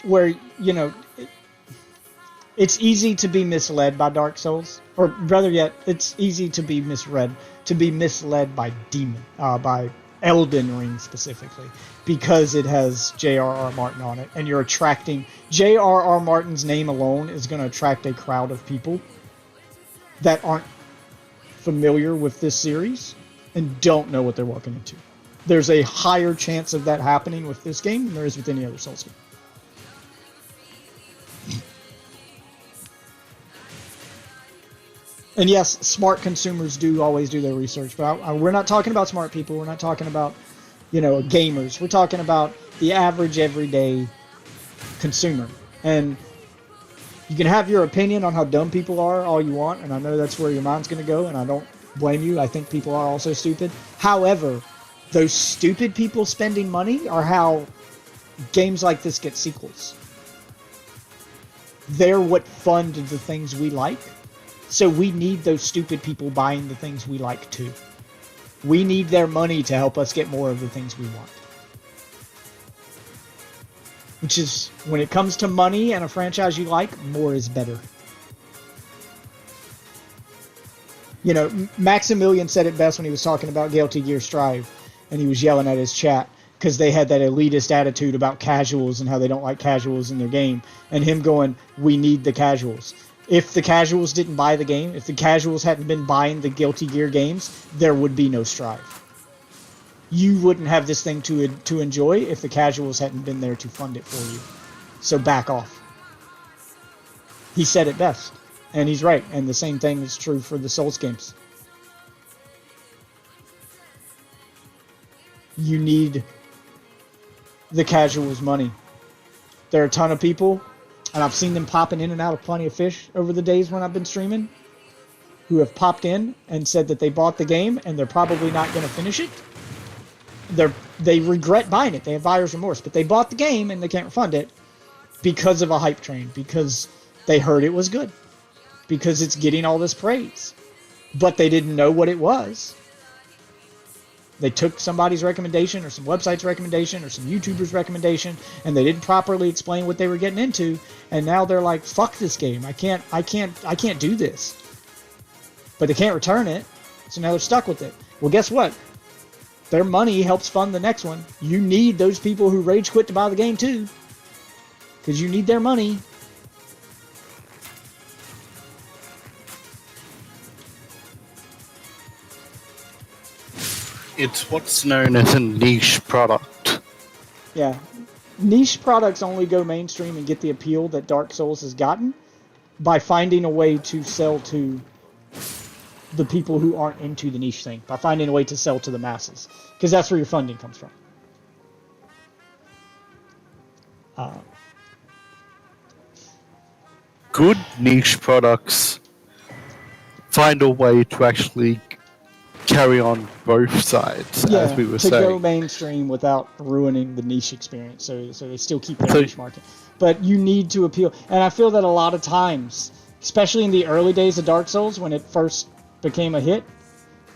it's easy to be misled by Dark Souls, or rather yet, it's easy to be misled by by Elden Ring specifically, because it has J.R.R. Martin on it, and you're attracting J.R.R. Martin's name alone is going to attract a crowd of people that aren't familiar with this series and don't know what they're walking into. There's a higher chance of that happening with this game than there is with any other Souls game. And yes, smart consumers do always do their research, but we're not talking about smart people. We're not talking about, gamers. We're talking about the average, everyday consumer. And you can have your opinion on how dumb people are all you want, and I know that's where your mind's going to go, and I don't blame you. I think people are also stupid. However, those stupid people spending money are how games like this get sequels. They're what fund the things we like. So we need those stupid people buying the things we like too. We need their money to help us get more of the things we want. Which is, when it comes to money and a franchise you like, more is better. Maximilian said it best when he was talking about Guilty Gear Strive, and he was yelling at his chat because they had that elitist attitude about casuals and how they don't like casuals in their game, and him going, we need the casuals. If the casuals didn't buy the game, if the casuals hadn't been buying the Guilty Gear games, there would be no Strive. You wouldn't have this thing to enjoy if the casuals hadn't been there to fund it for you. So back off. He said it best. And he's right. And the same thing is true for the Souls games. You need the casuals' money. There are a ton of people, and I've seen them popping in and out of Plenty of Fish over the days when I've been streaming, who have popped in and said that they bought the game and they're probably not going to finish it. They regret buying it. They have buyer's remorse, but they bought the game and they can't refund it because of a hype train, because they heard it was good, because it's getting all this praise, but they didn't know what it was. They took somebody's recommendation or some website's recommendation or some YouTuber's recommendation, and they didn't properly explain what they were getting into, and now they're like, fuck this game. I can't do this. But they can't return it, so now they're stuck with it. Well, guess what? Their money helps fund the next one. You need those people who rage quit to buy the game too, because you need their money. It's what's known as a niche product. Yeah. Niche products only go mainstream and get the appeal that Dark Souls has gotten by finding a way to sell to the people who aren't into the niche thing, by finding a way to sell to the masses, because that's where your funding comes from. Good niche products find a way to actually carry on both sides, as we were to saying. go mainstream without ruining the niche experience, so they still keep their niche market. But you need to appeal, and I feel that a lot of times, especially in the early days of Dark Souls, when it first became a hit,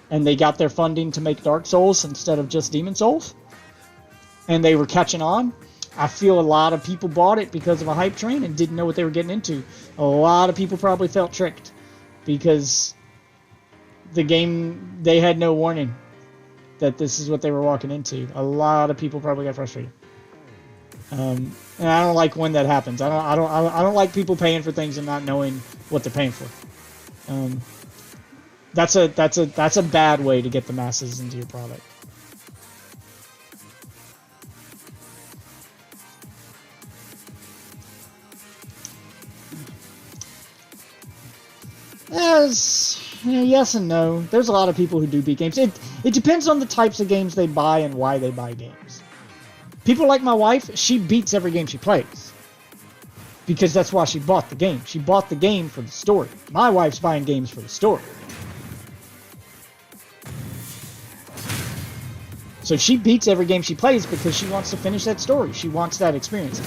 and they got their funding to make Dark Souls instead of just Demon Souls, and they were catching on, I feel a lot of people bought it because of a hype train and didn't know what they were getting into. A lot of people probably felt tricked because the game, they had no warning that this is what they were walking into. A lot of people probably got frustrated. And I don't like when that happens. I don't like people paying for things and not knowing what they're paying for. That's a bad way to get the masses into your product. Yes and no. There's a lot of people who do beat games. It depends on the types of games they buy and why they buy games. People like my wife, she beats every game she plays. Because that's why she bought the game. She bought the game for the story. My wife's buying games for the story. So she beats every game she plays because she wants to finish that story. She wants that experience.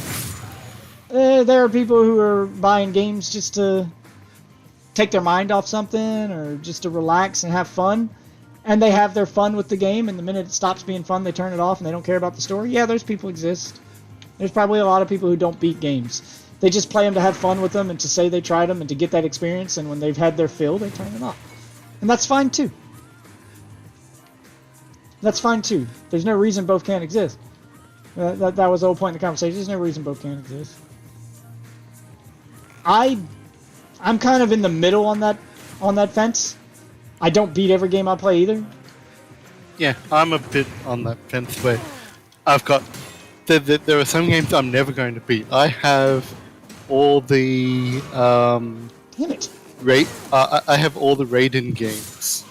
There are people who are buying games just to take their mind off something or just to relax and have fun. And they have their fun with the game, and the minute it stops being fun, they turn it off and they don't care about the story. Yeah, those people exist. There's probably a lot of people who don't beat games. They just play them to have fun with them and to say they tried them and to get that experience, and when they've had their fill, they turn it off. And that's fine too. That's fine too. There's no reason both can't exist. That was the whole point of the conversation. There's no reason both can't exist. I'm kind of in the middle on that fence. I don't beat every game I play either. Yeah, I'm a bit on that fence where I've got... There are some games I'm never going to beat. I have all the... Damn it. I have all the Raiden games.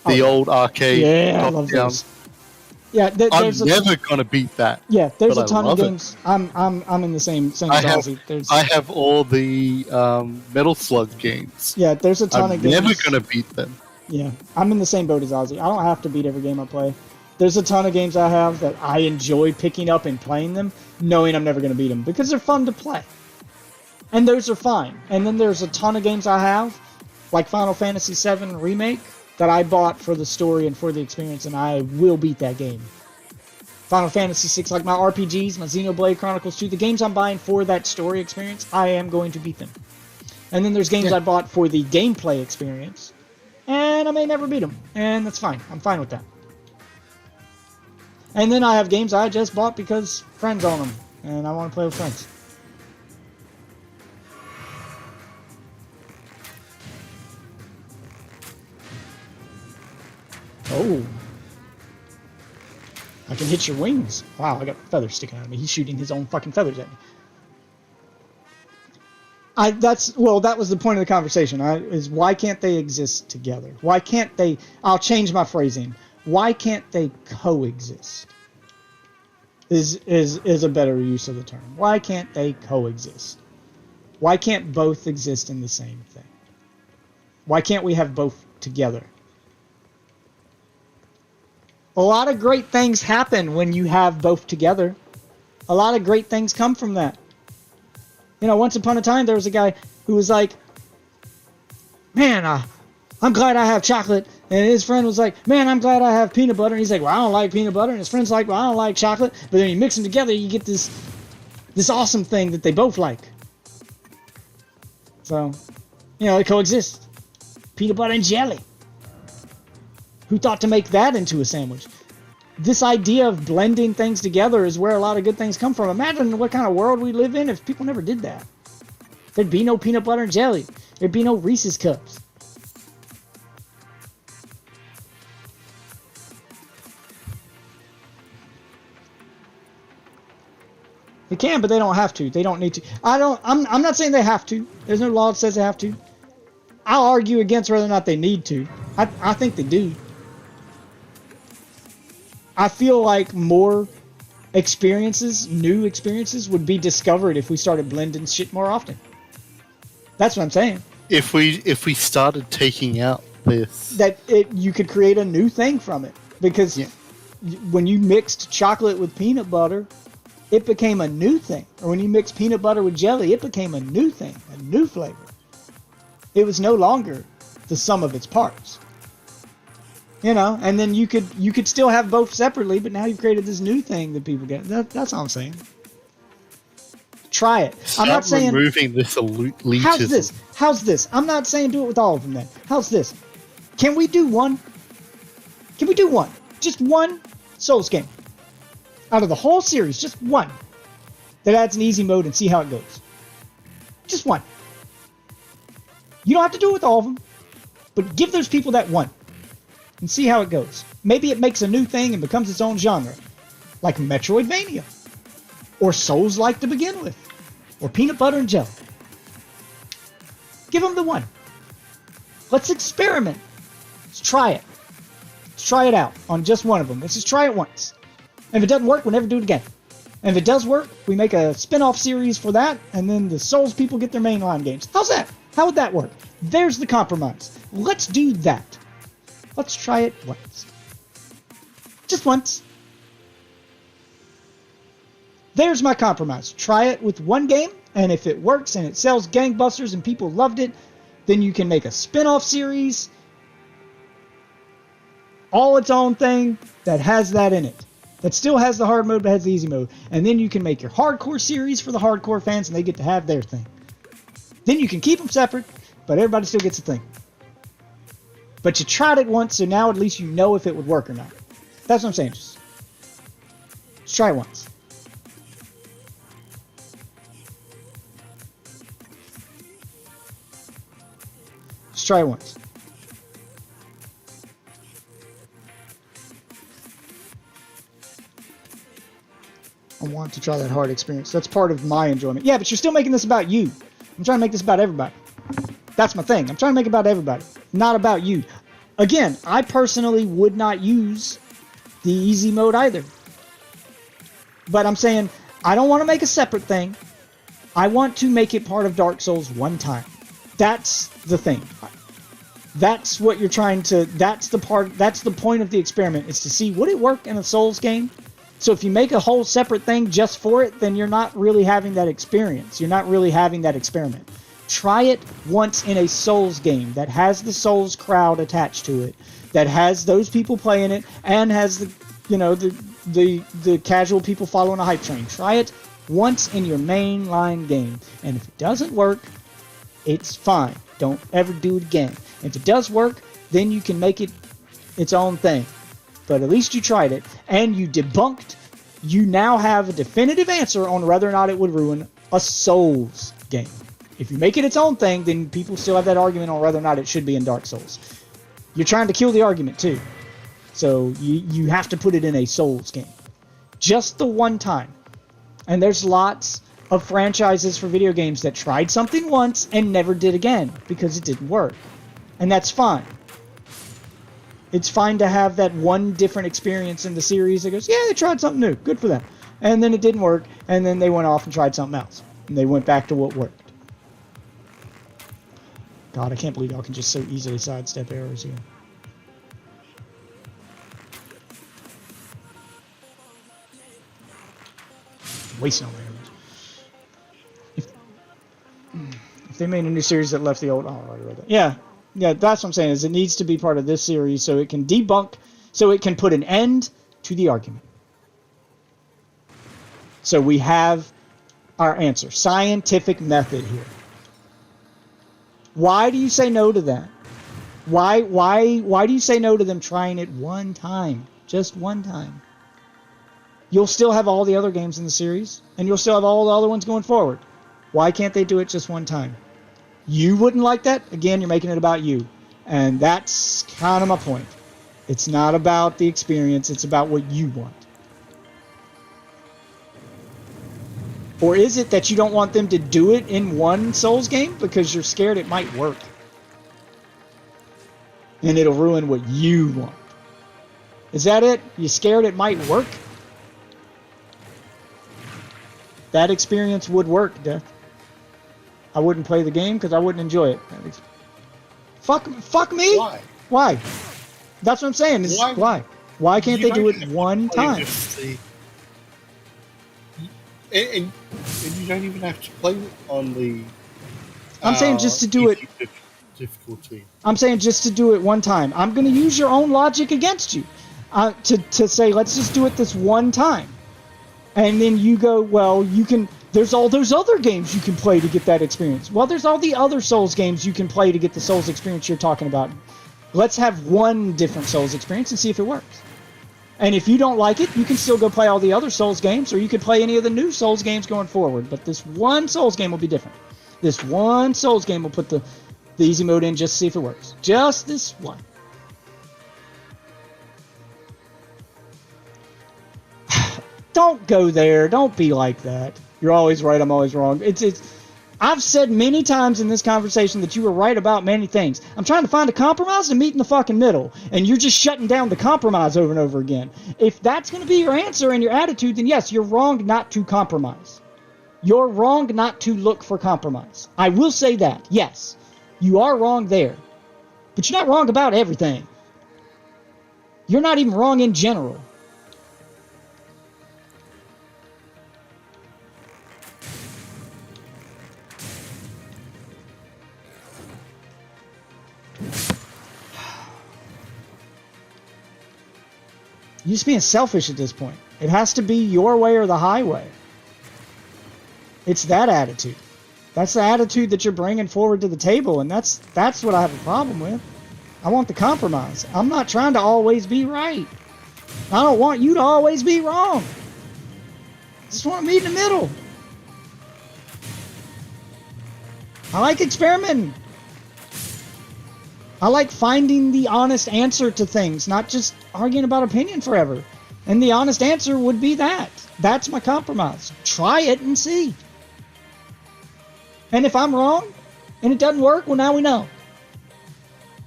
The old arcade. Yeah, I love top-down. those. Yeah, I'm never gonna beat that. Yeah, there's but a ton I of love games. I'm in the same as Ozzy. I have all the Metal Slug games. Yeah, there's a ton I'm of games. never gonna beat them. Yeah, I'm in the same boat as Ozzy. I don't have to beat every game I play. There's a ton of games I have that I enjoy picking up and playing them, knowing I'm never going to beat them because they're fun to play. And those are fine. And then there's a ton of games I have, like Final Fantasy VII Remake, that I bought for the story and for the experience, and I will beat that game. Final Fantasy VI, like my RPGs, my Xenoblade Chronicles 2, the games I'm buying for that story experience, I am going to beat them. And then there's games I bought for the gameplay experience, and I may never beat them, and that's fine. I'm fine with that. And then I have games I just bought because friends own them, and I want to play with friends. Oh. I can hit your wings. Wow, I got feathers sticking out of me. He's shooting his own fucking feathers at me. That was the point of the conversation, is why can't they exist together? Why can't they... I'll change my phrasing. Why can't they coexist? Is a better use of the term. Why can't they coexist? Why can't both exist in the same thing? Why can't we have both together? A lot of great things happen when you have both together. A lot of great things come from that. You know, once upon a time, there was a guy who was like, man, I'm glad I have chocolate. And his friend was like, man, I'm glad I have peanut butter. And he's like, well, I don't like peanut butter. And his friend's like, well, I don't like chocolate. But then you mix them together, you get this awesome thing that they both like. So, you know, they coexist. Peanut butter and jelly. Who thought to make that into a sandwich? This idea of blending things together is where a lot of good things come from. Imagine what kind of world we live in if people never did that. There'd be no peanut butter and jelly. There'd be no Reese's Cups. They can, but they don't have to. They don't need to. I'm not saying they have to. There's no law that says they have to. I'll argue against whether or not they need to. I think they do. I feel like more experiences, new experiences, would be discovered if we started blending shit more often. That's what I'm saying. If we started taking out this, You could create a new thing from it, because when you mixed chocolate with peanut butter, it became a new thing. Or when you mix peanut butter with jelly, it became a new thing, a new flavor. It was no longer the sum of its parts. You know, and then you could still have both separately, but now you've created this new thing that people get. That's all I'm saying. Try it. I'm not saying removing this elitism. How's this? I'm not saying do it with all of them then. How's this? Can we do one? Can we do one? Just one Souls game. Out of the whole series, just one. That adds an easy mode and see how it goes. Just one. You don't have to do it with all of them, but give those people that one. And see how it goes. Maybe it makes a new thing and becomes its own genre. Like Metroidvania. Or Souls-like to begin with. Or Peanut Butter and Jelly. Give them the one. Let's experiment. Let's try it. Let's try it out on just one of them. Let's just try it once. And if it doesn't work, we'll never do it again. And if it does work, we make a spin-off series for that, and then the Souls people get their mainline games. How's that? How would that work? There's the compromise. Let's do that. Let's try it once. Just once. There's my compromise. Try it with one game, and if it works and it sells gangbusters and people loved it, then you can make a spin-off series, all its own thing that has that in it. That still has the hard mode but has the easy mode. And then you can make your hardcore series for the hardcore fans and they get to have their thing. Then you can keep them separate, but everybody still gets a thing. But you tried it once, so now at least you know if it would work or not. That's what I'm saying. Just try it once. Just try it once. I want to try that hard experience. That's part of my enjoyment. Yeah, but you're still making this about you. I'm trying to make this about everybody. That's my thing. I'm trying to make it about everybody, not about you. Again, I personally would not use the easy mode either. But I'm saying I don't want to make a separate thing. I want to make it part of Dark Souls one time. That's the thing. That's what you're trying to... That's the point of the experiment, is to see, would it work in a Souls game? So if you make a whole separate thing just for it, then you're not really having that experience. You're not really having that experiment. Try it once in a Souls game that has the Souls crowd attached to it, that has those people playing it, and has the, you know, the casual people following a hype train. Try it once in your mainline game, and if it doesn't work, it's fine. Don't ever do it again. If it does work, then you can make it its own thing. But at least you tried it, and you debunked. You now have a definitive answer on whether or not it would ruin a Souls game. If you make it its own thing, then people still have that argument on whether or not it should be in Dark Souls. You're trying to kill the argument, too. So you have to put it in a Souls game. Just the one time. And there's lots of franchises for video games that tried something once and never did again because it didn't work. And that's fine. It's fine to have that one different experience in the series that goes, yeah, they tried something new. Good for them. And then it didn't work, and then they went off and tried something else. And they went back to what worked. God, I can't believe y'all can just so easily sidestep errors here. Wasting all my arrows. If they made a new series that left the old... Oh, I already read that. Yeah, that's what I'm saying, is it needs to be part of this series so it can debunk, so it can put an end to the argument. So we have our answer. Scientific method here. Why do you say no to that? Why do you say no to them trying it one time? Just one time. You'll still have all the other games in the series, and you'll still have all the other ones going forward. Why can't they do it just one time? You wouldn't like that? Again, you're making it about you. And that's kind of my point. It's not about the experience, it's about what you want. Or is it that you don't want them to do it in one Souls game because you're scared it might work? And it'll ruin what you want. Is that it? You scared it might work? That experience would work, Death. I wouldn't play the game because I wouldn't enjoy it. Fuck me? Why? Why? That's what I'm saying. Why? Why can't they do it one time? And you don't even have to play on the... I'm saying just to do it... difficulty. I'm saying just to do it one time. I'm going to use your own logic against you. To say, let's just do it this one time. And then you go, well, you can... There's all those other games you can play to get that experience. Well, there's all the other Souls games you can play to get the Souls experience you're talking about. Let's have one different Souls experience and see if it works. And if you don't like it, you can still go play all the other Souls games, or you could play any of the new Souls games going forward. But this one Souls game will be different. This one Souls game will put the easy mode in just to see if it works. Just this one. Don't go there. Don't be like that. You're always right, I'm always wrong. I've said many times in this conversation that you were right about many things. I'm trying to find a compromise to meet in the fucking middle, and you're just shutting down the compromise over and over again. If that's going to be your answer and your attitude, then yes, you're wrong not to compromise. You're wrong not to look for compromise. I will say that, yes. You are wrong there. But you're not wrong about everything. You're not even wrong in general. You're just being selfish at this point. It has to be your way or the highway. It's that attitude. That's the attitude that you're bringing forward to the table, and that's what I have a problem with. I want the compromise. I'm not trying to always be right. I don't want you to always be wrong. I just want to meet in the middle. I like experimenting. I like finding the honest answer to things, not just arguing about opinion forever. And the honest answer would be that. That's my compromise. Try it and see. And if I'm wrong and it doesn't work, well, now we know.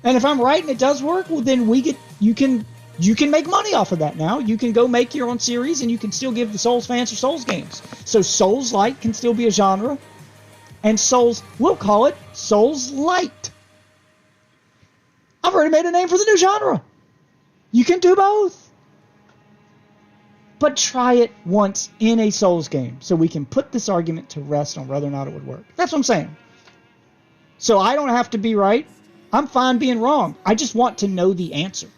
And if I'm right and it does work, well, then you can make money off of that now. You can go make your own series and you can still give the Souls fans your Souls games. So Souls-like can still be a genre. And Souls, we'll call it Souls-light. I've already made a name for the new genre. You can do both. But try it once in a Souls game so we can put this argument to rest on whether or not it would work. That's what I'm saying. So I don't have to be right. I'm fine being wrong. I just want to know the answer.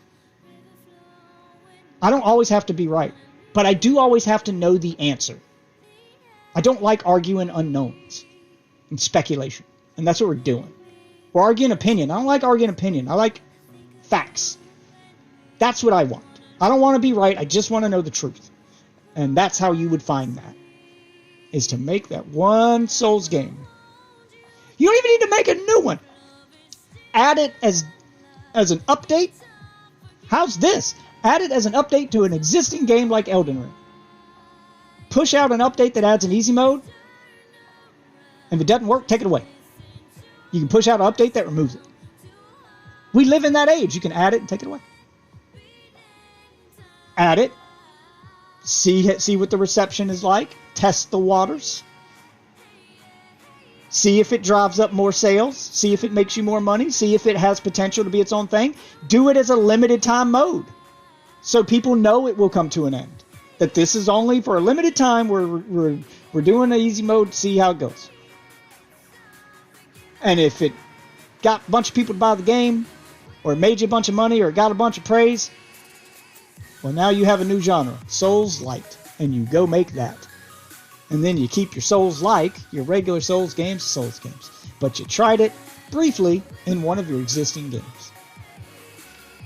I don't always have to be right, but I do always have to know the answer. I don't like arguing unknowns and speculation, and that's what we're doing. We're arguing opinion. I don't like arguing opinion. I like facts. That's what I want. I don't want to be right. I just want to know the truth. And that's how you would find that, is to make that one Souls game. You don't even need to make a new one. Add it as an update. How's this? Add it as an update to an existing game like Elden Ring. Push out an update that adds an easy mode. And if it doesn't work, take it away. You can push out an update that removes it. We live in that age. You can add it and take it away. Add it. See what the reception is like. Test the waters. See if it drives up more sales. See if it makes you more money. See if it has potential to be its own thing. Do it as a limited time mode, so people know it will come to an end. That this is only for a limited time. We're doing an easy mode to see how it goes. And if it got a bunch of people to buy the game, or it made you a bunch of money, or it got a bunch of praise, well, now you have a new genre, Souls-light, and you go make that. And then you keep your Souls-like, your regular Souls games, Souls games. But you tried it briefly in one of your existing games.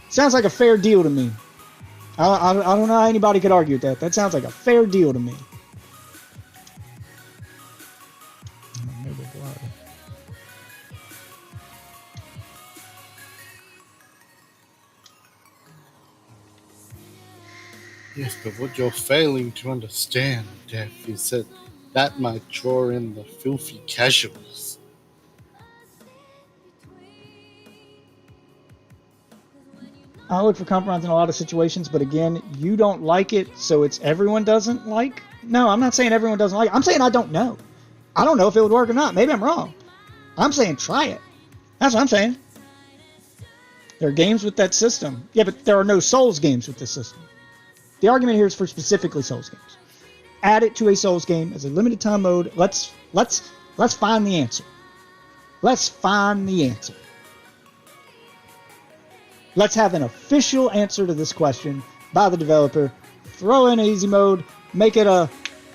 Sounds like a fair deal to me. I don't know how anybody could argue with that. That sounds like a fair deal to me. Yes, but what you're failing to understand, Def, is that might draw in the filthy casuals. I look for compromise in a lot of situations, but again, you don't like it, so it's everyone doesn't like? No, I'm not saying everyone doesn't like it. I'm saying I don't know. I don't know if it would work or not. Maybe I'm wrong. I'm saying try it. That's what I'm saying. There are games with that system. Yeah, but there are no Souls games with this system. The argument here is for specifically Souls games. Add it to a Souls game as a limited time mode. Let's find the answer. Let's find the answer. Let's have an official answer to this question by the developer. Throw in easy mode. Make it a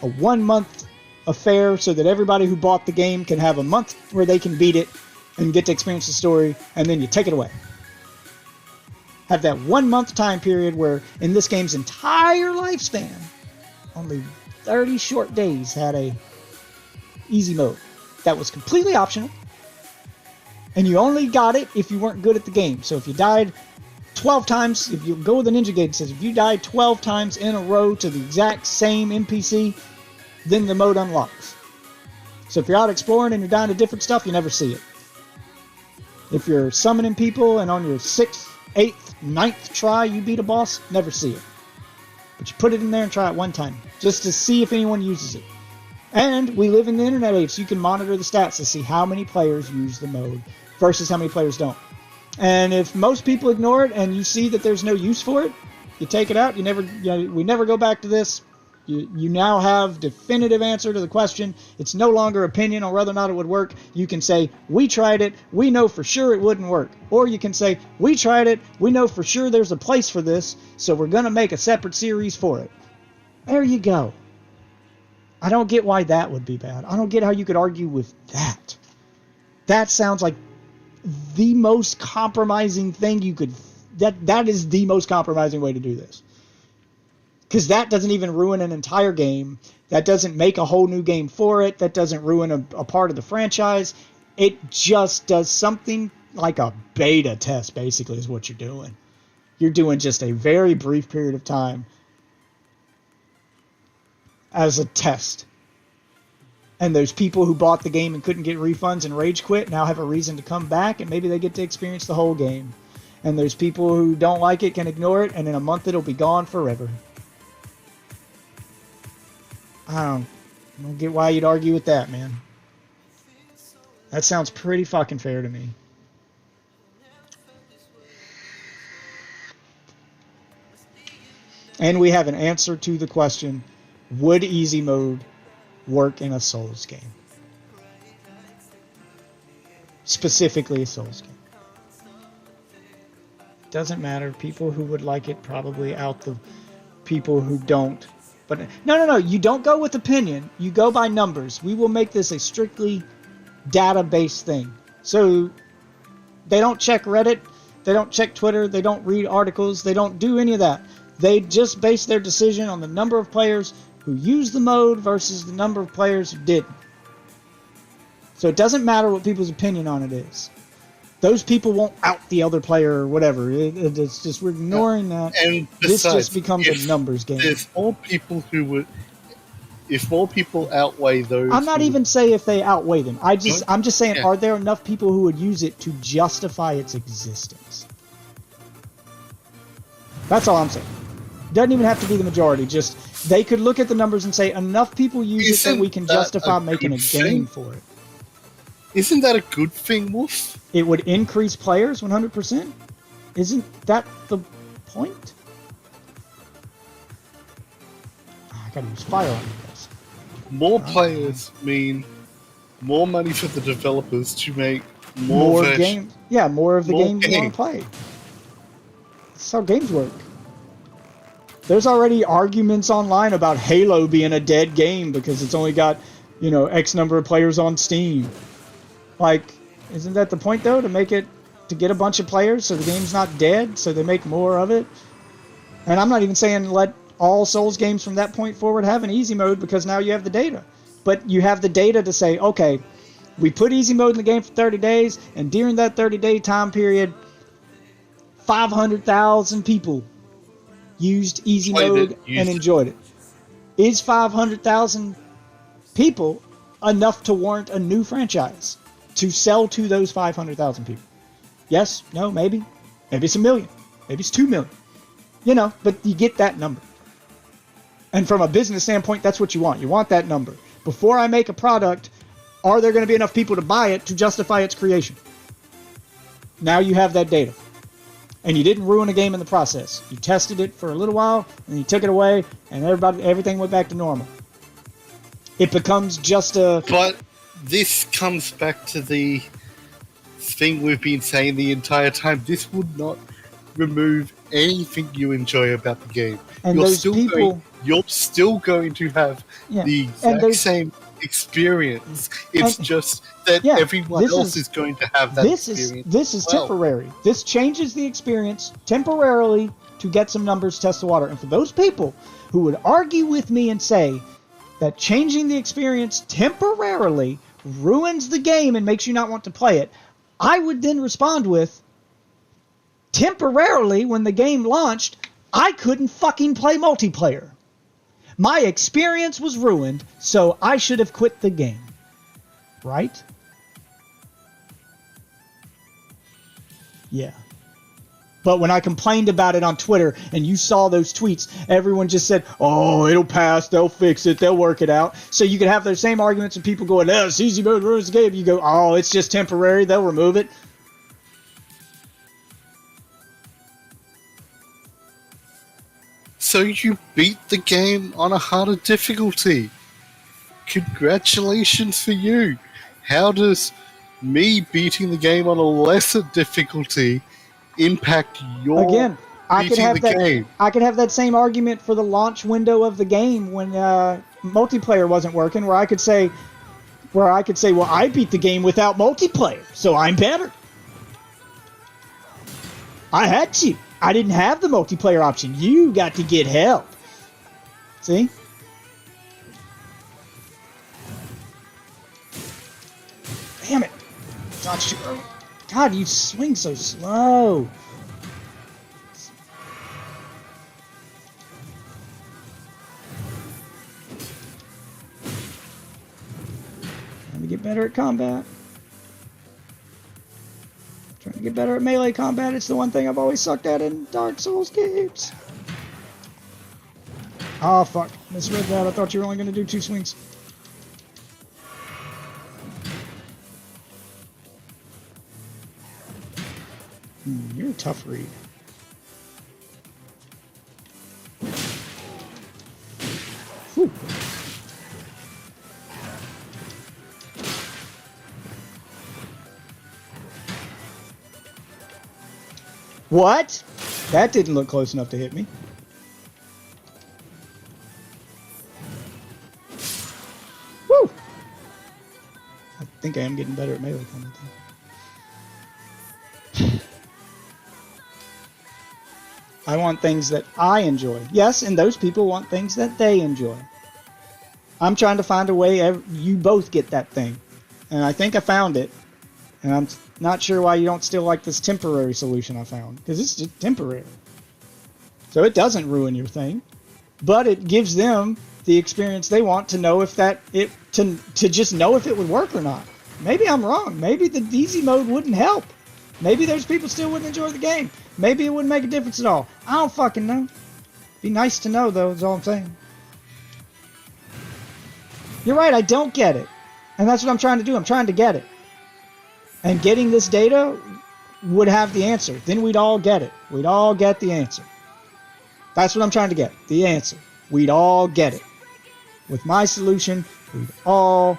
1 month affair so that everybody who bought the game can have a month where they can beat it and get to experience the story, and then you take it away. Have that 1 month time period where in this game's entire lifespan, only 30 short days had a easy mode that was completely optional, and you only got it if you weren't good at the game. So if you died 12 times, if you go with the Ninja Gate, it says if you died 12 times in a row to the exact same NPC, then the mode unlocks. So if you're out exploring and you're dying to different stuff, you never see it. If you're summoning people and on your 6th, 8th, 9th try you beat a boss, never see it. But you put it in there and try it one time, just to see if anyone uses it. And we live in the internet age, so you can monitor the stats to see how many players use the mode versus how many players don't. And if most people ignore it and you see that there's no use for it, you take it out. We never go back to this. You now have definitive answer to the question. It's no longer opinion on whether or not it would work. You can say, we tried it. We know for sure it wouldn't work. Or you can say, we tried it. We know for sure there's a place for this, so we're going to make a separate series for it. There you go. I don't get why that would be bad. I don't get how you could argue with that. That sounds like the most compromising thing you could... That is the most compromising way to do this. Because that doesn't even ruin an entire game. That doesn't make a whole new game for it. That doesn't ruin a part of the franchise. It just does something like a beta test, basically, is what you're doing. You're doing just a very brief period of time as a test. And those people who bought the game and couldn't get refunds and rage quit now have a reason to come back, and maybe they get to experience the whole game. And those people who don't like it can ignore it, and in a month it'll be gone forever. I don't get why you'd argue with that, man. That sounds pretty fucking fair to me. And we have an answer to the question, would easy mode work in a Souls game? Specifically a Souls game. Doesn't matter. People who would like it probably out the people who don't. But no. You don't go with opinion. You go by numbers. We will make this a strictly data-based thing. So they don't check Reddit. They don't check Twitter. They don't read articles. They don't do any of that. They just base their decision on the number of players who use the mode versus the number of players who didn't. So it doesn't matter what people's opinion on it is. Those people won't out the other player or whatever. It's just, we're ignoring that. And This besides, just becomes a numbers game. There's more people who would... If more people outweigh those... I'm not even saying if they outweigh them. I'm just saying, Yeah. are there enough people who would use it to justify its existence? That's all I'm saying. Doesn't even have to be the majority. Just, they could look at the numbers and say, enough people use it that we can justify making a game for it. Isn't that a good thing, Wolf? It would increase players 100%? Isn't that the point? I gotta use fire on this. More players mean more money for the developers to make more versions. games. Yeah, more of the More games you want games. to play. That's how games work. There's already arguments online about Halo being a dead game because it's only got, X number of players on Steam. Like, isn't that the point though? To get a bunch of players so the game's not dead, so they make more of it? And I'm not even saying let all Souls games from that point forward have an easy mode because now you have the data. But you have the data to say, okay, we put easy mode in the game for 30 days, and during that 30-day time period, 500,000 people used easy mode and enjoyed it. Is 500,000 people enough to warrant a new franchise to sell to those 500,000 people? Yes, no, maybe. Maybe it's 1 million. Maybe it's 2 million. But you get that number. And from a business standpoint, that's what you want. You want that number. Before I make a product, are there going to be enough people to buy it to justify its creation? Now you have that data. And you didn't ruin a game in the process. You tested it for a little while, and you took it away, and everything went back to normal. It becomes just a... But this comes back to the thing we've been saying the entire time. This would not remove anything you enjoy about the game. And You're those still people... you're still going to have the exact same experience. It's just that everyone else is going to have that experience. This is temporary. This changes the experience temporarily to get some numbers, test the water. And for those people who would argue with me and say that changing the experience temporarily ruins the game and makes you not want to play it, I would then respond with, temporarily, when the game launched, I couldn't fucking play multiplayer. My experience was ruined, so I should have quit the game. right? Yeah. But when I complained about it on Twitter and you saw those tweets, everyone just said, oh, it'll pass, they'll fix it, they'll work it out. So you could have those same arguments and people going, oh, it's easy mode ruins the game. You go, oh, it's just temporary, they'll remove it. So you beat the game on a harder difficulty. Congratulations for you. How does me beating the game on a lesser difficulty impact your Again, I could have that. game? I could have that same argument for the launch window of the game when multiplayer wasn't working, where I could say, well, I beat the game without multiplayer, so I'm better. I had to. I didn't have the multiplayer option. You got to get help. See? Damn it. Dodge too early. God, you swing so slow. Trying to get better at combat. Trying to get better at melee combat. It's the one thing I've always sucked at in Dark Souls games. Oh, fuck. Misread that. I thought you were only going to do 2 swings. You're a tough read. Whew. What? That didn't look close enough to hit me. Woo! I think I am getting better at melee combat. I want things that I enjoy. Yes, and those people want things that they enjoy. I'm trying to find a way you both get that thing. And I think I found it. And I'm not sure why you don't still like this temporary solution I found. Because it's just temporary. So it doesn't ruin your thing. But it gives them the experience they want to know if to just know if it would work or not. Maybe I'm wrong. Maybe the easy mode wouldn't help. Maybe those people still wouldn't enjoy the game. Maybe it wouldn't make a difference at all. I don't fucking know. Be nice to know, though, is all I'm saying. You're right, I don't get it. And that's what I'm trying to do. I'm trying to get it. And getting this data would have the answer. Then we'd all get it. We'd all get the answer. That's what I'm trying to get. The answer. We'd all get it. With my solution, we'd all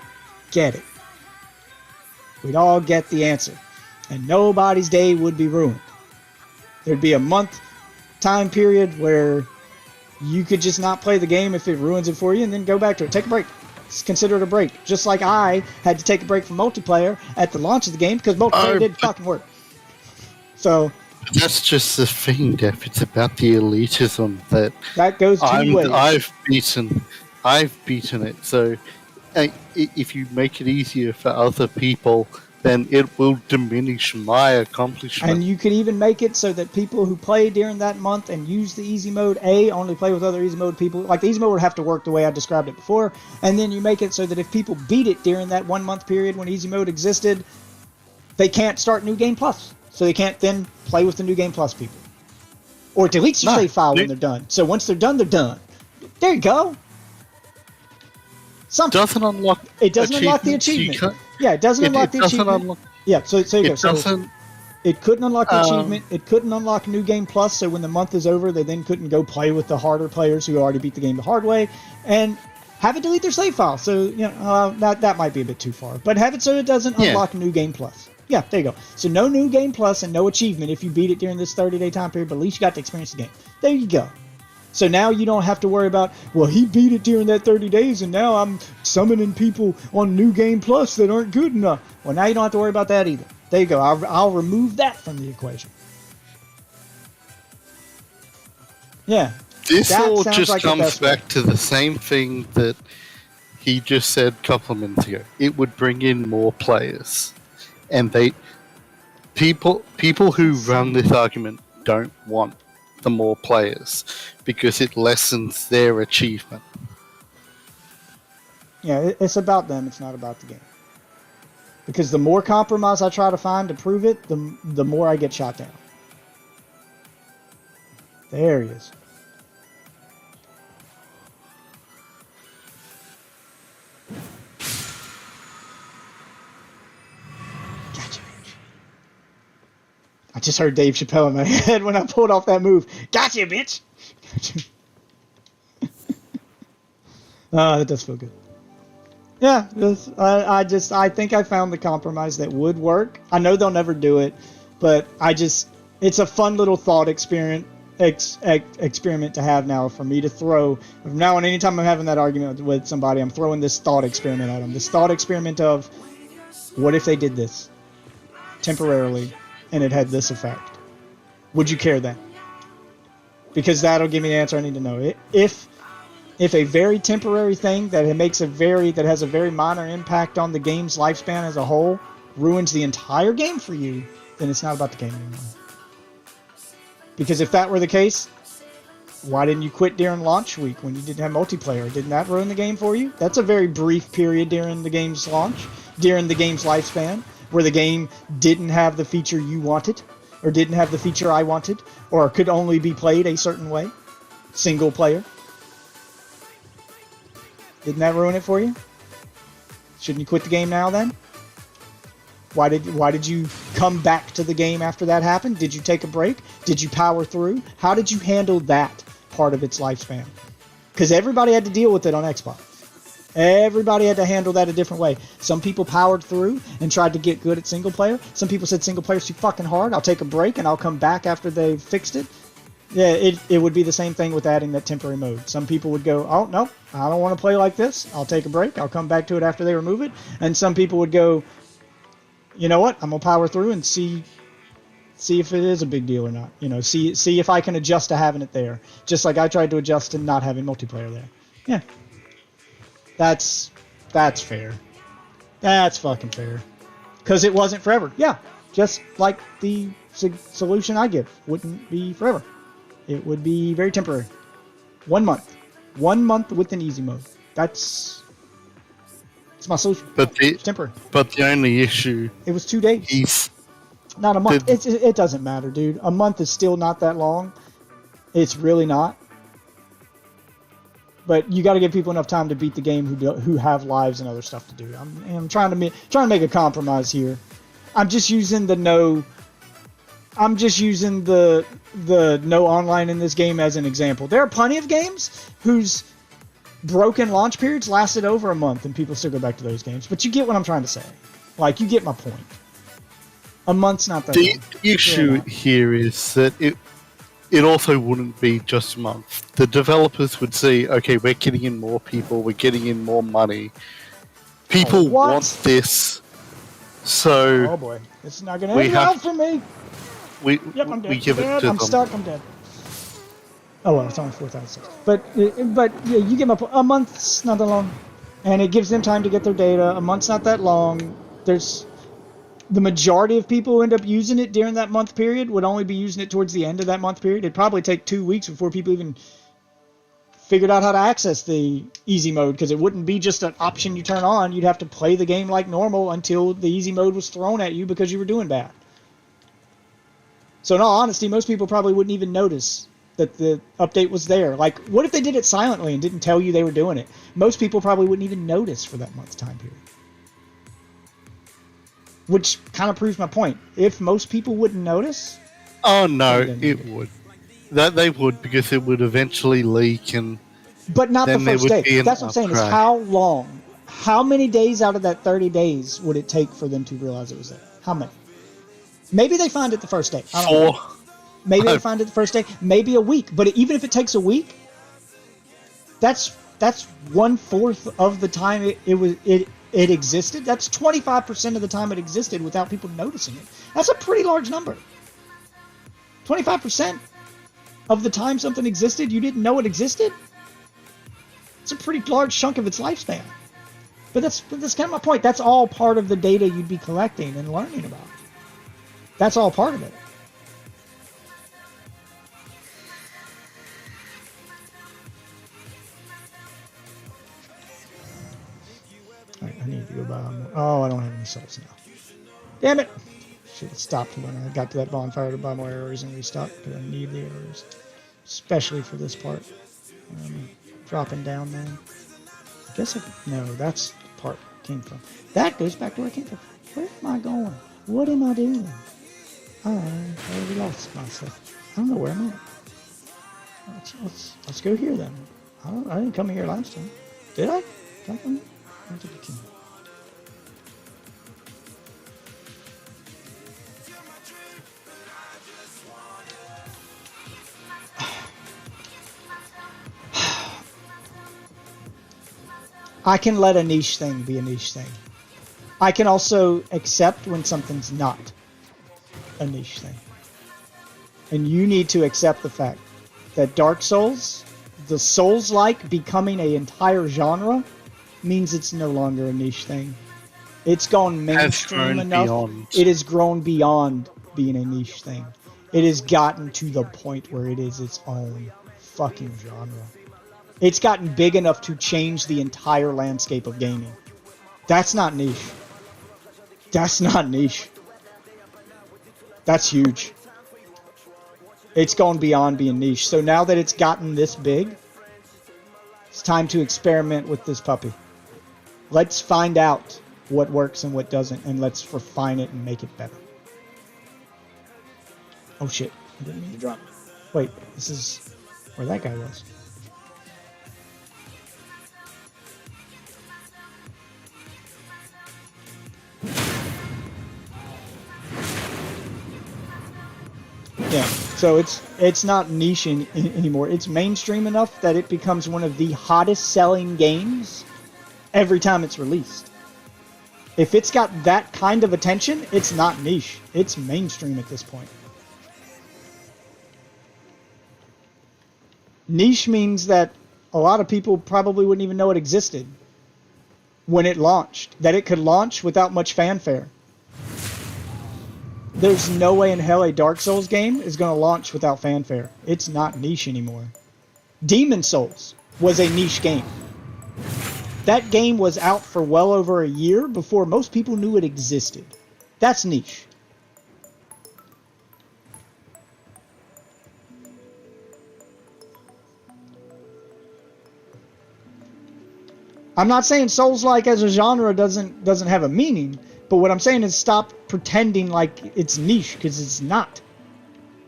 get it. We'd all get the answer. And nobody's day would be ruined. There'd be a month time period where you could just not play the game if it ruins it for you and then go back to it. Take a break. It's considered a break. Just like I had to take a break from multiplayer at the launch of the game because multiplayer didn't fucking work. So that's just the thing, Def. It's about the elitism that goes two ways. I've beaten it. So if you make it easier for other people, then it will diminish my accomplishment. And you could even make it so that people who play during that month and use the easy mode, only play with other easy mode people. Like the easy mode would have to work the way I described it before. And then you make it so that if people beat it during that 1 month period when easy mode existed, they can't start New Game Plus. So they can't then play with the New Game Plus people. Or delete your save file when they're done. So once they're done, they're done. There you go. Something. Doesn't unlock it doesn't unlock the achievement. Yeah, it doesn't unlock the achievement. Yeah, so you go. So it couldn't unlock the achievement. It couldn't unlock New Game Plus. So when the month is over, they then couldn't go play with the harder players who already beat the game the hard way, and have it delete their save file. So that might be a bit too far, but have it so it doesn't unlock New Game Plus. Yeah, there you go. So no New Game Plus and no achievement if you beat it during this 30-day time period, but at least you got to experience the game. There you go. So now you don't have to worry about, well, he beat it during that 30 days, and now I'm summoning people on New Game Plus that aren't good enough. Well, now you don't have to worry about that either. There you go. I'll remove that from the equation. Yeah. This all just comes back to the same thing that he just said a couple of minutes ago. It would bring in more players. And people who run this argument don't want the more players because it lessens their achievement. Yeah, it's about them. It's not about the game. Because the more compromise I try to find to prove it, the more I get shot down. There he is. Gotcha, bitch. I just heard Dave Chappelle in my head when I pulled off that move. Gotcha, bitch! That does feel good. Yeah, I think I found the compromise that would work. I know they'll never do it, but it's a fun little thought experiment to have now for me to throw. From now on, anytime I'm having that argument with somebody, I'm throwing this thought experiment at them. This thought experiment of, what if they did this temporarily and it had this effect? Would you care then? Because that'll give me the answer I need to know. If a very temporary thing that has a very minor impact on the game's lifespan as a whole ruins the entire game for you, then it's not about the game anymore. Because if that were the case, why didn't you quit during launch week when you didn't have multiplayer? Didn't that ruin the game for you? That's a very brief period during the game's launch, during the game's lifespan, where the game didn't have the feature you wanted, or didn't have the feature I wanted, or could only be played a certain way, single player. Didn't that ruin it for you? Shouldn't you quit the game now then? Why did you come back to the game after that happened? Did you take a break? Did you power through? How did you handle that part of its lifespan? Because everybody had to deal with it on Xbox. Everybody had to handle that a different way. Some people powered through and tried to get good at single player. Some people said single player's too fucking hard. I'll take a break and I'll come back after they've fixed it. Yeah, it would be the same thing with adding that temporary mode. Some people would go, oh, no, I don't want to play like this. I'll take a break. I'll come back to it after they remove it. And some people would go, you know what? I'm going to power through and see if it is a big deal or not. You know, see if I can adjust to having it there. Just like I tried to adjust to not having multiplayer there. Yeah. That's fair. That's fucking fair. Because it wasn't forever. Yeah. Just like the solution I give wouldn't be forever. It would be very temporary. 1 month. 1 month with an easy mode. It's my solution. It's temporary. But the only issue It was 2 days. is Not a month. It doesn't matter, dude. A month is still not that long. It's really not. But you got to give people enough time to beat the game who have lives and other stuff to do. I'm trying to make a compromise here. I'm just using the no online in this game as an example. There are plenty of games whose broken launch periods lasted over a month and people still go back to those games. But you get what I'm trying to say. Like, you get my point. A month's not that long. The issue here is that it also wouldn't be just a month. The developers would see, okay, we're getting in more people, we're getting in more money. People want this, so... Oh boy, it's not going to end well for me. Yep, I'm dead. We give it to I'm them. stuck, I'm dead. Oh well, it's only 4,006. But yeah, you get my point. A month's not that long. And it gives them time to get their data. A month's not that long. The majority of people who end up using it during that month period would only be using it towards the end of that month period. It'd probably take 2 weeks before people even figured out how to access the easy mode, because it wouldn't be just an option you turn on. You'd have to play the game like normal until the easy mode was thrown at you because you were doing bad. So in all honesty, most people probably wouldn't even notice that the update was there. Like, what if they did it silently and didn't tell you they were doing it? Most people probably wouldn't even notice for that month's time period. Which kind of proves my point. If most people wouldn't notice... Oh no, it would. That they would, because it would eventually leak and... But not the then there first would day. be an That's what I'm saying, is outcry. how long, how many days out of that 30 days would it take for them to realize it was there? How many? Maybe they find it the first day. I don't know. 4. Maybe they find it the first day. Maybe a week. But even if it takes a week, that's 1/4 of the time it existed. That's 25% of the time it existed without people noticing it. That's a pretty large number. 25% of the time something existed, you didn't know it existed. It's a pretty large chunk of its lifespan. But that's kind of my point. That's all part of the data you'd be collecting and learning about. That's all part of it. Alright, I need to go by... Oh, I don't have any souls now. Damn it! Should have stopped when I got to that bonfire to buy more arrows and restock, because I need the arrows. Especially for this part. Dropping down there. I guess no, that's the part I came from. That goes back to where I came from. Where am I going? What am I doing? I already lost myself. I don't know where I'm at. Let's go here then. I didn't come here last time. Did I? Did I come here? I don't think I came. I can let a niche thing be a niche thing. I can also accept when something's not a niche thing. And you need to accept the fact that Dark Souls, the Souls-like becoming an entire genre, means it's no longer a niche thing. It's gone mainstream enough. Beyond. It has grown beyond being a niche thing. It has gotten to the point where it is its own fucking genre. It's gotten big enough to change the entire landscape of gaming. That's not niche. That's not niche. That's huge. It's gone beyond being niche. So now that it's gotten this big, it's time to experiment with this puppy. Let's find out what works and what doesn't, and let's refine it and make it better. Oh shit, I didn't mean to drop. Wait, this is where that guy was. Yeah, so it's not niche anymore. It's mainstream enough that it becomes one of the hottest selling games every time it's released. If it's got that kind of attention, it's not niche. It's mainstream at this point. Niche means that a lot of people probably wouldn't even know it existed when it launched. That it could launch without much fanfare. There's no way in hell a Dark Souls game is going to launch without fanfare. It's not niche anymore. Demon Souls was a niche game. That game was out for well over a year before most people knew it existed. That's niche. I'm not saying Souls-like as a genre doesn't have a meaning, but what I'm saying is stop pretending like it's niche, because it's not.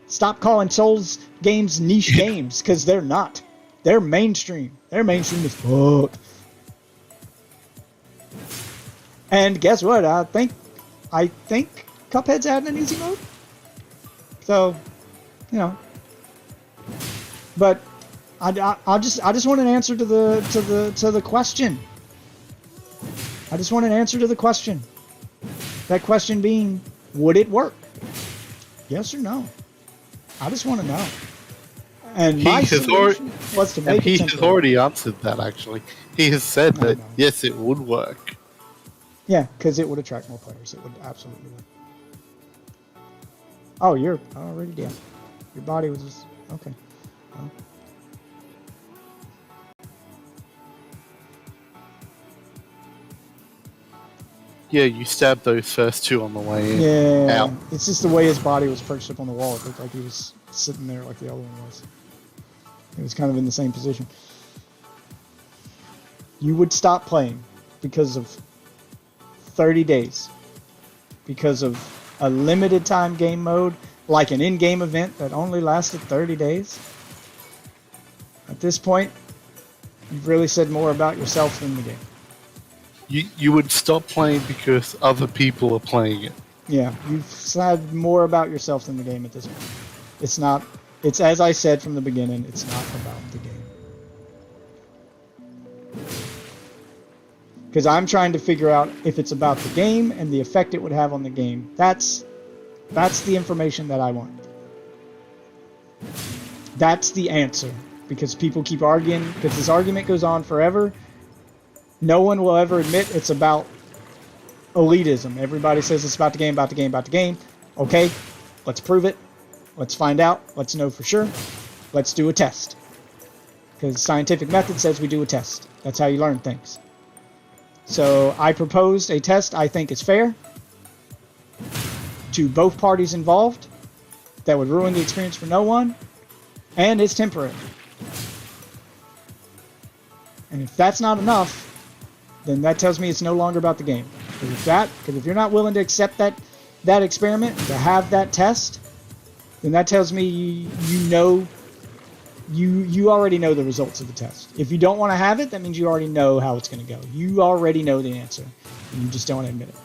Stop calling Souls games niche games, because they're not. They're mainstream. They're mainstream as fuck. And guess what? I think Cuphead's adding an easy mode. So, you know. But I just want an answer to the question. I just want an answer to the question. That question being, would it work? Yes or no? I just want to know. And my solution was to make it he simple. has already answered that, actually. He has said I that, know. yes, it would work. Yeah, because it would attract more players. It would absolutely would. Oh, you're already dead. Your body was just... Okay. Well. Yeah, you stabbed those first two on the way in. Yeah, Ow. it's just the way his body was perched up on the wall. It looked like he was sitting there like the other one was. He was kind of in the same position. You would stop playing because of 30 days. Because of a limited time game mode, like an in-game event that only lasted 30 days. At this point, you've really said more about yourself than the game. You would stop playing because other people are playing it. Yeah, you've said more about yourself than the game at this point. It's not, it's as I said from the beginning, it's not about the game. Because I'm trying to figure out if it's about the game and the effect it would have on the game. That's the information that I want. That's the answer. Because people keep arguing, because this argument goes on forever. No one will ever admit it's about elitism. Everybody says it's about the game, about the game, about the game. Okay, let's prove it. Let's find out. Let's know for sure. Let's do a test. Because scientific method says we do a test. That's how you learn things. So I proposed a test I think is fair to both parties involved, that would ruin the experience for no one, and it's temporary. And if that's not enough, then that tells me it's no longer about the game. Because if you're not willing to accept that experiment, to have that test, then that tells me you already know the results of the test. If you don't want to have it, that means you already know how it's going to go. You already know the answer, and you just don't admit it.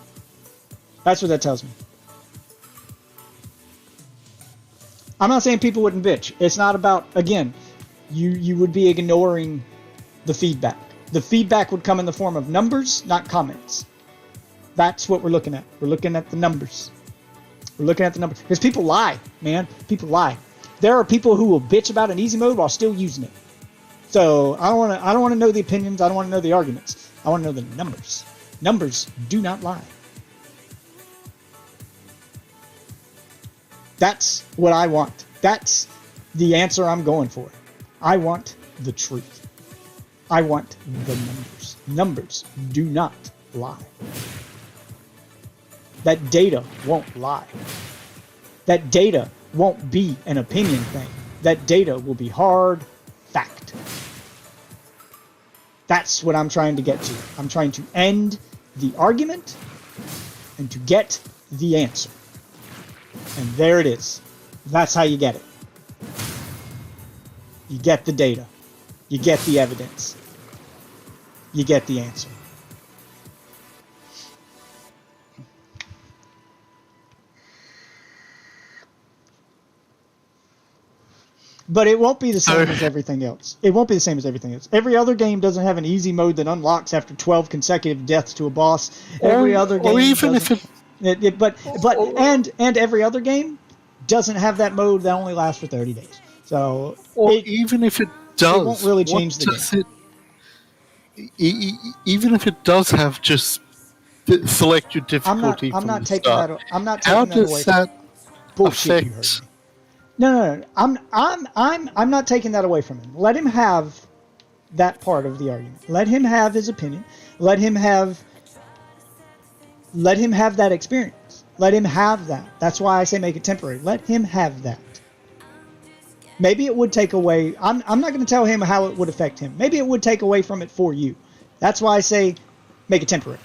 That's what that tells me. I'm not saying people wouldn't bitch. It's not about, again, you would be ignoring the feedback. The feedback would come in the form of numbers, not comments. That's what we're looking at. We're looking at the numbers. We're looking at the numbers. Because people lie, man. People lie. There are people who will bitch about an easy mode while still using it. So I don't want to know the opinions. I don't want to know the arguments. I want to know the numbers. Numbers do not lie. That's what I want. That's the answer I'm going for. I want the truth. I want the numbers. Numbers do not lie. That data won't lie. That data won't be an opinion thing. That data will be hard fact. That's what I'm trying to get to. I'm trying to end the argument and to get the answer. And there it is. That's how you get it. You get the data. You get the evidence. You get the answer. But it won't be the same as everything else. It won't be the same as everything else. Every other game doesn't have an easy mode that unlocks after 12 consecutive deaths to a boss. Every other game, or even if and every other game doesn't have that mode that only lasts for 30 days. So even if it does, it won't really change the game. Even if it does have just select your difficulty. I'm not taking start, that. I'm not how taking that away. does that Bullshit, you heard affect? me. No. I'm not taking that away from him. Let him have that part of the argument. Let him have his opinion. Let him have that experience. Let him have that. That's why I say make it temporary. Let him have that. Maybe it would take away. I'm not going to tell him how it would affect him. Maybe it would take away from it for you. That's why I say make it temporary.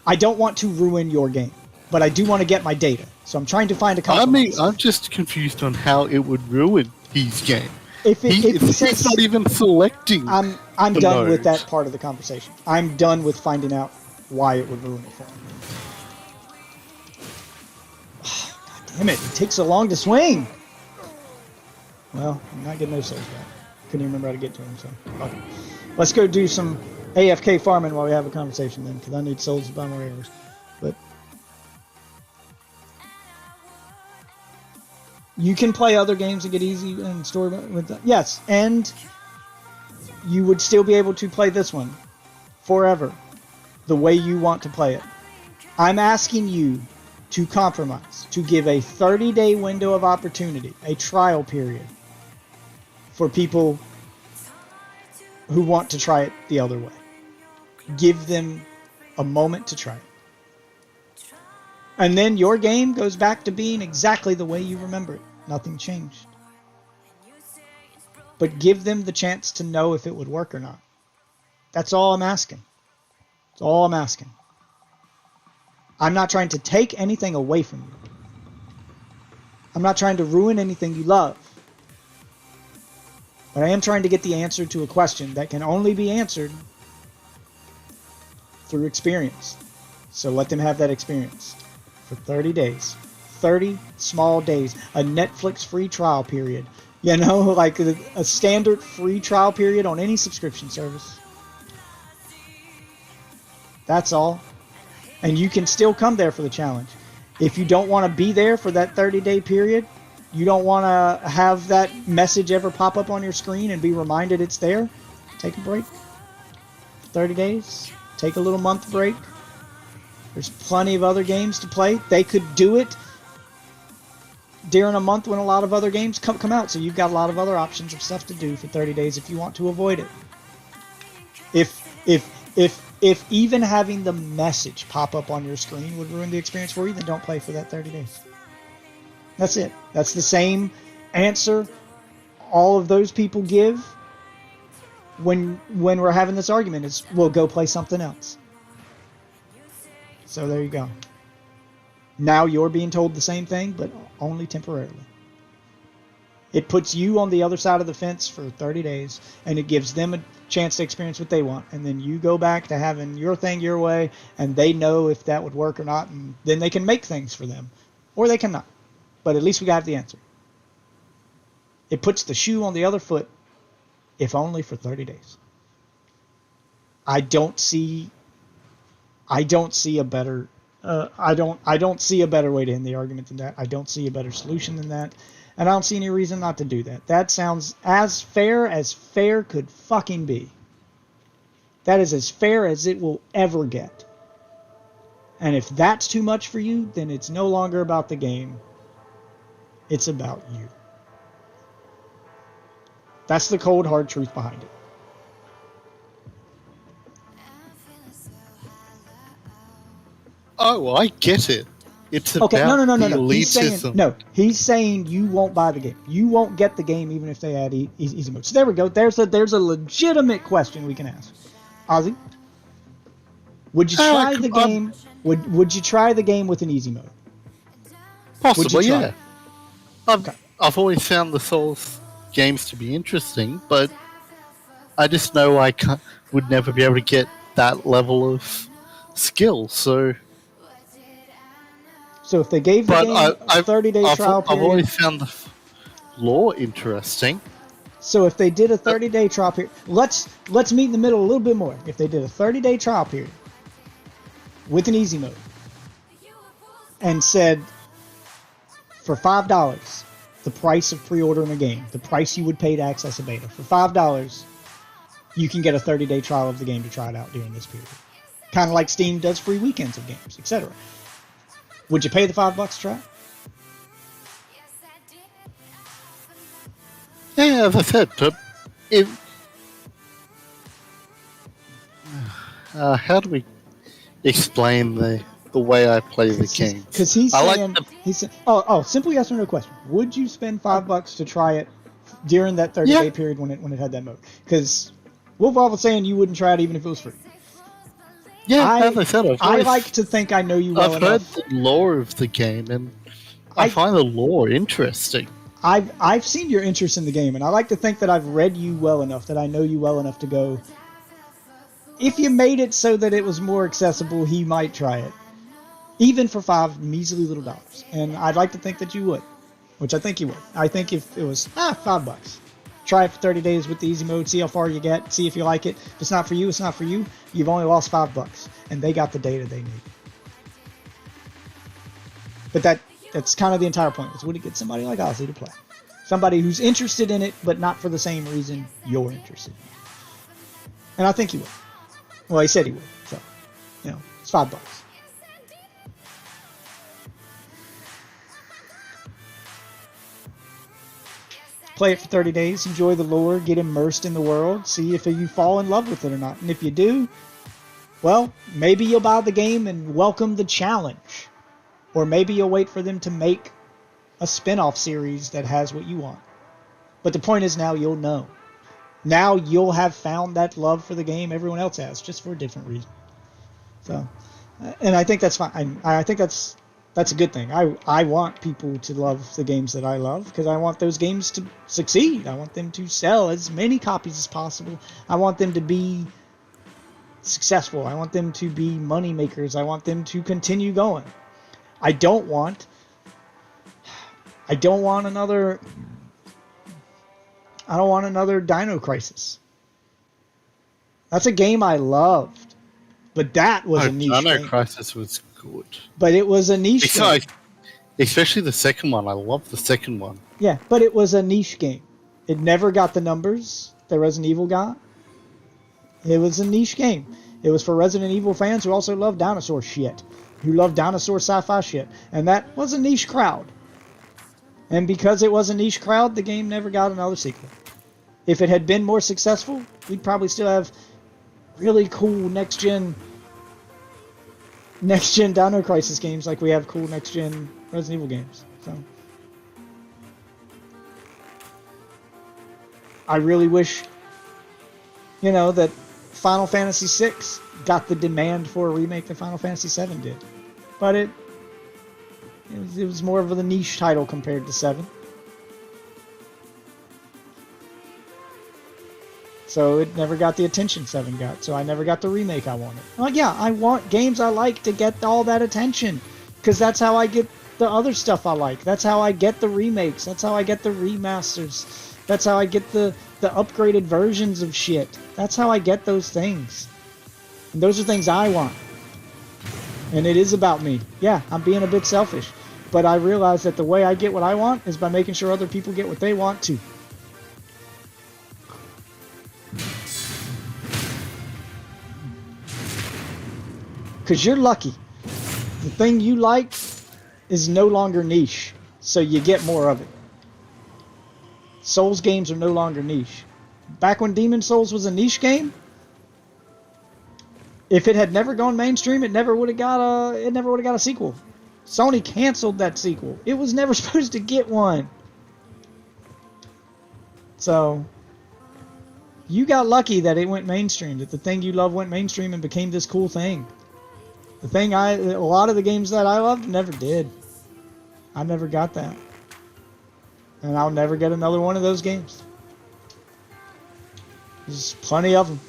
I don't want to ruin your game, but I do want to get my data. So I'm trying to find a compromise. I'm just confused on how it would ruin his game. If he says, he's not even selecting. I'm the done with nodes. that part of the conversation. I'm done with finding out why it would ruin it for him. God damn it! It takes so long to swing. Well, I'm not getting those souls back. Couldn't even remember how to get to them. So, okay. Let's go do some AFK farming while we have a conversation then, because I need souls to buy more arrows. But you can play other games and get easy and story with that. Yes, and you would still be able to play this one forever, the way you want to play it. I'm asking you to compromise, to give a 30-day window of opportunity, a trial period, for people who want to try it the other way. Give them a moment to try it. And then your game goes back to being exactly the way you remember it. Nothing changed. But give them the chance to know if it would work or not. That's all I'm asking. That's all I'm asking. I'm not trying to take anything away from you. I'm not trying to ruin anything you love. But I am trying to get the answer to a question that can only be answered through experience. So let them have that experience for 30 days. 30 small days. A Netflix free trial period. You know, like a standard free trial period on any subscription service. That's all. And you can still come there for the challenge. If you don't want to be there for that 30-day period, you don't want to have that message ever pop up on your screen and be reminded it's there, take a break. 30 days. Take a little month break. There's plenty of other games to play. They could do it during a month when a lot of other games come out. So you've got a lot of other options of stuff to do for 30 days if you want to avoid it. If If even having the message pop up on your screen would ruin the experience for you, then don't play for that 30 days. That's it. That's the same answer all of those people give when we're having this argument is, well, go play something else. So there you go. Now you're being told the same thing, but only temporarily. It puts you on the other side of the fence for 30 days, and it gives them a chance to experience what they want. And then you go back to having your thing your way, and they know if that would work or not, and then they can make things for them. Or they cannot. But at least we got the answer. It puts the shoe on the other foot, if only for 30 days. I don't see a better I don't see a better way to end the argument than that. I don't see a better solution than that. And I don't see any reason not to do that. That sounds as fair could fucking be. That is as fair as it will ever get. And if that's too much for you, then it's no longer about the game. It's about you. That's the cold, hard truth behind it. Oh, I get it. It's Okay, about no. the elitism. He's saying you won't buy the game. You won't get the game even if they add easy mode. So there we go. There's a legitimate question we can ask. Ozzy, would you try the game? Would you try the game with an easy mode? Possibly, try yeah. I've always found the Souls games to be interesting, but I just know I would never be able to get that level of skill. So if they gave the game a 30-day trial period... I've always found the lore interesting. So if they did a 30-day trial period... Let's meet in the middle a little bit more. If they did a 30-day trial period with an easy mode and said, for $5, the price of pre-ordering a game, the price you would pay to access a beta, for $5, you can get a 30-day trial of the game to try it out during this period. Kind of like Steam does free weekends of games, etc. Would you pay the $5 to try? Yeah, as I said, how do we explain the way I play the game? Because he's saying, simple yes or no question. Would you spend $5 to try it during that 30-day period when it had that mode? Because Wolfwolf was saying you wouldn't try it even if it was free. Yeah, as I said, I like to think I know you well enough. I've heard the lore of the game, and I find the lore interesting. I've seen your interest in the game, and I like to think that I've read you well enough, that I know you well enough to go, if you made it so that it was more accessible, he might try it. Even for $5 measly little dollars. And I'd like to think that you would, which I think you would. I think if it was, $5. Try it for 30 days with the easy mode, see how far you get, see if you like it. If it's not for you, it's not for you. You've only lost $5, and they got the data they need. But that's kind of the entire point. Is would it get somebody like Ozzy to play? Somebody who's interested in it, but not for the same reason you're interested in it. And I think he would. Well, he said he would. So, it's $5. Play it for 30 days, enjoy the lore, get immersed in the world, see if you fall in love with it or not. And if you do, well, maybe you'll buy the game and welcome the challenge. Or maybe you'll wait for them to make a spin-off series that has what you want. But the point is now you'll know. Now you'll have found that love for the game everyone else has, just for a different reason. So, and I think that's fine. I think that's a good thing. I want people to love the games that I love because I want those games to succeed. I want them to sell as many copies as possible. I want them to be successful. I want them to be money makers. I want them to continue going. I don't want another Dino Crisis. That's a game I loved, but that was a niche Dino game. Crisis was good. But it was a niche game. Especially the second one. I love the second one. Yeah, but it was a niche game. It never got the numbers that Resident Evil got. It was a niche game. It was for Resident Evil fans who also love dinosaur shit. Who love dinosaur sci-fi shit. And that was a niche crowd. And because it was a niche crowd, the game never got another sequel. If it had been more successful, we'd probably still have really cool next gen Dino Crisis games like we have cool next gen Resident Evil games. So I really wish, you know, that Final Fantasy VI got the demand for a remake that Final Fantasy VII did, but it was more of a niche title compared to 7. So it never got the attention 7 got. So I never got the remake I wanted. Like, yeah, I want games I like to get all that attention, because that's how I get the other stuff I like. That's how I get the remakes. That's how I get the remasters. That's how I get the upgraded versions of shit. That's how I get those things. And those are things I want. And it is about me. Yeah, I'm being a bit selfish. But I realize that the way I get what I want is by making sure other people get what they want too. Because you're lucky. The thing you like is no longer niche, so you get more of it. Souls games are no longer niche. Back when Demon's Souls was a niche game, if it had never gone mainstream, it never would have got a sequel. Sony canceled that sequel. It was never supposed to get one. So you got lucky that it went mainstream, that the thing you love went mainstream and became this cool thing. The thing a lot of the games that I loved never did. I never got that. And I'll never get another one of those games. There's plenty of them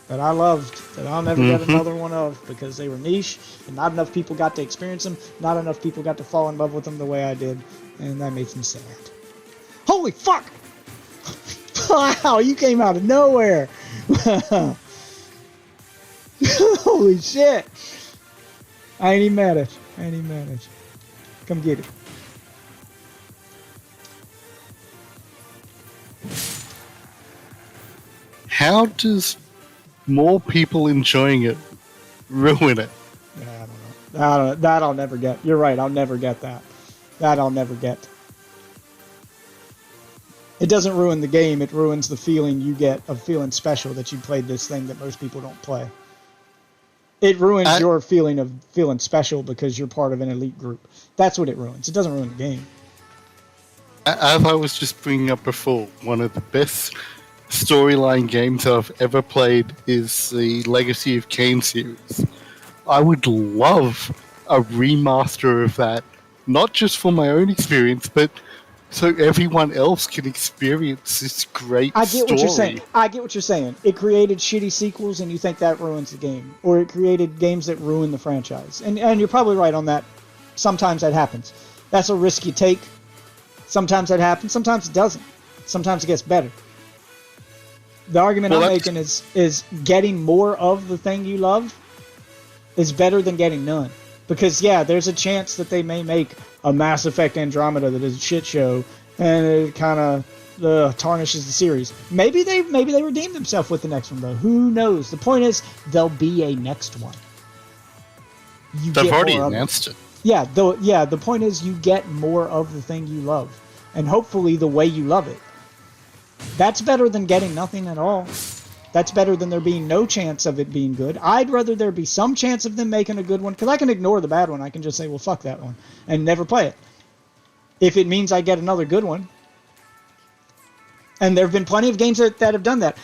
that I loved that I'll never get another one of because they were niche and not enough people got to experience them. Not enough people got to fall in love with them the way I did. And that makes me sad. Holy fuck! Wow, you came out of nowhere! Holy shit! I ain't even mad at you. I ain't even mad at you. Come get it. How does more people enjoying it ruin it? I don't know. That I'll never get. You're right. I'll never get that. That I'll never get. It doesn't ruin the game. It ruins the feeling you get of feeling special that you played this thing that most people don't play. It ruins your feeling of feeling special because you're part of an elite group. That's what it ruins. It doesn't ruin the game. As I was just bringing up before, one of the best storyline games I've ever played is the Legacy of Kain series. I would love a remaster of that, not just for my own experience, but so everyone else can experience this great story. I get what you're saying. I get what you're saying. It created shitty sequels, and you think that ruins the game, or it created games that ruin the franchise. And you're probably right on that. Sometimes that happens. That's a risk you take. Sometimes that happens. Sometimes it doesn't. Sometimes it gets better. The argument I'm making is getting more of the thing you love is better than getting none. Because, yeah, there's a chance that they may make a Mass Effect Andromeda that is a shit show, and it kind of tarnishes the series. Maybe they redeem themselves with the next one, though. Who knows? The point is, there'll be a next one. They've already announced it. Yeah, the point is you get more of the thing you love. And hopefully the way you love it. That's better than getting nothing at all. That's better than there being no chance of it being good. I'd rather there be some chance of them making a good one, because I can ignore the bad one. I can just say, well, fuck that one, and never play it. If it means I get another good one. And there have been plenty of games that have done that.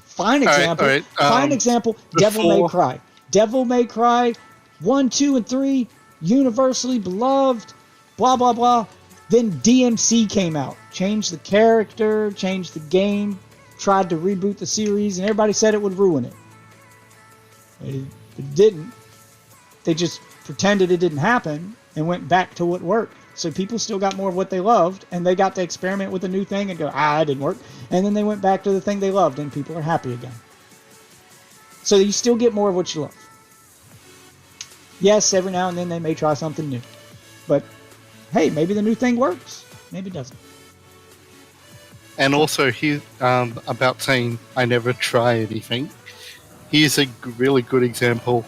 Fine example, Devil May Cry. Devil May Cry 1, 2, and 3, universally beloved, blah, blah, blah. Then DMC came out. Changed the character, changed the game, tried to reboot the series, and everybody said it would ruin it. It didn't. They just pretended it didn't happen and went back to what worked. So people still got more of what they loved, and they got to experiment with a new thing and go, it didn't work. And then they went back to the thing they loved, and people are happy again. So you still get more of what you love. Yes, every now and then they may try something new. But, hey, maybe the new thing works. Maybe it doesn't. And also, about saying I never try anything. Here's a really good example.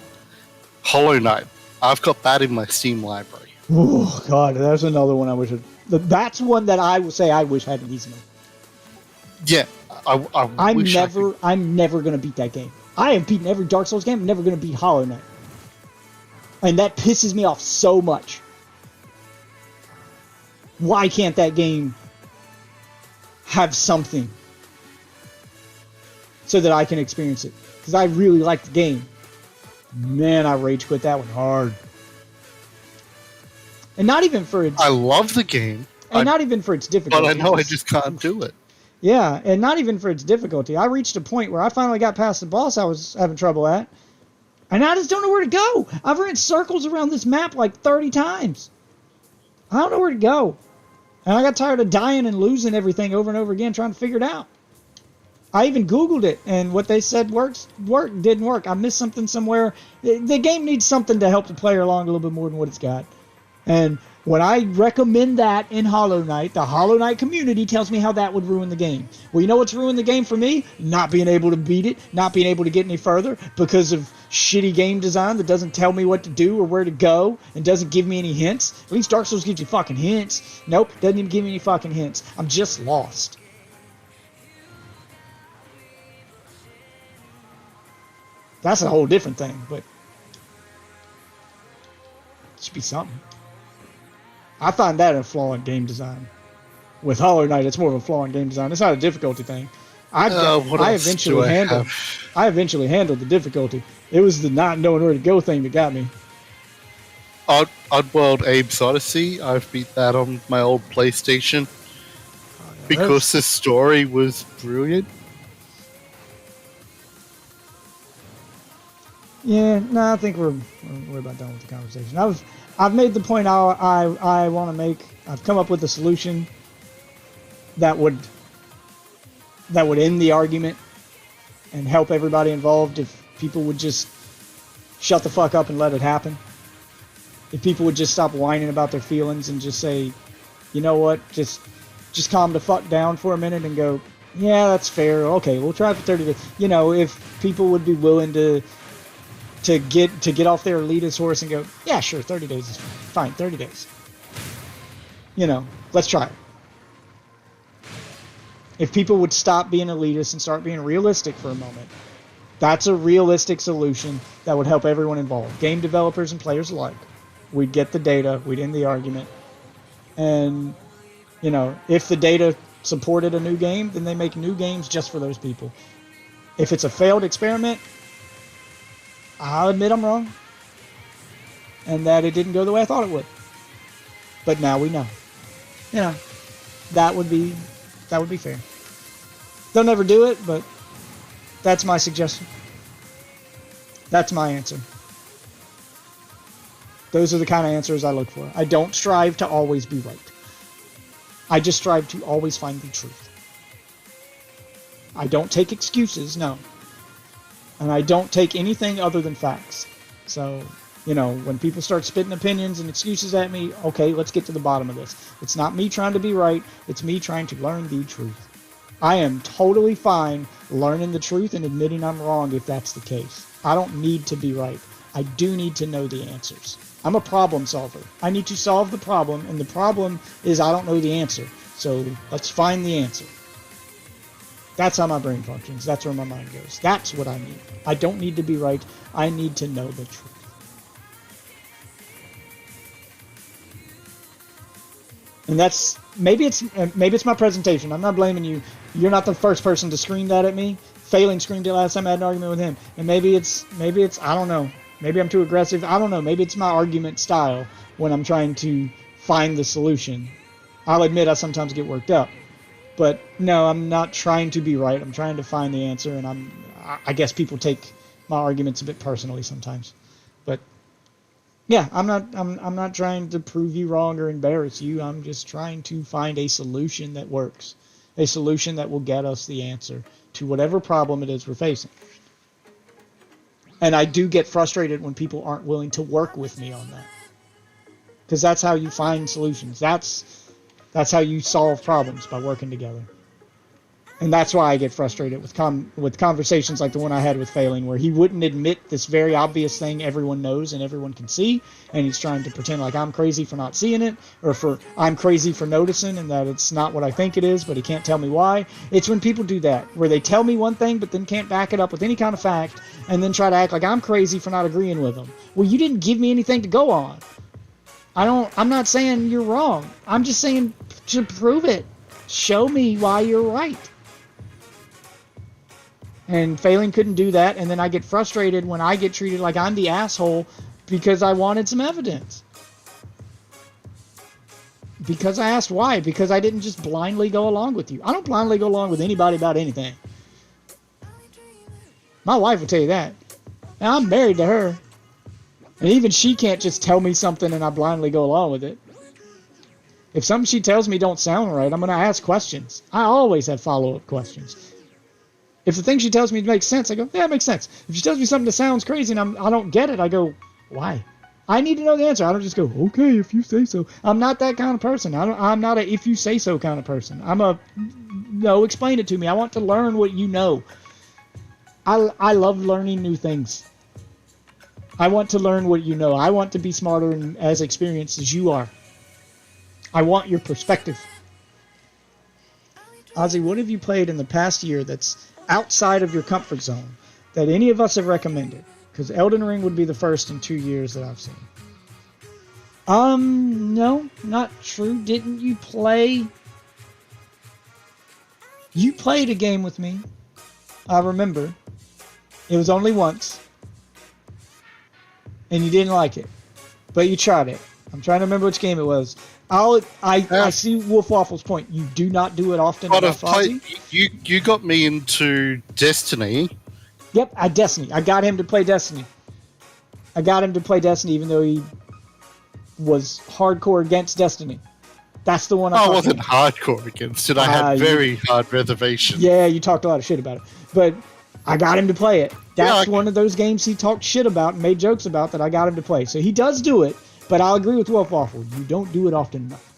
Hollow Knight. I've got that in my Steam library. Oh, God, that's another one I wish that's one that I would say I wish had an easy mode. Yeah, I'm never going to beat that game. I have beaten every Dark Souls game. I'm never going to beat Hollow Knight. And that pisses me off so much. Why can't that game have something so that I can experience it? Because I really like the game. Man, I rage quit that one hard. And not even for its... I love the game. And not even for its difficulty. But I know I just can't do it. Yeah, and not even for its difficulty. I reached a point where I finally got past the boss I was having trouble at. And I just don't know where to go. I've run circles around this map like 30 times. I don't know where to go. And I got tired of dying and losing everything over and over again trying to figure it out. I even Googled it, and what they said didn't work. I missed something somewhere. The game needs something to help the player along a little bit more than what it's got. And when I recommend that in Hollow Knight, the Hollow Knight community tells me how that would ruin the game. Well, you know what's ruined the game for me? Not being able to beat it, not being able to get any further because of shitty game design that doesn't tell me what to do or where to go and doesn't give me any hints. At least Dark Souls gives you fucking hints. Nope, doesn't even give me any fucking hints. I'm just lost. That's a whole different thing, but it should be something. I find that a flaw in game design. With Hollow Knight, it's more of a flaw in game design. It's not a difficulty thing. I eventually handled the difficulty. It was the not knowing where to go thing that got me. Oddworld Abe's Odyssey, I've beat that on my old PlayStation because the story was brilliant. Yeah, no, I think we're about done with the conversation. I've made the point I want to make. I've come up with a solution that would end the argument and help everybody involved if people would just shut the fuck up and let it happen. If people would just stop whining about their feelings and just say, you know what, just calm the fuck down for a minute and go, yeah, that's fair. Okay, we'll try it for 30 days. You know, if people would be willing to get off their elitist horse and go, yeah, sure, 30 days is fine. 30 days. You know, let's try it. If people would stop being elitist and start being realistic for a moment, that's a realistic solution that would help everyone involved, game developers and players alike. We'd get the data, we'd end the argument, and, you know, if the data supported a new game, then they make new games just for those people. If it's a failed experiment, I'll admit I'm wrong, and that it didn't go the way I thought it would. But now we know. You know, that would be fair. They'll never do it, but that's my suggestion. That's my answer. Those are the kind of answers I look for. I don't strive to always be right. I just strive to always find the truth. I don't take excuses, no. And I don't take anything other than facts. So, you know, when people start spitting opinions and excuses at me, okay, let's get to the bottom of this. It's not me trying to be right. It's me trying to learn the truth. I am totally fine learning the truth and admitting I'm wrong if that's the case. I don't need to be right. I do need to know the answers. I'm a problem solver. I need to solve the problem, and the problem is I don't know the answer. So let's find the answer. That's how my brain functions. That's where my mind goes. That's what I need. I don't need to be right. I need to know the truth. And that's maybe it's my presentation. I'm not blaming you. You're not the first person to scream that at me. Failing screamed it last time I had an argument with him. And maybe it's I don't know. Maybe I'm too aggressive. I don't know. Maybe it's my argument style when I'm trying to find the solution. I'll admit I sometimes get worked up. But no, I'm not trying to be right. I'm trying to find the answer, and I guess people take my arguments a bit personally sometimes. But yeah, I'm not trying to prove you wrong or embarrass you. I'm just trying to find a solution that works. A solution that will get us the answer to whatever problem it is we're facing. And I do get frustrated when people aren't willing to work with me on that. Because that's how you find solutions. That's how you solve problems, by working together. And that's why I get frustrated with conversations like the one I had with Failing, where he wouldn't admit this very obvious thing everyone knows and everyone can see, and he's trying to pretend like I'm crazy for not seeing it, or for I'm crazy for noticing and that it's not what I think it is, but he can't tell me why. It's when people do that, where they tell me one thing but then can't back it up with any kind of fact, and then try to act like I'm crazy for not agreeing with them. Well, you didn't give me anything to go on. I'm not saying you're wrong. I'm just saying to prove it. Show me why you're right. And Failing couldn't do that, and then I get frustrated when I get treated like I'm the asshole because I wanted some evidence. Because I asked why. Because I didn't just blindly go along with you. I don't blindly go along with anybody about anything. My wife will tell you that. Now, I'm married to her. And even she can't just tell me something and I blindly go along with it. If something she tells me don't sound right, I'm going to ask questions. I always have follow-up questions. If the thing she tells me makes sense, I go, yeah, it makes sense. If she tells me something that sounds crazy and I don't get it, I go, why? I need to know the answer. I don't just go, okay, if you say so. I'm not that kind of person. I'm not a if you say so kind of person. I'm a, no, explain it to me. I want to learn what you know. I love learning new things. I want to learn what you know. I want to be smarter and as experienced as you are. I want your perspective. Ozzy, what have you played in the past year that's outside of your comfort zone that any of us have recommended? Because Elden Ring would be the first in 2 years that I've seen. No, not true. Didn't you play? You played a game with me. I remember. It was only once. And you didn't like it. But you tried it. I'm trying to remember which game it was. I see Wolf Waffle's point. You do not do it often enough, Ozzy. You got me into Destiny. Yep, Destiny. I got him to play Destiny. Even though he was hardcore against Destiny. That's the one I wasn't hardcore against it. I had very hard reservations. Yeah, you talked a lot of shit about it. But I got him to play it. That's one of those games he talked shit about and made jokes about that I got him to play. So he does do it, but I'll agree with Wolf Waffle. You don't do it often enough.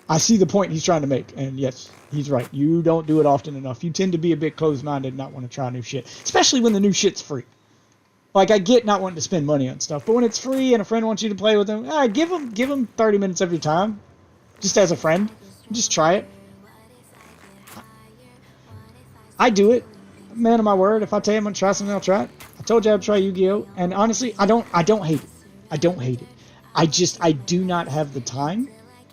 I see the point he's trying to make, and yes, he's right. You don't do it often enough. You tend to be a bit closed-minded and not want to try new shit, especially when the new shit's free. Like, I get not wanting to spend money on stuff, but when it's free and a friend wants you to play with them, give them 30 minutes every time, just as a friend. Just try it. I do it. Man of my word, if I tell you I'm going to try something, I'll try it. I told you I'd try Yu-Gi-Oh! And honestly, I don't hate it. I don't hate it. I do not have the time.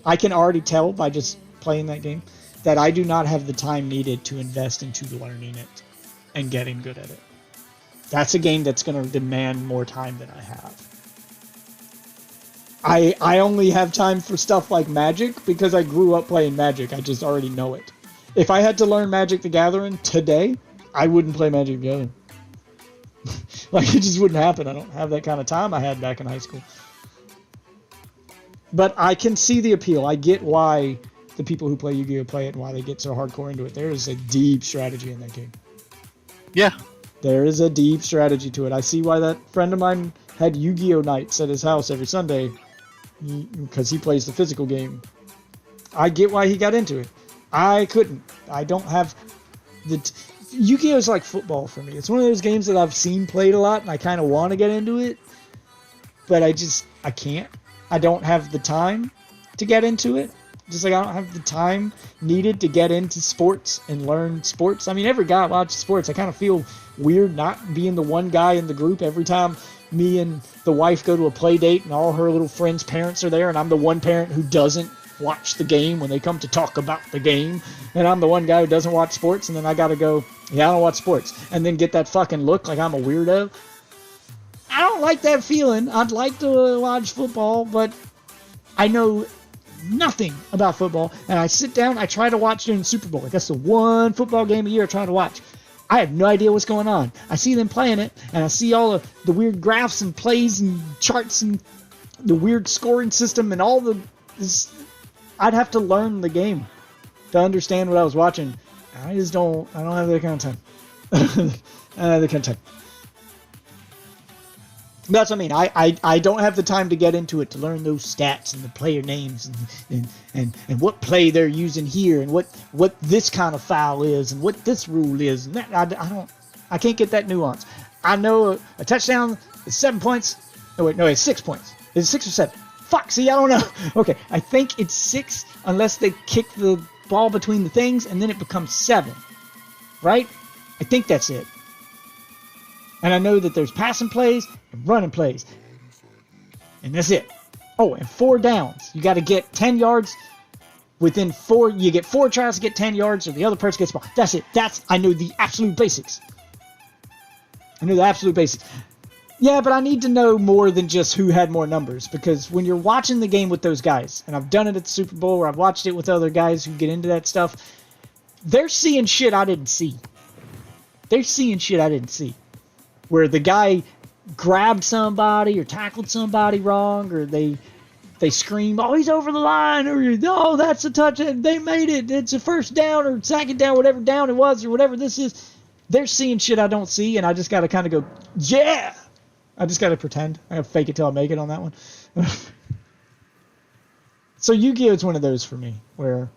I can already tell by just playing that game that I do not have the time needed to invest into learning it and getting good at it. That's a game that's going to demand more time than I have. I only have time for stuff like Magic because I grew up playing Magic. I just already know it. If I had to learn Magic the Gathering today, I wouldn't play Magic the Gathering. Like, it just wouldn't happen. I don't have that kind of time I had back in high school. But I can see the appeal. I get why the people who play Yu-Gi-Oh! Play it and why they get so hardcore into it. There is a deep strategy in that game. Yeah. There is a deep strategy to it. I see why that friend of mine had Yu-Gi-Oh! Nights at his house every Sunday because he plays the physical game. I get why he got into it. I couldn't. I don't have the... Yu-Gi-Oh! Is like football for me. It's one of those games that I've seen played a lot and I kind of want to get into it. But I can't. I don't have the time to get into it. Just like I don't have the time needed to get into sports and learn sports. I mean, every guy watches sports. I kind of feel weird not being the one guy in the group every time me and the wife go to a play date and all her little friends' parents are there and I'm the one parent who doesn't watch the game when they come to talk about the game. And I'm the one guy who doesn't watch sports and then I got to go, yeah, I don't watch sports. And then get that fucking look like I'm a weirdo. I don't like that feeling. I'd like to watch football, but I know nothing about football. And I sit down, I try to watch during the Super Bowl. Like, that's the one football game a year I try to watch. I have no idea what's going on. I see them playing it, and I see all of the weird graphs and plays and charts and the weird scoring system and all the... I'd have to learn the game to understand what I was watching. I don't have that kind of time. I don't have that kind of time. That's what I mean. I don't have the time to get into it to learn those stats and the player names and what play they're using here and what this kind of foul is and what this rule is. And that, I can't get that nuance. I know a touchdown is 7 points. No, wait, no, it's 6 points. Is it 6 or 7? Fuck, see, I don't know. Okay, I think it's 6 unless they kick the ball between the things and then it becomes 7. Right? I think that's it. And I know that there's passing plays and running plays. And that's it. Oh, and 4 downs. You got to get 10 yards within 4. You get 4 tries to get 10 yards or the other person gets the ball. That's it. I know the absolute basics. I know the absolute basics. Yeah, but I need to know more than just who had more numbers. Because when you're watching the game with those guys, and I've done it at the Super Bowl or I've watched it with other guys who get into that stuff, they're seeing shit I didn't see. They're seeing shit I didn't see. Where the guy grabbed somebody or tackled somebody wrong, or they scream, "Oh, he's over the line," or "Oh, that's a touch, they made it, it's a first down or second down, whatever down it was or whatever this is." They're seeing shit I don't see, and I just got to kind of go, "Yeah." I just got to pretend. I got to fake it till I make it on that one. So Yu-Gi-Oh! Is one of those for me, where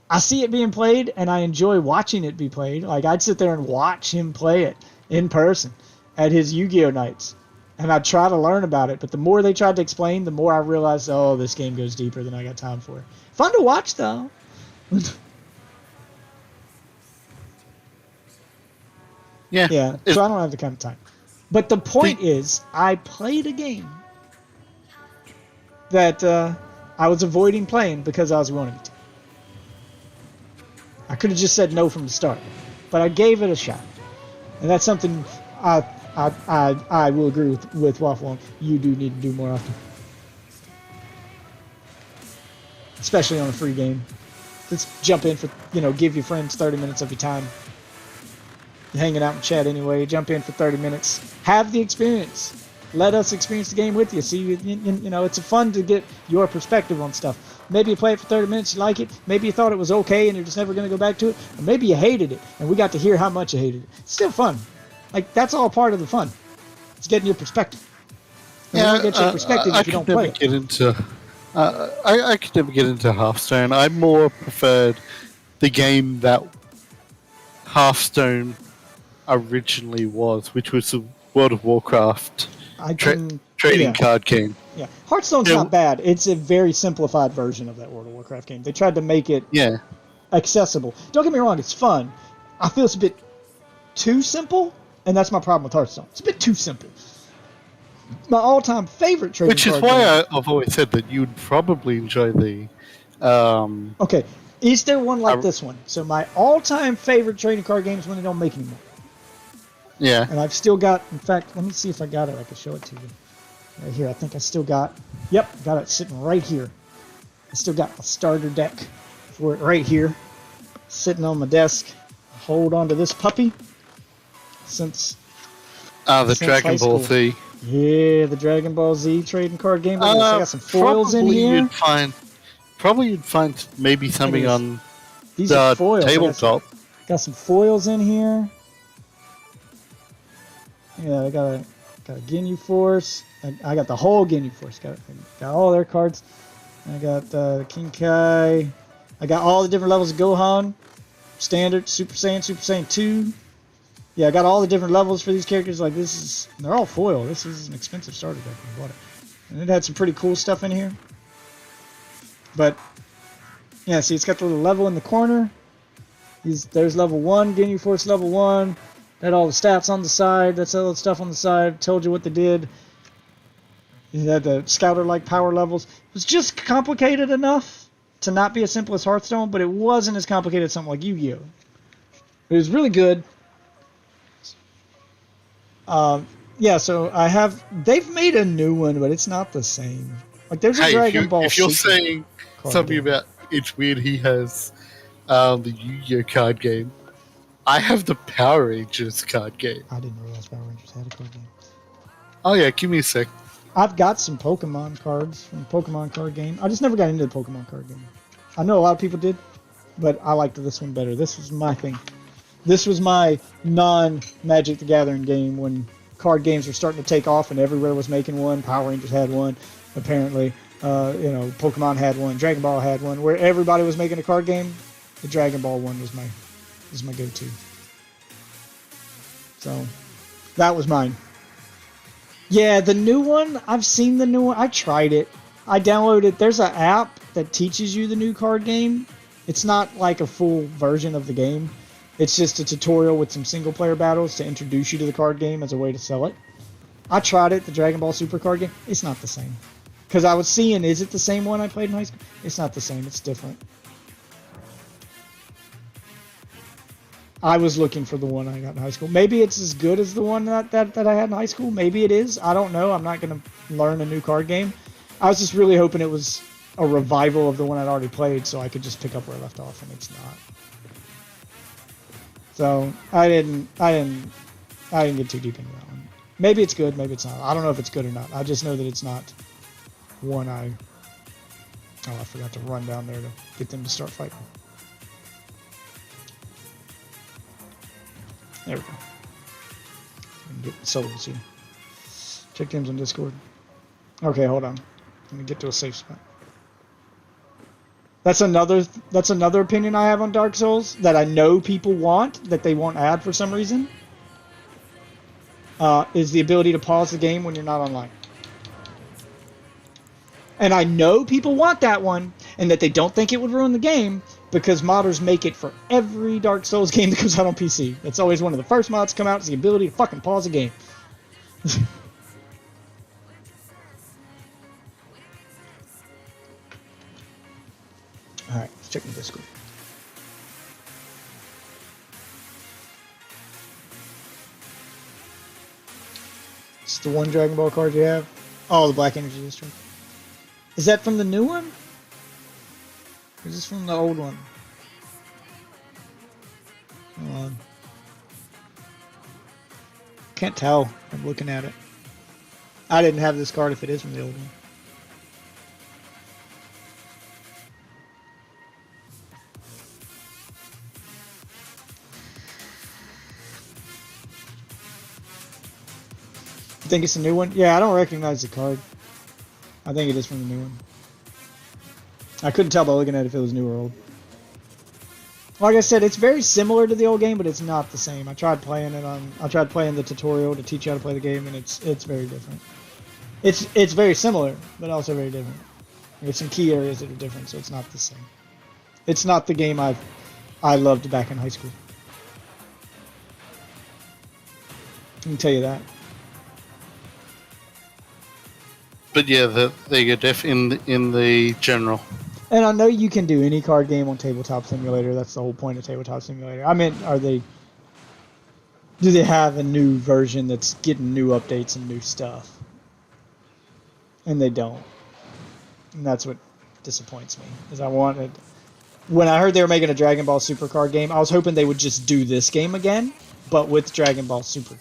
I see it being played, and I enjoy watching it be played. Like, I'd sit there and watch him play it in person at his Yu-Gi-Oh! Nights. And I'd try to learn about it, but the more they tried to explain, the more I realized, oh, this game goes deeper than I got time for. Fun to watch, though. Yeah, so I don't have the kind of time. But the point is, I played a game that I was avoiding playing because I was wanting to. I could have just said no from the start, but I gave it a shot. And that's something I will agree with Waffle on. You do need to do more often. Especially on a free game. Let's jump in for, give your friends 30 minutes of your time. You're hanging out in chat anyway. Jump in for 30 minutes. Have the experience. Let us experience the game with you. See, it's fun to get your perspective on stuff. Maybe you play it for 30 minutes, you like it. Maybe you thought it was okay and you're just never going to go back to it. Or maybe you hated it and we got to hear how much you hated it. It's still fun. Like, that's all part of the fun. It's getting your perspective. And you don't get your perspective if you don't play it. I could never get into Hearthstone. I more preferred the game that Hearthstone originally was, which was the World of Warcraft trading card game. Yeah, Hearthstone's not bad. It's a very simplified version of that World of Warcraft game. They tried to make it accessible. Don't get me wrong, it's fun. I feel it's a bit too simple, and that's my problem with Hearthstone. It's a bit too simple. My all-time favorite trading card game. Which is why I've always said that you'd probably enjoy the... Okay, is there one like this one? So my all-time favorite trading card game is when they don't make anymore. Yeah. And I've still got, in fact, let me see if I got it. I can show it to you. Right here. I think I still got, got it sitting right here. I still got a starter deck for it right here. Sitting on my desk. Hold on to this puppy. Since Dragon Ball Z. Yeah, the Dragon Ball Z trading card game. I got some foils in here. You'd find maybe something on these are foils. Tabletop. Got some foils in here. Yeah, I got a Ginyu Force. I got the whole Ginyu Force. Got all their cards. I got King Kai. I got all the different levels of Gohan. Standard, Super Saiyan 2. Yeah, I got all the different levels for these characters. Like, they're all foil. This is an expensive starter deck. I bought it. And it had some pretty cool stuff in here. But, yeah, see, it's got the little level in the corner. There's level 1, Ginyu Force level 1. Had all the stats on the side. That's all the stuff on the side. Told you what they did. You had the scouter-like power levels. It was just complicated enough to not be as simple as Hearthstone, but it wasn't as complicated as something like Yu-Gi-Oh! It was really good. Yeah, so they've made a new one, but it's not the same. Like, there's a Dragon Ball. If you're saying something about it's weird he has the Yu-Gi-Oh! Card game, I have the Power Rangers card game. I didn't realize Power Rangers had a card game. Oh yeah, give me a sec. I've got some Pokemon cards from the Pokemon card game. I just never got into the Pokemon card game. I know a lot of people did, but I liked this one better. This was my thing. This was my non-Magic the Gathering game when card games were starting to take off, and everywhere was making one. Power Rangers had one, apparently. Pokemon had one. Dragon Ball had one. Where everybody was making a card game, the Dragon Ball one was my go-to. So that was mine. Yeah, the new one. I've seen the new one. I tried it. I downloaded. There's an app that teaches you the new card game. It's not like a full version of the game. It's just a tutorial with some single-player battles to introduce you to the card game as a way to sell it. I tried it, the Dragon Ball Super card game. It's not the same. Because I was seeing, is it the same one I played in high school? It's not the same. It's different. I was looking for the one I got in high school. Maybe it's as good as the one that I had in high school. Maybe it is. I don't know. I'm not going to learn a new card game. I was just really hoping it was a revival of the one I'd already played so I could just pick up where I left off, and it's not. So I didn't get too deep into that one. Maybe it's good, maybe it's not. I don't know if it's good or not. I just know that it's not one I forgot to run down there to get them to start fighting. There we go. Get solos here. Check games on Discord. Okay, hold on. Let me get to a safe spot. That's another opinion I have on Dark Souls that I know people want, that they won't add for some reason. Is the ability to pause the game when you're not online. And I know people want that one, and that they don't think it would ruin the game, because modders make it for every Dark Souls game that comes out on PC. That's always one of the first mods to come out, is the ability to fucking pause a game. Alright, let's check the Discord. It's the one Dragon Ball card you have? Oh, the Black Energy District. Is that from the new one? Or is this from the old one? Hold on. Can't tell. I'm looking at it. I didn't have this card if it is from the old one. You think it's a new one? Yeah, I don't recognize the card. I think it is from the new one. I couldn't tell by looking at it if it was new or old. Like I said, it's very similar to the old game, but it's not the same. I tried playing the tutorial to teach you how to play the game, and it's very different. It's very similar, but also very different. There's some key areas that are different, so it's not the same. It's not the game I loved back in high school. I can tell you that. But yeah, there you go, in the general. And I know you can do any card game on Tabletop Simulator. That's the whole point of Tabletop Simulator. I mean, do they have a new version that's getting new updates and new stuff? And they don't. And that's what disappoints me. Is when I heard they were making a Dragon Ball Super card game, I was hoping they would just do this game again, but with Dragon Ball Super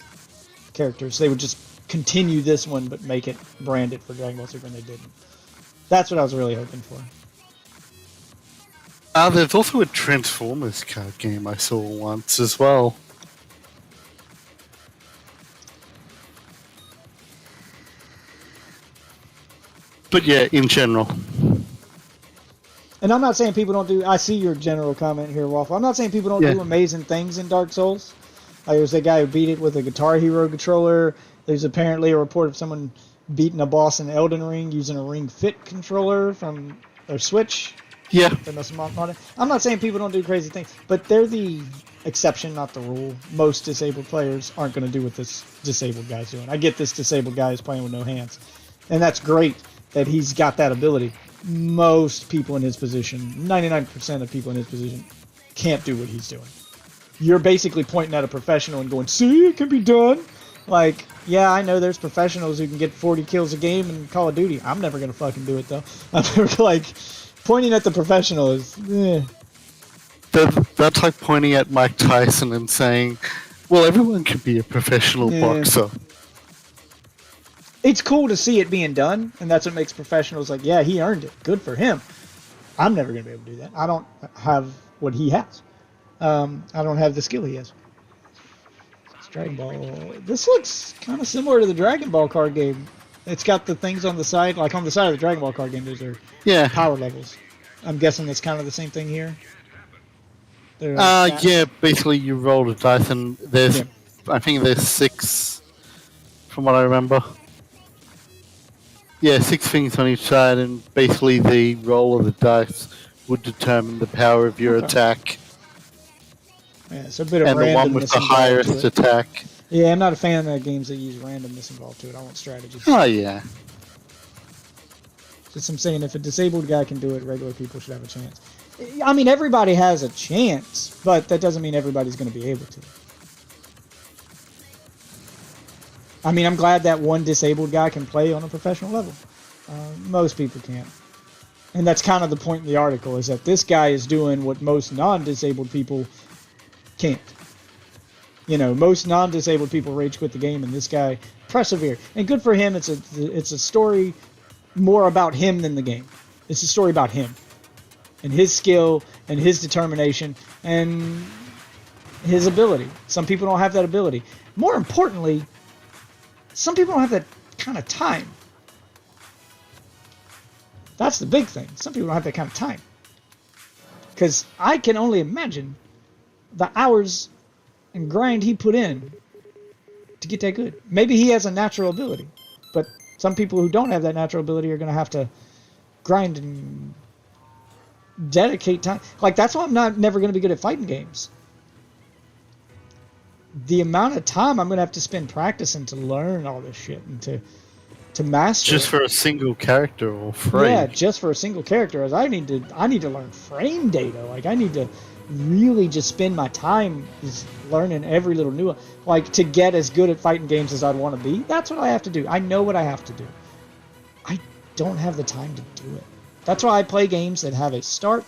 characters. They would just continue this one, but make it, brand it for Dragon Ball Super, and they didn't. That's what I was really hoping for. There's also a Transformers card game I saw once as well. But yeah, in general. And I'm not saying people don't do... I see your general comment here, Waffle. I'm not saying people don't do amazing things in Dark Souls. Like, there's that guy who beat it with a Guitar Hero controller. There's apparently a report of someone beating a boss in Elden Ring using a Ring Fit controller from their Switch. Yeah. I'm not saying people don't do crazy things, but they're the exception, not the rule. Most disabled players aren't going to do what this disabled guy's doing. I get this disabled guy is playing with no hands, and that's great that he's got that ability. Most people in his position, 99% of people in his position, can't do what he's doing. You're basically pointing at a professional and going, see, it can be done. Like, yeah, I know there's professionals who can get 40 kills a game in Call of Duty. I'm never going to fucking do it, though. I'm like... Pointing at the professional is... That's like pointing at Mike Tyson and saying, well, everyone can be a professional boxer. It's cool to see it being done, and that's what makes professionals like, yeah, he earned it. Good for him. I'm never going to be able to do that. I don't have what he has. I don't have the skill he has. Dragon Ball. This looks kind of similar to the Dragon Ball card game. It's got the things on the side, like on the side of the Dragon Ball card game. Those are Yeah. power levels. I'm guessing that's kind of the same thing here. They're stats. Yeah. Basically, you roll the dice, and there's, Yeah. I think there's 6, from what I remember. Yeah, 6 things on each side, and basically the roll of the dice would determine the power of your Okay. attack, Yeah, it's a bit of and the one with randomness the involved to highest it. attack. Yeah, I'm not a fan of games that use randomness involved to it. I want strategy. Oh yeah. Just I'm saying, if a disabled guy can do it, regular people should have a chance. I mean, everybody has a chance, but that doesn't mean everybody's going to be able to. I mean, I'm glad that one disabled guy can play on a professional level. Most people can't. And that's kind of the point in the article, is that this guy is doing what most non-disabled people can't. You know, most non-disabled people rage quit the game, and this guy persevered. And good for him. It's a story more about him than the game. It's a story about him and his skill and his determination and his ability. Some people don't have that ability. More importantly, some people don't have that kind of time. That's the big thing. Some people don't have that kind of time. Because I can only imagine the hours and grind he put in to get that good. Maybe he has a natural ability, but some people who don't have that natural ability are going to have to grind and dedicate time. Like, that's why I'm never going to be good at fighting games. The amount of time I'm going to have to spend practicing to learn all this shit and to master Just it. for a single character or frame. Yeah, just for a single character. As I need to learn frame data. Like, I need to really just spend my time just learning every little nuance. Like, to get as good at fighting games as I'd want to be. That's what I have to do. I know what I have to do. I don't have the time to do it. That's why I play games that have a start.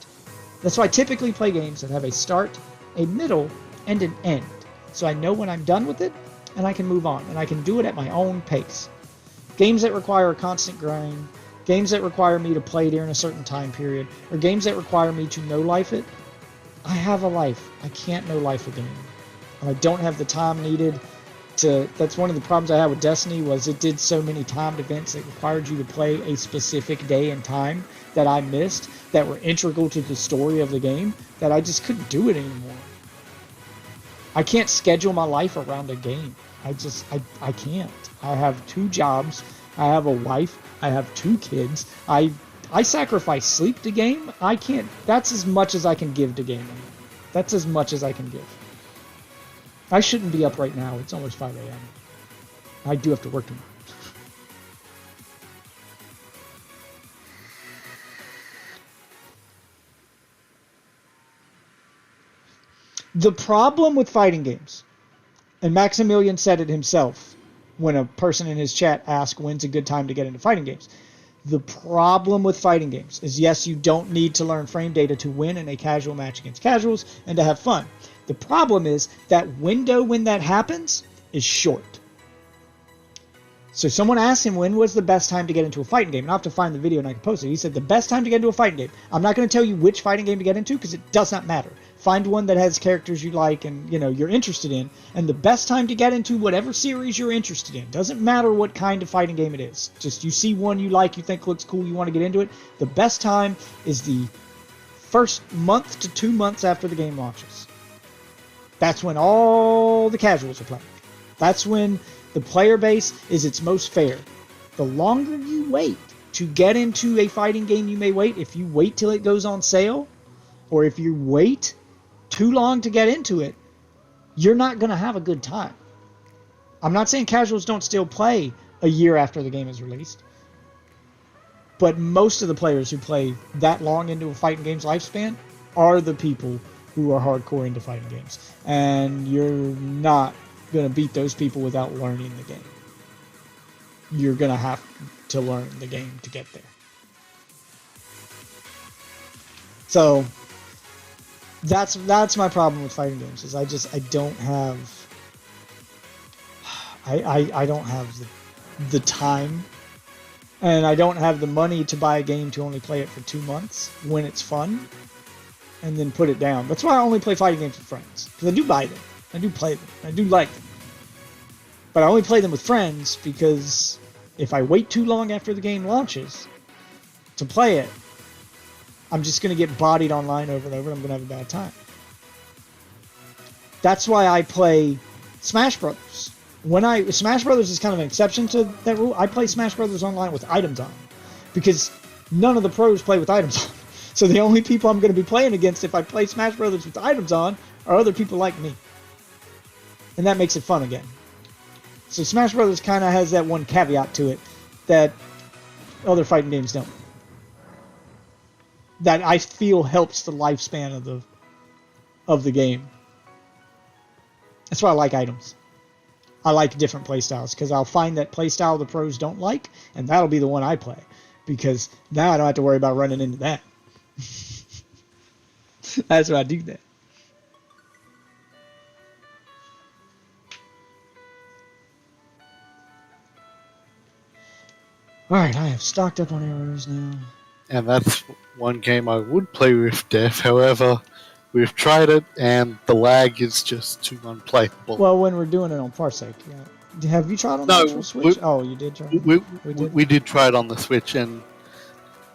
That's why I typically play games that have a start, a middle, and an end. So I know when I'm done with it, and I can move on, and I can do it at my own pace. Games that require a constant grind, games that require me to play during a certain time period, or games that require me to no-life it, I have a life. I can't no-life a game. And I don't have the time needed to... That's one of the problems I had with Destiny, was it did so many timed events that required you to play a specific day and time that I missed, that were integral to the story of the game, that I just couldn't do it anymore. I can't schedule my life around a game. I can't. I have 2 jobs. I have a wife. I have 2 kids. I sacrifice sleep to game. I can't. That's as much as I can give to gaming. That's as much as I can give. I shouldn't be up right now. It's almost 5 a.m. I do have to work tomorrow. The problem with fighting games, and Maximilian said it himself when a person in his chat asked when's a good time to get into fighting games. The problem with fighting games is, yes, you don't need to learn frame data to win in a casual match against casuals and to have fun. The problem is that window when that happens is short. So someone asked him when was the best time to get into a fighting game, and I'll have to find the video and I can post it. He said the best time to get into a fighting game. I'm not going to tell you which fighting game to get into because it does not matter. Find one that has characters you like and you're interested in, and the best time to get into whatever series you're interested in. Doesn't matter what kind of fighting game it is. Just you see one you like, you think looks cool, you want to get into it. The best time is the first month to 2 months after the game launches. That's when all the casuals are playing. That's when the player base is its most fair. The longer you wait to get into a fighting game, you may wait. If you wait till it goes on sale, or if you wait too long to get into it, you're not going to have a good time. I'm not saying casuals don't still play a year after the game is released, but most of the players who play that long into a fighting game's lifespan are the people who are hardcore into fighting games. And you're not going to beat those people without learning the game. You're going to have to learn the game to get there. So that's my problem with fighting games, is I don't have I don't have the time, and I don't have the money to buy a game to only play it for 2 months when it's fun and then put it down. That's why I only play fighting games with friends, because I do buy them, I do play them, I do like them. But I only play them with friends because if I wait too long after the game launches to play it, I'm just going to get bodied online over and over, and I'm going to have a bad time. That's why I play Smash Brothers. Smash Brothers is kind of an exception to that rule. I play Smash Brothers online with items on, because none of the pros play with items on. So the only people I'm going to be playing against if I play Smash Brothers with items on are other people like me. And that makes it fun again. So Smash Brothers kind of has that one caveat to it that other fighting games don't. That I feel helps the lifespan of the game. That's why I like items. I like different playstyles, because I'll find that playstyle the pros don't like, and that'll be the one I play. Because now I don't have to worry about running into that. That's why I do that. Alright, I have stocked up on arrows now. And that's one game I would play with Death. However, we've tried it, and the lag is just too unplayable. Well, when we're doing it on Parsec, yeah. Have you tried on the actual Switch? Oh, you did try it? We did try it on the Switch, and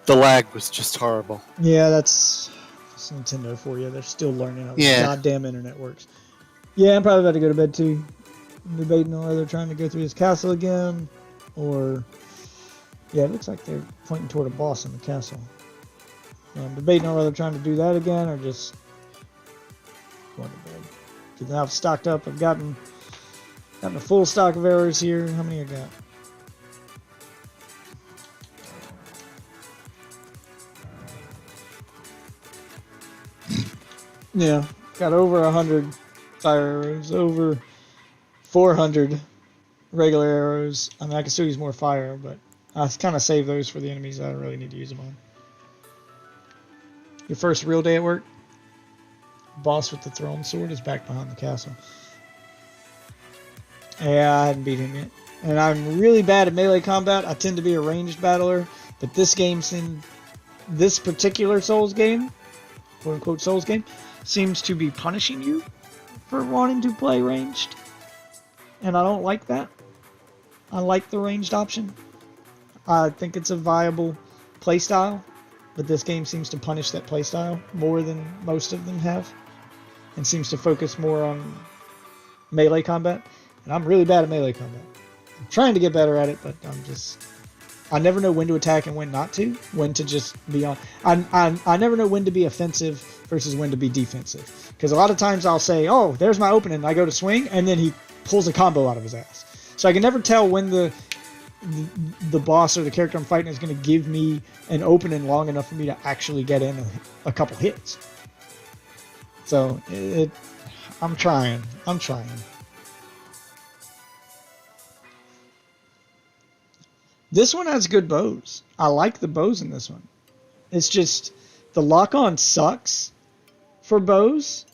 the lag was just horrible. Yeah, that's Nintendo for you. They're still learning how the goddamn internet works. Yeah, I'm probably about to go to bed too. I'm debating on whether trying to go through this castle again, or... Yeah, it looks like they're pointing toward a boss in the castle. I'm debating on whether trying to do that again or just going to bed. Because now I've stocked up. I've gotten a full stock of arrows here. How many I got? Yeah, got over 100 fire arrows, over 400 regular arrows. I mean, I can still use more fire, but I kind of save those for the enemies I don't really need to use them on. Your first real day at work? Boss with the thrown sword is back behind the castle. Yeah, I hadn't beat him yet. And I'm really bad at melee combat. I tend to be a ranged battler, but this particular Souls game, quote unquote Souls game, seems to be punishing you for wanting to play ranged. And I don't like that. I like the ranged option. I think it's a viable playstyle, but this game seems to punish that playstyle more than most of them have, and seems to focus more on melee combat. And I'm really bad at melee combat. I'm trying to get better at it, but I never know when to attack and when not to, when to just be on. I never know when to be offensive versus when to be defensive. Because a lot of times I'll say, oh, there's my opening, and I go to swing, and then he pulls a combo out of his ass. So I can never tell when the boss or the character I'm fighting is going to give me an opening long enough for me to actually get in a couple hits. So I'm trying. This one has good bows. I like the bows in this one. It's just the lock-on sucks for bows,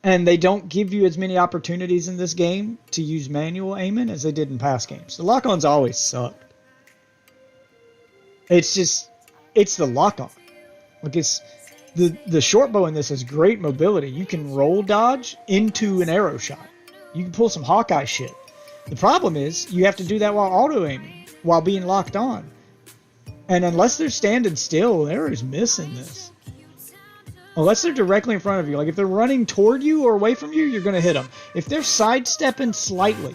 and they don't give you as many opportunities in this game to use manual aiming as they did in past games. The lock-ons always sucked. It's the lock-on. Like, it's the short bow in this has great mobility. You can roll dodge into an arrow shot. You can pull some Hawkeye shit. The problem is you have to do that while auto-aiming, while being locked on. And unless they're standing still, arrows missing this. Unless they're directly in front of you. Like, if they're running toward you or away from you, you're going to hit them. If they're sidestepping slightly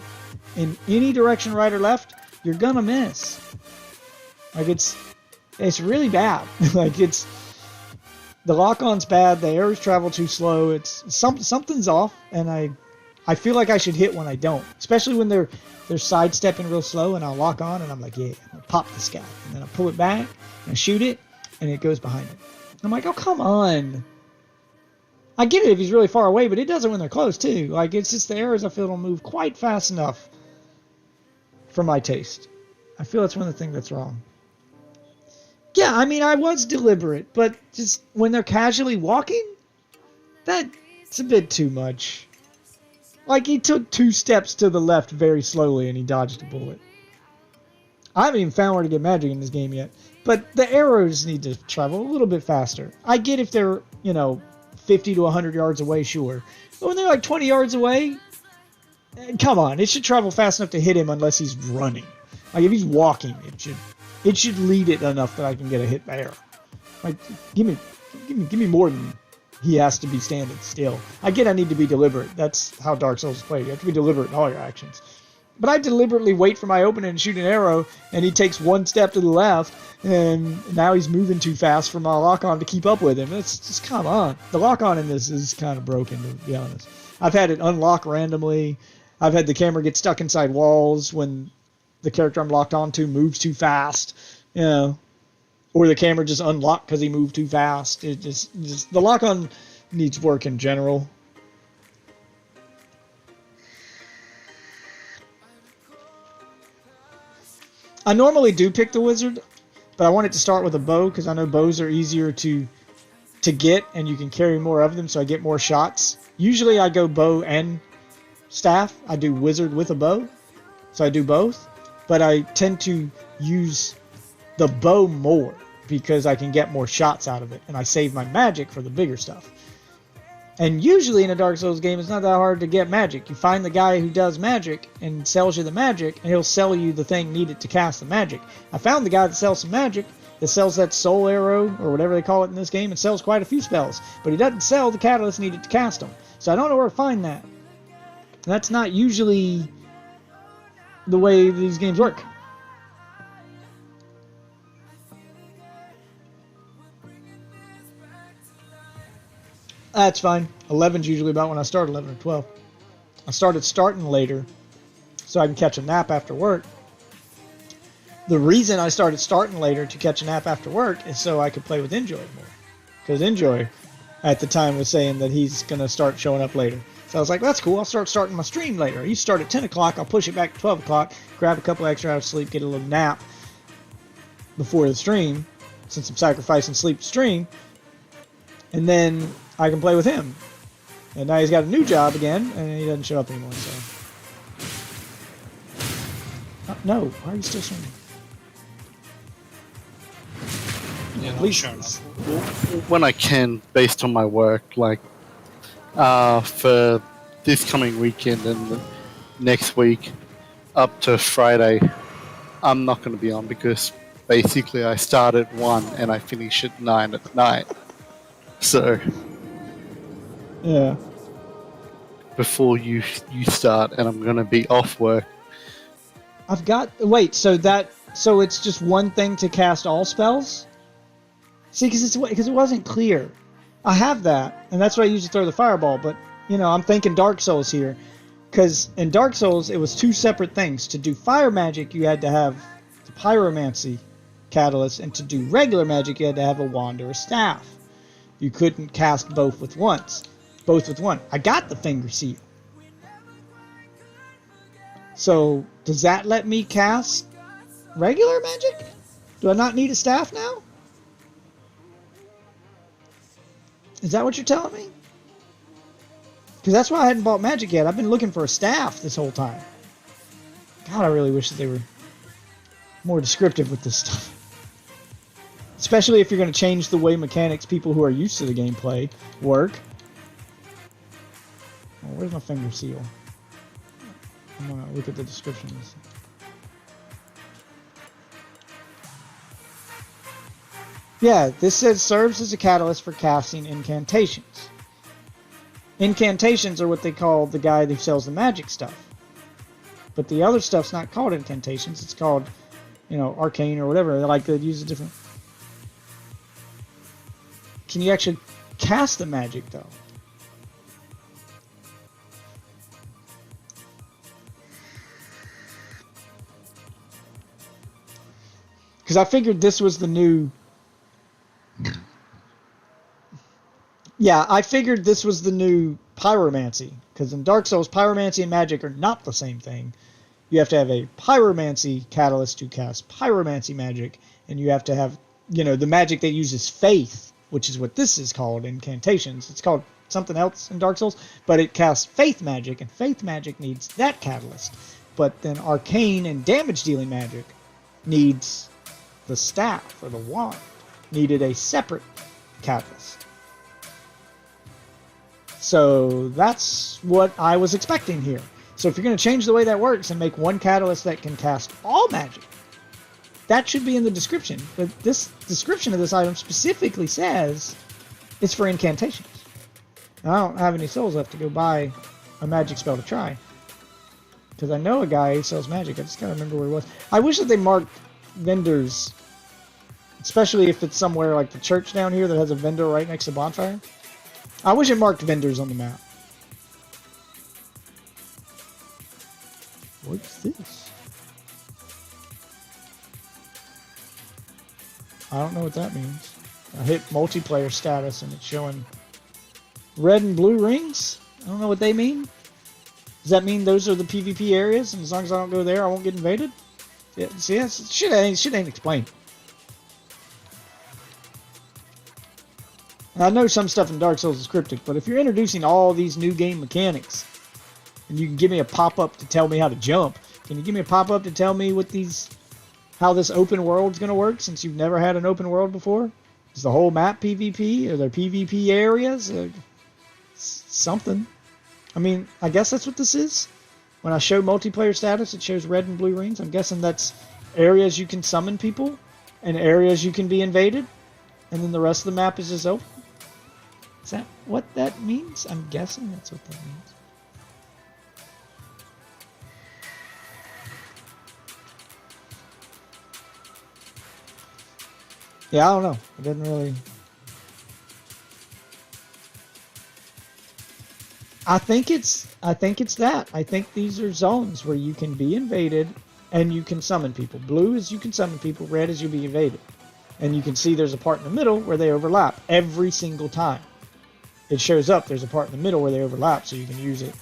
in any direction, right or left, you're going to miss. Like, it's really bad. Like, the lock-on's bad. The arrows travel too slow. Something's off, and I feel like I should hit when I don't. Especially when they're sidestepping real slow, and I'll lock on, and I'm like, yeah, I'm going to pop this guy. And then I pull it back, and I shoot it, and it goes behind it. I'm like, oh, come on. I get it if he's really far away, but it does it when they're close, too. Like, it's just the arrows I feel don't move quite fast enough for my taste. I feel that's one of the things that's wrong. Yeah, I mean, I was deliberate, but just when they're casually walking, that's a bit too much. Like, he took 2 steps to the left very slowly, and he dodged a bullet. I haven't even found where to get magic in this game yet. But the arrows need to travel a little bit faster. I get if they're, 50 to 100 yards away, sure. But when they're like 20 yards away, Come on, it should travel fast enough to hit him unless he's running. Like if he's walking, it should lead it enough that I can get a hit there. Like give me more than he has to be standing still. I get I need to be deliberate. That's how Dark Souls is played. You have to be deliberate in all your actions. But I deliberately wait for my opening and shoot an arrow, and he takes one step to the left, and now he's moving too fast for my lock-on to keep up with him. It's just, come on. The lock-on in this is kind of broken, to be honest. I've had it unlock randomly. I've had the camera get stuck inside walls when the character I'm locked onto moves too fast, you know, or the camera just unlocked because he moved too fast. It just the lock-on needs work in general. I normally do pick the wizard, but I wanted to start with a bow because I know bows are easier to get and you can carry more of them, so I get more shots. Usually I go bow and staff. I do wizard with a bow, so I do both. But I tend to use the bow more because I can get more shots out of it, and I save my magic for the bigger stuff. And usually in a Dark Souls game, it's not that hard to get magic. You find the guy who does magic and sells you the magic, and he'll sell you the thing needed to cast the magic. I found the guy that sells some magic, that sells that soul arrow, or whatever they call it in this game, and sells quite a few spells. But he doesn't sell the catalyst needed to cast them. So I don't know where to find that. That's not usually the way these games work. That's fine. 11's usually about when I start, 11 or 12. I started starting later so I can catch a nap after work. The reason I started starting later to catch a nap after work is so I could play with Enjoy more. Because Enjoy at the time was saying that he's going to start showing up later. So I was like, that's cool. I'll start starting my stream later. You start at 10 o'clock. I'll push it back to 12 o'clock, grab a couple extra hours of sleep, get a little nap before the stream, since I'm sacrificing sleep to stream. And then I can play with him. And now he's got a new job again, and he doesn't show up anymore, so. No, why are you still streaming? Yeah, Please. sure enough. When I can, based on my work, like for this coming weekend and the next week up to Friday, I'm not going to be on because basically I start at 1 and I finish at 9 at night. So Yeah. before you start, and I'm going to be off work. I've got... Wait, so it's just one thing to cast all spells? See, because it wasn't clear. I have that, and that's what I use to throw the fireball, but, you know, I'm thinking Dark Souls here. Because in Dark Souls, it was two separate things. To do fire magic, you had to have the pyromancy catalyst, and to do regular magic, you had to have a wand or a staff. You couldn't cast both with one. I got the finger seal. So, does that let me cast regular magic? Do I not need a staff now? Is that what you're telling me? Because that's why I hadn't bought magic yet. I've been looking for a staff this whole time. God, I really wish that they were more descriptive with this stuff. Especially if you're going to change the way mechanics people who are used to the gameplay work. Oh, where's my finger seal? I'm going to look at the descriptions. Yeah, this says serves as a catalyst for casting incantations. Incantations are what they call the guy who sells the magic stuff. But the other stuff's not called incantations. It's called, you know, arcane or whatever. They like to use a different... Can you actually cast the magic, though? Because I figured this was the new... Yeah, I figured this was the new pyromancy. Because in Dark Souls, pyromancy and magic are not the same thing. You have to have a pyromancy catalyst to cast pyromancy magic. And you have to have, you know, the magic that uses faith, which is what this is called, incantations. It's called something else in Dark Souls, but it casts faith magic, and faith magic needs that catalyst. But then arcane and damage-dealing magic needs the staff or the wand. Needed a separate catalyst. So that's what I was expecting here. So if you're going to change the way that works and make one catalyst that can cast all magic, that should be in the description. But this description of this item specifically says it's for incantations. Now, I don't have any souls left to go buy a magic spell to try. Because I know a guy who sells magic. I just gotta remember where he was. I wish that they marked vendors, especially if it's somewhere like the church down here that has a vendor right next to bonfire. I wish it marked vendors on the map. What's this? I don't know what that means. I hit multiplayer status and it's showing red and blue rings. I don't know what they mean. Does that mean those are the PvP areas, and as long as I don't go there, I won't get invaded? Yeah, see, that's, shit ain't explained. I know some stuff in Dark Souls is cryptic, but if you're introducing all these new game mechanics, and you can give me a pop-up to tell me how to jump, can you give me a pop-up to tell me how this open world's going to work, since you've never had an open world before? Is the whole map PvP? Are there PvP areas? Something. I mean, I guess that's what this is. When I show multiplayer status, it shows red and blue rings. I'm guessing that's areas you can summon people and areas you can be invaded. And then the rest of the map is just open. Is that what that means? I'm guessing that's what that means. Yeah, I don't know. It didn't really... I think it's that. I think these are zones where you can be invaded and you can summon people. Blue is you can summon people, red is you'll be invaded. And you can see there's a part in the middle where they overlap every single time. It shows up there's a part in the middle where they overlap, so you can use it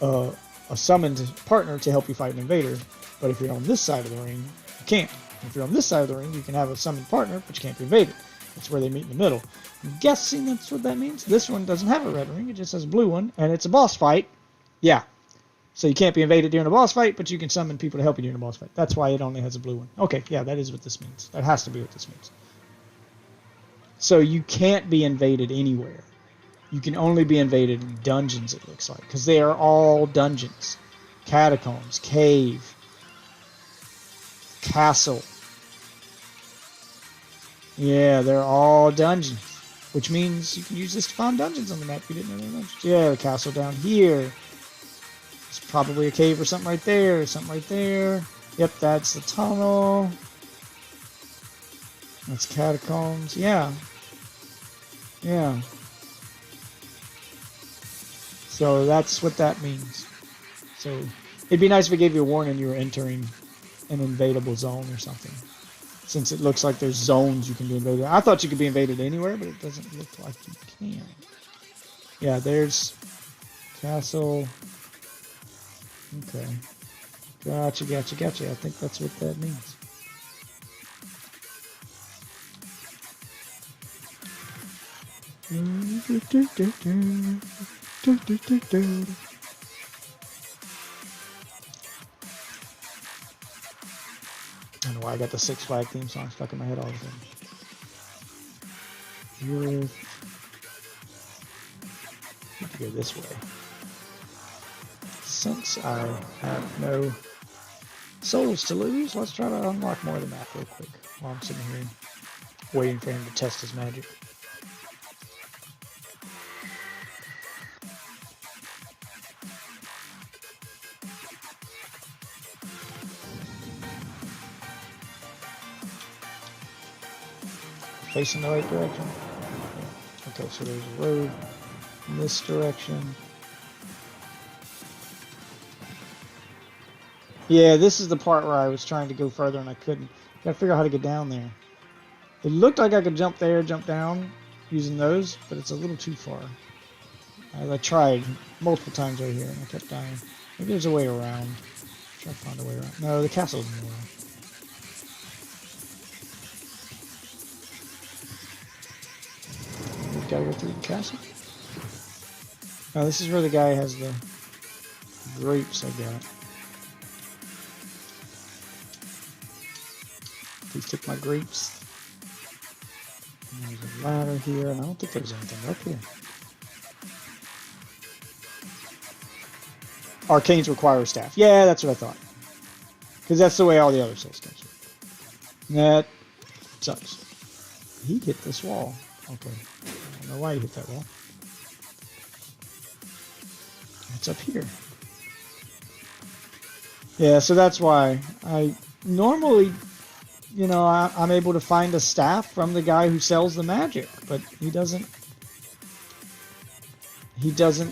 a summoned partner to help you fight an invader. But if you're on this side of the ring, you can't. If you're on this side of the ring, you can have a summoned partner, but you can't be invaded. That's where they meet in the middle. I'm guessing that's what that means. This one doesn't have a red ring, it just has a blue one, and it's a boss fight. Yeah. So you can't be invaded during a boss fight, but you can summon people to help you during a boss fight. That's why it only has a blue one. Okay, yeah, that is what this means. That has to be what this means. So you can't be invaded anywhere. You can only be invaded in dungeons, it looks like, because they are all dungeons. Catacombs, cave, castle. Yeah, they're all dungeons, which means you can use this to find dungeons on the map. You didn't know they were dungeons. Yeah, the castle down here. It's probably a cave or something right there. Something right there. Yep, that's the tunnel. That's catacombs. Yeah. Yeah. So that's what that means. So it'd be nice if it gave you a warning you were entering an invadable zone or something. Since it looks like there's zones you can be invaded. I thought you could be invaded anywhere, but it doesn't look like you can. Yeah, there's castle. Okay. Gotcha. I think that's what that means. I don't know why I got the Six Flags theme song stuck in my head all the time. Need to go this way. Since I have no souls to lose, let's try to unlock more of the map real quick while I'm sitting here waiting for him to test his magic. Facing the right direction. Okay, so there's a road in this direction. Yeah, this is the part where I was trying to go further and I couldn't. Gotta figure out how to get down there. It looked like I could jump there, jump down using those, but it's a little too far. I tried multiple times right here and I kept dying. Maybe there's a way around. Try to find a way around. No, the castle's in the way. Gotta go through the castle. Oh, this is where the guy has the grapes I got. Please take my grapes. And there's a ladder here, and I don't think there's anything up here. Arcanes require a staff. Yeah, that's what I thought. Because that's the way all the other Souls games are. That sucks. He hit this wall. Okay. I don't know why he hit that wall. It's up here. Yeah, so that's why I normally, you know, I'm able to find a staff from the guy who sells the magic, but he doesn't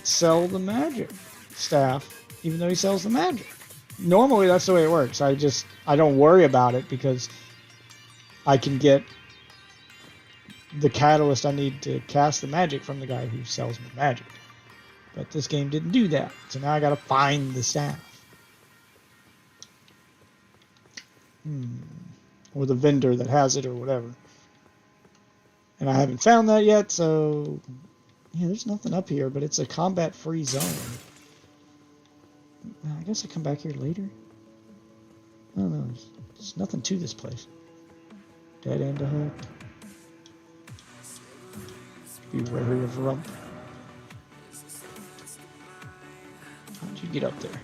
sell the magic staff, even though he sells the magic. Normally that's the way it works. I don't worry about it because I can get the catalyst I need to cast the magic from the guy who sells me magic. But this game didn't do that, so now I gotta find the staff. Or the vendor that has it or whatever. And I haven't found that yet, so yeah, there's nothing up here, but it's a combat-free zone. I guess I come back here later. I don't know. There's nothing to this place. Dead end ahead. Beware of rump. How'd you get up there?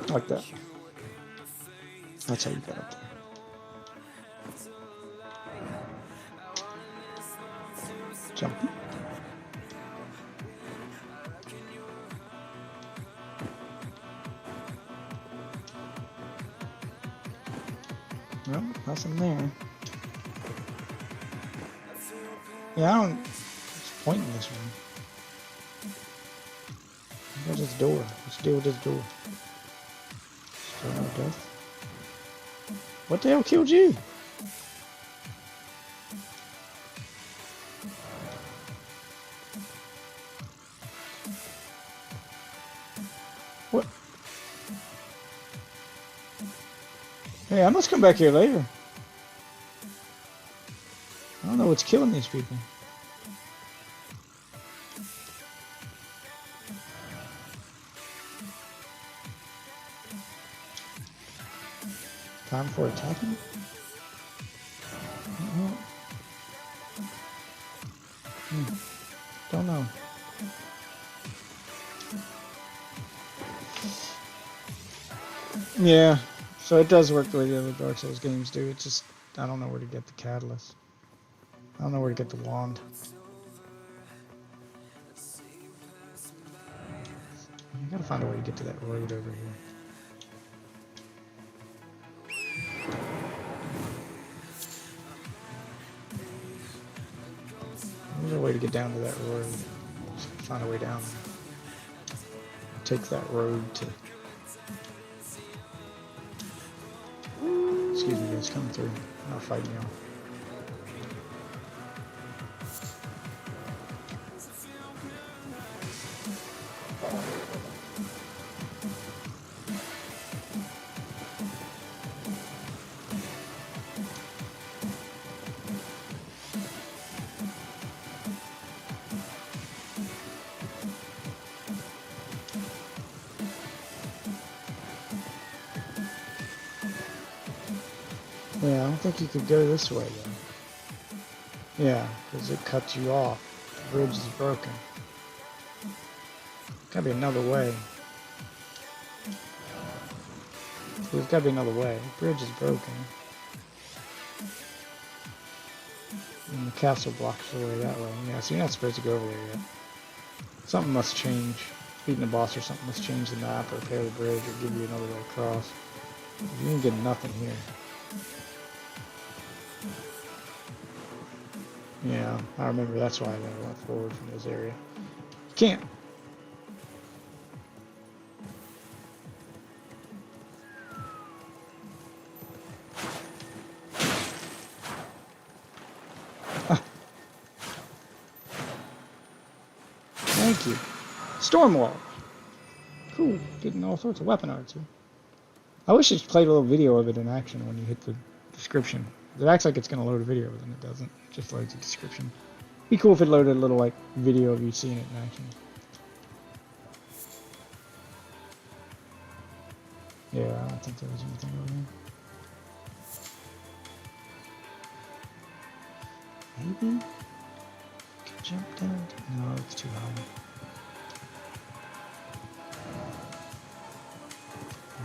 Like that. That's how you got up there. Jumping. No, nothing there. Yeah, I don't. What's the point in this one? Where's this door? Let's deal with this door. Still no death. What the hell killed you? What? Hey, I must come back here later. I don't know what's killing these people. Time for attacking? Don't know. Yeah, so it does work the way the other Dark Souls games do. It's just, I don't know where to get the catalyst. I don't know where to get the wand. I gotta find a way to get to that road over here. There's a way to get down to that road. Just find a way down. Take that road to... Excuse me, guys, coming through. I'm not fighting y'all. Yeah, I don't think you could go this way, though. Yeah, because it cuts you off. The bridge is broken. Gotta be another way. There's gotta be another way. The bridge is broken. And the castle blocks the way that way. Yeah, so you're not supposed to go over there yet. Something must change. Beating a boss or something must change the map or repair the bridge or give you another way across. You ain't getting nothing here. Yeah, I remember that's why I never went forward from this area. You can't. Thank you. Stormwall. Cool. Getting all sorts of weapon arts here. I wish it played a little video of it in action when you hit the description. It acts like it's going to load a video, but then it doesn't. It just loads a description. Be cool if it loaded a little like video of you seeing it in action. Yeah, I don't think there was anything over here. Maybe? Can jump down? No, it's too high.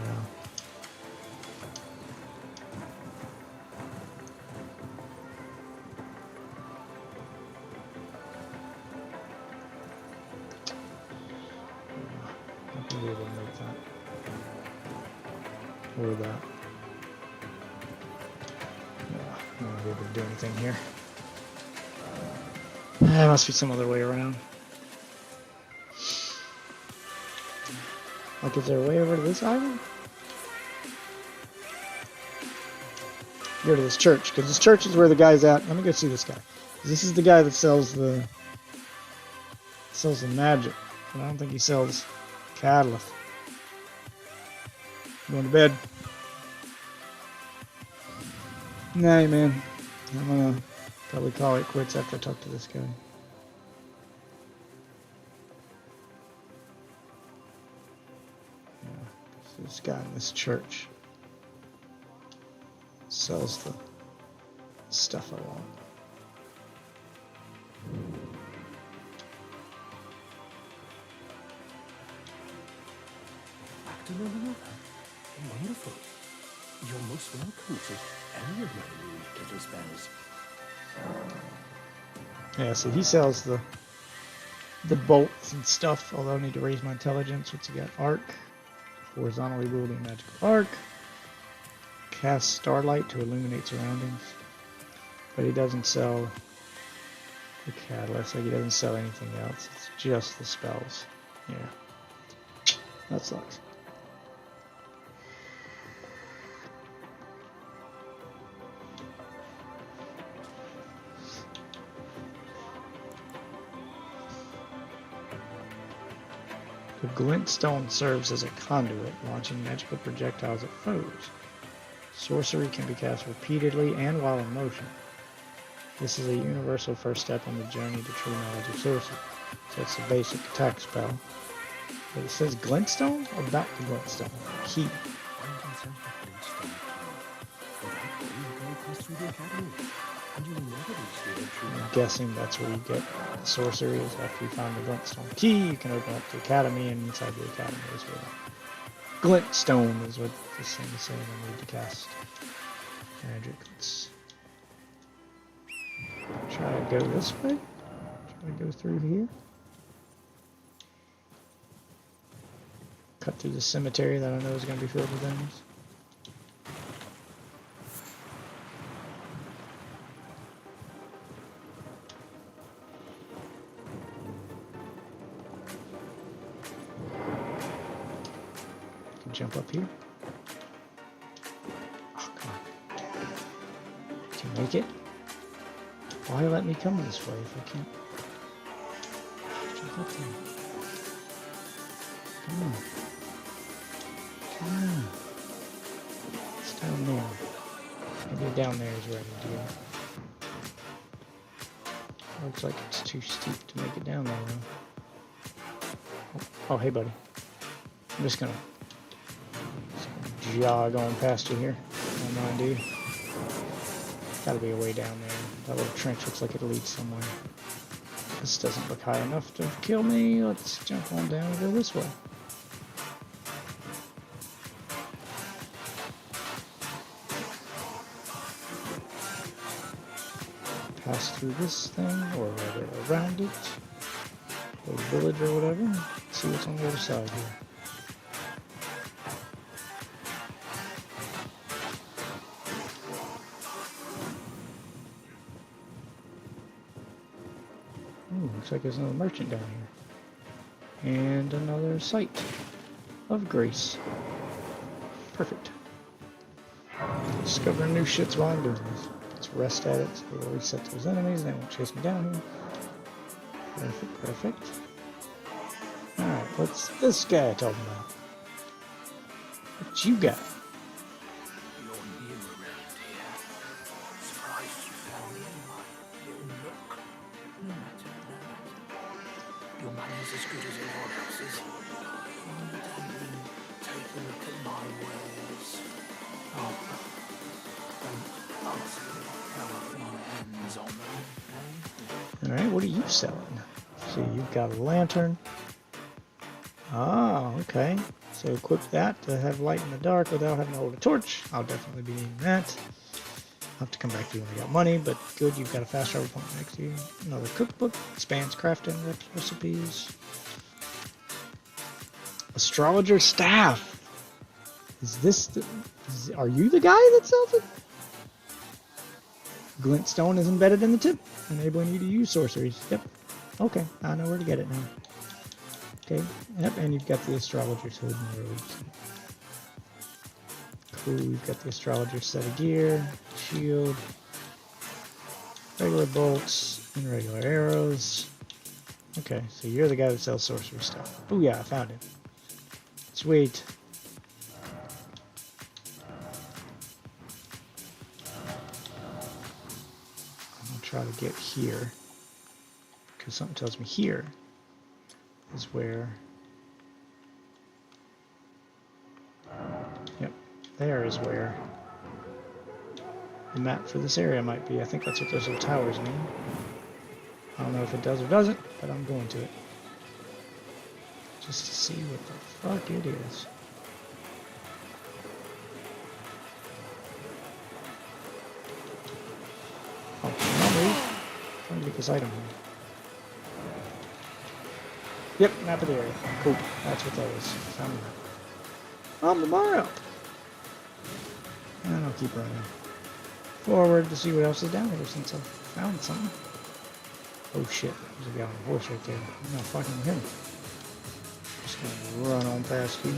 No. Not gonna be able to make that. Or that. No, I'm not gonna be able to do anything here. There must be some other way around. Like, is there a way over to this island? Go to this church, because this church is where the guy's at. Let me go see this guy. This is the guy that sells the magic, but I don't think he sells catalyst. Going to bed. Nah, man. I'm gonna probably call it quits after I talk to this guy. Yeah, so this guy in this church sells the stuff I want. Afternoon, wonderful. You're most welcome to any of my new little spells. Yeah, so he sells the bolts and stuff, although I need to raise my intelligence. What's he got? Arc. Horizontally wielding magical arc. Cast starlight to illuminate surroundings. But he doesn't sell the catalyst, like he doesn't sell anything else. It's just the spells. Yeah. That sucks. The glintstone serves as a conduit, launching magical projectiles at foes. Sorcery can be cast repeatedly and while in motion. This is a universal first step on the journey to true knowledge of sorcery. So it's a basic attack spell. But it says glintstone? About the glintstone. Key. Find yourself a glintstone key. Without going, you go across through the academy, and you will never reach the true I'm guessing that's where you get the sorcery is after you find the glintstone key. You can open up the academy, and inside the academy is where glintstone is what this thing is saying I need to cast magic. Let's try to go this way. Try to go through here. Cut through the cemetery that I know is going to be filled with enemies. Jump up here. Oh, come on. Can you make it? Why let me come this way if I can't? Jump up there. Come on. Come on. It's down there. Maybe down there is where I can do it. Looks like it's too steep to make it down there though. Oh, hey buddy. I'm just gonna jog on past you here. Don't mind, dude. Gotta be a way down there. That little trench looks like it leads somewhere. This doesn't look high enough to kill me. Let's jump on down and go this way. Pass through this thing, or rather around it, or the village or whatever. See what's on the other side here. Looks like there's another merchant down here. And another site of grace. Perfect. Discovering new shits while I'm doing this. Let's rest at it so we'll reset those enemies. They won't chase me down here. Perfect, perfect. Alright, what's this guy talking about? What you got? You're new around here. Surprised you found me in my little nook. No matter, no matter. Your money's as good as anyone else's. Why don't you take a look at my wares? Oh, don't ask me how up my hand Alright, what are you selling? See, you've got a lantern. Ah, okay. So equip that to have light in the dark without having to hold a torch. I'll definitely be needing that. I'll have to come back to you when I got money, but good, you've got a fast travel point next to you. Another cookbook, expands crafting recipes. Astrologer staff. Is this the, are you the guy that sells it? Glintstone is embedded in the tip, enabling you to use sorceries. Yep. Okay, I know where to get it now. Okay, yep, and you've got the astrologer's hood and robes. Cool, you've got the astrologer's set of gear, shield, regular bolts, and regular arrows. Okay, so you're the guy that sells sorcery stuff. Oh yeah, I found him. Sweet. I'm gonna try to get here, because something tells me here is where, yep, there is where the map for this area might be. I think that's what those little towers mean. I don't know if it does or doesn't, but I'm going to it. Just to see what the fuck it is. Oh, no move. I'm trying to get this item here. Yep, map of the area. Cool. That's what that is. Found the map. On the map! And I'll keep running forward to see what else is down here since I found something. Oh shit, there's a guy on a horse right there. I'm not fucking with him. Just gonna run on past you.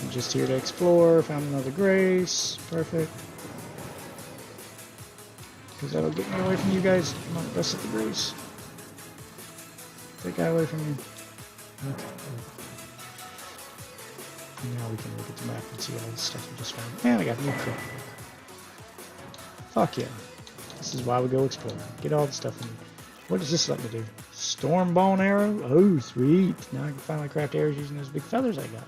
I'm just here to explore. Found another grace. Perfect. Because that'll get me away from you guys. Come on, rest at the grace. Take that guy away from you. Okay. And now we can look at the map and see all the stuff we just found. And I got a new cook. Fuck yeah. This is why we go exploring. Get all the stuff we need. What does this let me do? Stormborn arrow? Oh, sweet. Now I can finally craft arrows using those big feathers I got.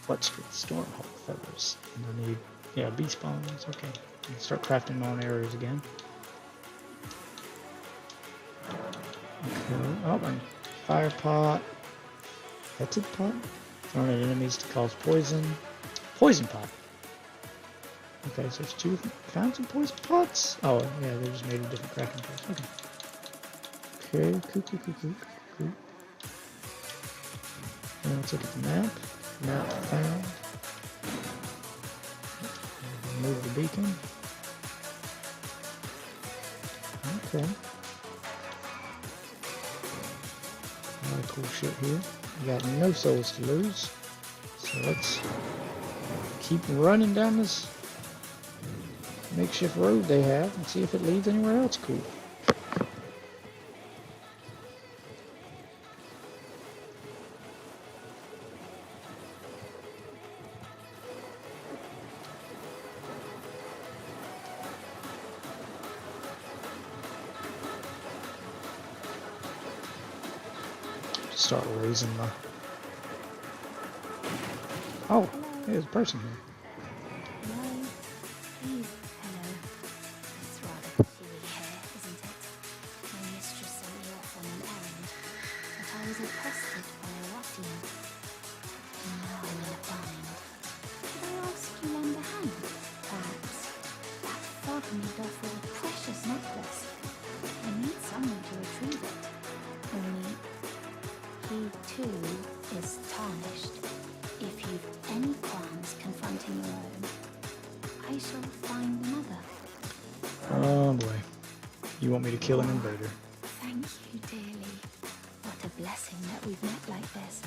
What's with Stormhawk feathers? And I need, yeah, bee spawns. Okay. I can start crafting my own arrows again. Okay. Oh, and fire pot. Fetid pot? Thrown at enemies to cause poison. Poison pot. Okay, so there's two found some poison pots. Oh, yeah, they're just made of different crafting pots. Okay. Okay, cool. Now let's look at the map. Map found. Move the beacon. Okay. A lot of cool shit here. We got no souls to lose. So let's keep running down this makeshift road they have and see if it leads anywhere else cool. Start raising my... Oh, there's a person here. Hello. It's rather peculiar here, isn't it? My mistress sent me off on an errand, but I was accosted by a ruffian. And now I'm in a bind. Could I ask to lend a hand, perhaps? That thug made off with a precious necklace. I need someone to retrieve it. Only he too is tarnished. If you've any qualms confronting your own, I shall find another. Oh boy. You want me to kill an invader? Thank you dearly. What a blessing that we've met like this.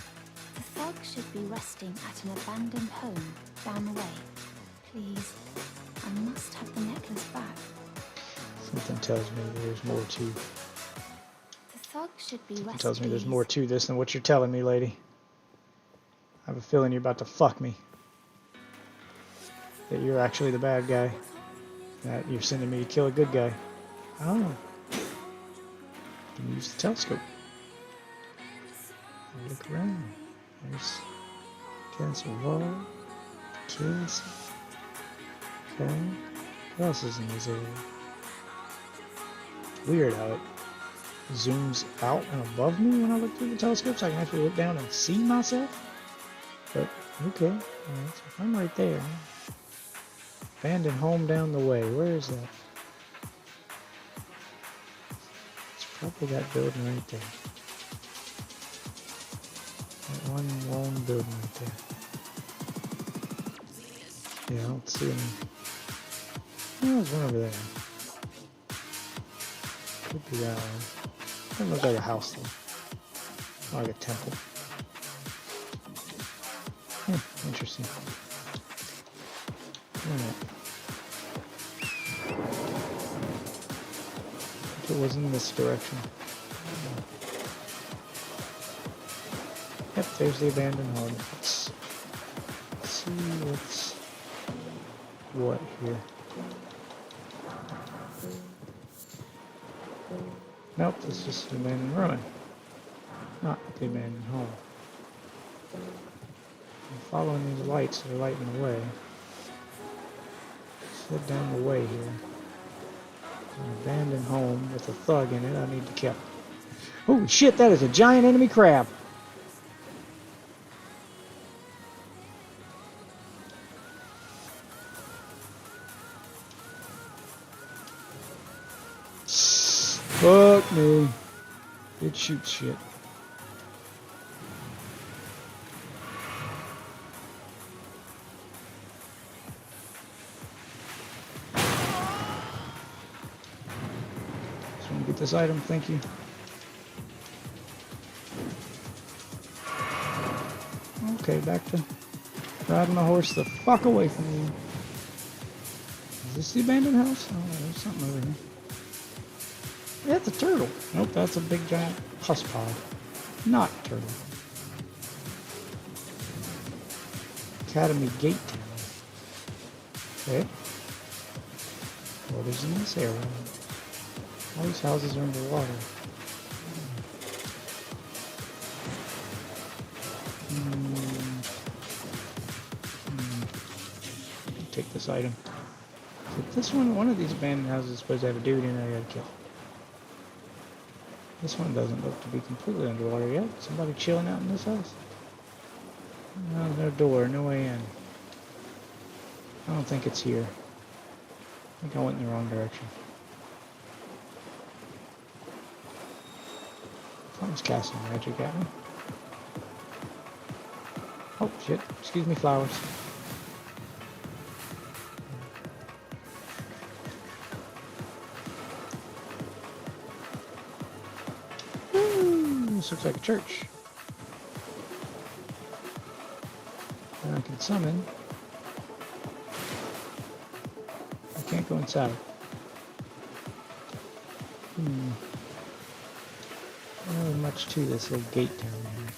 The thug should be resting at an abandoned home down the way. Please, I must have the necklace back. Something tells me there's more to... The thug should be resting. It tells me there's more to this than what you're telling me, lady. I have a feeling you're about to fuck me. That you're actually the bad guy. That you're sending me to kill a good guy. Oh. Use the telescope. Look around. There's Castle Wall. Kills. Okay. What else is in this area? Weird how it zooms out and above me when I look through the telescope, so I can actually look down and see myself. But okay, alright, so if I'm right there. Abandoned home down the way. Where is that? It's probably that building right there. That one lone building right there. Yeah, I don't see any. Oh, there's one over there. Could be that one. Doesn't look like a house though. Like a temple. Interesting. If it was in this direction. Yep, there's the abandoned home. Let's see what's what here. Nope, this is just an abandoned ruin. Not the abandoned home. I'm following these lights that are lighting the way. Slid down the way here. An abandoned home with a thug in it I need to kill. Holy shit, that is a giant enemy crab! Fuck me. It shoots shit. Just want to get this item, thank you. Okay, back to riding my horse the fuck away from you. Is this the abandoned house? Oh, there's something over here. Yeah, it's a turtle. Nope, that's a big giant pus pod. Not a turtle. Academy Gate Tower. Okay. What is in this area? All these houses are underwater. Take this item. But this one of these abandoned houses is supposed to have a dude in it I gotta kill. This one doesn't look to be completely underwater yet. Somebody chilling out in this house? No, no door, no way in. I don't think it's here. I think I went in the wrong direction. Someone's casting magic at me. Oh shit, excuse me, flowers. This looks like a church. And I can summon. I can't go inside. Not really much to this little gate down here.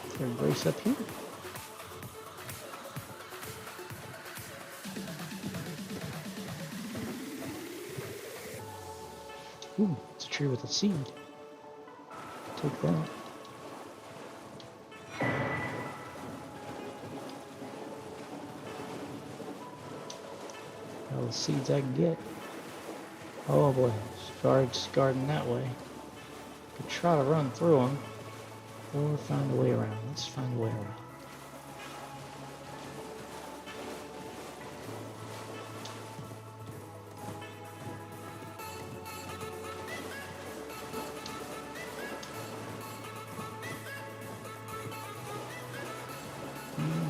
Is there a grace up here? Ooh, it's a tree with a seed. Take that. All the seeds I can get. Oh boy, guards guarding that way. Could try to run through them, or find a way around. Let's find a way around.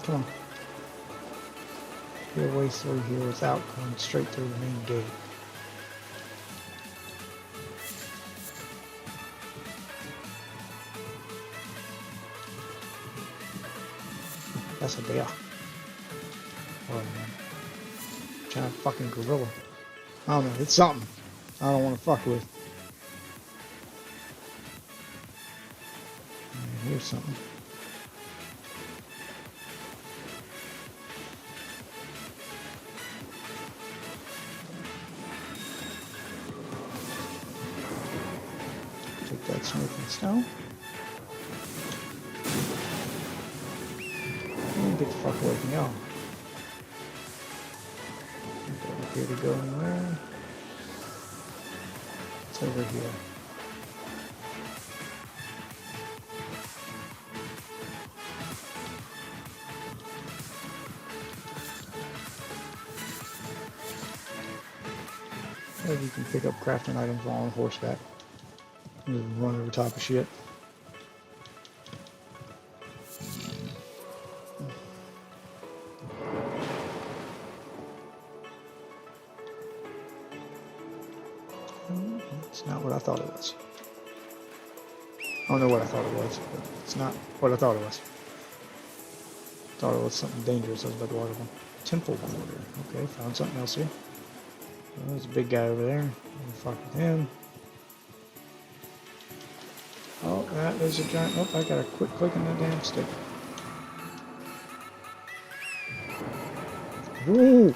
Come on. Get a way through here without going straight through the main gate. That's a bear. Oh man. Giant fucking gorilla. I don't know, it's something I don't want to fuck with. Here's something. Take that smoking stone. fuck away from y'all. Don't appear to go anywhere. It's over here. Maybe you can pick up crafting items while on horseback. Just run over top of shit. It's not what I thought it was. I don't know what I thought it was, but it's not what I thought it was. Thought it was something dangerous. I was about to walk up. Temple quarter. Okay, found something else here. Oh, there's a big guy over there. I'll fuck with him. Oh, there's a giant. Oh, I gotta quit clicking that damn stick. Woo!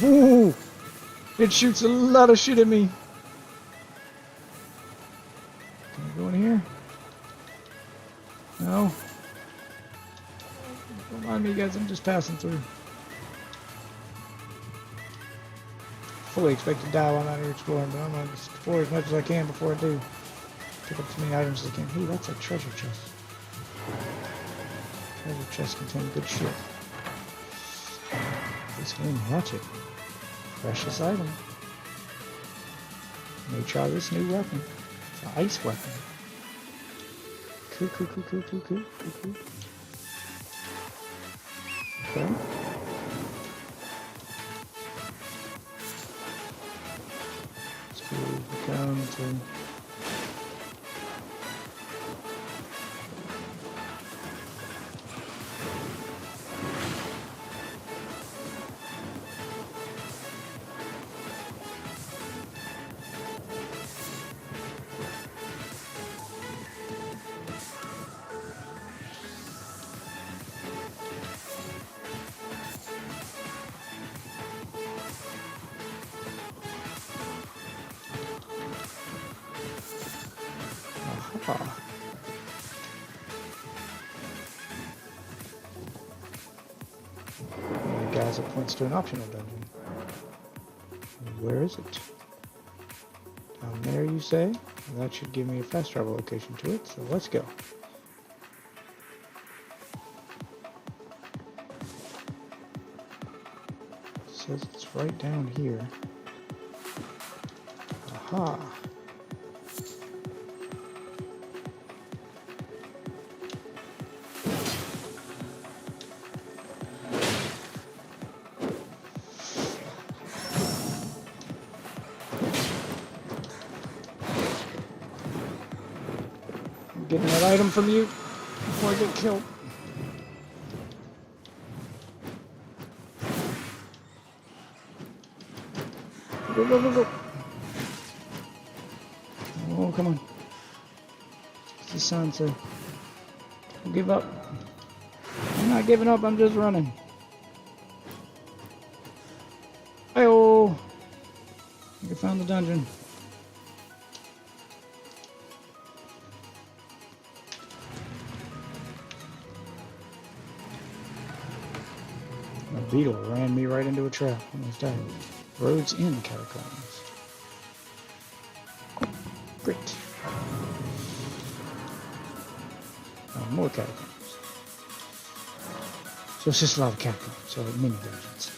Woo! It shoots a lot of shit at me. Can I go in here? No. Don't mind me, guys. I'm just passing through. Fully expect to die while I'm out here exploring, but I'm gonna explore as much as I can before I do. Pick up as many items as I can. Ooh, that's a treasure chest. Treasure chest contain good shit. This game hatchet. Precious item. May try this new weapon. It's an ice weapon. Cool. Okay. So we come to the guys, it points to an optional dungeon. Where is it? Down there, you say? That should give me a fast travel location to it, so let's go. It says it's right down here. Aha! Getting that item from you before I get killed. Go. Oh, come on. What's the sign say? Don't give up. I'm not giving up, I'm just running. Hey-oh! I think I found the dungeon. A beetle ran me right into a trap. Almost died. Roads in catacombs. Great. Oh, more catacombs. So it's just a lot of catacombs, so like mini dungeons.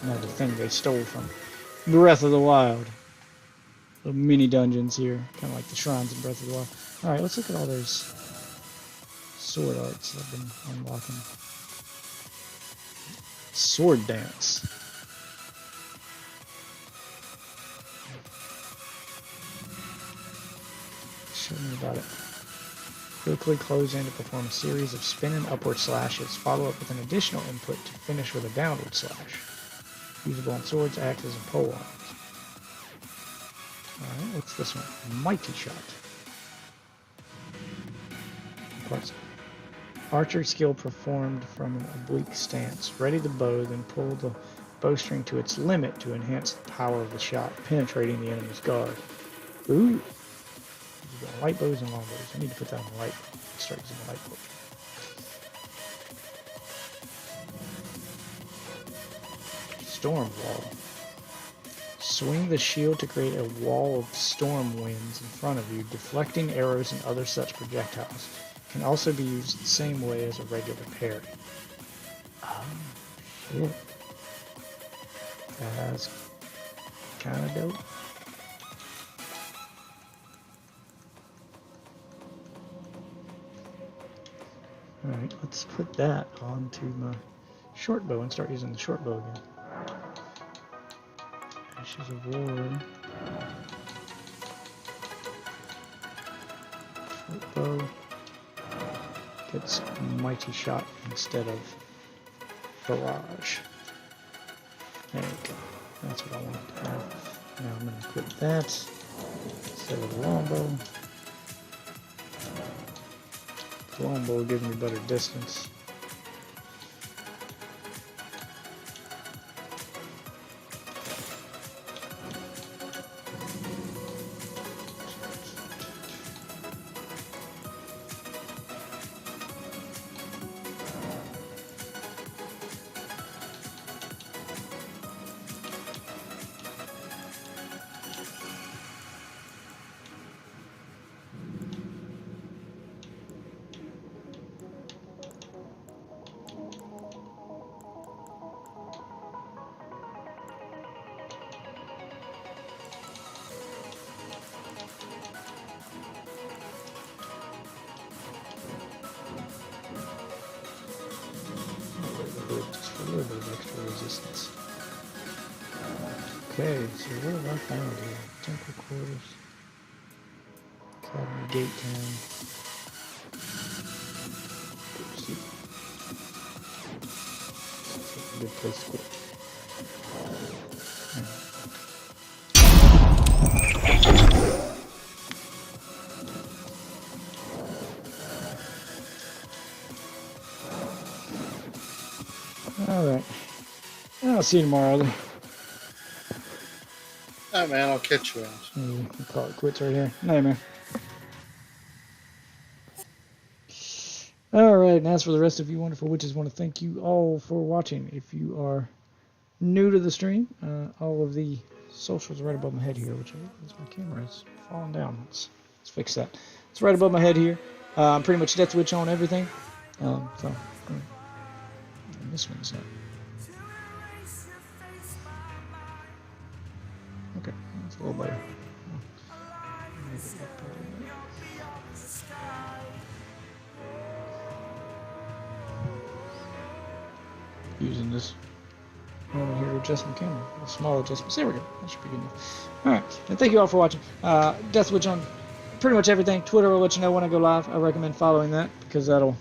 Now the thing they stole from Breath of the Wild. Little mini dungeons here, kind of like the shrines in Breath of the Wild. Alright, let's look at all those sword arts I've been unlocking. Sword dance. Show me about it. Quickly close in to perform a series of spinning upward slashes. Follow up with an additional input to finish with a downward slash. Usable on swords, axes, and pole arms. Alright, what's this one? Mighty Shot. Parts. Archery skill performed from an oblique stance. Ready the bow, then pull the bowstring to its limit to enhance the power of the shot, penetrating the enemy's guard. Ooh! You've got light bows and long bows. I need to put that on light. Start using the light bow. storm wall. Swing the shield to create a wall of storm winds in front of you, deflecting arrows and other such projectiles. Can also be used the same way as a regular parry. Oh, shit. That's kind of dope. Alright, let's put that onto my short bow and start using the short bow again. Ashes of War. Short bow. Gets Mighty Shot instead of Barrage. There we go. That's what I wanted to have. Now I'm going to equip that instead of the longbow. The longbow gives me better distance. Just for a little bit of extra resistance. Okay, so what have I found here? Temple quarters. Academy Gate Town. That's a good place to quit. Alright. I'll see you tomorrow. Oh man, I'll catch you out. We'll call it quits right here. Night, man. Alright, and as for the rest of you wonderful witches, I want to thank you all for watching. If you are new to the stream, all of the socials are right above my head here, which is my camera is falling down. Let's fix that. It's right above my head here. I'm pretty much Death Witch on everything. This one's not. Okay, that's a little better. Using this moment here to adjust my camera. A small adjustment. There we go. That should be good enough. Alright, and thank you all for watching. Death Witch on pretty much everything. Twitter will let you know when I go live. I recommend following that because that'll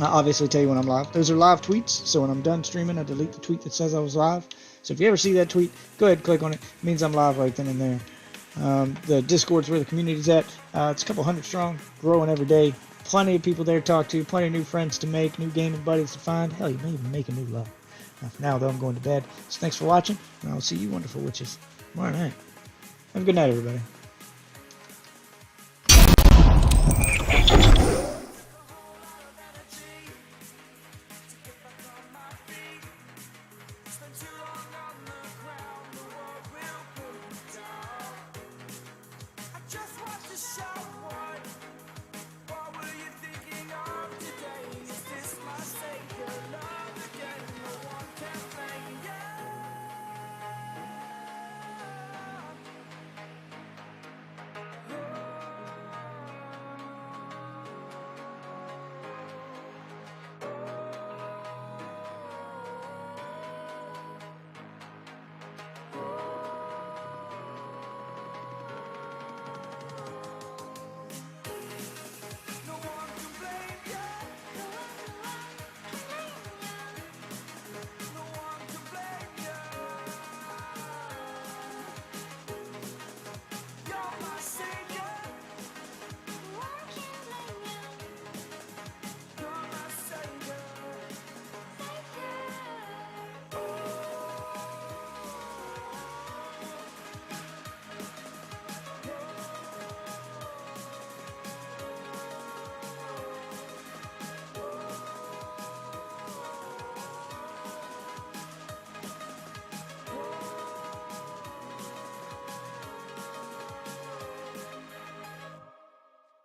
obviously tell you when I'm live. Those are live tweets, so when I'm done streaming, I delete the tweet that says I was live. So if you ever see that tweet, go ahead and click on it. It means I'm live right then and there. The Discord's where the community's at. It's a couple hundred strong, growing every day. Plenty of people there to talk to, plenty of new friends to make, new gaming buddies to find. Hell, you may even make a new love. For now, though, I'm going to bed. So thanks for watching, and I'll see you wonderful witches tomorrow night. Have a good night, everybody.